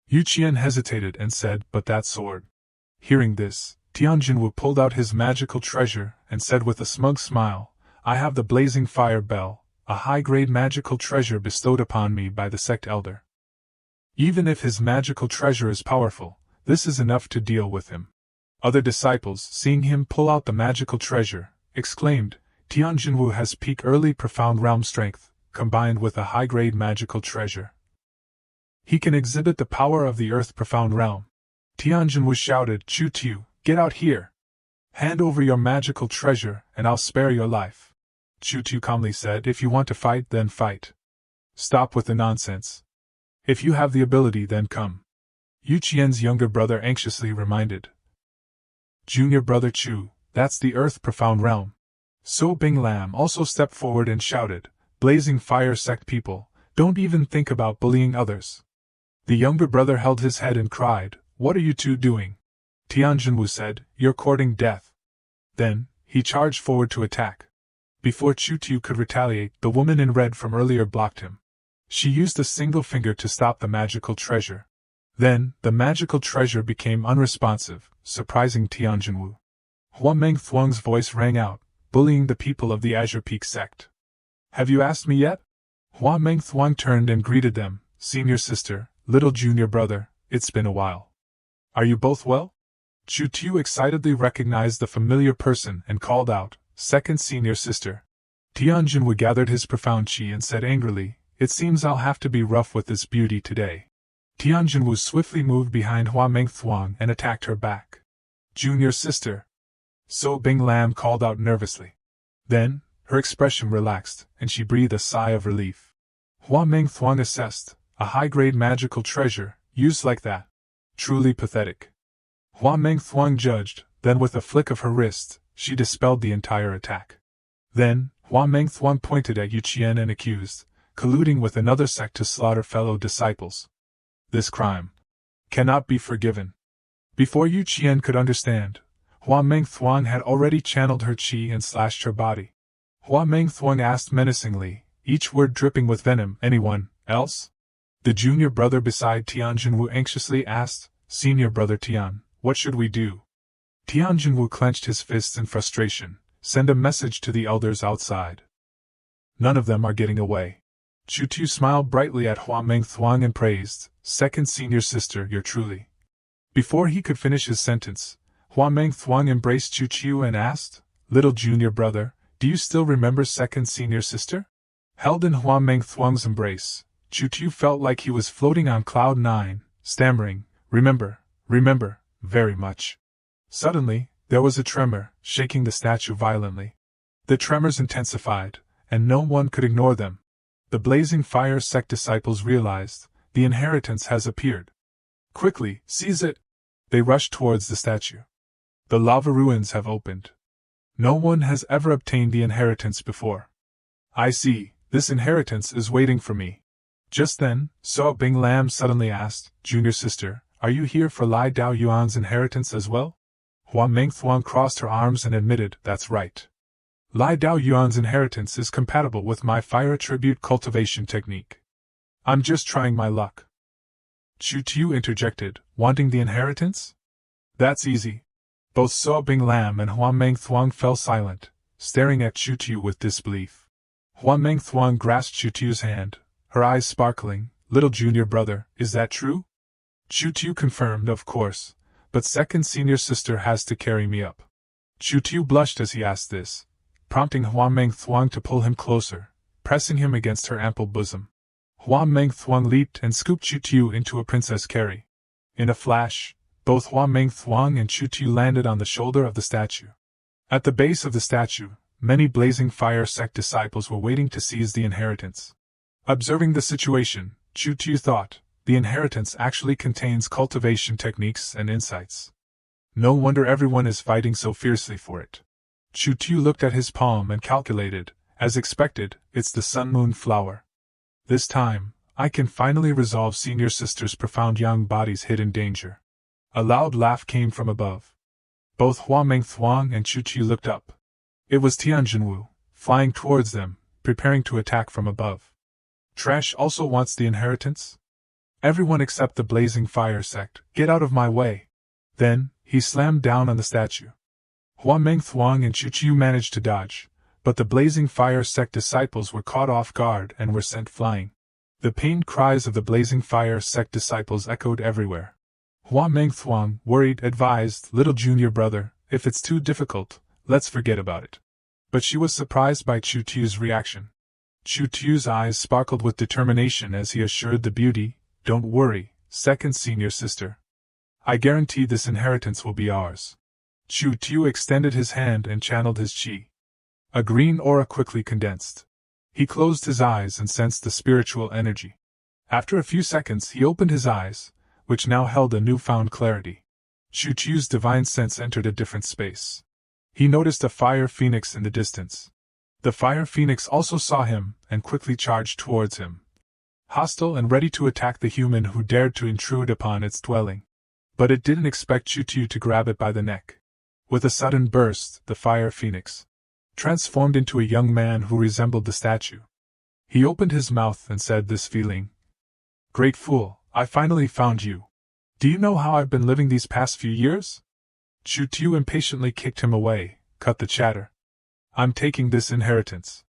Yu Qian hesitated and said, "But that sword." Hearing this, Tianjinwu pulled out his magical treasure and said with a smug smile, "I have the Blazing Fire Bell, a high-grade magical treasure bestowed upon me by the sect elder. Even if his magical treasure is powerful, this is enough to deal with him." Other disciples, seeing him pull out the magical treasure, exclaimed, "Tianjinwu has peak early profound realm strength, combined with a high-grade magical treasure. He can exhibit the power of the Earth Profound Realm." Tianjinwu shouted, "Chu Qiu, get out here! Hand over your magical treasure, and I'll spare your life." Chu Qiu calmly said, "If you want to fight, then fight. Stop with the nonsense. If you have the ability, then come." Yu Qian's younger brother anxiously reminded, "Junior brother Chu, that's the Earth Profound Realm." So Bing Lam also stepped forward and shouted, "Blazing Fire Sect people, don't even think about bullying others. The younger brother held his head and cried, "What are you two doing?" Tianjinwu said, "You're courting death." Then, he charged forward to attack. Before Chu Tu could retaliate, the woman in red from earlier blocked him. She used a single finger to stop the magical treasure. Then, the magical treasure became unresponsive, surprising Tianjinwu. Hua Meng Thuong's voice rang out, bullying the people of the Azure Peak sect. "Have you asked me yet?" Hua Meng Thuong turned and greeted them, "Senior sister, little junior brother, it's been a while. Are you both well?" Chu Tu excitedly recognized the familiar person and called out, "Second senior sister." Tianjinwu gathered his profound qi and said angrily, "It seems I'll have to be rough with this beauty today." Tianjinwu swiftly moved behind Hua Meng Thuong and attacked her back. "Junior sister!" So Bing Lam called out nervously. Then, her expression relaxed, and she breathed a sigh of relief. Hua Meng Thuong assessed, a high-grade magical treasure, used like that. Truly pathetic. Hua Meng Thuong judged, then with a flick of her wrist, she dispelled the entire attack. Then, Hua Meng Thuong pointed at Yu Qian and accused, colluding with another sect to slaughter fellow disciples. This crime cannot be forgiven. Before Yu Qian could understand, Hua Meng Thuong had already channeled her qi and slashed her body. Hua Meng Thuong asked menacingly, each word dripping with venom, "Anyone else?" The junior brother beside Tianjinwu anxiously asked, "Senior brother Tian, what should we do?" Tianjinwu clenched his fists in frustration, "Send a message to the elders outside. None of them are getting away." Chu Tu smiled brightly at Hua Meng Thuong and praised, "Second senior sister, you're truly." Before he could finish his sentence, Hua Meng Thuong embraced Chu Tu and asked, "Little junior brother, do you still remember second senior sister?" Held in Hua Meng Thuong's embrace, Chu Tu felt like he was floating on cloud 9, stammering, remember, very much." Suddenly, there was a tremor, shaking the statue violently. The tremors intensified, and no one could ignore them. The Blazing Fire sect disciples realized, the inheritance has appeared. "Quickly, seize it!" They rushed towards the statue. "The lava ruins have opened. No one has ever obtained the inheritance before. I see, this inheritance is waiting for me." Just then, So Bing Lam suddenly asked, "Junior sister, are you here for Lai Dao Yuan's inheritance as well?" Hua Meng Thuong crossed her arms and admitted, "That's right. Lai Dao Yuan's inheritance is compatible with my fire attribute cultivation technique. I'm just trying my luck." Chu Tu interjected, "Wanting the inheritance? That's easy." Both So Bing Lam and Hua Meng Thuong fell silent, staring at Chu Tu with disbelief. Hua Meng Thuong grasped Chu Tu's hand, her eyes sparkling. "Little junior brother, is that true?" Chu Tu confirmed, "Of course, but second senior sister has to carry me up." Chu Tu blushed as he asked this, prompting Hua Meng Thuong to pull him closer, pressing him against her ample bosom. Hua Meng Thuong leaped and scooped Chu Tu into a princess carry. In a flash, both Hua Meng Thuong and Chu Tu landed on the shoulder of the statue. At the base of the statue, many Blazing Fire sect disciples were waiting to seize the inheritance. Observing the situation, Chu Tu thought, the inheritance actually contains cultivation techniques and insights. No wonder everyone is fighting so fiercely for it. Chu Tu looked at his palm and calculated, as expected, it's the Sun Moon flower. This time, I can finally resolve senior sister's profound young body's hidden danger. A loud laugh came from above. Both Hua Meng Thuong and Chu Tu looked up. It was Tianjinwu, flying towards them, preparing to attack from above. "Trash also wants the inheritance? Everyone except the Blazing Fire sect, get out of my way!" Then, he slammed down on the statue. Hua Meng Thuong and Chu Tu managed to dodge, but the Blazing Fire sect disciples were caught off guard and were sent flying. The pained cries of the Blazing Fire sect disciples echoed everywhere. Hua Meng Thuong, worried, advised, "Little junior brother, if it's too difficult, let's forget about it." But she was surprised by Chu Tu's reaction. Chu Tu's eyes sparkled with determination as he assured the beauty, "Don't worry, second senior sister. I guarantee this inheritance will be ours." Chu Tu extended his hand and channeled his qi. A green aura quickly condensed. He closed his eyes and sensed the spiritual energy. After a few seconds he opened his eyes, which now held a newfound clarity. Chu Tu's divine sense entered a different space. He noticed a fire phoenix in the distance. The fire phoenix also saw him, and quickly charged towards him. hostile and ready to attack the human who dared to intrude upon its dwelling. But it didn't expect Chu-Tu to grab it by the neck. With a sudden burst, the fire phoenix transformed into a young man who resembled the statue. He opened his mouth and said this feeling. Great fool, I finally found you. Do you know how I've been living these past few years? Chu-Tu impatiently kicked him away, cut the chatter. I'm taking this inheritance.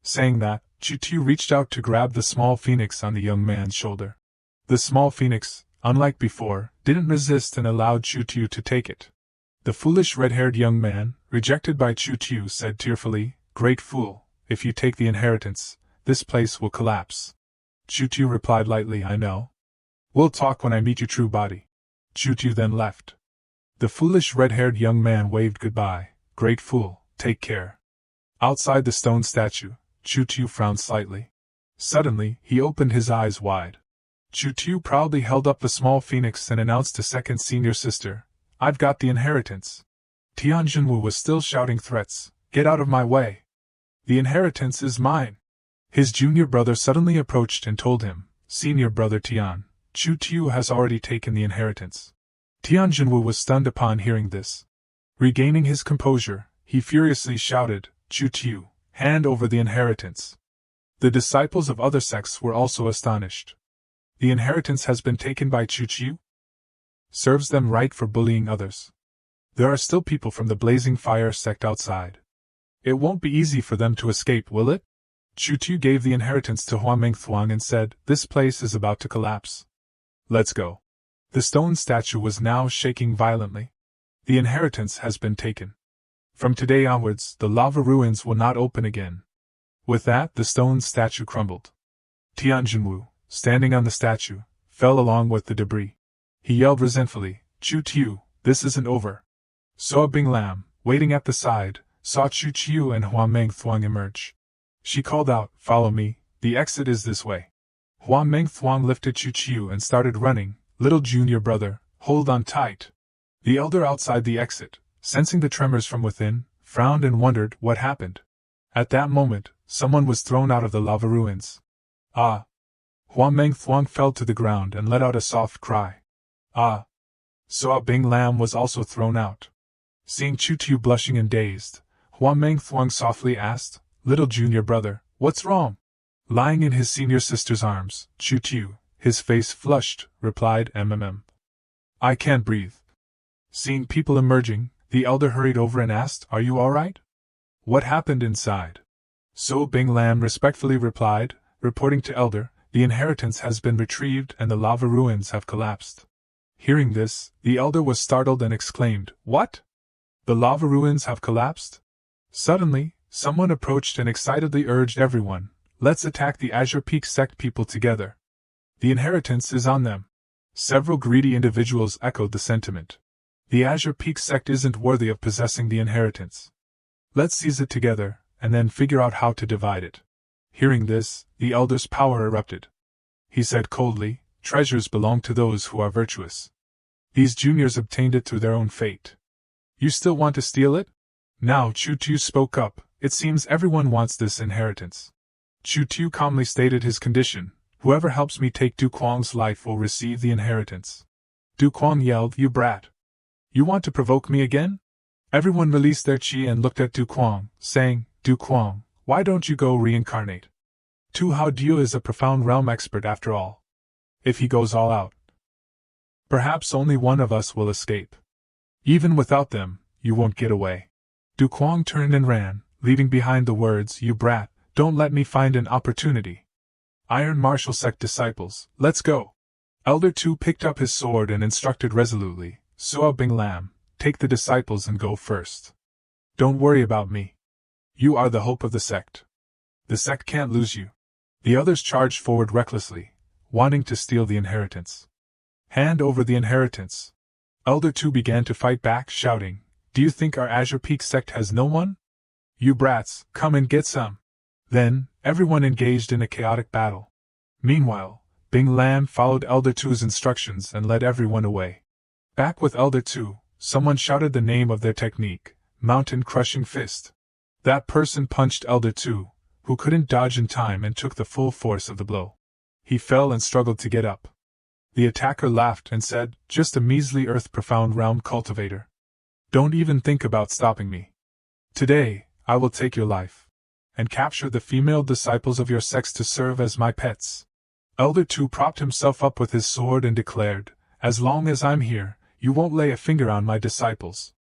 Saying that, Chu-Tu reached out to grab the small phoenix on the young man's shoulder. The small phoenix, unlike before, didn't resist and allowed Chu-Tu to take it. The foolish red-haired young man, rejected by Chu-Tu, said tearfully, Great fool, if you take the inheritance, this place will collapse. Chu-Tu replied lightly, I know. We'll talk when I meet your true body. Chu-Tu then left. The foolish red-haired young man waved goodbye. Great fool, take care. Outside the stone statue, Chu-Tu frowned slightly. Suddenly, he opened his eyes wide. Chu-Tu proudly held up the small phoenix and announced to second senior sister, I've got the inheritance. Tianjinwu was still shouting threats, Get out of my way. The inheritance is mine. His junior brother suddenly approached and told him, Senior brother Tian, Chu-Tu has already taken the inheritance. Tianjinwu was stunned upon hearing this. Regaining his composure, he furiously shouted, Chu-Tu, hand over the inheritance. The disciples of other sects were also astonished. The inheritance has been taken by Chu-Tu? Serves them right for bullying others. There are still people from the Blazing Fire sect outside. It won't be easy for them to escape, will it? Chu-Tu gave the inheritance to Huamengthuang and said, This place is about to collapse. Let's go. The stone statue was now shaking violently. The inheritance has been taken. From today onwards, the lava ruins will not open again. With that, the stone statue crumbled. Tianjinwu, standing on the statue, fell along with the debris. He yelled resentfully, Chu-Tu, this isn't over. Soa Bing-Lam, waiting at the side, saw Chu-Tu and Huamengthuang emerge. She called out, Follow me, the exit is this way. Huamengthuang lifted Chu-Tu and started running. Little junior brother, hold on tight. The elder outside the exit, sensing the tremors from within, frowned and wondered what happened. At that moment, someone was thrown out of the lava ruins. Ah! Huamengthuang fell to the ground and let out a soft cry. Ah! Soa Bing-Lam was also thrown out. Seeing Chu-Tu blushing and dazed, Huamengthuang softly asked, Little junior brother, what's wrong? Lying in his senior sister's arms, Chu-Tu, his face flushed, replied, I can't breathe. Seeing people emerging, the elder hurried over and asked, Are you all right? What happened inside? So Bing-Lam respectfully replied, reporting to elder, The inheritance has been retrieved and the lava ruins have collapsed. Hearing this, the elder was startled and exclaimed, What? The lava ruins have collapsed? Suddenly, someone approached and excitedly urged everyone, Let's attack the Azure Peak sect people together. The inheritance is on them. Several greedy individuals echoed the sentiment. The Azure Peak sect isn't worthy of possessing the inheritance. Let's seize it together, and then figure out how to divide it. Hearing this, the elder's power erupted. He said coldly, Treasures belong to those who are virtuous. These juniors obtained it through their own fate. You still want to steal it? Now Chu-Tu spoke up, It seems everyone wants this inheritance. Chu-Tu calmly stated his condition, Whoever helps me take Du Kuang's life will receive the inheritance. Du Kuang yelled, You brat! You want to provoke me again? Everyone released their chi and looked at Du Kuang, saying, Du Kuang, why don't you go reincarnate? Tu Hao Diu is a profound realm expert after all. If he goes all out, perhaps only one of us will escape. Even without them, you won't get away. Du Kuang turned and ran, leaving behind the words, You brat, don't let me find an opportunity. Iron Martial Sect disciples, let's go. Elder Tu picked up his sword and instructed resolutely, Soa Bing-Lam, take the disciples and go first. Don't worry about me. You are the hope of the sect. The sect can't lose you. The others charged forward recklessly, wanting to steal the inheritance. Hand over the inheritance. Elder Tu began to fight back, shouting, Do you think our Azure Peak sect has no one? You brats, come and get some. Then, everyone engaged in a chaotic battle. Meanwhile, Bing-Lam followed Elder Tu's instructions and led everyone away. Back with Elder Tu, someone shouted the name of their technique, Mountain Crushing Fist. That person punched Elder Tu, who couldn't dodge in time and took the full force of the blow. He fell and struggled to get up. The attacker laughed and said, "Just a measly earth-profound realm cultivator. Don't even think about stopping me. Today, I will take your life and capture the female disciples of your sex to serve as my pets." Elder Two propped himself up with his sword and declared, "As long as I'm here, you won't lay a finger on my disciples."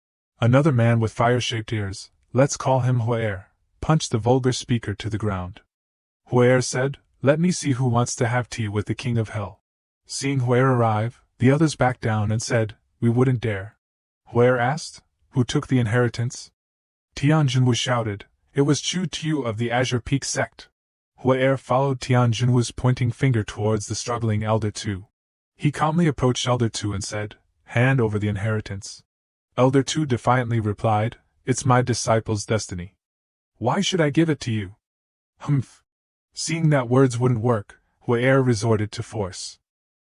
Another man with fire-shaped ears, let's call him Huer, punched the vulgar speaker to the ground. Huer said, "Let me see who wants to have tea with the King of Hell." Seeing Huer arrive, the others backed down and said, "We wouldn't dare." Huer asked, "Who took the inheritance?" Tianjinwu shouted, "It was Chu Tiu of the Azure Peak Sect." Huer followed Tianjinwu's pointing finger towards the struggling Elder Two. He calmly approached Elder Two and said, "Hand over the inheritance." Elder Two defiantly replied, "It's my disciple's destiny. Why should I give it to you?" Humph. Seeing that words wouldn't work, Huer resorted to force.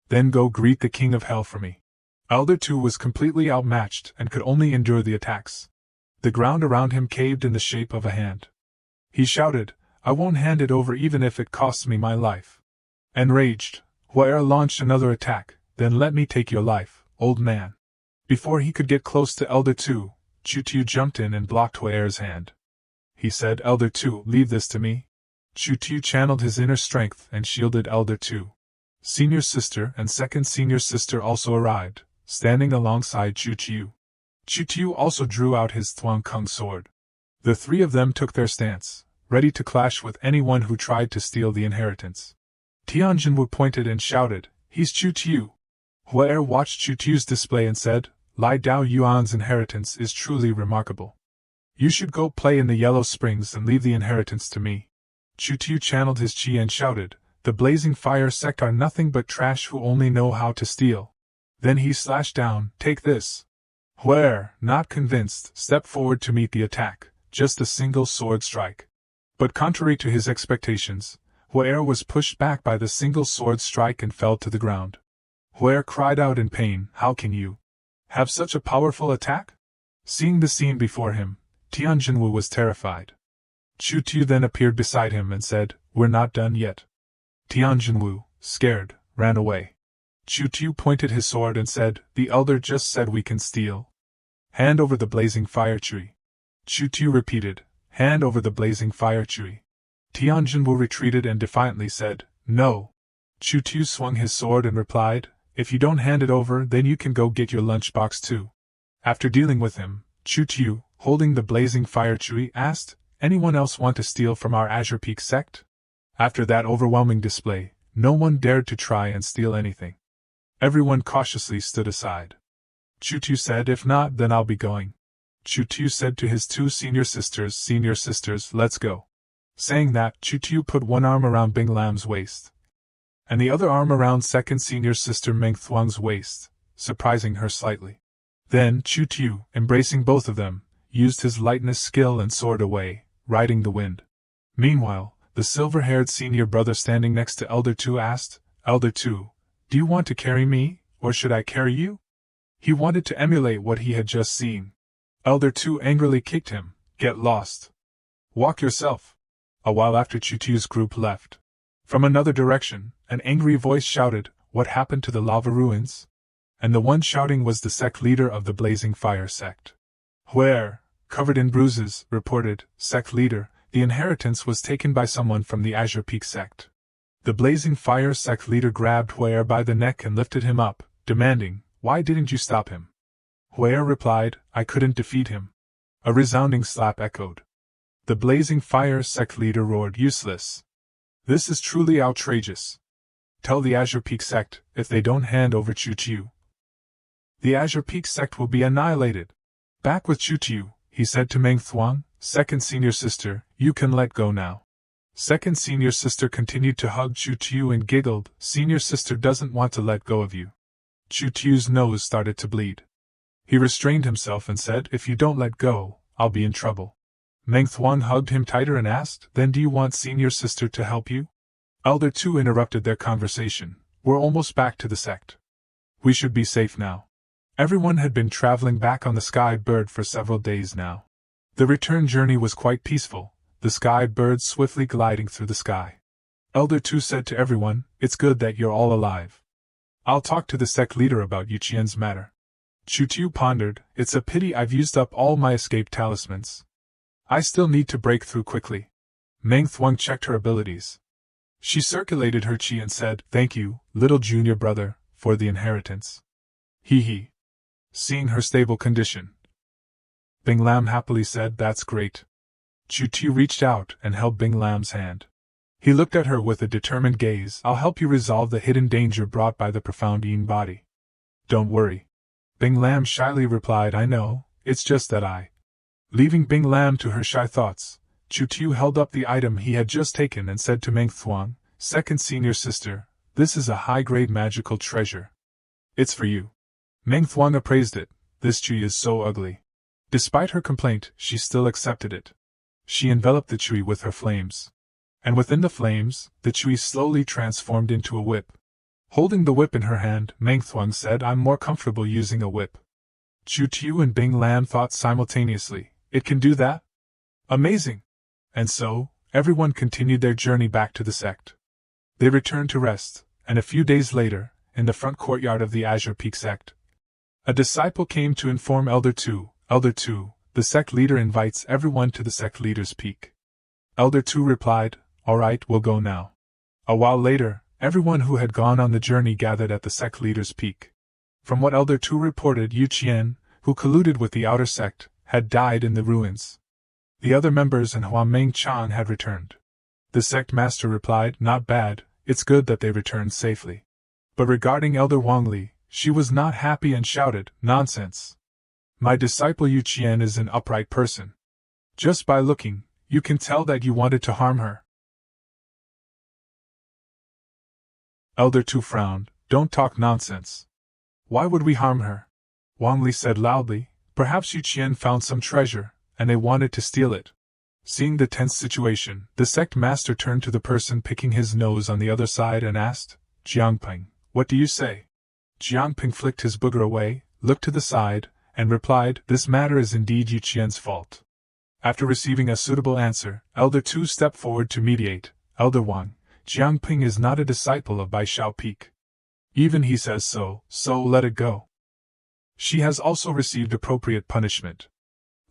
"Then go greet the King of Hell for me." Elder Two was completely outmatched and could only endure the attacks. The ground around him caved in the shape of a hand. He shouted, "I won't hand it over even if it costs me my life." Enraged, Huer launched another attack, "Then let me take your life, old man." Before he could get close to Elder Two, Chu Tiu jumped in and blocked Huer's hand. He said, "Elder Two, leave this to me." Chu Tiu channeled his inner strength and shielded Elder Two. Senior Sister and Second Senior Sister also arrived, standing alongside Chu Tiu. Chu Tiu also drew out his Thuang Kung sword. The three of them took their stance, ready to clash with anyone who tried to steal the inheritance. Tianjinwu pointed and shouted, "He's Chu Tiu." Huer watched Chu Tiu's display and said, "Lai Dao Yuan's inheritance is truly remarkable. You should go play in the Yellow Springs and leave the inheritance to me." Chu Tiu channeled his chi and shouted, "The Blazing Fire Sect are nothing but trash who only know how to steal." Then he slashed down, "Take this." Huer, not convinced, stepped forward to meet the attack, just a single sword strike. But contrary to his expectations, Huer was pushed back by the single sword strike and fell to the ground. Huer cried out in pain, "How can you have such a powerful attack?" Seeing the scene before him, Tianjinwu was terrified. Chu Tiu then appeared beside him and said, "We're not done yet." Tianjinwu, scared, ran away. Chu Tiu pointed his sword and said, "The elder just said we can steal. Hand over the blazing fire tree." Chu Tiu repeated, "Hand over the blazing fire tree." Tianjinwu retreated and defiantly said, "No." Chu Tiu swung his sword and replied, "If you don't hand it over, then you can go get your lunchbox too." After dealing with him, Chu Tiu, holding the blazing fire tree, asked, "Anyone else want to steal from our Azure Peak sect?" After that overwhelming display, no one dared to try and steal anything. Everyone cautiously stood aside. Chu Tiu said, "If not, then I'll be going." Chu Tiu said to his two senior sisters, "Senior sisters, let's go." Saying that, Chu Tiu put one arm around Bing Lam's waist, and the other arm around second senior sister Meng Thuang's waist, surprising her slightly. Then Chu Tiu, embracing both of them, used his lightness skill and soared away, riding the wind. Meanwhile, the silver-haired senior brother standing next to Elder Two asked, "Elder Two, do you want to carry me, or should I carry you?" He wanted to emulate what he had just seen. Elder Two angrily kicked him, "Get lost. Walk yourself." A while after Chu Tiu's group left. From another direction, an angry voice shouted, "What happened to the lava ruins?" And the one shouting was the sect leader of the Blazing Fire sect. Huer, covered in bruises, reported, "Sect leader, the inheritance was taken by someone from the Azure Peak sect." The Blazing Fire sect leader grabbed Huer by the neck and lifted him up, demanding, "Why didn't you stop him?" Huer replied, "I couldn't defeat him." A resounding slap echoed. The Blazing Fire sect leader roared, "Useless! This is truly outrageous. Tell the Azure Peak sect, if they don't hand over Chu Tiu, the Azure Peak sect will be annihilated." "Back with Chu Tiu," he said to Meng Thuang, "Second senior sister, you can let go now." Second senior sister continued to hug Chu Tiu and giggled, "Senior sister doesn't want to let go of you." Chu Tiu's nose started to bleed. He restrained himself and said, "If you don't let go, I'll be in trouble." Meng Thuang hugged him tighter and asked, "Then do you want senior sister to help you?" Elder Two interrupted their conversation, "We're almost back to the sect. We should be safe now." Everyone had been traveling back on the Sky Bird for several days now. The return journey was quite peaceful, the Sky Bird swiftly gliding through the sky. Elder Tu said to everyone, "It's good that you're all alive. I'll talk to the sect leader about Yu Qian's matter." Chu Tiu pondered, "It's a pity I've used up all my escape talismans. I still need to break through quickly." Meng Thuong checked her abilities. She circulated her qi and said, "Thank you, little junior brother, for the inheritance." He. Seeing her stable condition, Bing Lam happily said, "That's great." Chu Tiu reached out and held Bing Lam's hand. He looked at her with a determined gaze. "I'll help you resolve the hidden danger brought by the profound Yin body. Don't worry." Bing Lam shyly replied, "I know, it's just that I." Leaving Bing Lam to her shy thoughts, Chu Tiu held up the item he had just taken and said to Meng Thuong, "Second senior sister, this is a high-grade magical treasure. It's for you." Meng Thuong appraised it. "This chui is so ugly." Despite her complaint, she still accepted it. She enveloped the chui with her flames. And within the flames, the chui slowly transformed into a whip. Holding the whip in her hand, Meng Thuong said, "I'm more comfortable using a whip." Chu Tiu and Bing Lam thought simultaneously, "It can do that? Amazing!" And so, everyone continued their journey back to the sect. They returned to rest, and a few days later, in the front courtyard of the Azure Peak sect, a disciple came to inform Elder Tu, "Elder Tu, the sect leader invites everyone to the sect leader's peak." Elder Tu replied, "All right, we'll go now." A while later, everyone who had gone on the journey gathered at the sect leader's peak. From what Elder Tu reported, Yu Qian, who colluded with the outer sect, had died in the ruins. The other members and Hua Meng Chang had returned. The sect master replied, "Not bad, it's good that they returned safely." But regarding Elder Wang Li, she was not happy and shouted, "Nonsense! My disciple Yu Qian is an upright person. Just by looking, you can tell that you wanted to harm her." Elder Tu frowned, "Don't talk nonsense. Why would we harm her?" Wang Li said loudly, "Perhaps Yu Qian found some treasure, and they wanted to steal it." Seeing the tense situation, the sect master turned to the person picking his nose on the other side and asked, "Jiangping, what do you say?" Jiangping flicked his booger away, looked to the side, and replied, "This matter is indeed Yu Qian's fault." After receiving a suitable answer, Elder Tu stepped forward to mediate. "Elder Wang, Jiangping is not a disciple of Bai Shao Peak. Even he says so, so let it go. She has also received appropriate punishment.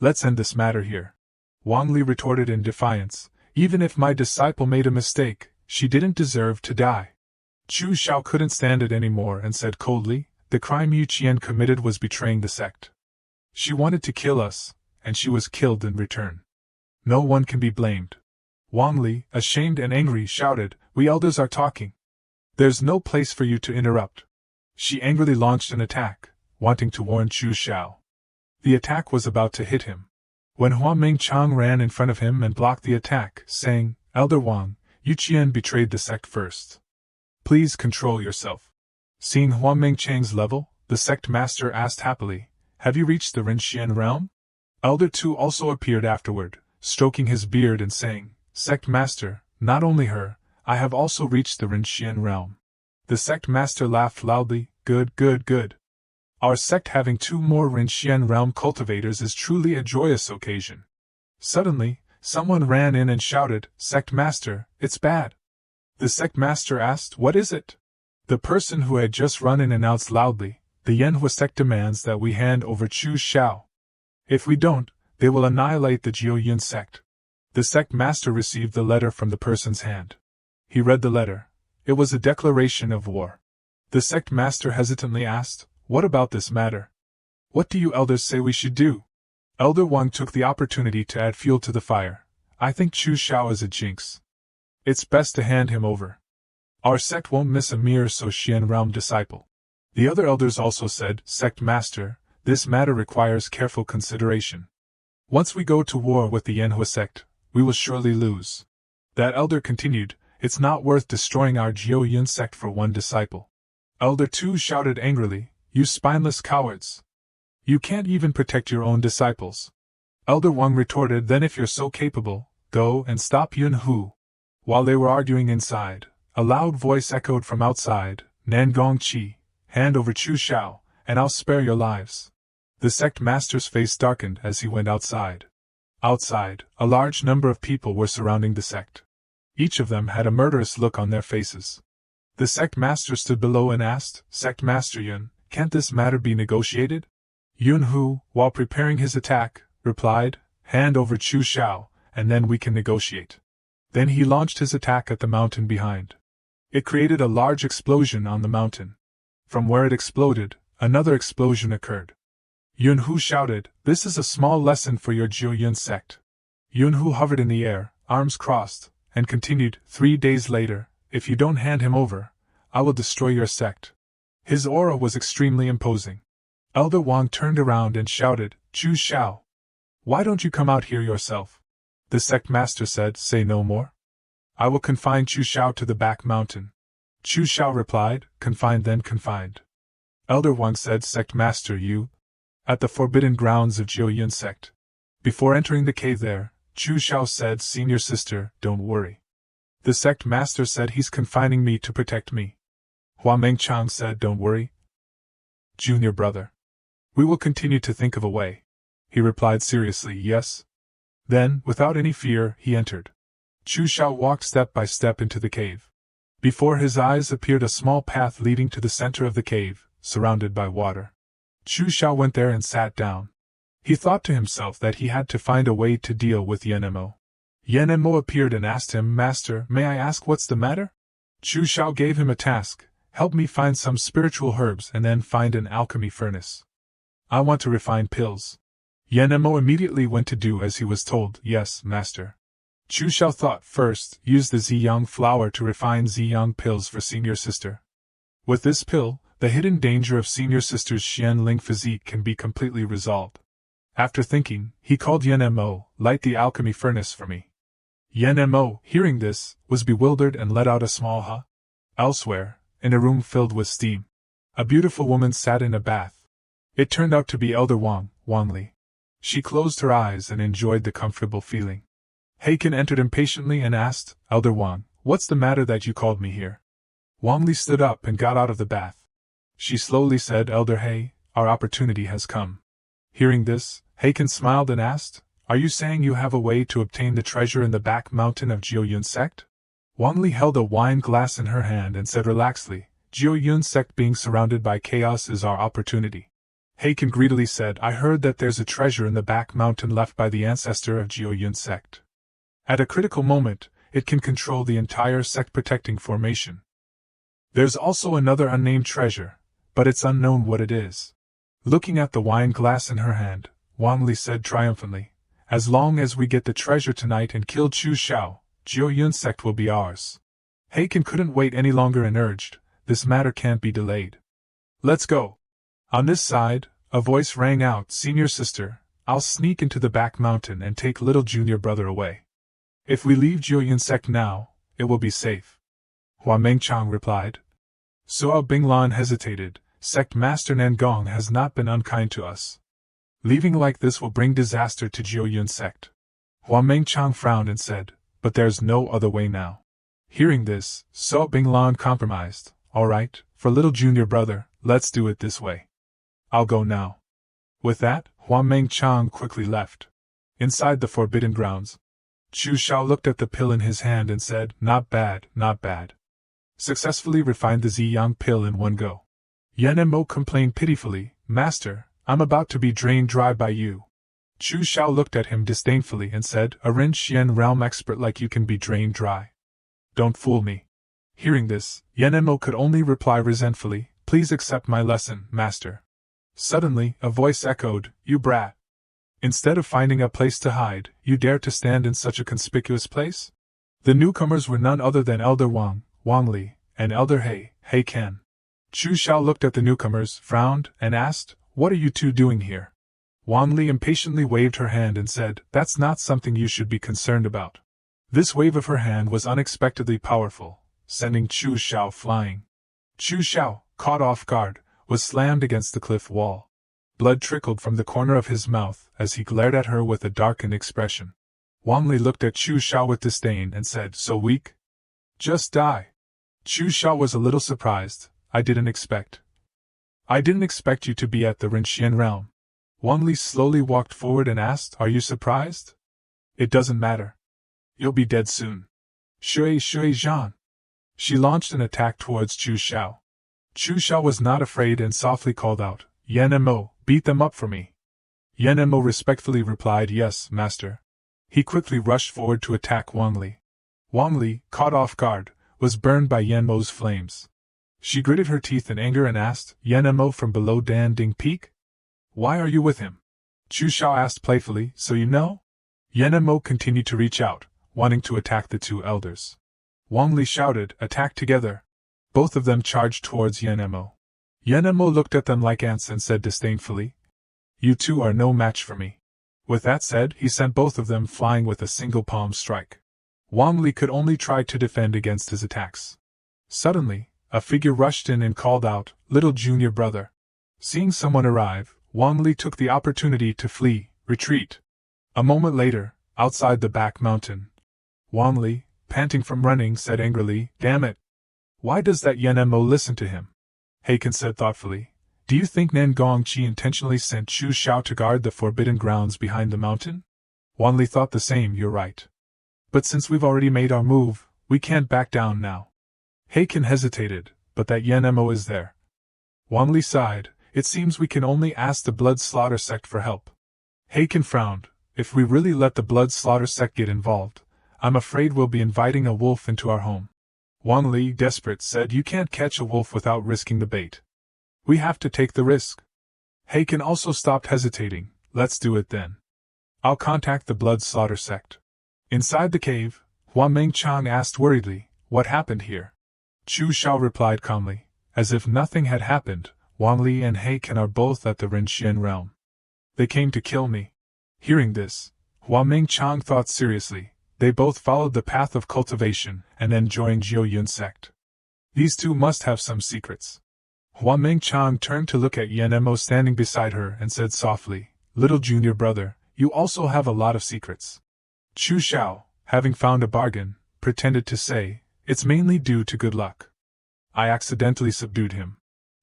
Let's end this matter here." Wang Li retorted in defiance, "Even if my disciple made a mistake, she didn't deserve to die." Chu Xiao couldn't stand it anymore and said coldly, "The crime Yu Qian committed was betraying the sect. She wanted to kill us, and she was killed in return. No one can be blamed." Wang Li, ashamed and angry, shouted, "We elders are talking. There's no place for you to interrupt." She angrily launched an attack, wanting to warn Chu Xiao. The attack was about to hit him, when Hua Ming Chang ran in front of him and blocked the attack, saying, "Elder Wang, Yu Qian betrayed the sect first. Please control yourself." Seeing Hua Ming Chang's level, the sect master asked happily, "Have you reached the Rinxian realm?" Elder Tu also appeared afterward, stroking his beard and saying, "Sect master, not only her, I have also reached the Rinxian realm." The sect master laughed loudly, "Good, good, good. Our sect having 2 more Rinxian realm cultivators is truly a joyous occasion." Suddenly, someone ran in and shouted, "Sect master, it's bad." The sect master asked, "What is it?" The person who had just run in announced loudly, "The Yanhua sect demands that we hand over Chu Xiao. If we don't, they will annihilate the Jiu Yun sect." The sect master received the letter from the person's hand. He read the letter. It was a declaration of war. The sect master hesitantly asked, "What about this matter? What do you elders say we should do?" Elder Wang took the opportunity to add fuel to the fire. "I think Chu Xiao is a jinx. It's best to hand him over. Our sect won't miss a mere Soxian realm disciple." The other elders also said, "Sect master, this matter requires careful consideration. Once we go to war with the Yanhua sect, we will surely lose." That elder continued, "It's not worth destroying our Jiu Yun sect for one disciple." Elder Tu shouted angrily, "You spineless cowards! You can't even protect your own disciples." Elder Wang retorted, "Then if you're so capable, go and stop Yun Hu." While they were arguing inside, a loud voice echoed from outside, "Nangong Qi, hand over Chu Xiao, and I'll spare your lives." The sect master's face darkened as he went outside. Outside, a large number of people were surrounding the sect. Each of them had a murderous look on their faces. The sect master stood below and asked, "Sect Master Yun, can't this matter be negotiated?" Yun Hu, while preparing his attack, replied, "Hand over Chu Shao, and then we can negotiate." Then he launched his attack at the mountain behind. It created a large explosion on the mountain. From where it exploded, another explosion occurred. Yun Hu shouted, "This is a small lesson for your Jiu Yun sect." Yun Hu hovered in the air, arms crossed, and continued, 3 days later, if you don't hand him over, I will destroy your sect." His aura was extremely imposing. Elder Wang turned around and shouted, "Chu Shao, why don't you come out here yourself?" The sect master said, "Say no more. I will confine Chu Shao to the back mountain." Chu Shao replied, "Confined then confined." Elder Wang said, "Sect master, you?" At the forbidden grounds of Jiu Yun sect. Before entering the cave there, Chu Shao said, "Senior sister, don't worry." The sect master said, "He's confining me to protect me." Hua Mengchang said, "Don't worry, junior brother. We will continue to think of a way." He replied seriously, "Yes." Then, without any fear, he entered. Chu Shao walked step by step into the cave. Before his eyes appeared a small path leading to the center of the cave, surrounded by water. Chu Shao went there and sat down. He thought to himself that he had to find a way to deal with Yen Mo. Yen Mo appeared and asked him, "Master, may I ask what's the matter?" Chu Shao gave him a task, "Help me find some spiritual herbs and then find an alchemy furnace. I want to refine pills." Yen Mo immediately went to do as he was told. "Yes, master." Chu Shao thought, "First, use the Ziyang flower to refine Ziyang pills for senior sister. With this pill, the hidden danger of senior sister's Xian Ling physique can be completely resolved." After thinking, he called Yen Mo, "Light the alchemy furnace for me." Yen Mo, hearing this, was bewildered and let out a small huh. Elsewhere, in a room filled with steam, a beautiful woman sat in a bath. It turned out to be Elder Wang, Wang Li. She closed her eyes and enjoyed the comfortable feeling. Heiken entered impatiently and asked, "Elder Wang, what's the matter that you called me here?" Wang Li stood up and got out of the bath. She slowly said, "Elder He, our opportunity has come." Hearing this, Heiken smiled and asked, "Are you saying you have a way to obtain the treasure in the back mountain of Jiu Yun sect?" Wang Li held a wine glass in her hand and said relaxedly, "Jiu Yun sect being surrounded by chaos is our opportunity." Heiken greedily said, "I heard that there's a treasure in the back mountain left by the ancestor of Jiu Yun sect. At a critical moment, it can control the entire sect-protecting formation. There's also another unnamed treasure, but it's unknown what it is." Looking at the wine glass in her hand, Wang Li said triumphantly, "As long as we get the treasure tonight and kill Chu Shao, Jiu Yun sect will be ours." Heiken couldn't wait any longer and urged, "This matter can't be delayed. Let's go." On this side, a voice rang out, "Senior sister, I'll sneak into the back mountain and take little junior brother away. If we leave Jiu Yun sect now, it will be safe." Hua Mengchang replied. Suo Binglan hesitated, "Sect Master Nangong has not been unkind to us. Leaving like this will bring disaster to Jiu Yun sect." Hua Mengchang frowned and said, "But there's no other way now." Hearing this, Suo Binglan compromised, "All right, for little junior brother, let's do it this way. I'll go now." With that, Hua Mengchang quickly left. Inside the forbidden grounds, Chu Shao looked at the pill in his hand and said, "Not bad, not bad." Successfully refined the Ziyang pill in one go. Yen Mo complained pitifully, "Master, I'm about to be drained dry by you." Chu Shao looked at him disdainfully and said, "A Ren Xian realm expert like you can be drained dry. Don't fool me." Hearing this, Yen Mo could only reply resentfully, "Please accept my lesson, master." Suddenly, a voice echoed, "You brat! Instead of finding a place to hide, you dare to stand in such a conspicuous place?" The newcomers were none other than Elder Wang, Wang Li, and Elder He Ken. Chu Shao looked at the newcomers, frowned, and asked, "What are you two doing here?" Wang Li impatiently waved her hand and said, "That's not something you should be concerned about." This wave of her hand was unexpectedly powerful, sending Chu Shao flying. Chu Shao, caught off guard, was slammed against the cliff wall. Blood trickled from the corner of his mouth as he glared at her with a darkened expression. Wang Li looked at Chu Shao with disdain and said, "So weak? Just die." Chu Shao was a little surprised. I didn't expect you to be at the Rinxian realm." Wang Li slowly walked forward and asked, "Are you surprised?" "It doesn't matter. You'll be dead soon." Shui Zhan! She launched an attack towards Chu Xiao. Chu Xiao was not afraid and softly called out, Yan Mo, beat them up for me. Yan Mo respectfully replied, yes, master. He quickly rushed forward to attack Wang Li. Wang Li, caught off guard, was burned by Yan Mo's flames. She gritted her teeth in anger and asked, Yan Mo from below Dan Ding Peak? Why are you with him? Chu Xiao asked playfully, so you know? Yan Mo continued to reach out, wanting to attack the two elders. Wang Li shouted, attack together. Both of them charged towards Yan Mo. Yan Mo looked at them like ants and said disdainfully, you two are no match for me. With that said, he sent both of them flying with a single palm strike. Wang Li could only try to defend against his attacks. Suddenly, a figure rushed in and called out, little junior brother. Seeing someone arrive, Wang Li took the opportunity to flee, retreat. A moment later, outside the back mountain, Wang Li, panting from running, said angrily, damn it! Why does that Yan Mo listen to him? Heiken said thoughtfully, do you think Nan Gongqi intentionally sent Chu Xiao to guard the forbidden grounds behind the mountain? Wang Li thought the same, you're right. But since we've already made our move, we can't back down now. Heiken hesitated, but that Yan Mo is there. Wang Li sighed, it seems we can only ask the Blood Slaughter Sect for help. Heiken frowned, if we really let the Blood Slaughter Sect get involved, I'm afraid we'll be inviting a wolf into our home. Wang Li, desperate, said you can't catch a wolf without risking the bait. We have to take the risk. Heiken also stopped hesitating, let's do it then. I'll contact the Blood Slaughter Sect. Inside the cave, Hua Mengchang asked worriedly, what happened here? Chu Xiao replied calmly, as if nothing had happened, Wang Li and Heiken are both at the Renxian realm. They came to kill me. Hearing this, Hua Mengchang thought seriously. They both followed the path of cultivation and then joined Jiu Yun sect. These two must have some secrets. Hua Mengchang turned to look at Yan Mo standing beside her and said softly, little junior brother, you also have a lot of secrets. Chu Xiao, having found a bargain, pretended to say, it's mainly due to good luck. I accidentally subdued him.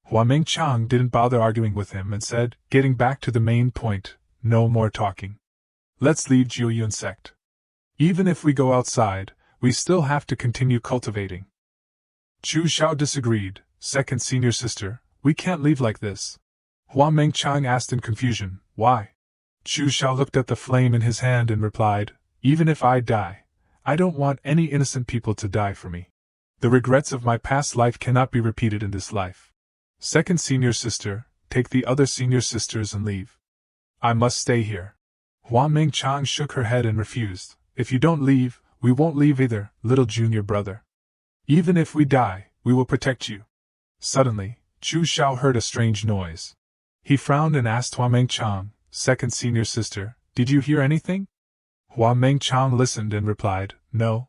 Hua Mengchang didn't bother arguing with him and said, getting back to the main point, no more talking. Let's leave Jiu Yun sect. Even if we go outside, we still have to continue cultivating. Chu Xiao disagreed, second senior sister, we can't leave like this. Hua Mengchang asked in confusion, why? Chu Xiao looked at the flame in his hand and replied, even if I die, I don't want any innocent people to die for me. The regrets of my past life cannot be repeated in this life. Second senior sister, take the other senior sisters and leave. I must stay here. Hua Mengchang shook her head and refused. If you don't leave, we won't leave either, little junior brother. Even if we die, we will protect you. Suddenly, Chu Xiao heard a strange noise. He frowned and asked Hua Mengchang, second senior sister, did you hear anything? Hua Mengchang listened and replied, no.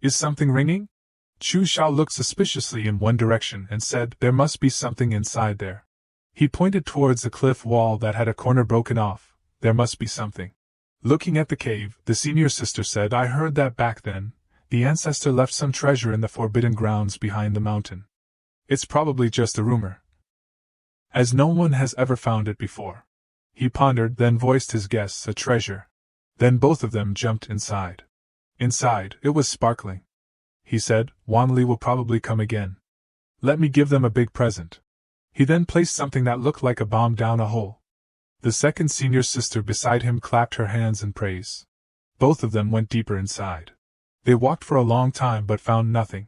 Is something ringing? Chu Xiao looked suspiciously in one direction and said, there must be something inside there. He pointed towards the cliff wall that had a corner broken off. There must be something. Looking at the cave, the senior sister said, I heard that back then, the ancestor left some treasure in the forbidden grounds behind the mountain. It's probably just a rumor, as no one has ever found it before. He pondered, then voiced his guess, a treasure. Then both of them jumped inside. Inside, it was sparkling. He said, Wan Li will probably come again. Let me give them a big present. He then placed something that looked like a bomb down a hole. The second senior sister beside him clapped her hands in praise. Both of them went deeper inside. They walked for a long time but found nothing.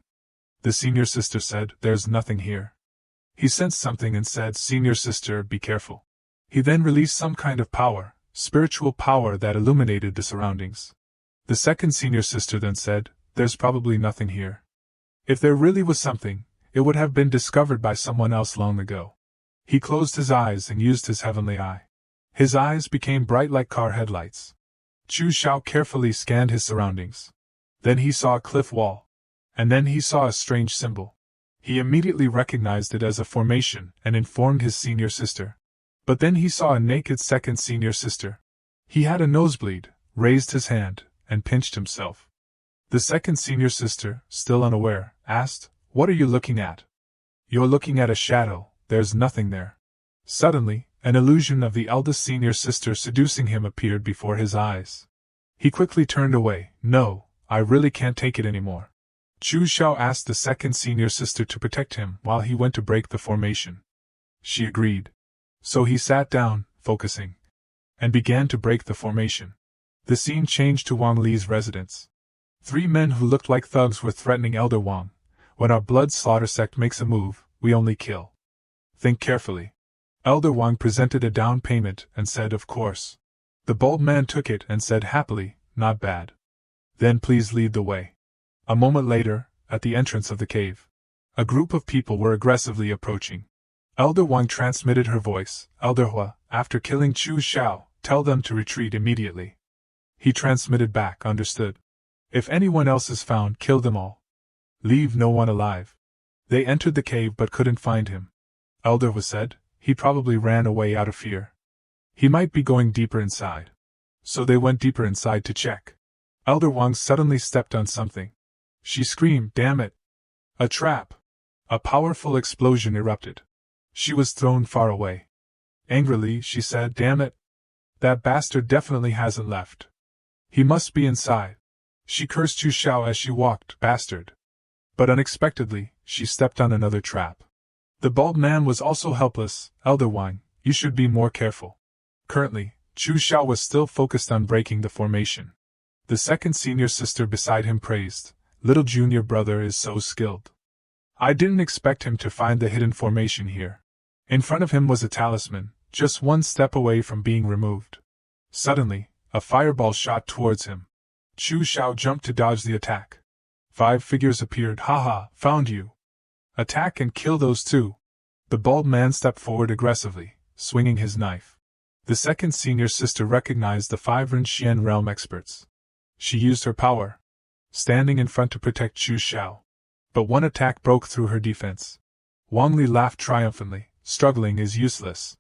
The senior sister said, there's nothing here. He sensed something and said, senior sister, be careful. He then released some kind of power, spiritual power that illuminated the surroundings. The second senior sister then said, there's probably nothing here. If there really was something, it would have been discovered by someone else long ago. He closed his eyes and used his heavenly eye. His eyes became bright like car headlights. Chu Xiao carefully scanned his surroundings. Then he saw a cliff wall. And then he saw a strange symbol. He immediately recognized it as a formation and informed his senior sister. But then he saw a naked second senior sister. He had a nosebleed, raised his hand, and pinched himself. The second senior sister, still unaware, asked, what are you looking at? You're looking at a shadow, there's nothing there. Suddenly, an illusion of the eldest senior sister seducing him appeared before his eyes. He quickly turned away. No, I really can't take it anymore. Chu Xiao asked the second senior sister to protect him while he went to break the formation. She agreed. So he sat down, focusing, and began to break the formation. The scene changed to Wang Li's residence. 3 men who looked like thugs were threatening Elder Wang. When our blood slaughter sect makes a move, we only kill. Think carefully. Elder Wang presented a down payment and said, of course. The bald man took it and said happily, not bad. Then please lead the way. A moment later, at the entrance of the cave, a group of people were aggressively approaching. Elder Wang transmitted her voice, Elder Hua, after killing Chu Xiao, tell them to retreat immediately. He transmitted back, understood. If anyone else is found, kill them all. Leave no one alive. They entered the cave but couldn't find him. Elder Hua said, he probably ran away out of fear. He might be going deeper inside. So they went deeper inside to check. Elder Wang suddenly stepped on something. She screamed, damn it! A trap! A powerful explosion erupted. She was thrown far away. Angrily, she said, damn it! That bastard definitely hasn't left. He must be inside. She cursed Chu Xiao as she walked, bastard. But unexpectedly, she stepped on another trap. The bald man was also helpless. Elder Wang, you should be more careful. Currently, Chu Xiao was still focused on breaking the formation. The second senior sister beside him praised, little junior brother is so skilled. I didn't expect him to find the hidden formation here. In front of him was a talisman, just one step away from being removed. Suddenly, a fireball shot towards him. Chu Xiao jumped to dodge the attack. 5 figures appeared, haha, found you. Attack and kill those 2. The bald man stepped forward aggressively, swinging his knife. The second senior sister recognized the 5 Ren Xian realm experts. She used her power, standing in front to protect Chu Xiao. But one attack broke through her defense. Wang Li laughed triumphantly, struggling is useless.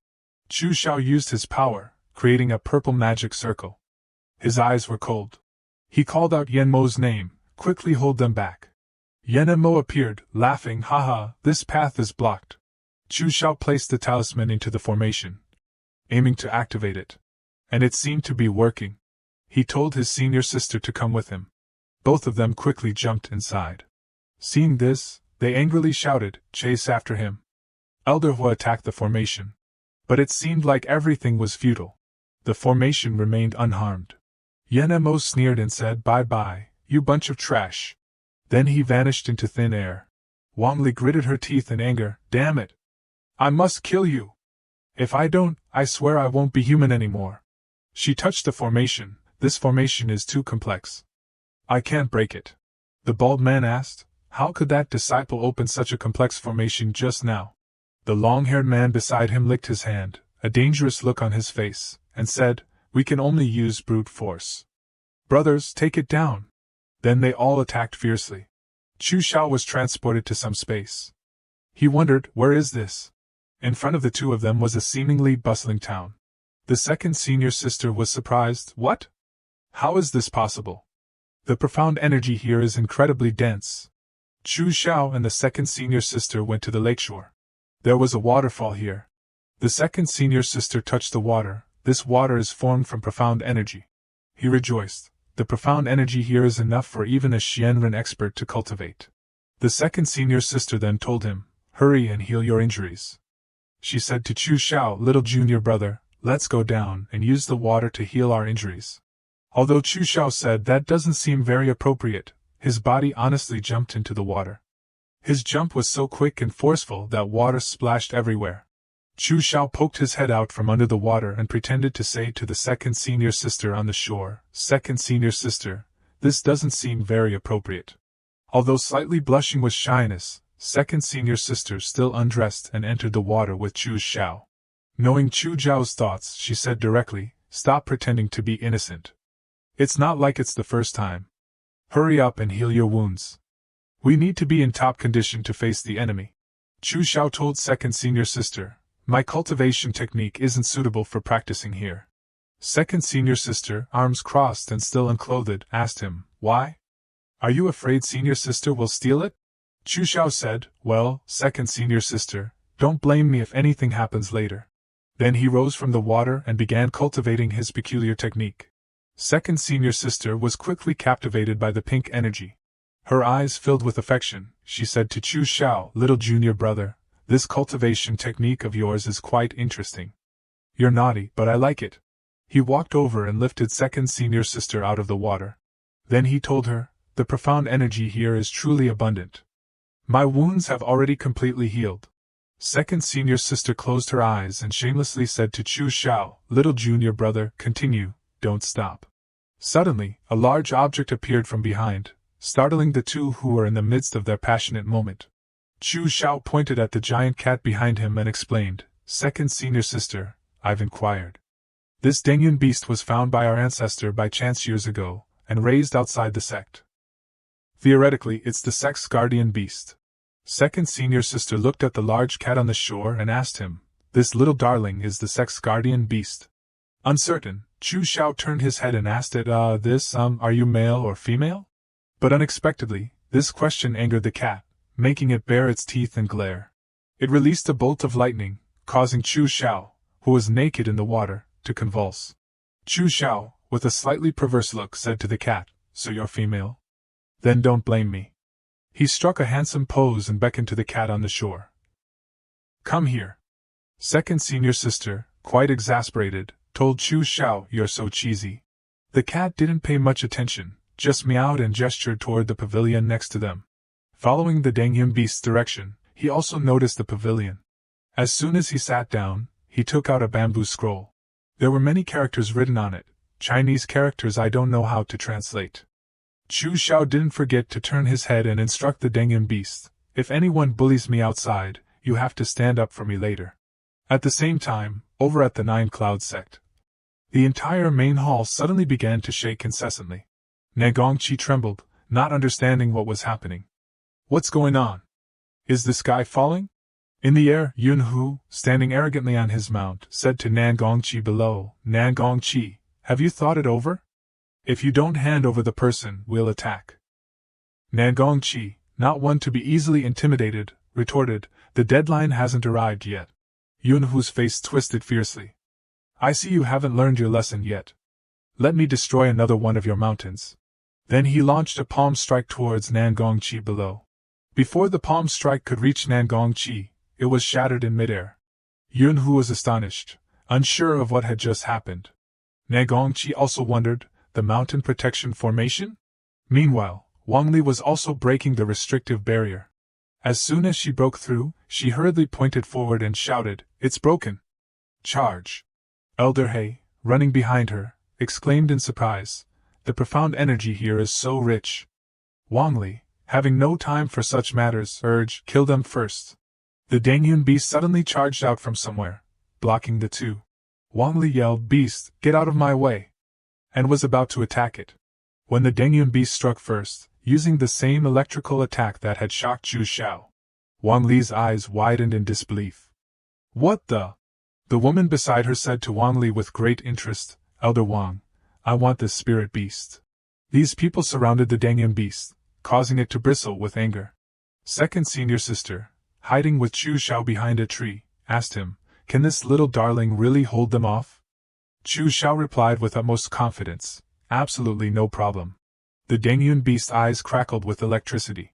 Chu Xiao used his power, creating a purple magic circle. His eyes were cold. He called out Yan Mo's name, quickly hold them back. Yan Mo appeared, laughing, haha, this path is blocked. Chu Xiao placed the talisman into the formation, aiming to activate it. And it seemed to be working. He told his senior sister to come with him. Both of them quickly jumped inside. Seeing this, they angrily shouted, chase after him. Elder Hua attacked the formation. But it seemed like everything was futile. The formation remained unharmed. Yan Mo sneered and said, bye-bye, you bunch of trash. Then he vanished into thin air. Wang Li gritted her teeth in anger, damn it! I must kill you! If I don't, I swear I won't be human anymore. She touched the formation. This formation is too complex. I can't break it. The bald man asked, how could that disciple open such a complex formation just now? The long-haired man beside him licked his hand, a dangerous look on his face, and said, we can only use brute force. Brothers, take it down. Then they all attacked fiercely. Chu Xiao was transported to some space. He wondered, where is this? In front of the 2 of them was a seemingly bustling town. The second senior sister was surprised, what? How is this possible? The profound energy here is incredibly dense. Chu Xiao and the second senior sister went to the lakeshore. There was a waterfall here. The second senior sister touched the water. This water is formed from profound energy. He rejoiced. The profound energy here is enough for even a Xianren expert to cultivate. The second senior sister then told him, hurry and heal your injuries. She said to Chu Xiao, little junior brother, let's go down and use the water to heal our injuries. Although Chu Xiao said that doesn't seem very appropriate, his body honestly jumped into the water. His jump was so quick and forceful that water splashed everywhere. Chu Xiao poked his head out from under the water and pretended to say to the second senior sister on the shore, second senior sister, this doesn't seem very appropriate. Although slightly blushing with shyness, second senior sister still undressed and entered the water with Chu Xiao. Knowing Chu Xiao's thoughts, she said directly, stop pretending to be innocent. It's not like it's the first time. Hurry up and heal your wounds. We need to be in top condition to face the enemy. Chu Xiao told second senior sister, my cultivation technique isn't suitable for practicing here. Second senior sister, arms crossed and still unclothed, asked him, why? Are you afraid senior sister will steal it? Chu Xiao said, well, second senior sister, don't blame me if anything happens later. Then he rose from the water and began cultivating his peculiar technique. Second senior sister was quickly captivated by the pink energy. Her eyes filled with affection, she said to Chu Xiao, little junior brother, this cultivation technique of yours is quite interesting. You're naughty, but I like it. He walked over and lifted second senior sister out of the water. Then he told her, the profound energy here is truly abundant. My wounds have already completely healed. Second senior sister closed her eyes and shamelessly said to Chu Xiao, little junior brother, continue, don't stop. Suddenly, a large object appeared from behind, startling the two who were in the midst of their passionate moment. Chu Xiao pointed at the giant cat behind him and explained, second senior sister, I've inquired. This Dengyun beast was found by our ancestor by chance years ago, and raised outside the sect. Theoretically, it's the sect's guardian beast. Second senior sister looked at the large cat on the shore and asked him, this little darling is the sect's guardian beast? Uncertain, Chu Xiao turned his head and asked it, are you male or female? But unexpectedly, this question angered the cat, making it bare its teeth and glare. It released a bolt of lightning, causing Chu Xiao, who was naked in the water, to convulse. Chu Xiao, with a slightly perverse look, said to the cat, so you're female? Then don't blame me. He struck a handsome pose and beckoned to the cat on the shore. Come here. Second senior sister, quite exasperated, told Chu Xiao, you're so cheesy. The cat didn't pay much attention, just meowed and gestured toward the pavilion next to them. Following the Dengyun beast's direction, he also noticed the pavilion. As soon as he sat down, he took out a bamboo scroll. There were many characters written on it, Chinese characters I don't know how to translate. Chu Xiao didn't forget to turn his head and instruct the Dengyun beast, if anyone bullies me outside, you have to stand up for me later. At the same time, over at the Nine Cloud Sect, the entire main hall suddenly began to shake incessantly. Nagongqi trembled, not understanding what was happening. What's going on? Is the sky falling? In the air, Yun Hu, standing arrogantly on his mount, said to Nagongqi below, Nagongqi, have you thought it over? If you don't hand over the person, we'll attack. Nagongqi, not one to be easily intimidated, retorted, the deadline hasn't arrived yet. Yun Hu's face twisted fiercely. I see you haven't learned your lesson yet. Let me destroy another one of your mountains. Then he launched a palm strike towards Nagongqi below. Before the palm strike could reach Nagongqi, it was shattered in midair. Yun Hu was astonished, unsure of what had just happened. Nagongqi also wondered, the mountain protection formation? Meanwhile, Wang Li was also breaking the restrictive barrier. As soon as she broke through, she hurriedly pointed forward and shouted, it's broken! Charge! Elder He, running behind her, exclaimed in surprise, the profound energy here is so rich. Wang Li, having no time for such matters, urged, kill them first. The Dengyun beast suddenly charged out from somewhere, blocking the two. Wang Li yelled, beast, get out of my way! And was about to attack it. When the Dengyun beast struck first, using the same electrical attack that had shocked Chu Xiao. Wang Li's eyes widened in disbelief. What the? The woman beside her said to Wang Li with great interest, Elder Wang, I want this spirit beast. These people surrounded the Dengyun beast, causing it to bristle with anger. Second senior sister, hiding with Chu Xiao behind a tree, asked him, can this little darling really hold them off? Chu Xiao replied with utmost confidence, absolutely no problem. The Dengyun beast's eyes crackled with electricity.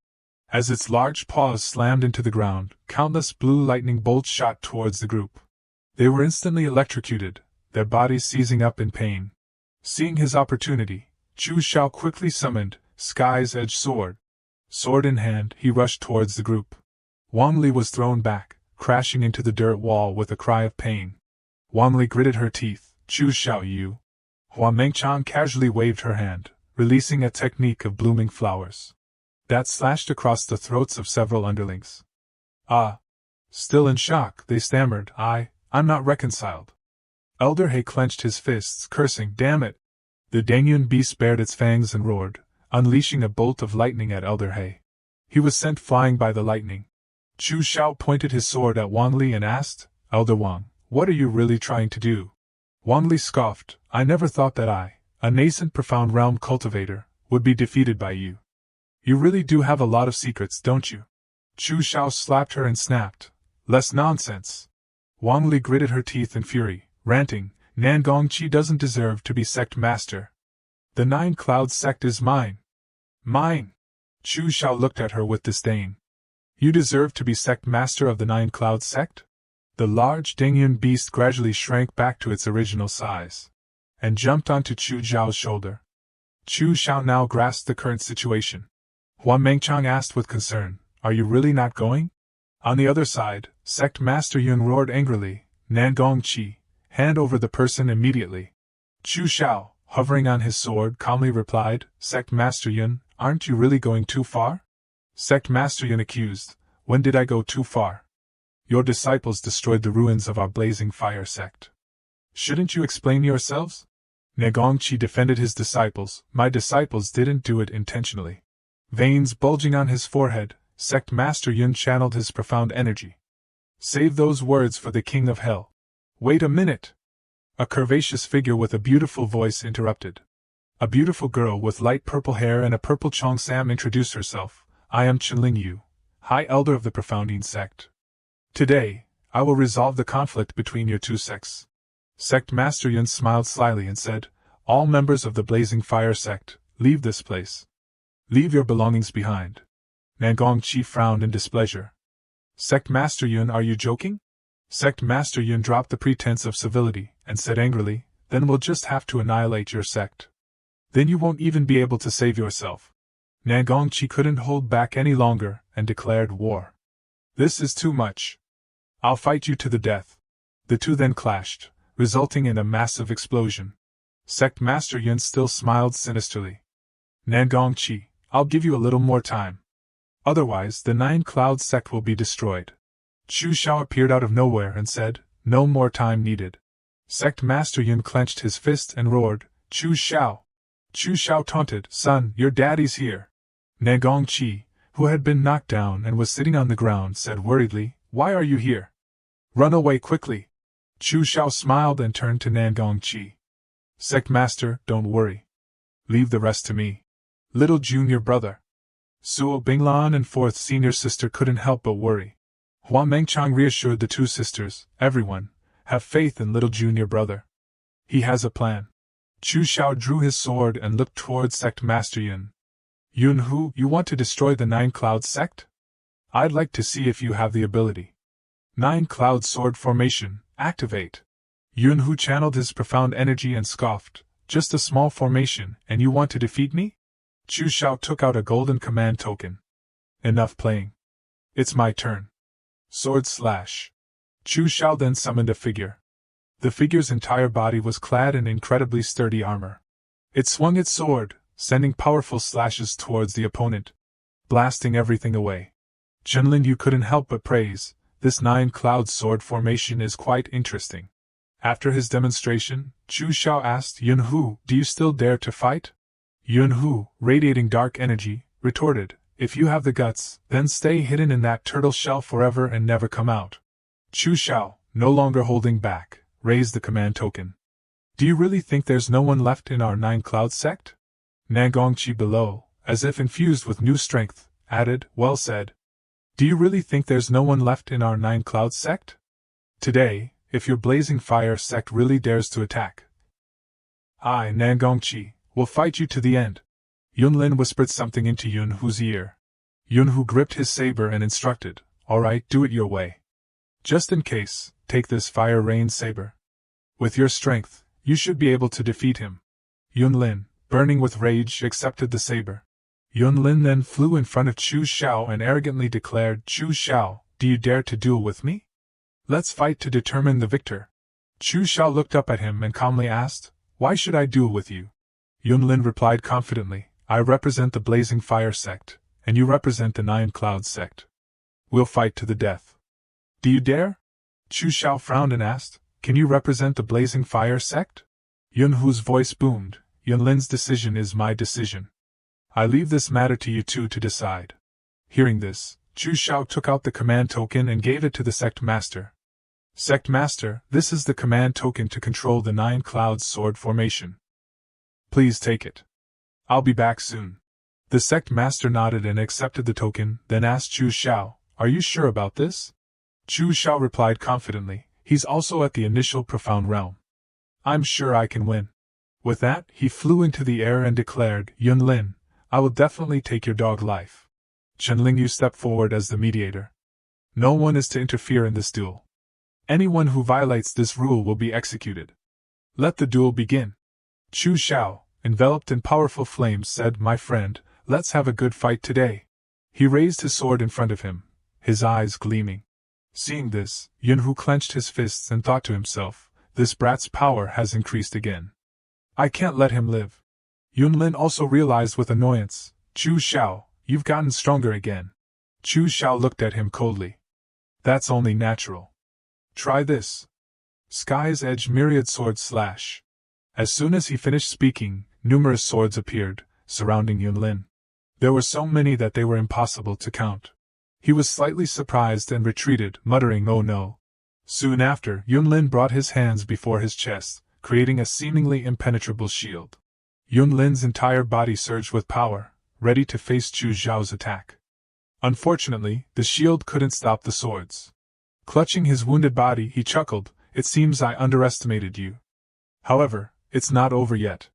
As its large paws slammed into the ground, countless blue lightning bolts shot towards the group. They were instantly electrocuted, their bodies seizing up in pain. Seeing his opportunity, Chu Xiao quickly summoned Sky's Edge Sword. Sword in hand, he rushed towards the group. Wang Li was thrown back, crashing into the dirt wall with a cry of pain. Wang Li gritted her teeth, Chu Xiao you. Hua Mengchang casually waved her hand, releasing a technique of blooming flowers. That slashed across the throats of several underlings. Ah! Still in shock, they stammered, I'm not reconciled. Elder He clenched his fists, cursing, damn it! The Dengyun beast bared its fangs and roared, unleashing a bolt of lightning at Elder He. He was sent flying by the lightning. Chu Xiao pointed his sword at Wang Li and asked, Elder Wang, what are you really trying to do? Wang Li scoffed, I never thought that I, a nascent profound realm cultivator, would be defeated by you. You really do have a lot of secrets, don't you? Chu Xiao slapped her and snapped, less nonsense. Wang Li gritted her teeth in fury, ranting, Nagongqi doesn't deserve to be sect master. The Nine Cloud Sect is mine. Mine! Chu Xiao looked at her with disdain. You deserve to be sect master of the Nine Cloud Sect? The large Dingyun beast gradually shrank back to its original size, and jumped onto Chu Xiao's shoulder. Chu Xiao now grasped the current situation. Huan Mengchang asked with concern, Are you really not going? On the other side, Sect Master Yun roared angrily, Nangong Qi, hand over the person immediately. Chu Xiao, hovering on his sword, calmly replied, Sect Master Yun, aren't you really going too far? Sect Master Yun accused, When did I go too far? Your disciples destroyed the ruins of our blazing fire sect. Shouldn't you explain yourselves? Nangong Qi defended his disciples. My disciples didn't do it intentionally. Veins bulging on his forehead, Sect Master Yun channeled his profound energy. Save those words for the King of Hell. Wait a minute! A curvaceous figure with a beautiful voice interrupted. A beautiful girl with light purple hair and a purple cheongsam introduced herself. I am Chenling Yu, High Elder of the Confronting Sect. Today, I will resolve the conflict between your two sects. Sect Master Yun smiled slyly and said, All members of the Blazing Fire Sect, leave this place. Leave your belongings behind. Nangong Qi frowned in displeasure. Sect Master Yun, are you joking? Sect Master Yun dropped the pretense of civility and said angrily, Then we'll just have to annihilate your sect. Then you won't even be able to save yourself. Nangong Qi couldn't hold back any longer and declared war. This is too much. I'll fight you to the death. The two then clashed, resulting in a massive explosion. Sect Master Yun still smiled sinisterly. Nangong Qi, I'll give you a little more time. Otherwise, the Nine Cloud Sect will be destroyed. Chu Xiao appeared out of nowhere and said, No more time needed. Sect Master Yun clenched his fist and roared, Chu Xiao. Chu Xiao taunted, Son, your daddy's here. Nangong Qi, who had been knocked down and was sitting on the ground, said worriedly, Why are you here? Run away quickly. Chu Xiao smiled and turned to Nangong Qi. Sect Master, don't worry. Leave the rest to me. Little junior brother. Suo Binglan and fourth senior sister couldn't help but worry. Huan Mengchang reassured the two sisters, Everyone, have faith in little junior brother. He has a plan. Chu Xiao drew his sword and looked towards Sect Master Yun. Yun Hu, you want to destroy the Nine Cloud Sect? I'd like to see if you have the ability. Nine Cloud Sword Formation, activate. Yun Hu channeled his profound energy and scoffed, Just a small formation, and you want to defeat me? Chu Xiao took out a golden command token. Enough playing. It's my turn. Sword slash. Chu Xiao then summoned a figure. The figure's entire body was clad in incredibly sturdy armor. It swung its sword, sending powerful slashes towards the opponent, blasting everything away. Chenlin Yu couldn't help but praise, This Nine Cloud Sword formation is quite interesting. After his demonstration, Chu Xiao asked Yun Hu, Do you still dare to fight? Yun Hu, radiating dark energy, retorted, If you have the guts, then stay hidden in that turtle shell forever and never come out. Chu Xiao, no longer holding back, raised the command token. Do you really think there's no one left in our Nine Cloud Sect? Nangong Qi below, as if infused with new strength, added, Well said. Do you really think there's no one left in our Nine Cloud Sect? Today, if your Blazing Fire Sect really dares to attack, I, Nangong Qi, will fight you to the end. Yunlin whispered something into Yun Hu's ear. Yun Hu gripped his saber and instructed, All right, do it your way. Just in case, take this Fire Rain saber. With your strength, you should be able to defeat him. Yunlin, burning with rage, accepted the saber. Yunlin then flew in front of Chu Xiao and arrogantly declared, Chu Xiao, do you dare to duel with me? Let's fight to determine the victor. Chu Xiao looked up at him and calmly asked, Why should I duel with you? Yunlin replied confidently, I represent the Blazing Fire Sect, and you represent the Nine Cloud Sect. We'll fight to the death. Do you dare? Chu Xiao frowned and asked, Can you represent the Blazing Fire Sect? Yun Hu's voice boomed, Yunlin's decision is my decision. I leave this matter to you two to decide. Hearing this, Chu Xiao took out the command token and gave it to the Sect Master. Sect Master, this is the command token to control the Nine Clouds Sword Formation. Please take it. I'll be back soon. The Sect Master nodded and accepted the token, then asked Chu Xiao, Are you sure about this? Chu Xiao replied confidently, He's also at the initial profound realm. I'm sure I can win. With that, he flew into the air and declared, Yunlin, I will definitely take your dog life. Chenling Yu stepped forward as the mediator. No one is to interfere in this duel. Anyone who violates this rule will be executed. Let the duel begin. Chu Xiao, enveloped in powerful flames, said, My friend, let's have a good fight today. He raised his sword in front of him, his eyes gleaming. Seeing this, Yunhu clenched his fists and thought to himself, this brat's power has increased again. I can't let him live. Yunlin also realized with annoyance, Chu Xiao, you've gotten stronger again. Chu Xiao looked at him coldly. That's only natural. Try this. Sky's edge myriad sword slash. As soon as he finished speaking, numerous swords appeared, surrounding Yunlin. There were so many that they were impossible to count. He was slightly surprised and retreated, muttering, oh no. Soon after, Yunlin brought his hands before his chest, creating a seemingly impenetrable shield. Yunlin's entire body surged with power, ready to face Chu Xiao's attack. Unfortunately, the shield couldn't stop the swords. Clutching his wounded body, he chuckled, It seems I underestimated you. However, it's not over yet.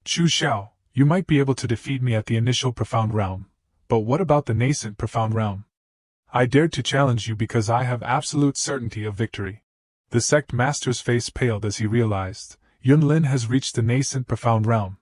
Chu Xiao, you might be able to defeat me at the initial profound realm, but what about the nascent profound realm? I dared to challenge you because I have absolute certainty of victory. The sect master's face paled as he realized, Yunlin has reached the nascent profound realm.